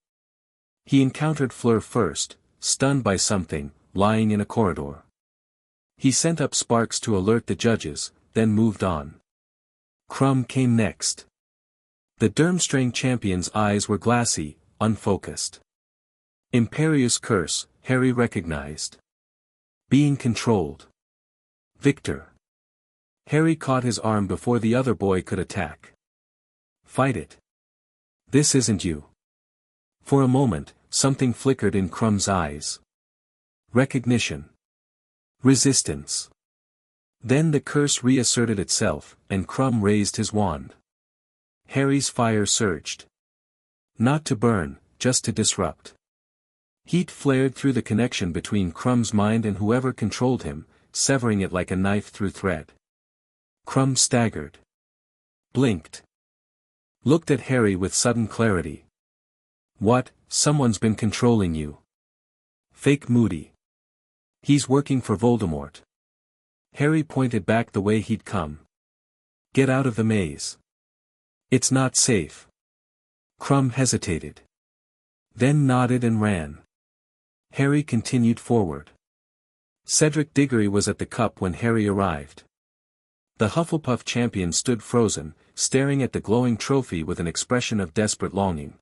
He encountered Fleur first, stunned by something, lying in a corridor. He sent up sparks to alert the judges, then moved on. Crumb came next. The Durmstrang champion's eyes were glassy, unfocused. Imperious curse, Harry recognized. Being controlled. Victor. Harry caught his arm before the other boy could attack. Fight it. This isn't you. For a moment, something flickered in Crumb's eyes. Recognition. Resistance. Then the curse reasserted itself, and Crumb raised his wand. Harry's fire surged. Not to burn, just to disrupt. Heat flared through the connection between Crumb's mind and whoever controlled him, severing it like a knife through thread. Crumb staggered. Blinked. Looked at Harry with sudden clarity. What, someone's been controlling you. Fake Moody. He's working for Voldemort. Harry pointed back the way he'd come. Get out of the maze. It's not safe. Crumb hesitated. Then nodded and ran. Harry continued forward. Cedric Diggory was at the cup when Harry arrived. The Hufflepuff champion stood frozen, staring at the glowing trophy with an expression of desperate longing.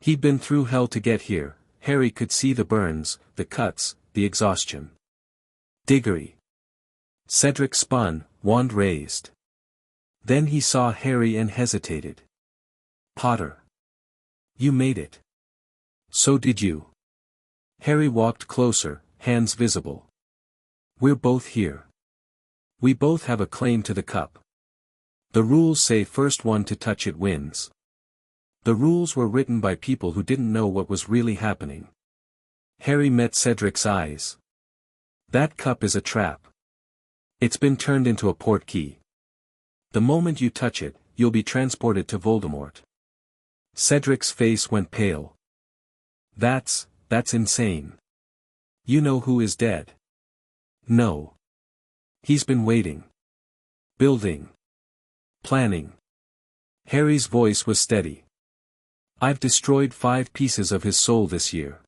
He'd been through hell to get here. Harry could see the burns, the cuts, the exhaustion. Diggory. Cedric spun, wand raised. Then he saw Harry and hesitated. Potter. You made it. So did you. Harry walked closer, hands visible. We're both here. We both have a claim to the cup. The rules say first one to touch it wins. The rules were written by people who didn't know what was really happening. Harry met Cedric's eyes. That cup is a trap. It's been turned into a portkey. The moment you touch it, you'll be transported to Voldemort. Cedric's face went pale. That's insane. You know who is dead? No. He's been waiting. Building. Planning. Harry's voice was steady. I've destroyed 5 pieces of his soul this year.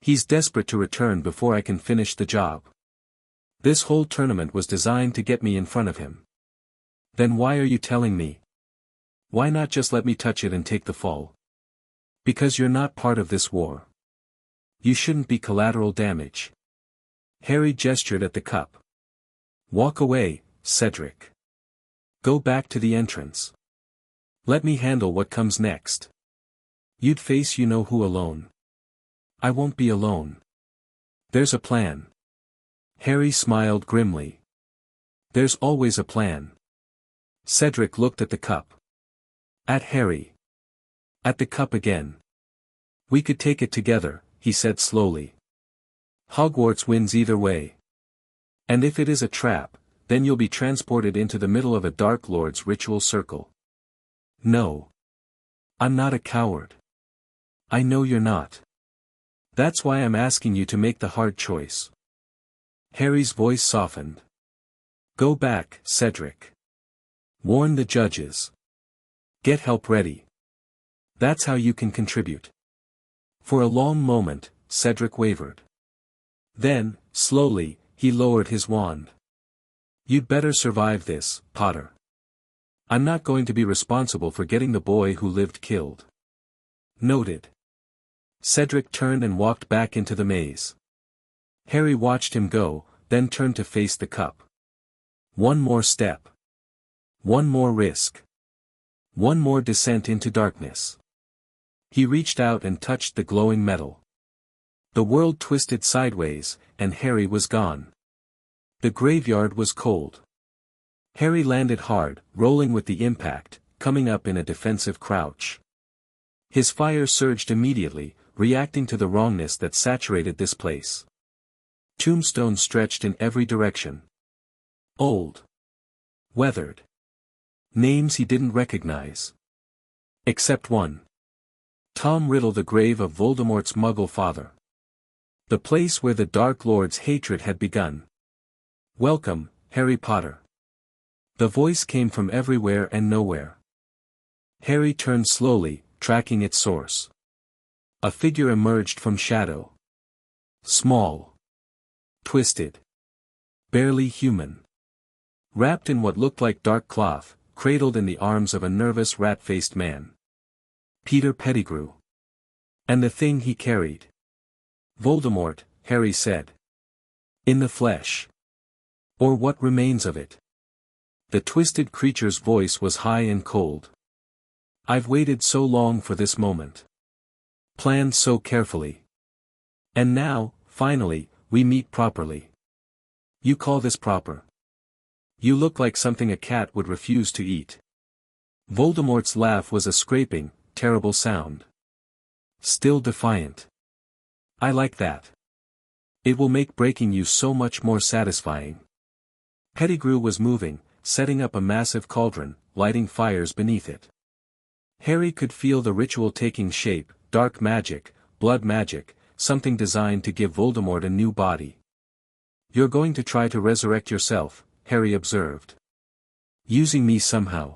He's desperate to return before I can finish the job. This whole tournament was designed to get me in front of him. Then why are you telling me? Why not just let me touch it and take the fall? Because you're not part of this war. You shouldn't be collateral damage. Harry gestured at the cup. Walk away, Cedric. Go back to the entrance. Let me handle what comes next. You'd face you-know-who alone. I won't be alone. There's a plan. Harry smiled grimly. There's always a plan. Cedric looked at the cup. At Harry. At the cup again. We could take it together, he said slowly. Hogwarts wins either way. And if it is a trap, then you'll be transported into the middle of a Dark Lord's ritual circle. No. I'm not a coward. I know you're not. That's why I'm asking you to make the hard choice. Harry's voice softened. Go back, Cedric. Warn the judges. Get help ready. That's how you can contribute. For a long moment, Cedric wavered. Then, slowly, he lowered his wand. You'd better survive this, Potter. I'm not going to be responsible for getting the boy who lived killed. Noted. Cedric turned and walked back into the maze. Harry watched him go, then turned to face the cup. One more step. One more risk. One more descent into darkness. He reached out and touched the glowing metal. The world twisted sideways, and Harry was gone. The graveyard was cold. Harry landed hard, rolling with the impact, coming up in a defensive crouch. His fire surged immediately, reacting to the wrongness that saturated this place. Tombstones stretched in every direction. Old. Weathered. Names he didn't recognize. Except one. Tom Riddle, the grave of Voldemort's Muggle father. The place where the Dark Lord's hatred had begun. Welcome, Harry Potter. The voice came from everywhere and nowhere. Harry turned slowly, tracking its source. A figure emerged from shadow. Small. Twisted. Barely human. Wrapped in what looked like dark cloth, cradled in the arms of a nervous rat-faced man. Peter Pettigrew. And the thing he carried. Voldemort, Harry said. In the flesh. Or what remains of it. The twisted creature's voice was high and cold. I've waited so long for this moment. Planned so carefully. And now, finally, we meet properly. You call this proper? You look like something a cat would refuse to eat. Voldemort's laugh was a scraping, terrible sound. Still defiant. I like that. It will make breaking you so much more satisfying. Pettigrew was moving, setting up a massive cauldron, lighting fires beneath it. Harry could feel the ritual taking shape, dark magic, blood magic, something designed to give Voldemort a new body. You're going to try to resurrect yourself, Harry observed. Using me somehow.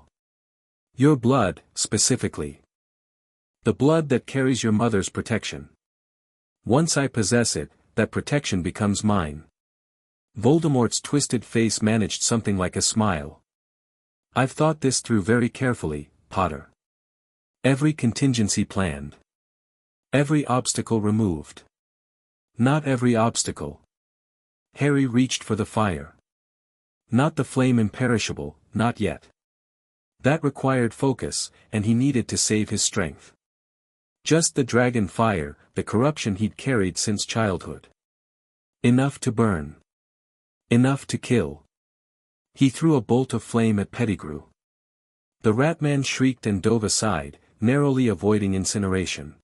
Your blood, specifically. The blood that carries your mother's protection. Once I possess it, that protection becomes mine. Voldemort's twisted face managed something like a smile. I've thought this through very carefully, Potter. Every contingency planned. Every obstacle removed. Not every obstacle. Harry reached for the fire. Not the flame imperishable, not yet. That required focus, and he needed to save his strength. Just the dragon fire, the corruption he'd carried since childhood. Enough to burn. Enough to kill. He threw a bolt of flame at Pettigrew. The Ratman shrieked and dove aside, narrowly avoiding incineration.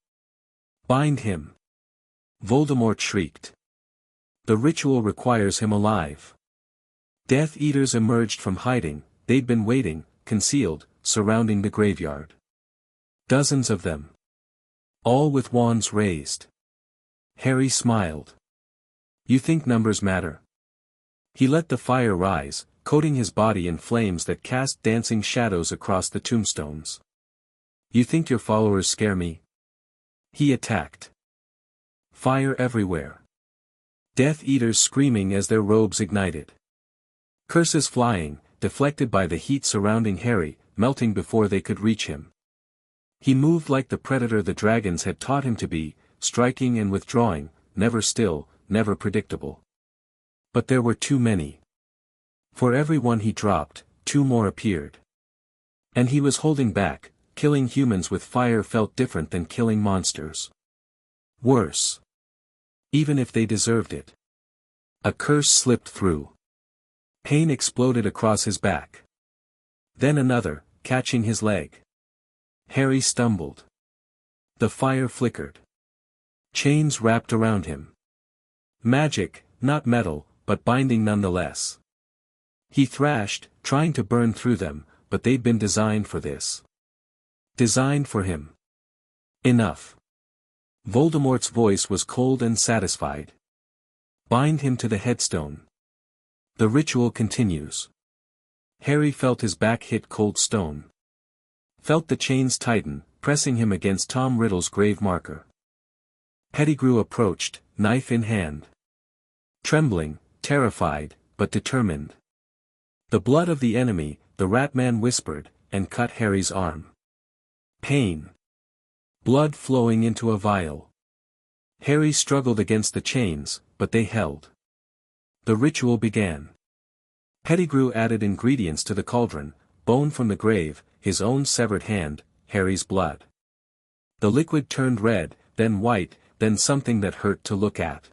"Bind him!" Voldemort shrieked. "The ritual requires him alive." Death Eaters emerged from hiding. They'd been waiting, concealed, surrounding the graveyard. Dozens of them. All with wands raised. Harry smiled. "You think numbers matter?" He let the fire rise, coating his body in flames that cast dancing shadows across the tombstones. "You think your followers scare me?" He attacked. Fire everywhere. Death Eaters screaming as their robes ignited. Curses flying, deflected by the heat surrounding Harry, melting before they could reach him. He moved like the predator the dragons had taught him to be, striking and withdrawing, never still, never predictable. But there were too many. For every one he dropped, two more appeared. And he was holding back. Killing humans with fire felt different than killing monsters. Worse. Even if they deserved it. A curse slipped through. Pain exploded across his back. Then another, catching his leg. Harry stumbled. The fire flickered. Chains wrapped around him. Magic, not metal, but binding nonetheless. He thrashed, trying to burn through them, but they'd been designed for this. Designed for him. Enough. Voldemort's voice was cold and satisfied. Bind him to the headstone. The ritual continues. Harry felt his back hit cold stone. Felt the chains tighten, pressing him against Tom Riddle's grave marker. Pettigrew approached, knife in hand. Trembling, terrified, but determined. "The blood of the enemy," the Ratman whispered, and cut Harry's arm. Pain. Blood flowing into a vial. Harry struggled against the chains, but they held. The ritual began. Pettigrew added ingredients to the cauldron, bone from the grave, his own severed hand, Harry's blood. The liquid turned red, then white, then something that hurt to look at.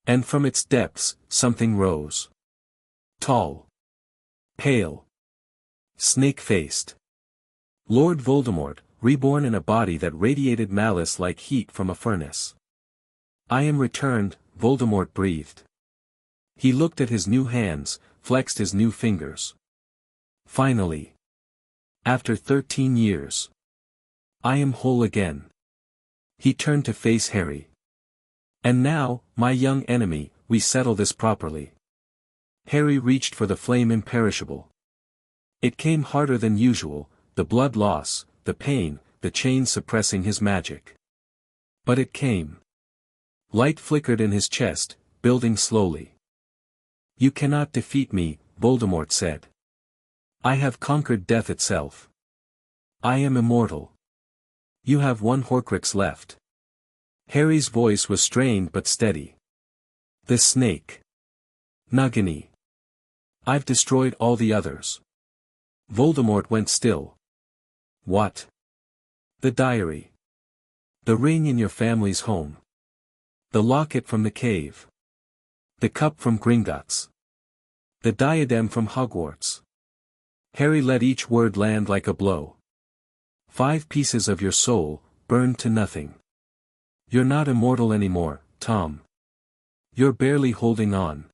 And from its depths, something rose. Tall. Pale. Snake-faced. Lord Voldemort, reborn in a body that radiated malice like heat from a furnace. "I am returned," Voldemort breathed. He looked at his new hands, flexed his new fingers. Finally. After 13 years. "I am whole again." He turned to face Harry. "And now, my young enemy, we settle this properly." Harry reached for the flame imperishable. It came harder than usual, the blood loss, the pain, the chains suppressing his magic. But it came. Light flickered in his chest, building slowly. "You cannot defeat me," Voldemort said. "I have conquered death itself. I am immortal. You have one Horcrux left." Harry's voice was strained but steady. "The snake. Nagini. I've destroyed all the others." Voldemort went still. "What?" "The diary. The ring in your family's home. The locket from the cave. The cup from Gringotts. The diadem from Hogwarts." Harry let each word land like a blow. 5 pieces of your soul, burned to nothing. You're not immortal anymore, Tom. You're barely holding on.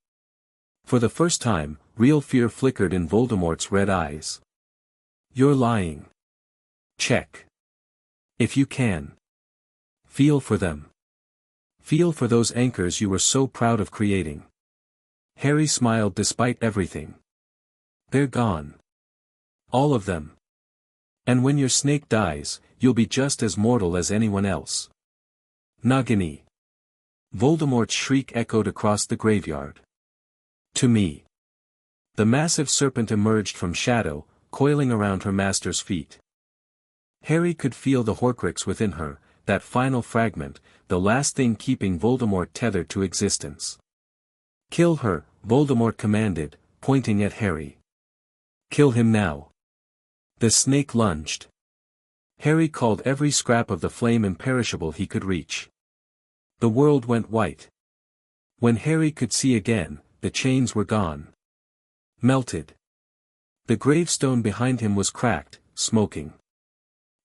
For the first time, real fear flickered in Voldemort's red eyes. "You're lying." "Check. If you can. Feel for them. Feel for those anchors you were so proud of creating." Harry smiled despite everything. "They're gone. All of them. And when your snake dies, you'll be just as mortal as anyone else." "Nagini." Voldemort's shriek echoed across the graveyard. "To me." The massive serpent emerged from shadow, coiling around her master's feet. Harry could feel the Horcrux within her, that final fragment, the last thing keeping Voldemort tethered to existence. "Kill her," Voldemort commanded, pointing at Harry. "Kill him now." The snake lunged. Harry called every scrap of the flame imperishable he could reach. The world went white. When Harry could see again, the chains were gone. Melted. The gravestone behind him was cracked, smoking.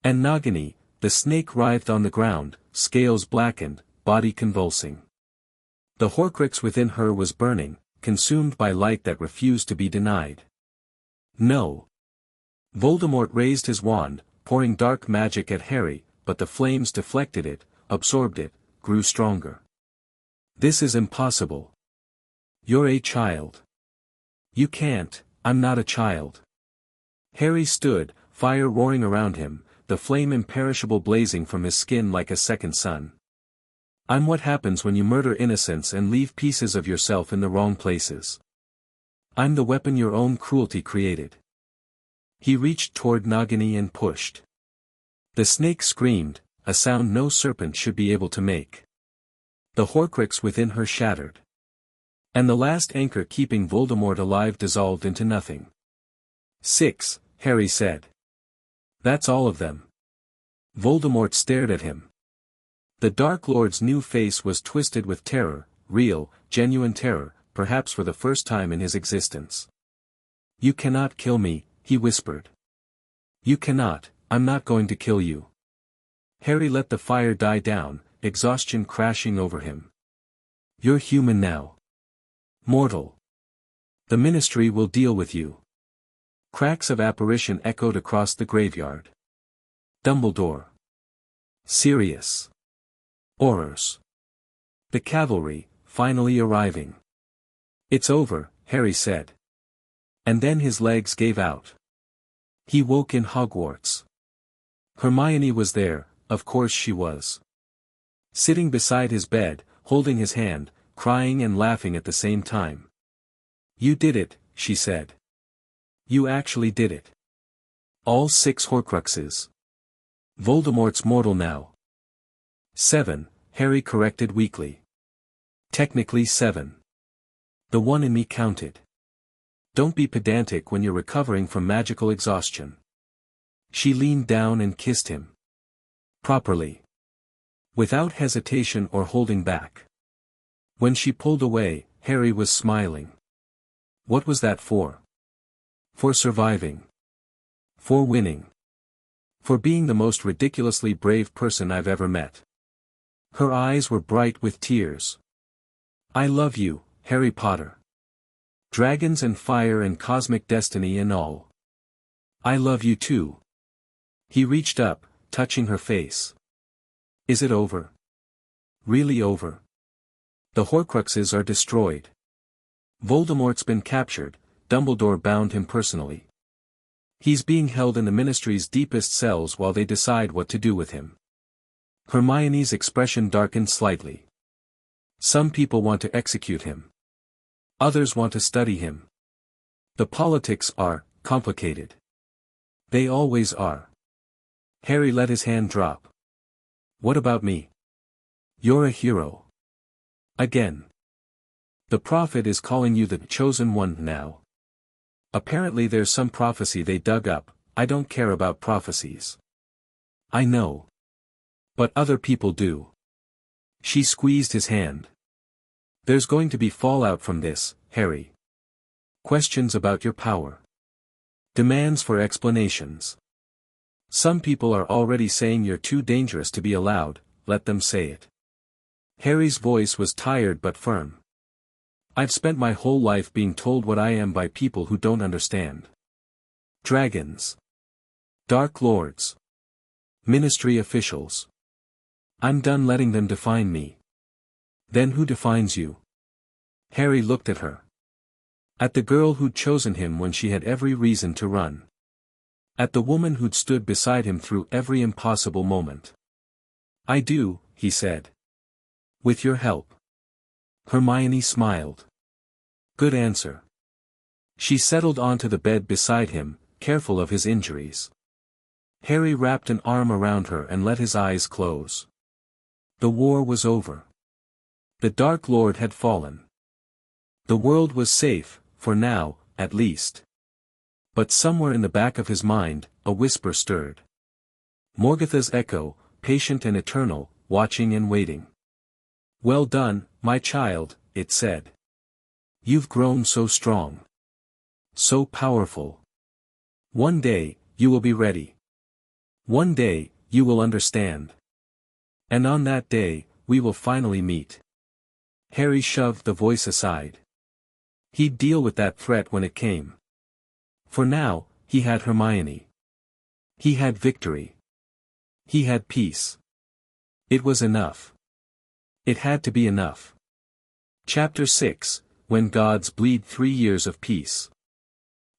And Nagini, the snake writhed on the ground, scales blackened, body convulsing. The Horcrux within her was burning, consumed by light that refused to be denied. No. Voldemort raised his wand, pouring dark magic at Harry, but the flames deflected it, absorbed it, grew stronger. This is impossible. You're a child. You can't, I'm not a child. Harry stood, fire roaring around him, the flame imperishable blazing from his skin like a second sun. I'm what happens when you murder innocents and leave pieces of yourself in the wrong places. I'm the weapon your own cruelty created. He reached toward Nagini and pushed. The snake screamed, a sound no serpent should be able to make. The Horcrux within her shattered. And the last anchor keeping Voldemort alive dissolved into nothing. 6, Harry said. That's all of them. Voldemort stared at him. The Dark Lord's new face was twisted with terror, real, genuine terror, perhaps for the first time in his existence. You cannot kill me, he whispered. You cannot, I'm not going to kill you. Harry let the fire die down, exhaustion crashing over him. You're human now. Mortal. The Ministry will deal with you. Cracks of apparition echoed across the graveyard. Dumbledore. Sirius. Aurors. The cavalry, finally arriving. It's over, Harry said. And then his legs gave out. He woke in Hogwarts. Hermione was there, of course she was. Sitting beside his bed, holding his hand, crying and laughing at the same time. You did it, she said. You actually did it. All 6 Horcruxes. Voldemort's mortal now. 7, Harry corrected weakly. Technically 7. The one in me counted. Don't be pedantic when you're recovering from magical exhaustion. She leaned down and kissed him. Properly. Without hesitation or holding back. When she pulled away, Harry was smiling. What was that for? For surviving. For winning. For being the most ridiculously brave person I've ever met. Her eyes were bright with tears. I love you, Harry Potter. Dragons and fire and cosmic destiny and all. I love you too. He reached up, touching her face. Is it over? Really over? The Horcruxes are destroyed. Voldemort's been captured, Dumbledore bound him personally. He's being held in the Ministry's deepest cells while they decide what to do with him. Hermione's expression darkened slightly. Some people want to execute him. Others want to study him. The politics are complicated. They always are. Harry let his hand drop. What about me? You're a hero. Again. The prophet is calling you the chosen one now. Apparently there's some prophecy they dug up. I don't care about prophecies. I know. But other people do. She squeezed his hand. There's going to be fallout from this, Harry. Questions about your power. Demands for explanations. Some people are already saying you're too dangerous to be allowed, let them say it. Harry's voice was tired but firm. I've spent my whole life being told what I am by people who don't understand. Dragons. Dark Lords. Ministry officials. I'm done letting them define me. Then who defines you? Harry looked at her. At the girl who'd chosen him when she had every reason to run. At the woman who'd stood beside him through every impossible moment. I do, he said. With your help. Hermione smiled. Good answer. She settled onto the bed beside him, careful of his injuries. Harry wrapped an arm around her and let his eyes close. The war was over. The Dark Lord had fallen. The world was safe, for now, at least. But somewhere in the back of his mind, a whisper stirred. Morgotha's echo, patient and eternal, watching and waiting. Well done, my child, it said. You've grown so strong. So powerful. One day, you will be ready. One day, you will understand. And on that day, we will finally meet. Harry shoved the voice aside. He'd deal with that threat when it came. For now, he had Hermione. He had victory. He had peace. It was enough. It had to be enough. Chapter 6, When Gods Bleed 3 Years of Peace.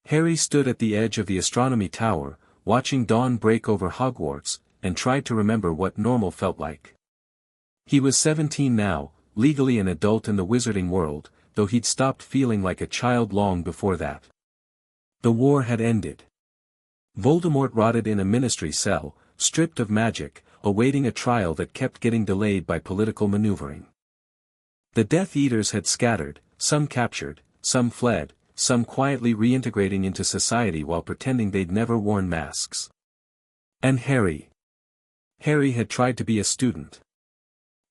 Harry stood at the edge of the astronomy tower, watching dawn break over Hogwarts, and tried to remember what normal felt like. He was 17 now, legally an adult in the wizarding world, though he'd stopped feeling like a child long before that. The war had ended. Voldemort rotted in a ministry cell, stripped of magic, awaiting a trial that kept getting delayed by political maneuvering. The Death Eaters had scattered, some captured, some fled, some quietly reintegrating into society while pretending they'd never worn masks. And Harry. Harry had tried to be a student.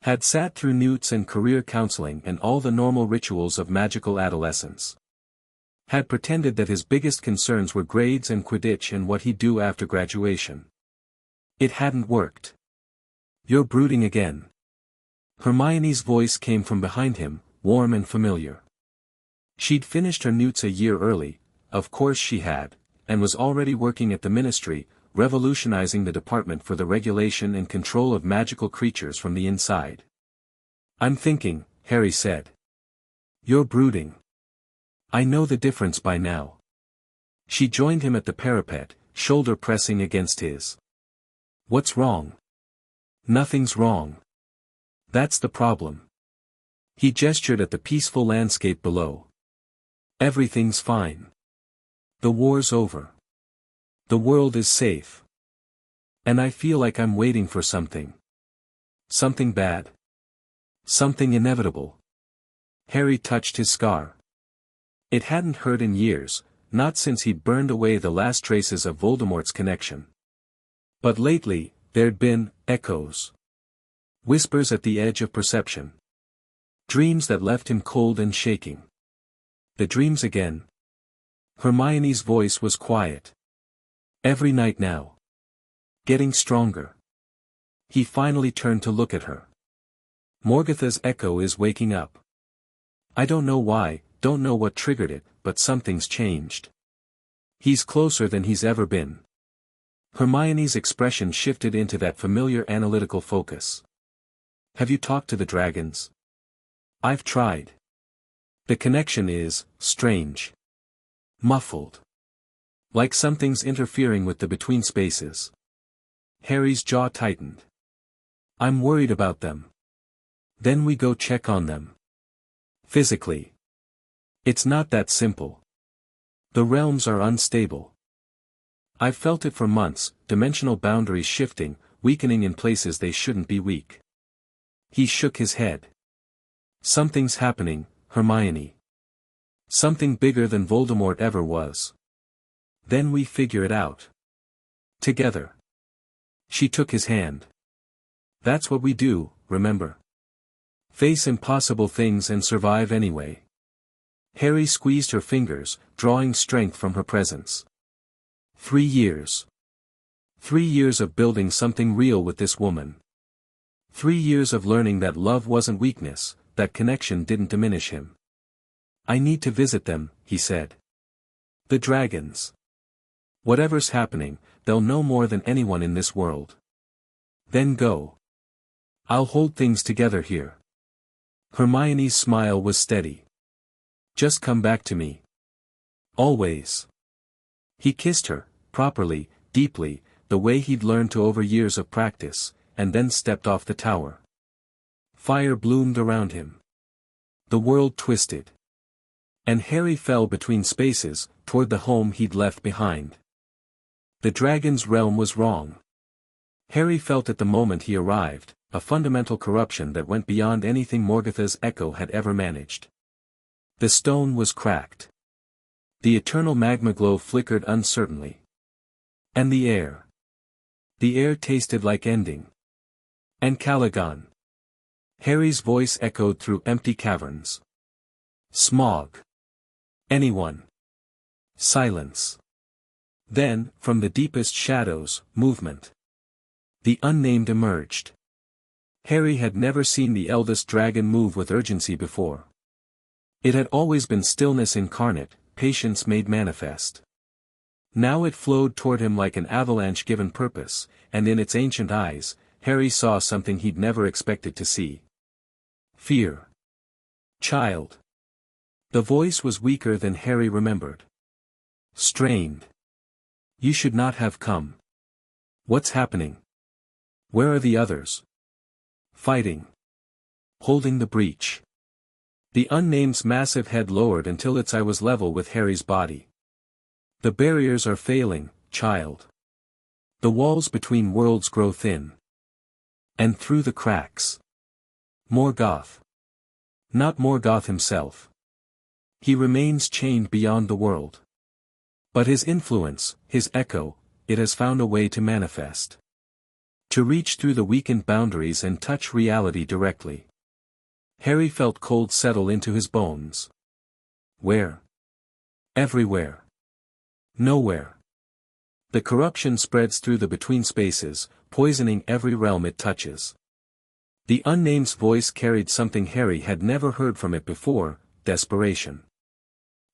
Had sat through newts and career counseling and all the normal rituals of magical adolescence. Had pretended that his biggest concerns were grades and Quidditch and what he'd do after graduation. It hadn't worked. You're brooding again. Hermione's voice came from behind him, warm and familiar. She'd finished her newts a year early, of course she had, and was already working at the ministry, revolutionizing the department for the regulation and control of magical creatures from the inside. I'm thinking, Harry said. You're brooding. I know the difference by now. She joined him at the parapet, shoulder pressing against his. What's wrong? Nothing's wrong. That's the problem. He gestured at the peaceful landscape below. Everything's fine. The war's over. The world is safe. And I feel like I'm waiting for something. Something bad. Something inevitable. Harry touched his scar. It hadn't hurt in years, not since he'd burned away the last traces of Voldemort's connection. But lately, there'd been echoes. Whispers at the edge of perception. Dreams that left him cold and shaking. The dreams again. Hermione's voice was quiet. Every night now. Getting stronger. He finally turned to look at her. Morgotha's echo is waking up. I don't know why, don't know what triggered it, but something's changed. He's closer than he's ever been. Hermione's expression shifted into that familiar analytical focus. Have you talked to the dragons? I've tried. The connection is strange. Muffled. Like something's interfering with the between spaces. Harry's jaw tightened. I'm worried about them. Then we go check on them. Physically. It's not that simple. The realms are unstable. I've felt it for months, dimensional boundaries shifting, weakening in places they shouldn't be weak. He shook his head. Something's happening, Hermione. Something bigger than Voldemort ever was. Then we figure it out. Together. She took his hand. That's what we do, remember? Face impossible things and survive anyway. Harry squeezed her fingers, drawing strength from her presence. 3 years. 3 years of building something real with this woman. 3 years of learning that love wasn't weakness, that connection didn't diminish him. I need to visit them, he said. The dragons. Whatever's happening, they'll know more than anyone in this world. Then go. I'll hold things together here. Hermione's smile was steady. Just come back to me. Always. He kissed her, properly, deeply, the way he'd learned to over years of practice, and then stepped off the tower. Fire bloomed around him. The world twisted. And Harry fell between spaces, toward the home he'd left behind. The dragon's realm was wrong. Harry felt at the moment he arrived, a fundamental corruption that went beyond anything Morgotha's echo had ever managed. The stone was cracked. The eternal magma glow flickered uncertainly. And the air. The air tasted like ending. And Calagon. Harry's voice echoed through empty caverns. Smog. Anyone. Silence. Then, from the deepest shadows, movement. The unnamed emerged. Harry had never seen the eldest dragon move with urgency before. It had always been stillness incarnate, patience made manifest. Now it flowed toward him like an avalanche given purpose, and in its ancient eyes, Harry saw something he'd never expected to see. Fear. Child. The voice was weaker than Harry remembered. Strained. You should not have come. What's happening? Where are the others? Fighting. Holding the breach. The unnamed's massive head lowered until its eye was level with Harry's body. The barriers are failing, child. The walls between worlds grow thin. And through the cracks. Morgoth. Not Morgoth himself. He remains chained beyond the world. But his influence, his echo, it has found a way to manifest. To reach through the weakened boundaries and touch reality directly. Harry felt cold settle into his bones. Where? Everywhere. Nowhere. The corruption spreads through the between spaces, poisoning every realm it touches. The unnamed's voice carried something Harry had never heard from it before, desperation.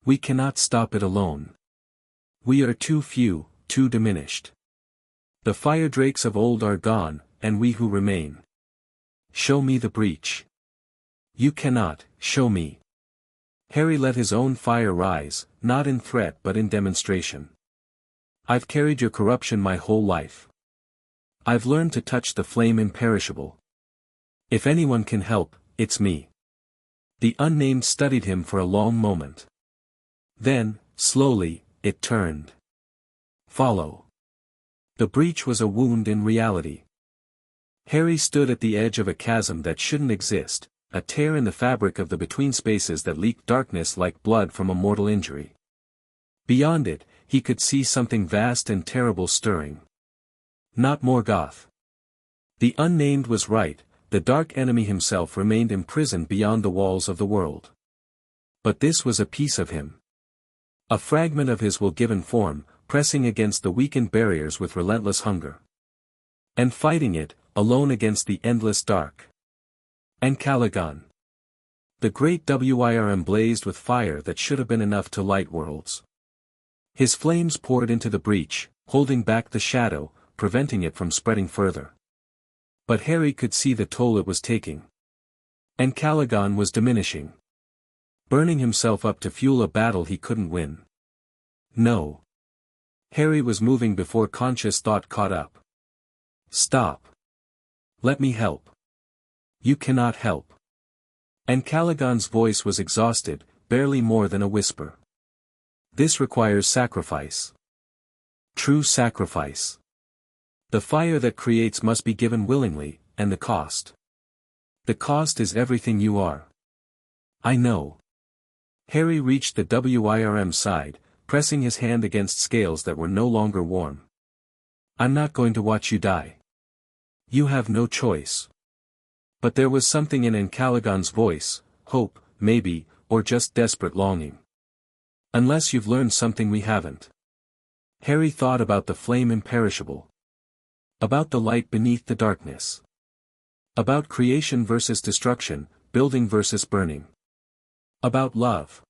We cannot stop it alone. We are too few, too diminished. The fire drakes of old are gone, and we who remain. Show me the breach. You cannot, show me. Harry let his own fire rise, not in threat but in demonstration. I've carried your corruption my whole life. I've learned to touch the flame imperishable. If anyone can help, it's me. The unnamed studied him for a long moment. Then, slowly, it turned. Follow. The breach was a wound in reality. Harry stood at the edge of a chasm that shouldn't exist, a tear in the fabric of the between spaces that leaked darkness like blood from a mortal injury. Beyond it, he could see something vast and terrible stirring. Not Morgoth. The unnamed was right, the dark enemy himself remained imprisoned beyond the walls of the world. But this was a piece of him. A fragment of his will given form, pressing against the weakened barriers with relentless hunger. And fighting it, alone against the endless dark. And Calagon. The great Wyrm blazed with fire that should have been enough to light worlds. His flames poured into the breach, holding back the shadow, preventing it from spreading further. But Harry could see the toll it was taking. And Calagon was diminishing. Burning himself up to fuel a battle he couldn't win. No. Harry was moving before conscious thought caught up. Stop. Let me help. You cannot help. And Calagon's voice was exhausted, barely more than a whisper. This requires sacrifice. True sacrifice. The fire that creates must be given willingly, and the cost. The cost is everything you are. I know. Harry reached the Wyrm side, pressing his hand against scales that were no longer warm. I'm not going to watch you die. You have no choice. But there was something in Calagon's voice, hope, maybe, or just desperate longing. Unless you've learned something we haven't. Harry thought about the flame imperishable. About the light beneath the darkness. About creation versus destruction, building versus burning. About love.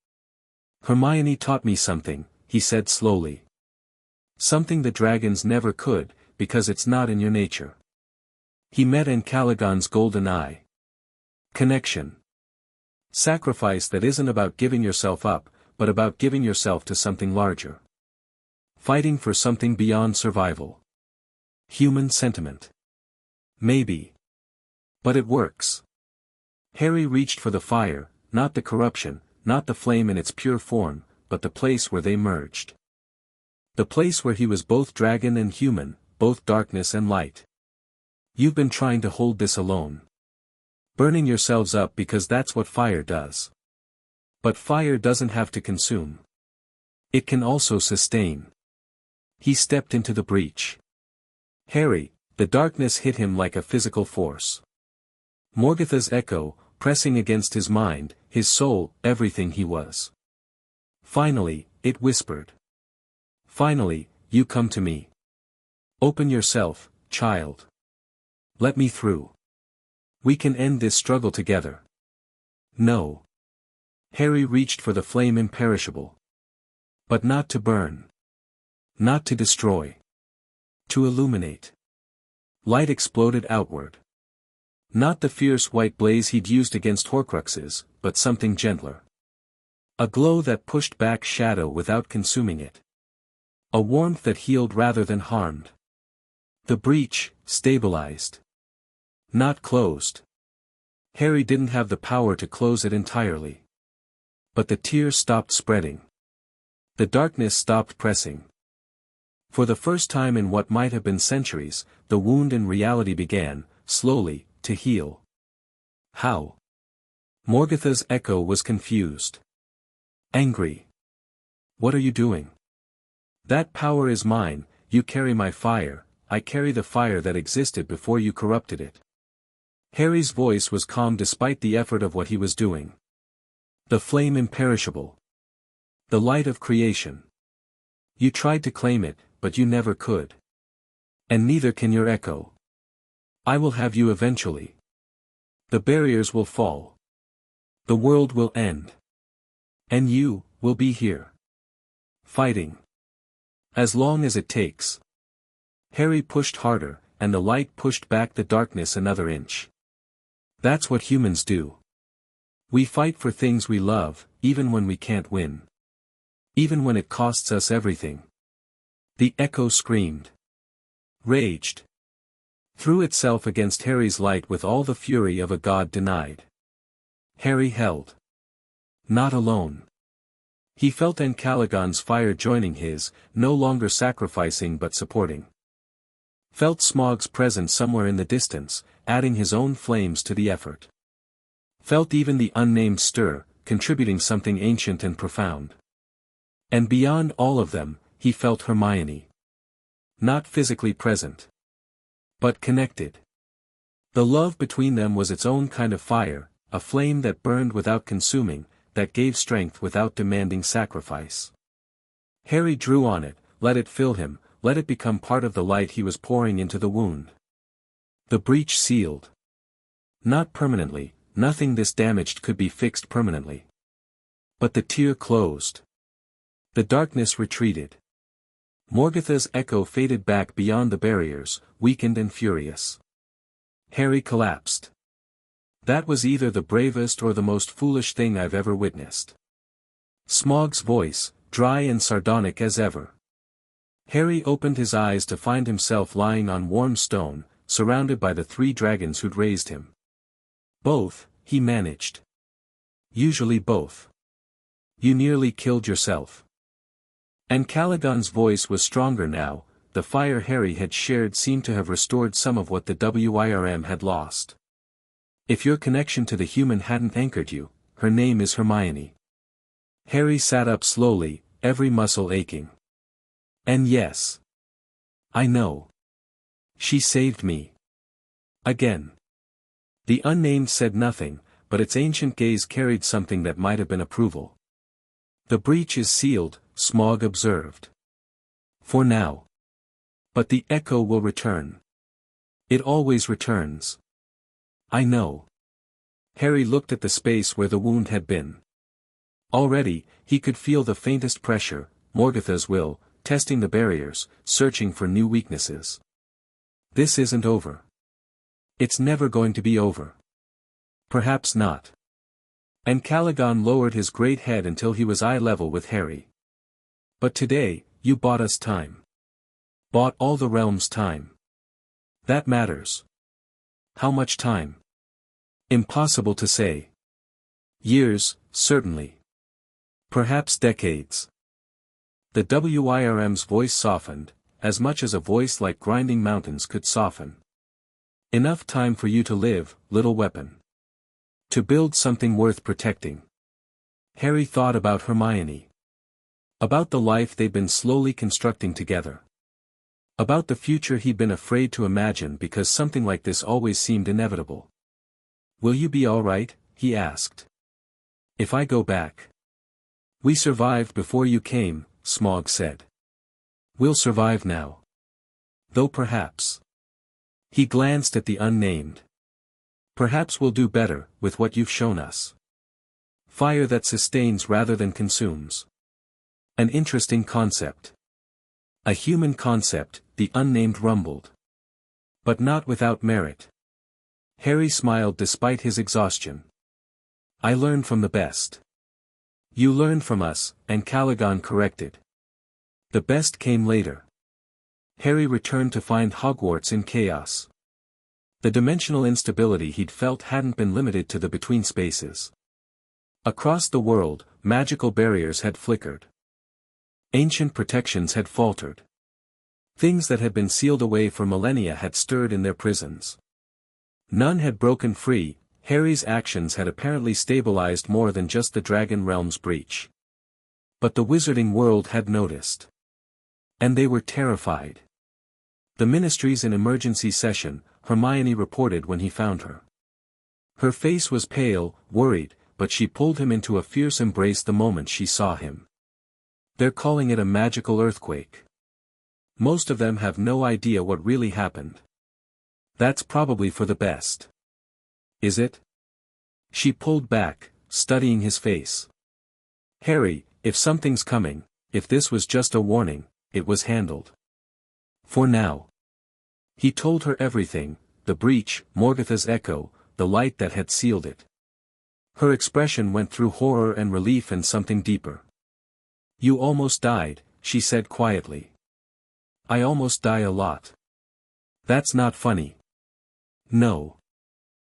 Hermione taught me something, he said slowly. Something the dragons never could, because it's not in your nature. He met Calagon's golden eye. Connection. Sacrifice that isn't about giving yourself up, but about giving yourself to something larger. Fighting for something beyond survival. Human sentiment. Maybe. But it works. Harry reached for the fire, not the corruption, not the flame in its pure form, but the place where they merged. The place where he was both dragon and human, both darkness and light. You've been trying to hold this alone. Burning yourselves up because that's what fire does. But fire doesn't have to consume. It can also sustain. He stepped into the breach. Harry, the darkness hit him like a physical force. Morgoth's echo, pressing against his mind, his soul, everything he was. Finally, it whispered. Finally, you come to me. Open yourself, child. Let me through. We can end this struggle together. No. Harry reached for the flame imperishable. But not to burn. Not to destroy. To illuminate. Light exploded outward. Not the fierce white blaze he'd used against Horcruxes, but something gentler. A glow that pushed back shadow without consuming it. A warmth that healed rather than harmed. The breach, stabilized. Not closed. Harry didn't have the power to close it entirely. But the tears stopped spreading. The darkness stopped pressing. For the first time in what might have been centuries, the wound in reality began, slowly, to heal. How? Morgotha's echo was confused. Angry. What are you doing? That power is mine, you carry my fire, I carry the fire that existed before you corrupted it. Harry's voice was calm despite the effort of what he was doing. The flame imperishable. The light of creation. You tried to claim it, but you never could. And neither can your echo. I will have you eventually. The barriers will fall. The world will end. And you, will be here. Fighting. As long as it takes. Harry pushed harder, and the light pushed back the darkness another inch. That's what humans do. We fight for things we love, even when we can't win. Even when it costs us everything. The echo screamed. Raged. Threw itself against Harry's light with all the fury of a god denied. Harry held. Not alone. He felt Encalagon's fire joining his, no longer sacrificing but supporting. Felt Smaug's presence somewhere in the distance, adding his own flames to the effort. Felt even the unnamed stir, contributing something ancient and profound. And beyond all of them, he felt Hermione. Not physically present. But connected. The love between them was its own kind of fire, a flame that burned without consuming, that gave strength without demanding sacrifice. Harry drew on it, let it fill him, let it become part of the light he was pouring into the wound. The breach sealed. Not permanently, nothing this damaged could be fixed permanently. But the tear closed. The darkness retreated. Morgotha's echo faded back beyond the barriers, weakened and furious. Harry collapsed. That was either the bravest or the most foolish thing I've ever witnessed. Smaug's voice, dry and sardonic as ever. Harry opened his eyes to find himself lying on warm stone, surrounded by the 3 dragons who'd raised him. Both, he managed. Usually both. You nearly killed yourself. Encalagon's voice was stronger now, the fire Harry had shared seemed to have restored some of what the WIRM had lost. If your connection to the human hadn't anchored you, her name is Hermione. Harry sat up slowly, every muscle aching. And yes. I know. She saved me. Again. The unnamed said nothing, but its ancient gaze carried something that might have been approval. The breach is sealed, Smaug observed. For now. But the echo will return. It always returns. I know. Harry looked at the space where the wound had been. Already, he could feel the faintest pressure, Morgotha's will, testing the barriers, searching for new weaknesses. This isn't over. It's never going to be over. Perhaps not. Encalagon lowered his great head until he was eye level with Harry. But today, you bought us time. Bought all the realm's time. That matters. How much time? Impossible to say. Years, certainly. Perhaps decades. The WIRM's voice softened, as much as a voice like grinding mountains could soften. Enough time for you to live, little weapon. To build something worth protecting. Harry thought about Hermione. About the life they'd been slowly constructing together. About the future he'd been afraid to imagine because something like this always seemed inevitable. Will you be all right? He asked. If I go back. We survived before you came, Smaug said. We'll survive now. Though perhaps. He glanced at the unnamed. Perhaps we'll do better, with what you've shown us. Fire that sustains rather than consumes. An interesting concept. A human concept, the unnamed rumbled. But not without merit. Harry smiled despite his exhaustion. I learn from the best. You learned from us, and Caligon corrected. The best came later. Harry returned to find Hogwarts in chaos. The dimensional instability he'd felt hadn't been limited to the between spaces. Across the world, magical barriers had flickered. Ancient protections had faltered. Things that had been sealed away for millennia had stirred in their prisons. None had broken free. Harry's actions had apparently stabilized more than just the Dragon Realm's breach. But the wizarding world had noticed. And they were terrified. The Ministry's in emergency session, Hermione reported when he found her. Her face was pale, worried, but she pulled him into a fierce embrace the moment she saw him. They're calling it a magical earthquake. Most of them have no idea what really happened. That's probably for the best. Is it? She pulled back, studying his face. Harry, if something's coming, if this was just a warning, it was handled. For now. He told her everything, the breach, Morgoth's echo, the light that had sealed it. Her expression went through horror and relief and something deeper. You almost died, she said quietly. I almost die a lot. That's not funny. No.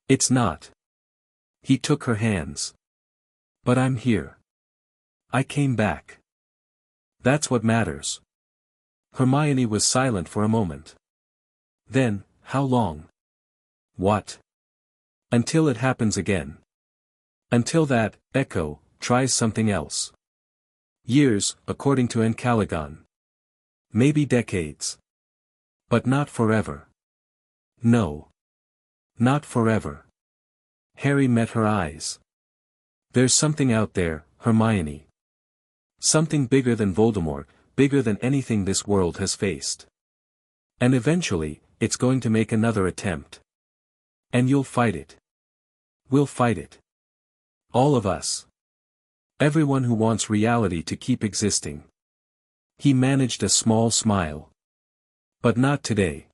It's not. He took her hands. But I'm here. I came back. That's what matters. Hermione was silent for a moment. Then, how long? What? Until it happens again. Until that, echo, tries something else. Years, according to Caligon. Maybe decades. But not forever. No. Not forever. Harry met her eyes. There's something out there, Hermione. Something bigger than Voldemort, bigger than anything this world has faced. And eventually, it's going to make another attempt. And you'll fight it. We'll fight it. All of us. Everyone who wants reality to keep existing. He managed a small smile. But not today.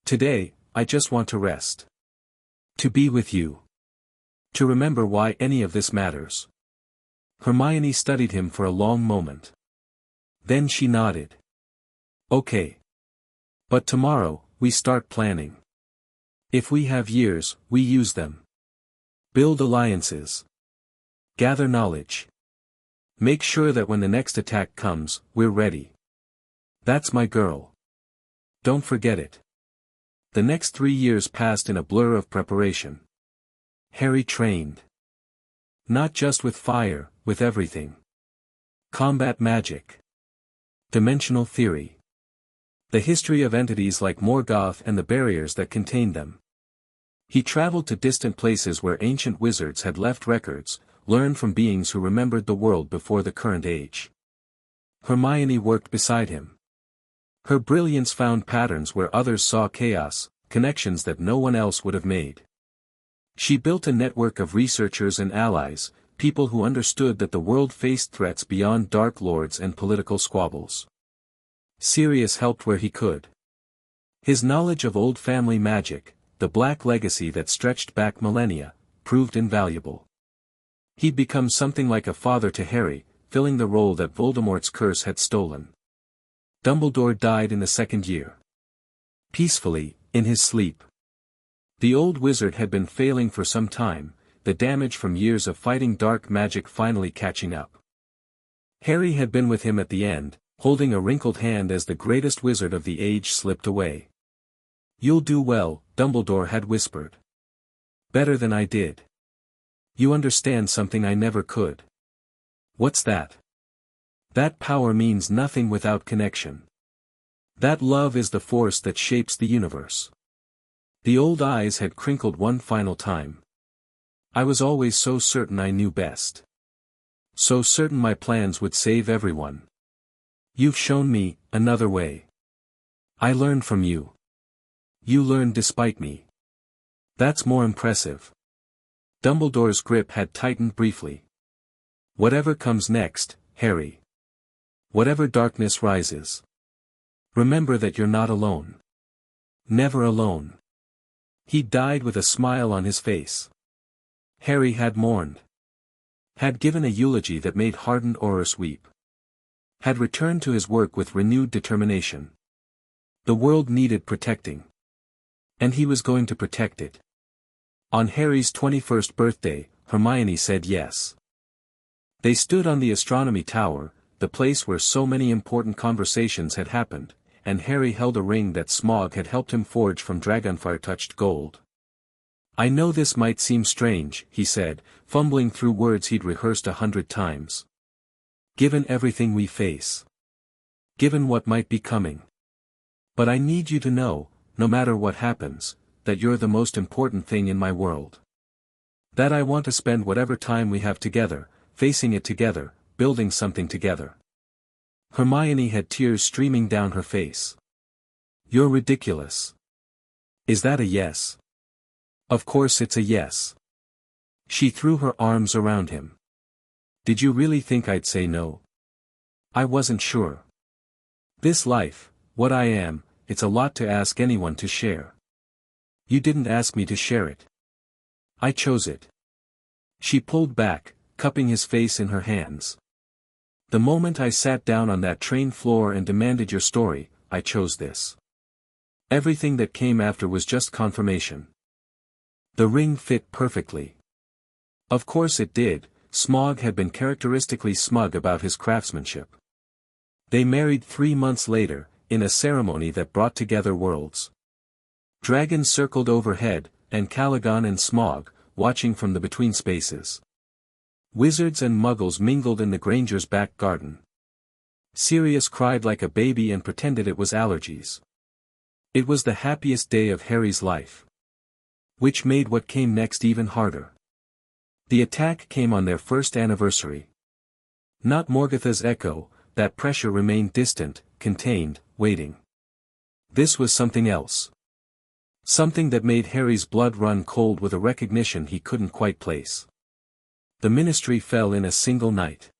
Today, I just want to rest. To be with you. To remember why any of this matters. Hermione studied him for a long moment. Then she nodded. Okay. But tomorrow, we start planning. If we have years, we use them. Build alliances. Gather knowledge. Make sure that when the next attack comes, we're ready. That's my girl. Don't forget it. The next 3 years passed in a blur of preparation. Harry trained. Not just with fire, with everything. Combat magic. Dimensional theory. The history of entities like Morgoth and the barriers that contained them. He traveled to distant places where ancient wizards had left records, learned from beings who remembered the world before the current age. Hermione worked beside him. Her brilliance found patterns where others saw chaos, connections that no one else would have made. She built a network of researchers and allies, people who understood that the world faced threats beyond Dark Lords and political squabbles. Sirius helped where he could. His knowledge of old family magic, the black legacy that stretched back millennia, proved invaluable. He'd become something like a father to Harry, filling the role that Voldemort's curse had stolen. Dumbledore died in the second year. Peacefully, in his sleep. The old wizard had been failing for some time, the damage from years of fighting dark magic finally catching up. Harry had been with him at the end, holding a wrinkled hand as the greatest wizard of the age slipped away. You'll do well, Dumbledore had whispered. Better than I did. You understand something I never could. What's that? That power means nothing without connection. That love is the force that shapes the universe. The old eyes had crinkled one final time. I was always so certain I knew best. So certain my plans would save everyone. You've shown me another way. I learned from you. You learned despite me. That's more impressive. Dumbledore's grip had tightened briefly. Whatever comes next, Harry. Whatever darkness rises. Remember that you're not alone. Never alone. He died with a smile on his face. Harry had mourned. Had given a eulogy that made hardened Aurors weep. Had returned to his work with renewed determination. The world needed protecting. And he was going to protect it. On Harry's 21st birthday, Hermione said yes. They stood on the astronomy tower, the place where so many important conversations had happened, and Harry held a ring that Smaug had helped him forge from dragonfire-touched gold. I know this might seem strange, he said, fumbling through words he'd rehearsed 100 times. Given everything we face. Given what might be coming. But I need you to know, no matter what happens, that you're the most important thing in my world. That I want to spend whatever time we have together, facing it together, building something together. Hermione had tears streaming down her face. You're ridiculous. Is that a yes? Of course it's a yes. She threw her arms around him. Did you really think I'd say no? I wasn't sure. This life, what I am, it's a lot to ask anyone to share. You didn't ask me to share it. I chose it. She pulled back, cupping his face in her hands. The moment I sat down on that train floor and demanded your story, I chose this. Everything that came after was just confirmation. The ring fit perfectly. Of course it did. Smaug had been characteristically smug about his craftsmanship. They married 3 months later, in a ceremony that brought together worlds. Dragons circled overhead, and Calagon and Smaug, watching from the between spaces. Wizards and muggles mingled in the Granger's back garden. Sirius cried like a baby and pretended it was allergies. It was the happiest day of Harry's life. Which made what came next even harder. The attack came on their first anniversary. Not Morgoth's echo, that pressure remained distant, contained, waiting. This was something else. Something that made Harry's blood run cold with a recognition he couldn't quite place. The Ministry fell in a single night.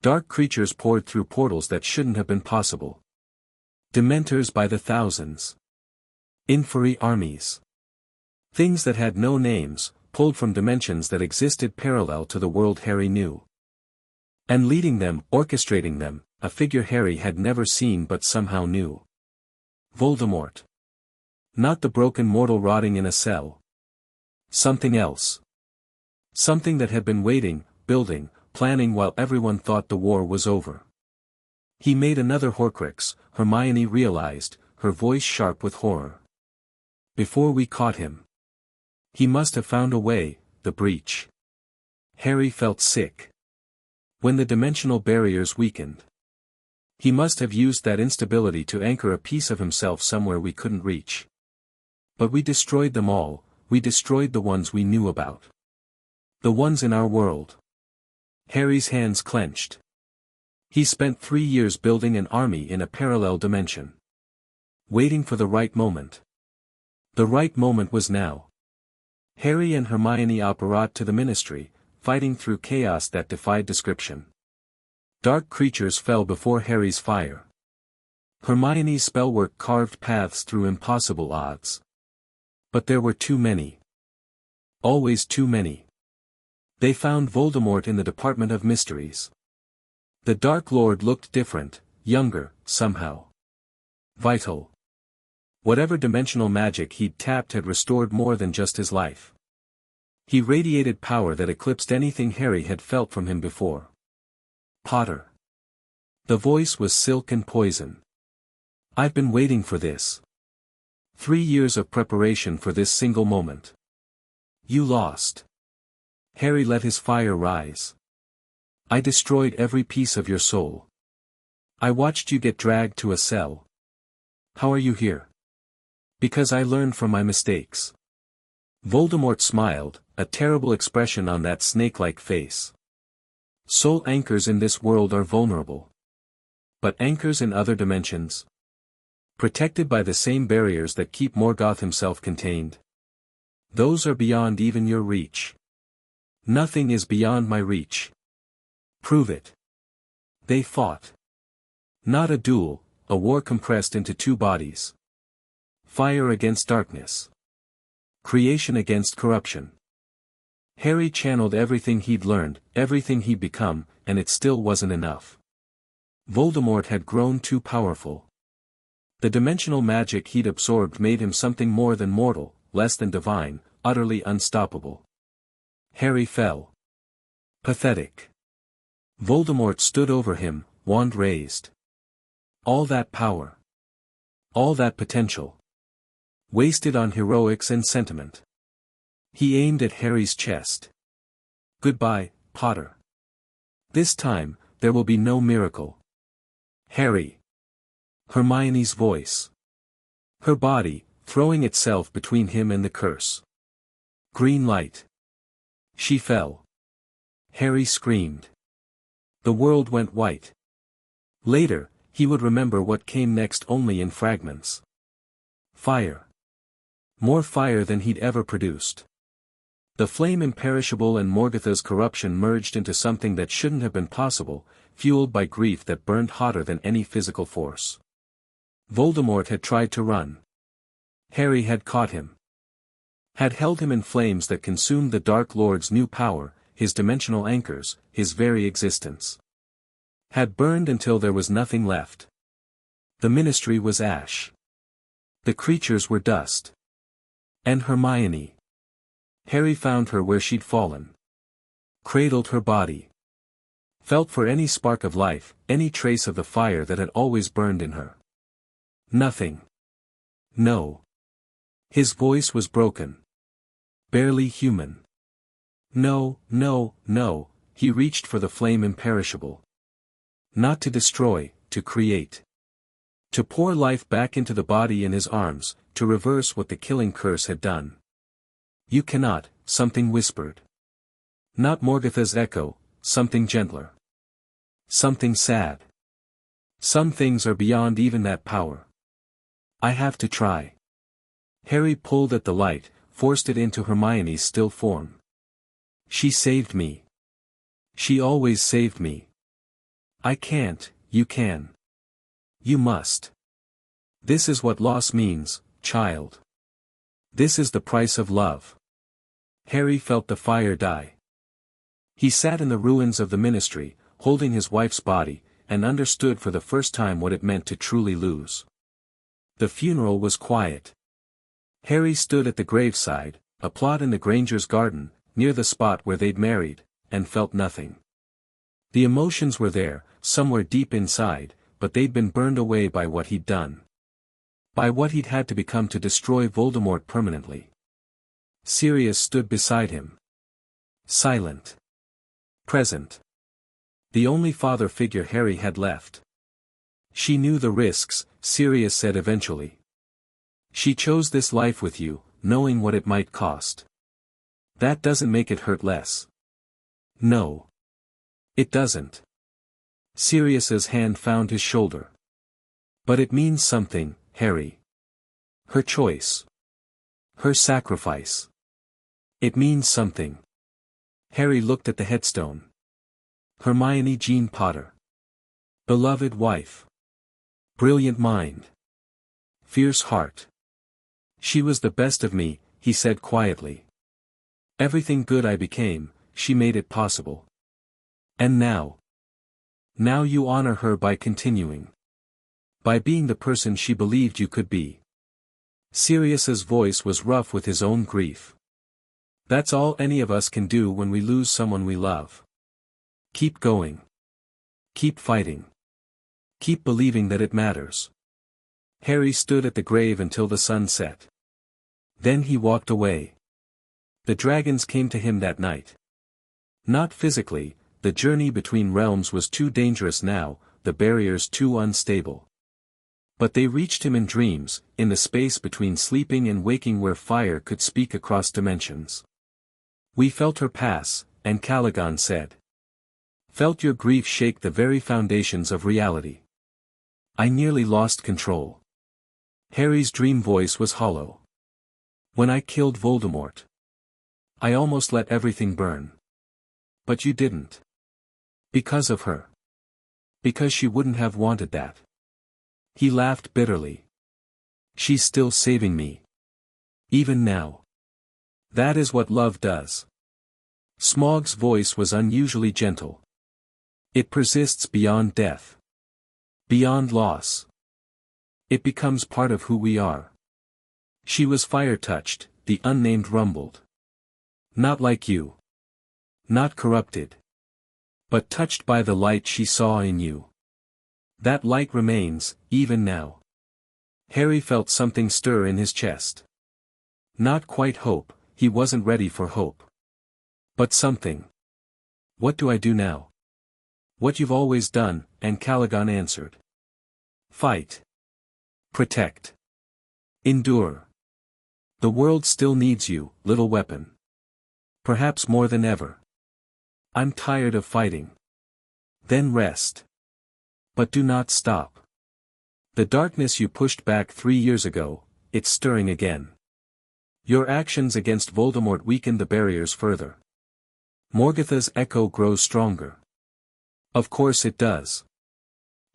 Dark creatures poured through portals that shouldn't have been possible. Dementors by the thousands. Inferi armies. Things that had no names, pulled from dimensions that existed parallel to the world Harry knew. And leading them, orchestrating them, a figure Harry had never seen but somehow knew. Voldemort. Not the broken mortal rotting in a cell. Something else. Something that had been waiting, building, planning while everyone thought the war was over. He made another Horcrux, Hermione realized, her voice sharp with horror. Before we caught him. He must have found a way, the breach. Harry felt sick. When the dimensional barriers weakened. He must have used that instability to anchor a piece of himself somewhere we couldn't reach. But we destroyed them all, we destroyed the ones we knew about. The ones in our world. Harry's hands clenched. He spent 3 years building an army in a parallel dimension. Waiting for the right moment. The right moment was now. Harry and Hermione apparat to the Ministry, fighting through chaos that defied description. Dark creatures fell before Harry's fire. Hermione's spellwork carved paths through impossible odds. But there were too many. Always too many. They found Voldemort in the Department of Mysteries. The Dark Lord looked different, younger, somehow. Vital. Whatever dimensional magic he'd tapped had restored more than just his life. He radiated power that eclipsed anything Harry had felt from him before. Potter. The voice was silk and poison. I've been waiting for this. 3 years of preparation for this single moment. You lost. Harry let his fire rise. I destroyed every piece of your soul. I watched you get dragged to a cell. How are you here? Because I learned from my mistakes. Voldemort smiled, a terrible expression on that snake-like face. Soul anchors in this world are vulnerable. but anchors in other dimensions. Protected by the same barriers that keep Morgoth himself contained. Those are beyond even your reach. Nothing is beyond my reach. Prove it. They fought. Not a duel, a war compressed into two bodies. Fire against darkness. Creation against corruption. Harry channeled everything he'd learned, everything he'd become, and it still wasn't enough. Voldemort had grown too powerful. The dimensional magic he'd absorbed made him something more than mortal, less than divine, utterly unstoppable. Harry fell. Pathetic. Voldemort stood over him, wand raised. All that power. All that potential. Wasted on heroics and sentiment. He aimed at Harry's chest. Goodbye, Potter. This time, there will be no miracle. Harry. Hermione's voice. Her body, throwing itself between him and the curse. Green light. She fell. Harry screamed. The world went white. Later, he would remember what came next only in fragments. Fire. More fire than he'd ever produced. The flame imperishable and Morgoth's corruption merged into something that shouldn't have been possible, fueled by grief that burned hotter than any physical force. Voldemort had tried to run. Harry had caught him. Had held him in flames that consumed the Dark Lord's new power, his dimensional anchors, his very existence. Had burned until there was nothing left. The Ministry was ash. The creatures were dust. And Hermione. Harry found her where she'd fallen. Cradled her body. Felt for any spark of life, any trace of the fire that had always burned in her. Nothing. No. His voice was broken. Barely human. No, no, no, he reached for the flame imperishable. Not to destroy, to create. To pour life back into the body in his arms, to reverse what the killing curse had done. You cannot, something whispered. Not Morgoth's echo, something gentler. Something sad. Some things are beyond even that power. I have to try. Harry pulled at the light, forced it into Hermione's still form. She saved me. She always saved me. I can't, you can. You must. This is what loss means, child. This is the price of love. Harry felt the fire die. He sat in the ruins of the Ministry, holding his wife's body, and understood for the first time what it meant to truly lose. The funeral was quiet. Harry stood at the graveside, a plot in the Granger's garden, near the spot where they'd married, and felt nothing. The emotions were there, somewhere deep inside, but they'd been burned away by what he'd done. By what he'd had to become to destroy Voldemort permanently. Sirius stood beside him. Silent. Present. The only father figure Harry had left. She knew the risks, Sirius said eventually. She chose this life with you, knowing what it might cost. That doesn't make it hurt less. No. It doesn't. Sirius's hand found his shoulder. But it means something, Harry. Her choice. Her sacrifice. It means something. Harry looked at the headstone. Hermione Jean Potter. Beloved wife. Brilliant mind. Fierce heart. She was the best of me, he said quietly. Everything good I became, she made it possible. And now. Now you honor her by continuing. By being the person she believed you could be. Sirius's voice was rough with his own grief. That's all any of us can do when we lose someone we love. Keep going. Keep fighting. Keep believing that it matters. Harry stood at the grave until the sun set. Then he walked away. The dragons came to him that night. Not physically, the journey between realms was too dangerous now, the barriers too unstable. But they reached him in dreams, in the space between sleeping and waking where fire could speak across dimensions. We felt her pass, and Calagon said. Felt your grief shake the very foundations of reality. I nearly lost control. Harry's dream voice was hollow. When I killed Voldemort. I almost let everything burn. But you didn't. Because of her. Because she wouldn't have wanted that. He laughed bitterly. She's still saving me. Even now. That is what love does. Smaug's voice was unusually gentle. It persists beyond death. Beyond loss. It becomes part of who we are. She was fire-touched, the unnamed rumbled. Not like you. Not corrupted. But touched by the light she saw in you. That light remains, even now. Harry felt something stir in his chest. Not quite hope, he wasn't ready for hope. But something. What do I do now? What you've always done, and Caligan answered. Fight. Protect. Endure. The world still needs you, little weapon. Perhaps more than ever. I'm tired of fighting. Then rest. But do not stop. The darkness you pushed back 3 years ago, it's stirring again. Your actions against Voldemort weakened the barriers further. Morgoth's echo grows stronger. Of course it does.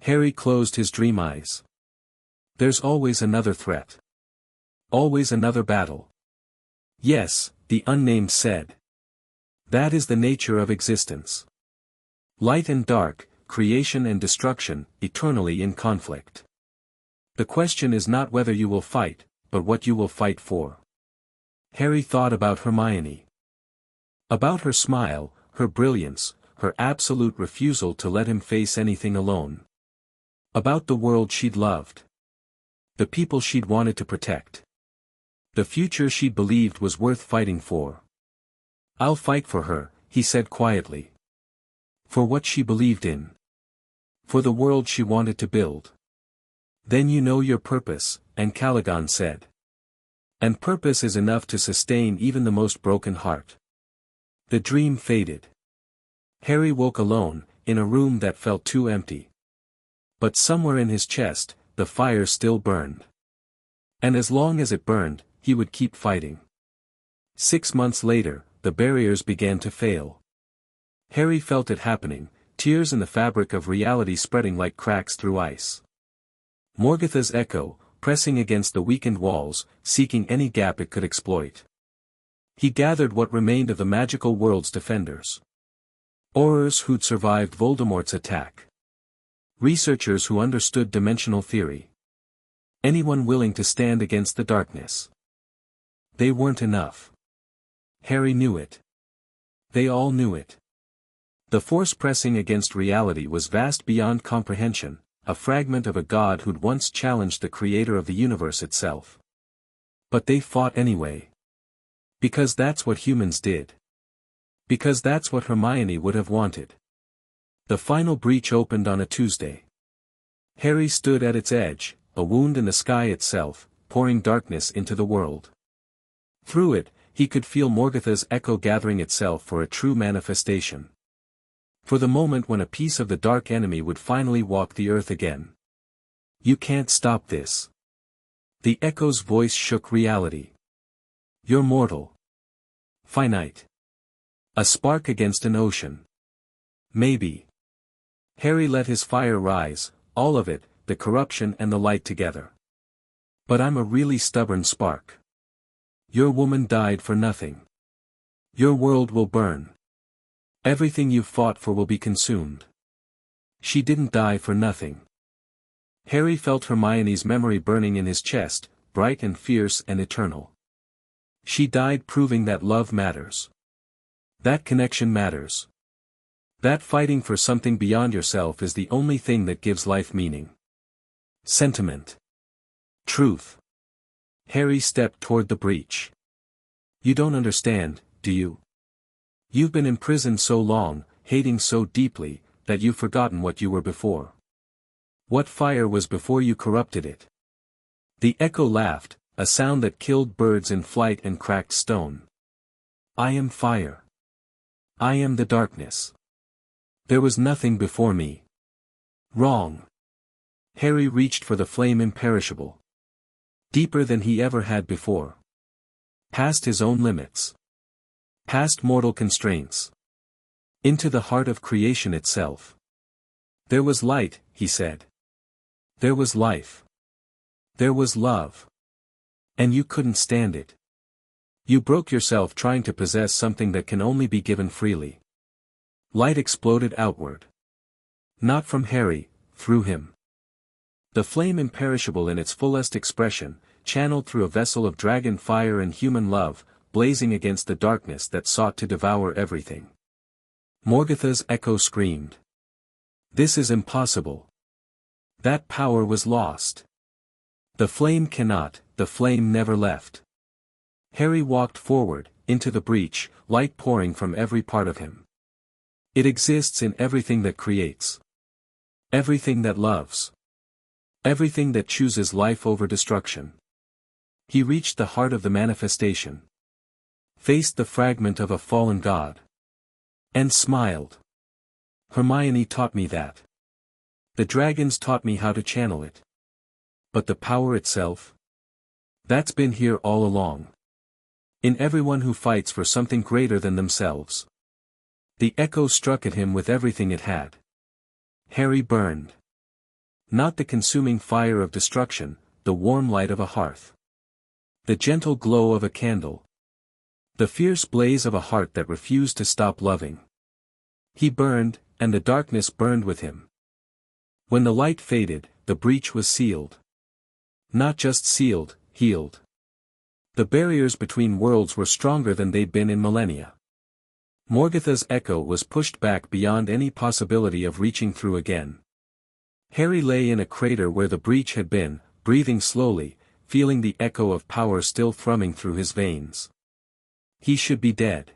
Harry closed his dream eyes. There's always another threat. Always another battle. Yes, the unnamed said. That is the nature of existence. Light and dark, creation and destruction, eternally in conflict. The question is not whether you will fight, but what you will fight for. Harry thought about Hermione. About her smile, her brilliance, her absolute refusal to let him face anything alone. About the world she'd loved. The people she'd wanted to protect. The future she'd believed was worth fighting for. I'll fight for her, he said quietly. For what she believed in. For the world she wanted to build. Then you know your purpose, and Caligan said. And purpose is enough to sustain even the most broken heart. The dream faded. Harry woke alone, in a room that felt too empty. But somewhere in his chest, the fire still burned. And as long as it burned, he would keep fighting. 6 months later, the barriers began to fail. Harry felt it happening, tears in the fabric of reality spreading like cracks through ice. Morgoth's echo, pressing against the weakened walls, seeking any gap it could exploit. He gathered what remained of the magical world's defenders. Aurors who'd survived Voldemort's attack. Researchers who understood dimensional theory. Anyone willing to stand against the darkness. They weren't enough. Harry knew it. They all knew it. The force pressing against reality was vast beyond comprehension, a fragment of a god who'd once challenged the creator of the universe itself. But they fought anyway. Because that's what humans did. Because that's what Hermione would have wanted. The final breach opened on a Tuesday. Harry stood at its edge, a wound in the sky itself, pouring darkness into the world. Through it, he could feel Morgoth's echo gathering itself for a true manifestation. For the moment when a piece of the dark enemy would finally walk the earth again. You can't stop this. The echo's voice shook reality. You're mortal. Finite. A spark against an ocean. Maybe. Harry let his fire rise, all of it, the corruption and the light together. But I'm a really stubborn spark. Your woman died for nothing. Your world will burn. Everything you've fought for will be consumed. She didn't die for nothing. Harry felt Hermione's memory burning in his chest, bright and fierce and eternal. She died proving that love matters. That connection matters. That fighting for something beyond yourself is the only thing that gives life meaning. Sentiment. Truth. Harry stepped toward the breach. You don't understand, do you? You've been imprisoned so long, hating so deeply, that you've forgotten what you were before. What fire was before you corrupted it. The echo laughed, a sound that killed birds in flight and cracked stone. I am fire. I am the darkness. There was nothing before me. Wrong. Harry reached for the flame imperishable. Deeper than he ever had before. Past his own limits. Past mortal constraints. Into the heart of creation itself. There was light, he said. There was life. There was love. And you couldn't stand it. You broke yourself trying to possess something that can only be given freely. Light exploded outward. Not from Harry, through him. The flame imperishable in its fullest expression, channeled through a vessel of dragon fire and human love, blazing against the darkness that sought to devour everything. Morgoth's echo screamed. This is impossible. That power was lost. The flame cannot, the flame never left. Harry walked forward, into the breach, light pouring from every part of him. It exists in everything that creates. Everything that loves. Everything that chooses life over destruction. He reached the heart of the manifestation. Faced the fragment of a fallen god. And smiled. Hermione taught me that. The dragons taught me how to channel it. But the power itself? That's been here all along. In everyone who fights for something greater than themselves. The echo struck at him with everything it had. Harry burned. Not the consuming fire of destruction, the warm light of a hearth. The gentle glow of a candle. The fierce blaze of a heart that refused to stop loving. He burned, and the darkness burned with him. When the light faded, the breach was sealed. Not just sealed, healed. The barriers between worlds were stronger than they'd been in millennia. Morgoth's echo was pushed back beyond any possibility of reaching through again. Harry lay in a crater where the breach had been, breathing slowly, feeling the echo of power still thrumming through his veins. He should be dead.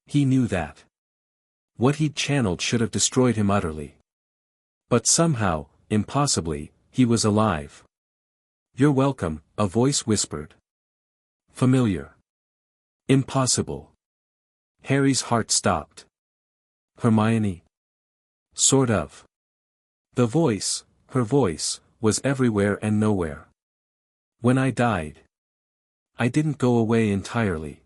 He knew that. What he'd channeled should have destroyed him utterly. But somehow, impossibly, he was alive. You're welcome, a voice whispered. Familiar. Impossible. Harry's heart stopped. Hermione? Sort of. The voice, her voice, was everywhere and nowhere. When I died. I didn't go away entirely.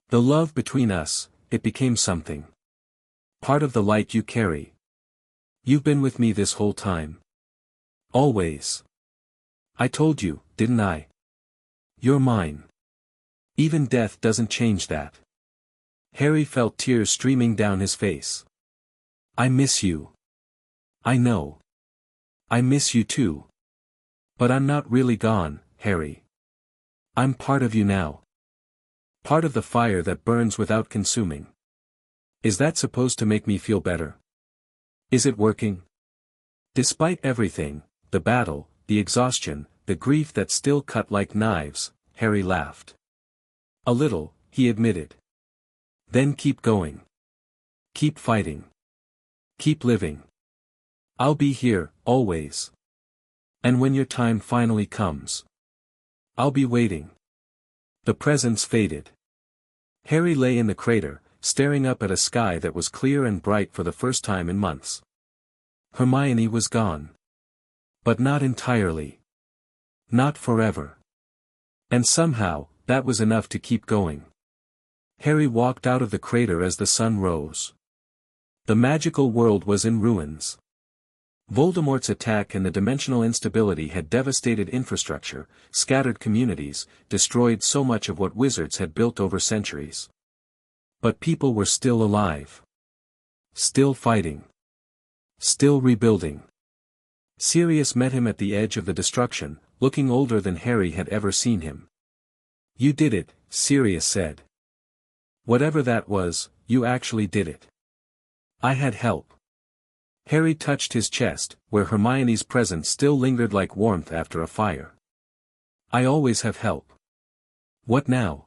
The love between us, it became something. Part of the light you carry. You've been with me this whole time. Always. I told you, didn't I? You're mine. Even death doesn't change that. Harry felt tears streaming down his face. I miss you. I know. I miss you too. But I'm not really gone, Harry. I'm part of you now. Part of the fire that burns without consuming. Is that supposed to make me feel better? Is it working? Despite everything, the battle, the exhaustion, the grief that still cut like knives, Harry laughed. A little, he admitted. Then keep going. Keep fighting. Keep living. I'll be here, always. And when your time finally comes, I'll be waiting. The presence faded. Harry lay in the crater, staring up at a sky that was clear and bright for the first time in months. Hermione was gone. But not entirely. Not forever. And somehow, that was enough to keep going. Harry walked out of the crater as the sun rose. The magical world was in ruins. Voldemort's attack and the dimensional instability had devastated infrastructure, scattered communities, destroyed so much of what wizards had built over centuries. But people were still alive. Still fighting. Still rebuilding. Sirius met him at the edge of the destruction, looking older than Harry had ever seen him. You did it, Sirius said. Whatever that was, you actually did it. I had help. Harry touched his chest, where Hermione's presence still lingered like warmth after a fire. I always have help. What now?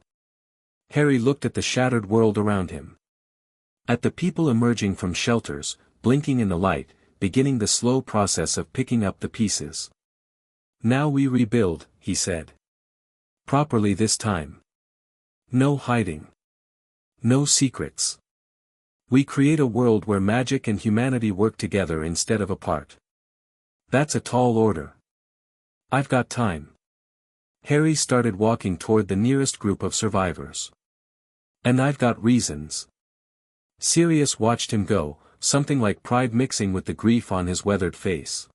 Harry looked at the shattered world around him. At the people emerging from shelters, blinking in the light, beginning the slow process of picking up the pieces. Now we rebuild, he said. Properly this time. No hiding. No secrets. We create a world where magic and humanity work together instead of apart. That's a tall order. I've got time. Harry started walking toward the nearest group of survivors. And I've got reasons. Sirius watched him go, something like pride mixing with the grief on his weathered face.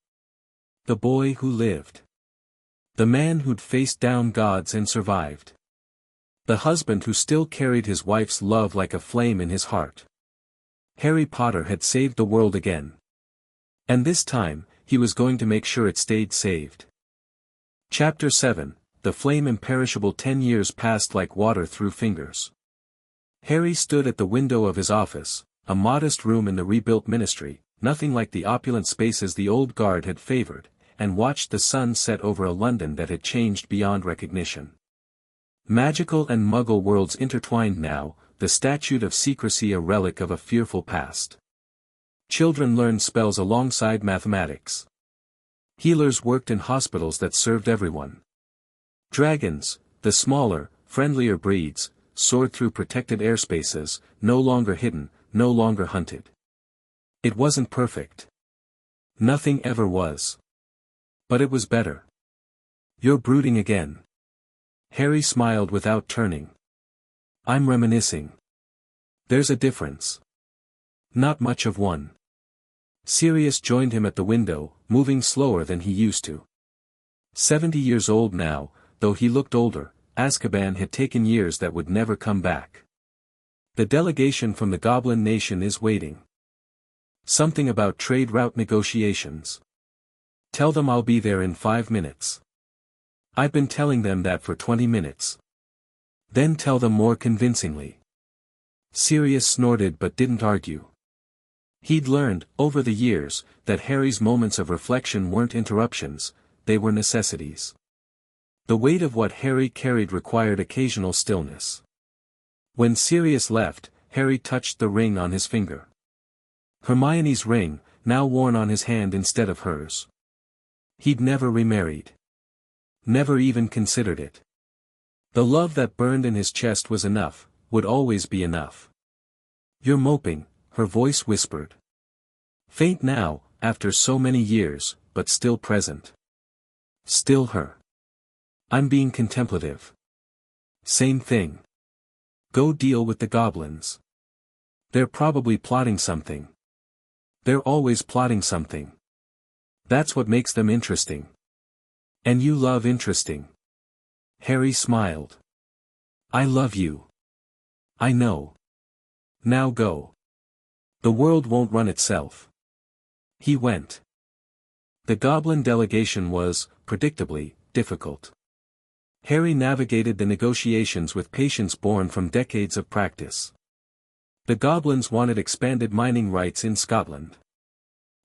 The boy who lived. The man who'd faced down gods and survived. The husband who still carried his wife's love like a flame in his heart. Harry Potter had saved the world again. And this time, he was going to make sure it stayed saved. Chapter 7, The Flame Imperishable. 10 years passed like water through fingers. Harry stood at the window of his office, a modest room in the rebuilt ministry, nothing like the opulent spaces the old guard had favored, and watched the sun set over a London that had changed beyond recognition. Magical and Muggle worlds intertwined now, the statute of secrecy a relic of a fearful past. Children learned spells alongside mathematics. Healers worked in hospitals that served everyone. Dragons, the smaller, friendlier breeds, soared through protected airspaces, no longer hidden, no longer hunted. It wasn't perfect. Nothing ever was. But it was better. You're brooding again. Harry smiled without turning. I'm reminiscing. There's a difference. Not much of one. Sirius joined him at the window, moving slower than he used to. 70 years old now, though he looked older, Azkaban had taken years that would never come back. The delegation from the Goblin Nation is waiting. Something about trade route negotiations. Tell them I'll be there in 5 minutes. I've been telling them that for 20 minutes. Then tell them more convincingly. Sirius snorted but didn't argue. He'd learned, over the years, that Harry's moments of reflection weren't interruptions, they were necessities. The weight of what Harry carried required occasional stillness. When Sirius left, Harry touched the ring on his finger. Hermione's ring, now worn on his hand instead of hers. He'd never remarried. Never even considered it. The love that burned in his chest was enough, would always be enough. You're moping, her voice whispered. Faint now, after so many years, but still present. Still her. I'm being contemplative. Same thing. Go deal with the goblins. They're probably plotting something. They're always plotting something. That's what makes them interesting. And you love interesting. Harry smiled. I love you. I know. Now go. The world won't run itself. He went. The goblin delegation was, predictably, difficult. Harry navigated the negotiations with patience born from decades of practice. The goblins wanted expanded mining rights in Scotland.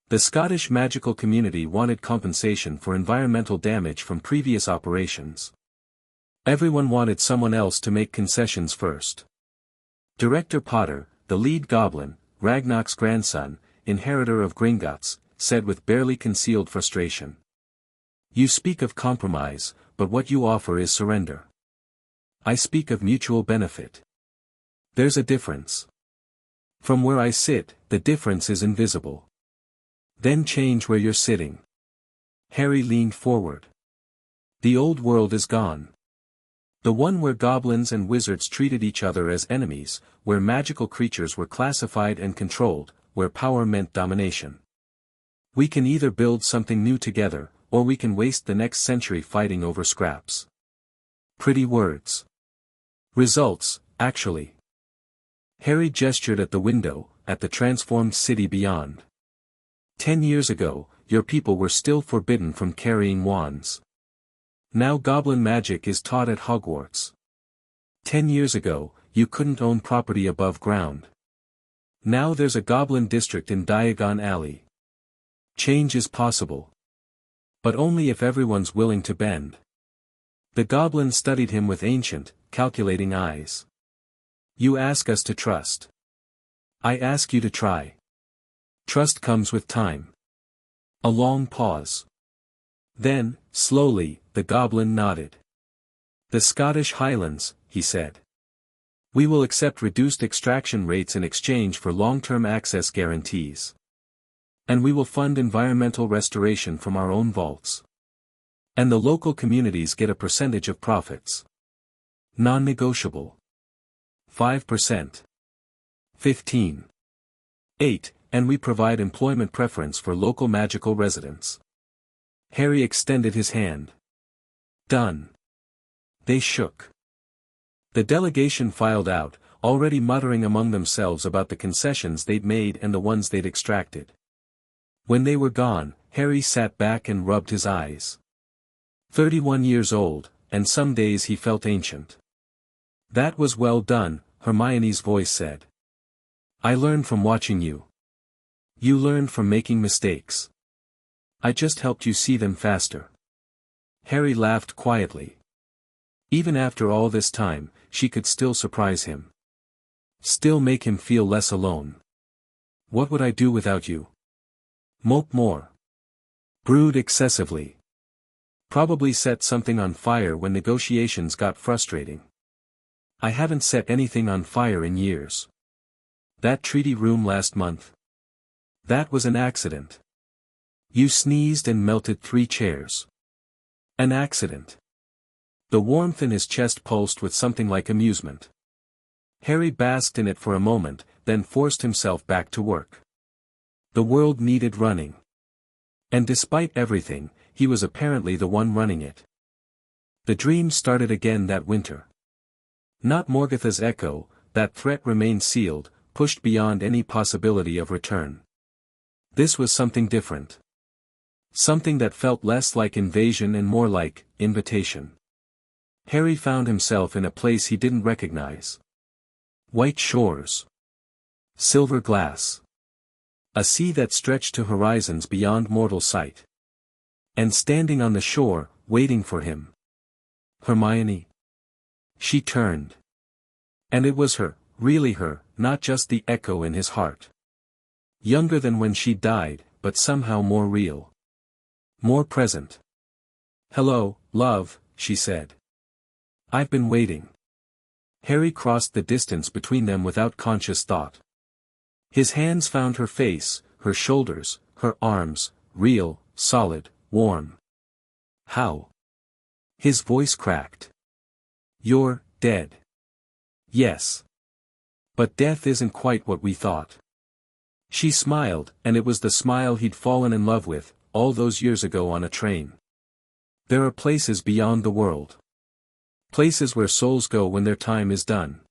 The Scottish magical community wanted compensation for environmental damage from previous operations. Everyone wanted someone else to make concessions first. Director Potter, the lead goblin, Ragnar's grandson, inheritor of Gringotts, said with barely concealed frustration. You speak of compromise, but what you offer is surrender. I speak of mutual benefit. There's a difference. From where I sit, the difference is invisible. Then change where you're sitting. Harry leaned forward. The old world is gone. The one where goblins and wizards treated each other as enemies, where magical creatures were classified and controlled, where power meant domination. We can either build something new together, or we can waste the next century fighting over scraps. Pretty words. Results, actually. Harry gestured at the window, at the transformed city beyond. 10 years ago, your people were still forbidden from carrying wands. Now goblin magic is taught at Hogwarts. 10 years ago, you couldn't own property above ground. Now there's a goblin district in Diagon Alley. Change is possible. But only if everyone's willing to bend. The goblin studied him with ancient, calculating eyes. You ask us to trust. I ask you to try. Trust comes with time. A long pause. Then, slowly, the goblin nodded. The Scottish Highlands, he said. We will accept reduced extraction rates in exchange for long-term access guarantees. And we will fund environmental restoration from our own vaults. And the local communities get a percentage of profits. Non-negotiable. 5%. 15. 8. And we provide employment preference for local magical residents. Harry extended his hand. Done. They shook. The delegation filed out, already muttering among themselves about the concessions they'd made and the ones they'd extracted. When they were gone, Harry sat back and rubbed his eyes. 31 years old, and some days he felt ancient. That was well done, Hermione's voice said. I learned from watching you. You learned from making mistakes. I just helped you see them faster. Harry laughed quietly. Even after all this time, she could still surprise him. Still make him feel less alone. What would I do without you? Mope more. Brood excessively. Probably set something on fire when negotiations got frustrating. I haven't set anything on fire in years. That treaty room last month. That was an accident. You sneezed and melted 3 chairs. An accident. The warmth in his chest pulsed with something like amusement. Harry basked in it for a moment, then forced himself back to work. The world needed running. And despite everything, he was apparently the one running it. The dream started again that winter. Not Morgoth's echo, that threat remained sealed, pushed beyond any possibility of return. This was something different. Something that felt less like invasion and more like invitation. Harry found himself in a place he didn't recognize. White shores. Silver glass. A sea that stretched to horizons beyond mortal sight. And standing on the shore, waiting for him. Hermione. She turned. And it was her, really her, not just the echo in his heart. Younger than when she died, but somehow more real. More present. Hello, love, she said. I've been waiting. Harry crossed the distance between them without conscious thought. His hands found her face, her shoulders, her arms, real, solid, warm. How? His voice cracked. You're dead. Yes. But death isn't quite what we thought. She smiled, and it was the smile he'd fallen in love with, all those years ago on a train. There are places beyond the world. Places where souls go when their time is done.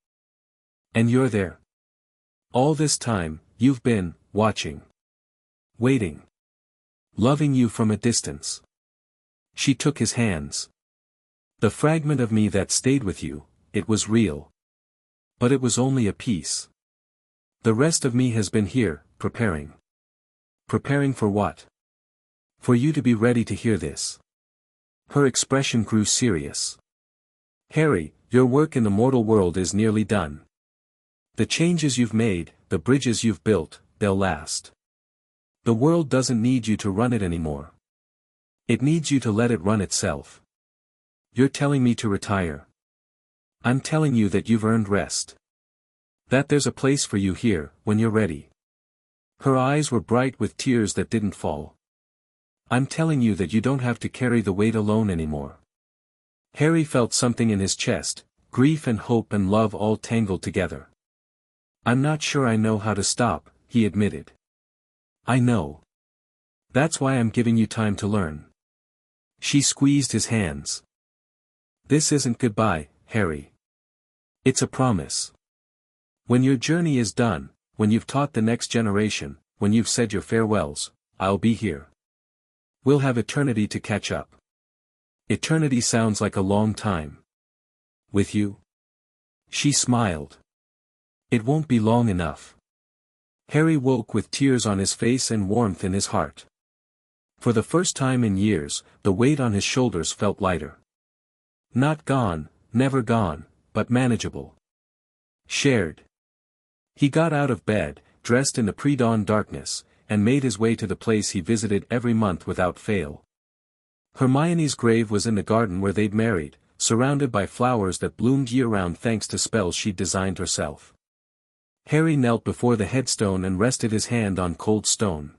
And you're there. All this time, you've been, watching. Waiting. Loving you from a distance. She took his hands. The fragment of me that stayed with you, it was real. But it was only a piece. The rest of me has been here, preparing. Preparing for what? For you to be ready to hear this. Her expression grew serious. Harry, your work in the mortal world is nearly done. The changes you've made, the bridges you've built, they'll last. The world doesn't need you to run it anymore. It needs you to let it run itself. You're telling me to retire. I'm telling you that you've earned rest. That there's a place for you here, when you're ready. Her eyes were bright with tears that didn't fall. I'm telling you that you don't have to carry the weight alone anymore. Harry felt something in his chest, grief and hope and love all tangled together. I'm not sure I know how to stop, he admitted. I know. That's why I'm giving you time to learn. She squeezed his hands. This isn't goodbye, Harry. It's a promise. When your journey is done, when you've taught the next generation, when you've said your farewells, I'll be here. We'll have eternity to catch up. Eternity sounds like a long time. With you? She smiled. It won't be long enough. Harry woke with tears on his face and warmth in his heart. For the first time in years, the weight on his shoulders felt lighter. Not gone, never gone, but manageable. Shared. He got out of bed, dressed in the pre-dawn darkness, and made his way to the place he visited every month without fail. Hermione's grave was in the garden where they'd married, surrounded by flowers that bloomed year-round thanks to spells she'd designed herself. Harry knelt before the headstone and rested his hand on cold stone.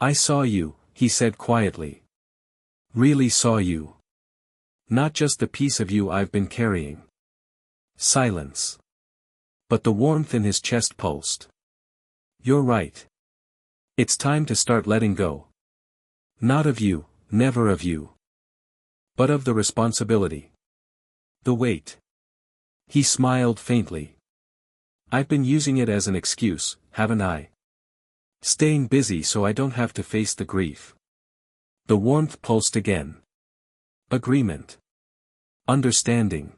I saw you, he said quietly. Really saw you. Not just the piece of you I've been carrying. Silence. But the warmth in his chest pulsed. You're right. It's time to start letting go. Not of you, never of you. But of the responsibility. The weight. He smiled faintly. I've been using it as an excuse, haven't I? Staying busy so I don't have to face the grief. The warmth pulsed again. Agreement. Understanding.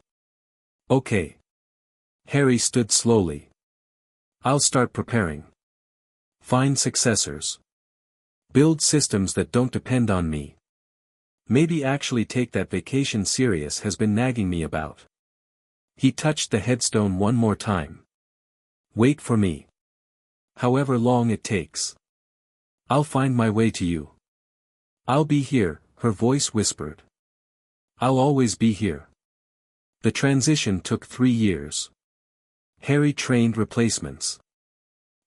Okay. Harry stood slowly. I'll start preparing. Find successors. Build systems that don't depend on me. Maybe actually take that vacation Sirius has been nagging me about. He touched the headstone one more time. Wait for me. However long it takes. I'll find my way to you. I'll be here, her voice whispered. I'll always be here. The transition took 3 years. Harry trained replacements.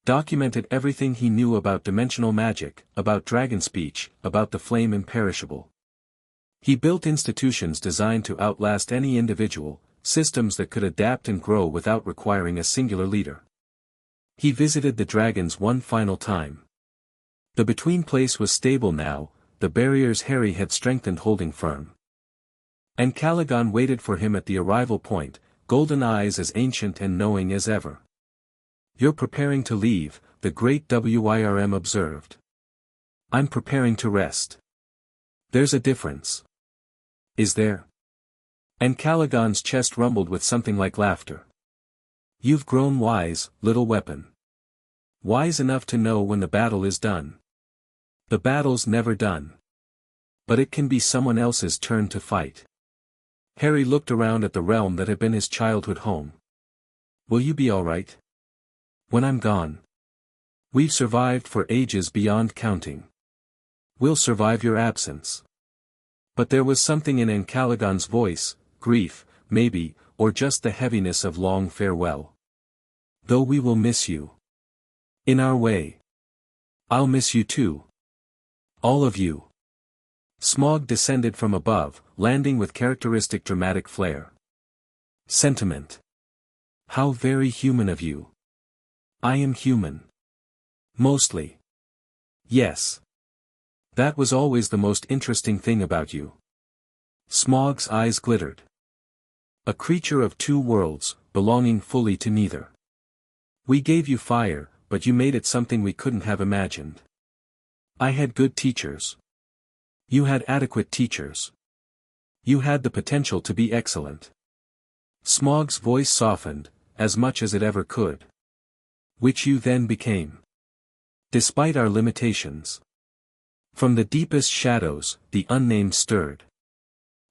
Documented everything he knew about dimensional magic, about dragon speech, about the flame imperishable. He built institutions designed to outlast any individual, systems that could adapt and grow without requiring a singular leader. He visited the dragons one final time. The between place was stable now, the barriers Harry had strengthened holding firm. And Caligon waited for him at the arrival point, golden eyes as ancient and knowing as ever. You're preparing to leave, the great Wyrm observed. I'm preparing to rest. There's a difference. Is there? And Caligon's chest rumbled with something like laughter. You've grown wise, little weapon. Wise enough to know when the battle is done. The battle's never done. But it can be someone else's turn to fight. Harry looked around at the realm that had been his childhood home. Will you be all right? When I'm gone. We've survived for ages beyond counting. We'll survive your absence. But there was something in Caligon's voice, grief, maybe, or just the heaviness of long farewell. Though we will miss you. In our way. I'll miss you too. All of you. Smog descended from above, landing with characteristic dramatic flair. Sentiment. How very human of you. I am human. Mostly. Yes. That was always the most interesting thing about you. Smog's eyes glittered. A creature of 2 worlds, belonging fully to neither. We gave you fire, but you made it something we couldn't have imagined. I had good teachers. You had adequate teachers. You had the potential to be excellent. Smog's voice softened, as much as it ever could. Which you then became. Despite our limitations. From the deepest shadows, the unnamed stirred.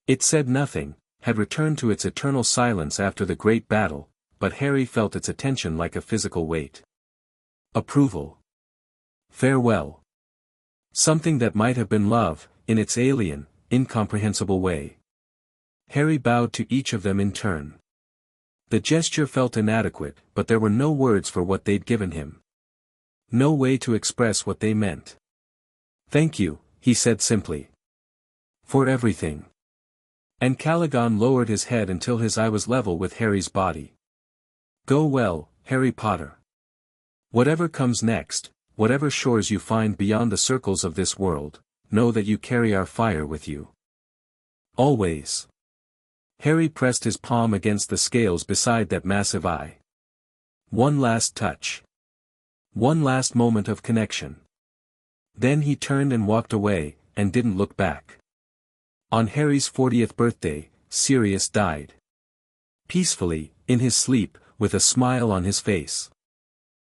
It said nothing, had returned to its eternal silence after the great battle, but Harry felt its attention like a physical weight. Approval. Farewell. Something that might have been love, in its alien, incomprehensible way. Harry bowed to each of them in turn. The gesture felt inadequate, but there were no words for what they'd given him. No way to express what they meant. Thank you, he said simply. For everything. And Caligon lowered his head until his eye was level with Harry's body. Go well, Harry Potter. Whatever comes next, whatever shores you find beyond the circles of this world, know that you carry our fire with you. Always. Harry pressed his palm against the scales beside that massive eye. One last touch. One last moment of connection. Then he turned and walked away, and didn't look back. On Harry's 40th birthday, Sirius died. Peacefully, in his sleep, with a smile on his face.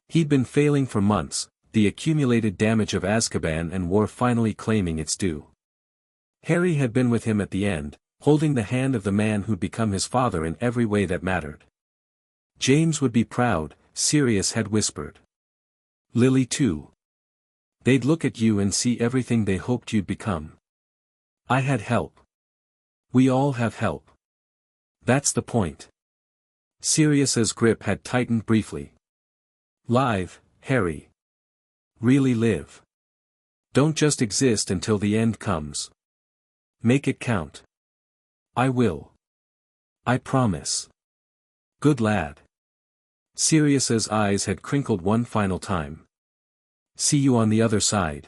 He'd been failing for months, the accumulated damage of Azkaban and war finally claiming its due. Harry had been with him at the end, holding the hand of the man who'd become his father in every way that mattered. James would be proud, Sirius had whispered. Lily too. They'd look at you and see everything they hoped you'd become. I had help. We all have help. That's the point. Sirius's grip had tightened briefly. Live, Harry. Really live. Don't just exist until the end comes. Make it count. I will. I promise. Good lad. Sirius's eyes had crinkled one final time. See you on the other side.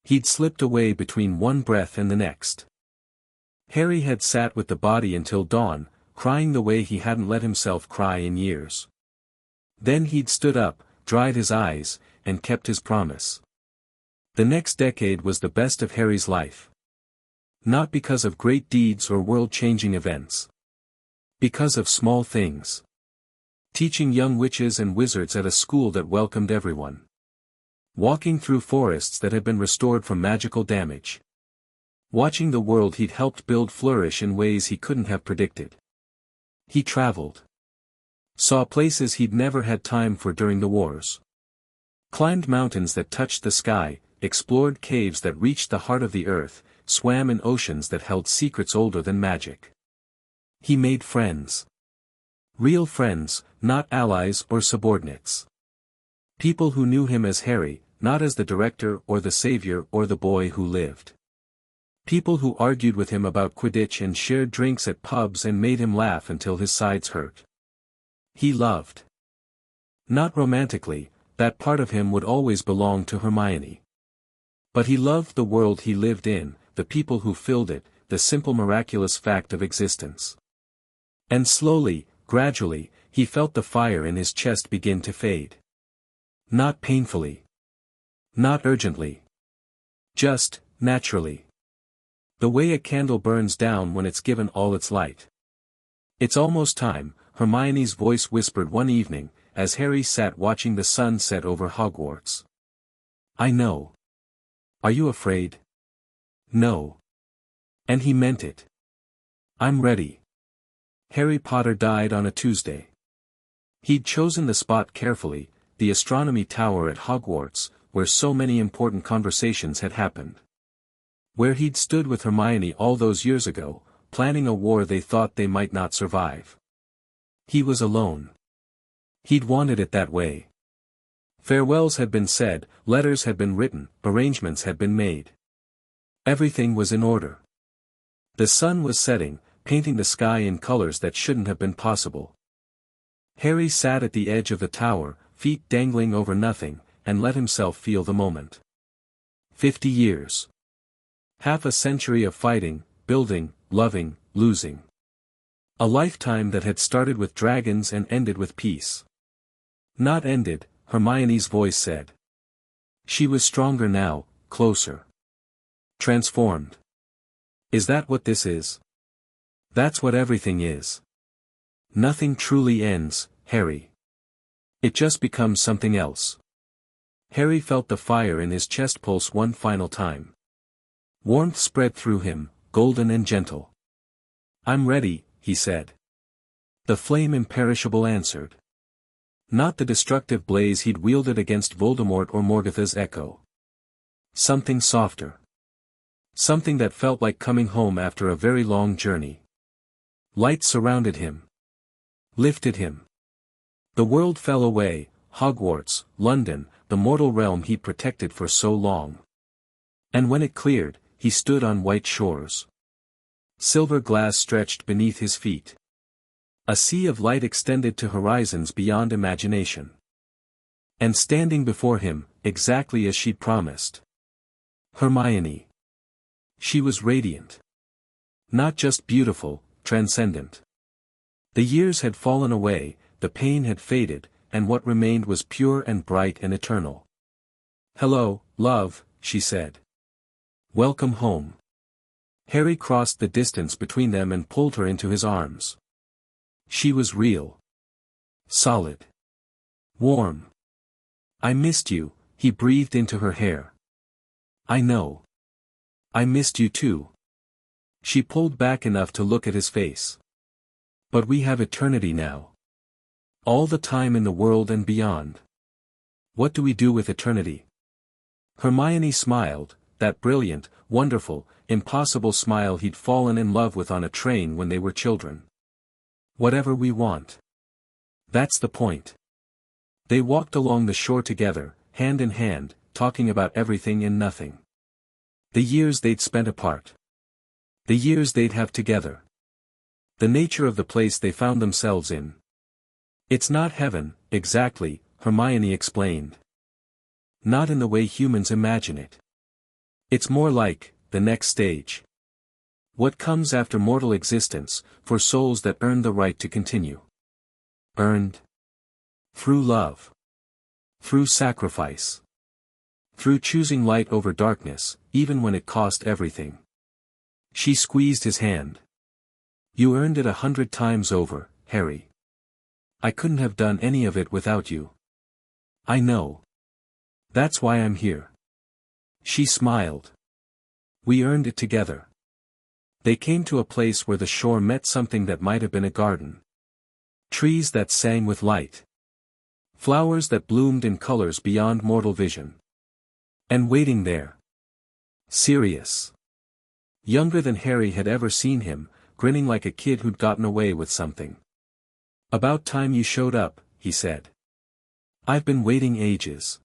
He'd slipped away between one breath and the next. Harry had sat with the body until dawn, crying the way he hadn't let himself cry in years. Then he'd stood up, dried his eyes, and kept his promise. The next decade was the best of Harry's life. Not because of great deeds or world-changing events. Because of small things. Teaching young witches and wizards at a school that welcomed everyone. Walking through forests that had been restored from magical damage. Watching the world he'd helped build flourish in ways he couldn't have predicted. He traveled. Saw places he'd never had time for during the wars. Climbed mountains that touched the sky, explored caves that reached the heart of the earth, swam in oceans that held secrets older than magic. He made friends. Real friends, not allies or subordinates. People who knew him as Harry, not as the director or the savior or the boy who lived. People who argued with him about Quidditch and shared drinks at pubs and made him laugh until his sides hurt. He loved. Not romantically, that part of him would always belong to Hermione. But he loved the world he lived in, the people who filled it, the simple miraculous fact of existence. And slowly, gradually, he felt the fire in his chest begin to fade. Not painfully. Not urgently. Just, naturally. The way a candle burns down when it's given all its light. It's almost time, Hermione's voice whispered one evening, as Harry sat watching the sun set over Hogwarts. I know. Are you afraid? No. And he meant it. I'm ready. Harry Potter died on a Tuesday. He'd chosen the spot carefully, the astronomy tower at Hogwarts, where so many important conversations had happened. Where he'd stood with Hermione all those years ago, planning a war they thought they might not survive. He was alone. He'd wanted it that way. Farewells had been said, letters had been written, arrangements had been made. Everything was in order. The sun was setting, painting the sky in colors that shouldn't have been possible. Harry sat at the edge of the tower, feet dangling over nothing, and let himself feel the moment. 50 years. Half a century of fighting, building, loving, losing. A lifetime that had started with dragons and ended with peace. Not ended, Hermione's voice said. She was stronger now, closer. Transformed. Is that what this is? That's what everything is. Nothing truly ends, Harry. It just becomes something else. Harry felt the fire in his chest pulse one final time. Warmth spread through him, golden and gentle. I'm ready, he said. The flame imperishable answered. Not the destructive blaze he'd wielded against Voldemort or Morgoth's echo. Something softer. Something that felt like coming home after a very long journey. Light surrounded him. Lifted him. The world fell away, Hogwarts, London, the mortal realm he'd protected for so long. And when it cleared, he stood on white shores. Silver glass stretched beneath his feet. A sea of light extended to horizons beyond imagination. And standing before him, exactly as she'd promised. Hermione. She was radiant. Not just beautiful, transcendent. The years had fallen away, the pain had faded, and what remained was pure and bright and eternal. Hello, love, she said. Welcome home. Harry crossed the distance between them and pulled her into his arms. She was real. Solid. Warm. I missed you, he breathed into her hair. I know. I missed you too. She pulled back enough to look at his face. But we have eternity now. All the time in the world and beyond. What do we do with eternity? Hermione smiled, that brilliant, wonderful, impossible smile he'd fallen in love with on a train when they were children. Whatever we want. That's the point. They walked along the shore together, hand in hand, talking about everything and nothing. The years they'd spent apart. The years they'd have together. The nature of the place they found themselves in. It's not heaven, exactly, Hermione explained. Not in the way humans imagine it. It's more like, the next stage. What comes after mortal existence, for souls that earn the right to continue. Earned. Through love. Through sacrifice. Through choosing light over darkness, even when it cost everything. She squeezed his hand. You earned it 100 times over, Harry. I couldn't have done any of it without you. I know. That's why I'm here. She smiled. We earned it together. They came to a place where the shore met something that might have been a garden. Trees that sang with light. Flowers that bloomed in colors beyond mortal vision. And waiting there. Sirius. Younger than Harry had ever seen him, grinning like a kid who'd gotten away with something. About time you showed up, he said. I've been waiting ages.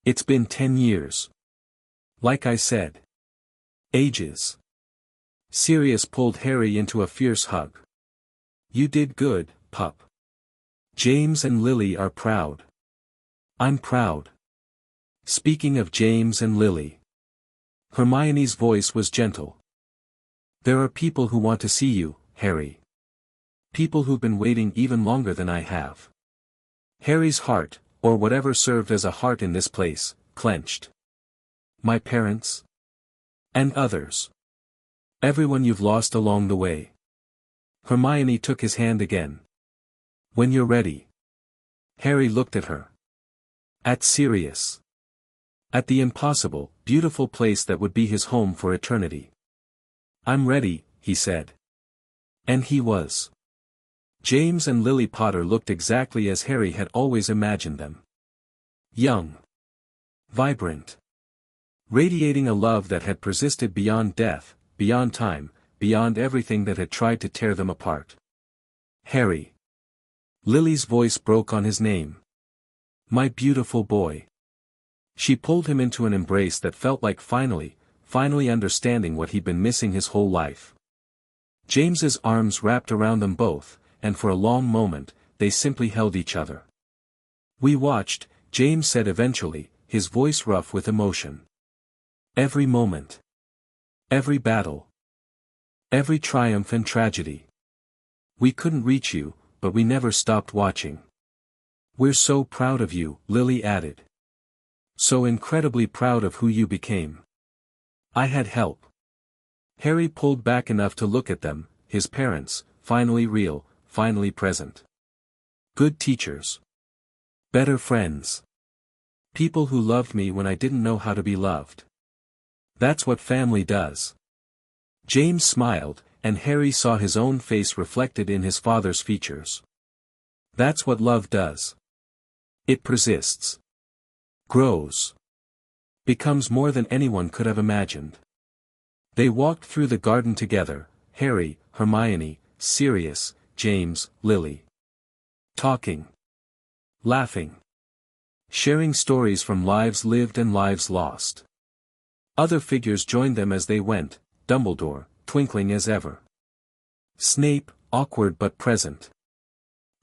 It's been 10 years. Like I said. Ages. Sirius pulled Harry into a fierce hug. You did good, pup. James and Lily are proud. I'm proud. Speaking of James and Lily. Hermione's voice was gentle. There are people who want to see you, Harry. People who've been waiting even longer than I have. Harry's heart, or whatever served as a heart in this place, clenched. My parents? And others. Everyone you've lost along the way. Hermione took his hand again. When you're ready. Harry looked at her. At Sirius. At the impossible, beautiful place that would be his home for eternity. I'm ready, he said. And he was. James and Lily Potter looked exactly as Harry had always imagined them. Young. Vibrant. Radiating a love that had persisted beyond death, beyond time, beyond everything that had tried to tear them apart. Harry. Lily's voice broke on his name. My beautiful boy. She pulled him into an embrace that felt like finally understanding what he'd been missing his whole life. James's arms wrapped around them both, and for a long moment, they simply held each other. We watched, James said eventually, his voice rough with emotion. Every moment. Every battle. Every triumph and tragedy. We couldn't reach you, but we never stopped watching. We're so proud of you, Lily added. So incredibly proud of who you became. I had help. Harry pulled back enough to look at them, his parents, finally real, finally present. Good teachers. Better friends. People who loved me when I didn't know how to be loved. That's what family does. James smiled, and Harry saw his own face reflected in his father's features. That's what love does. It persists. Grows. Becomes more than anyone could have imagined. They walked through the garden together, Harry, Hermione, Sirius, James, Lily. Talking. Laughing. Sharing stories from lives lived and lives lost. Other figures joined them as they went, Dumbledore, twinkling as ever. Snape, awkward but present.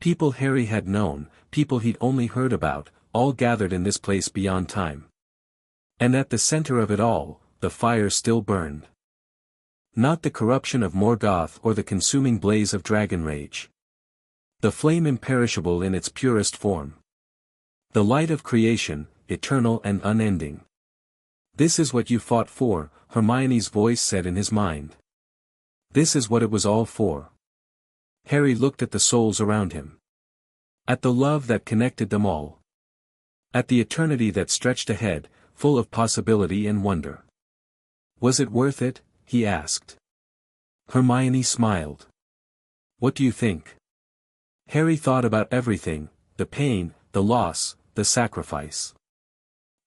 People Harry had known, people he'd only heard about, all gathered in this place beyond time. And at the center of it all, the fire still burned. Not the corruption of Morgoth or the consuming blaze of dragon rage. The flame imperishable in its purest form. The light of creation, eternal and unending. This is what you fought for, Hermione's voice said in his mind. This is what it was all for. Harry looked at the souls around him. At the love that connected them all. At the eternity that stretched ahead, full of possibility and wonder. Was it worth it? He asked. Hermione smiled. What do you think? Harry thought about everything, the pain, the loss, the sacrifice.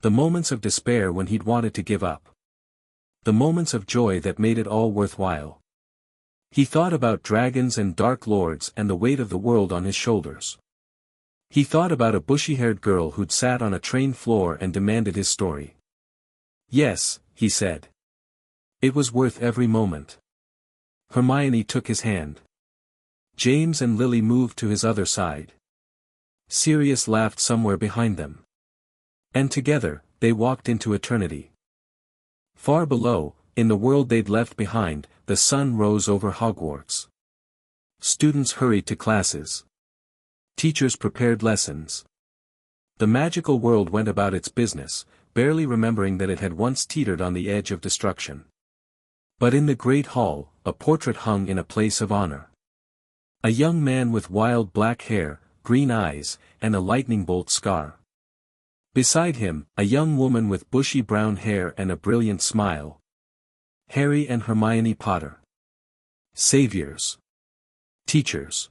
The moments of despair when he'd wanted to give up. The moments of joy that made it all worthwhile. He thought about dragons and dark lords and the weight of the world on his shoulders. He thought about a bushy-haired girl who'd sat on a train floor and demanded his story. Yes, he said. It was worth every moment. Hermione took his hand. James and Lily moved to his other side. Sirius laughed somewhere behind them. And together, they walked into eternity. Far below, in the world they'd left behind, the sun rose over Hogwarts. Students hurried to classes. Teachers prepared lessons. The magical world went about its business, barely remembering that it had once teetered on the edge of destruction. But in the great hall, a portrait hung in a place of honor. A young man with wild black hair, green eyes, and a lightning bolt scar. Beside him, a young woman with bushy brown hair and a brilliant smile. Harry and Hermione Potter. Saviors. Teachers.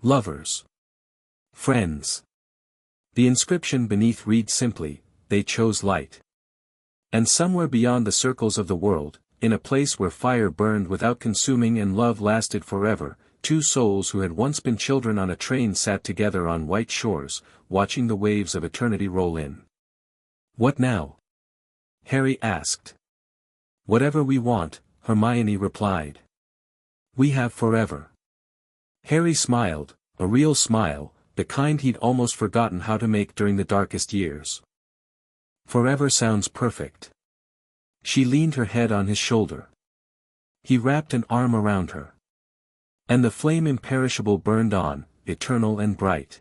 Lovers. Friends. The inscription beneath reads simply, "They chose light." And somewhere beyond the circles of the world, in a place where fire burned without consuming and love lasted forever, two souls who had once been children on a train sat together on white shores, watching the waves of eternity roll in. "What now?" Harry asked. "Whatever we want," Hermione replied. "We have forever." Harry smiled, a real smile, the kind he'd almost forgotten how to make during the darkest years. "Forever sounds perfect." She leaned her head on his shoulder. He wrapped an arm around her. And the flame imperishable burned on, eternal and bright.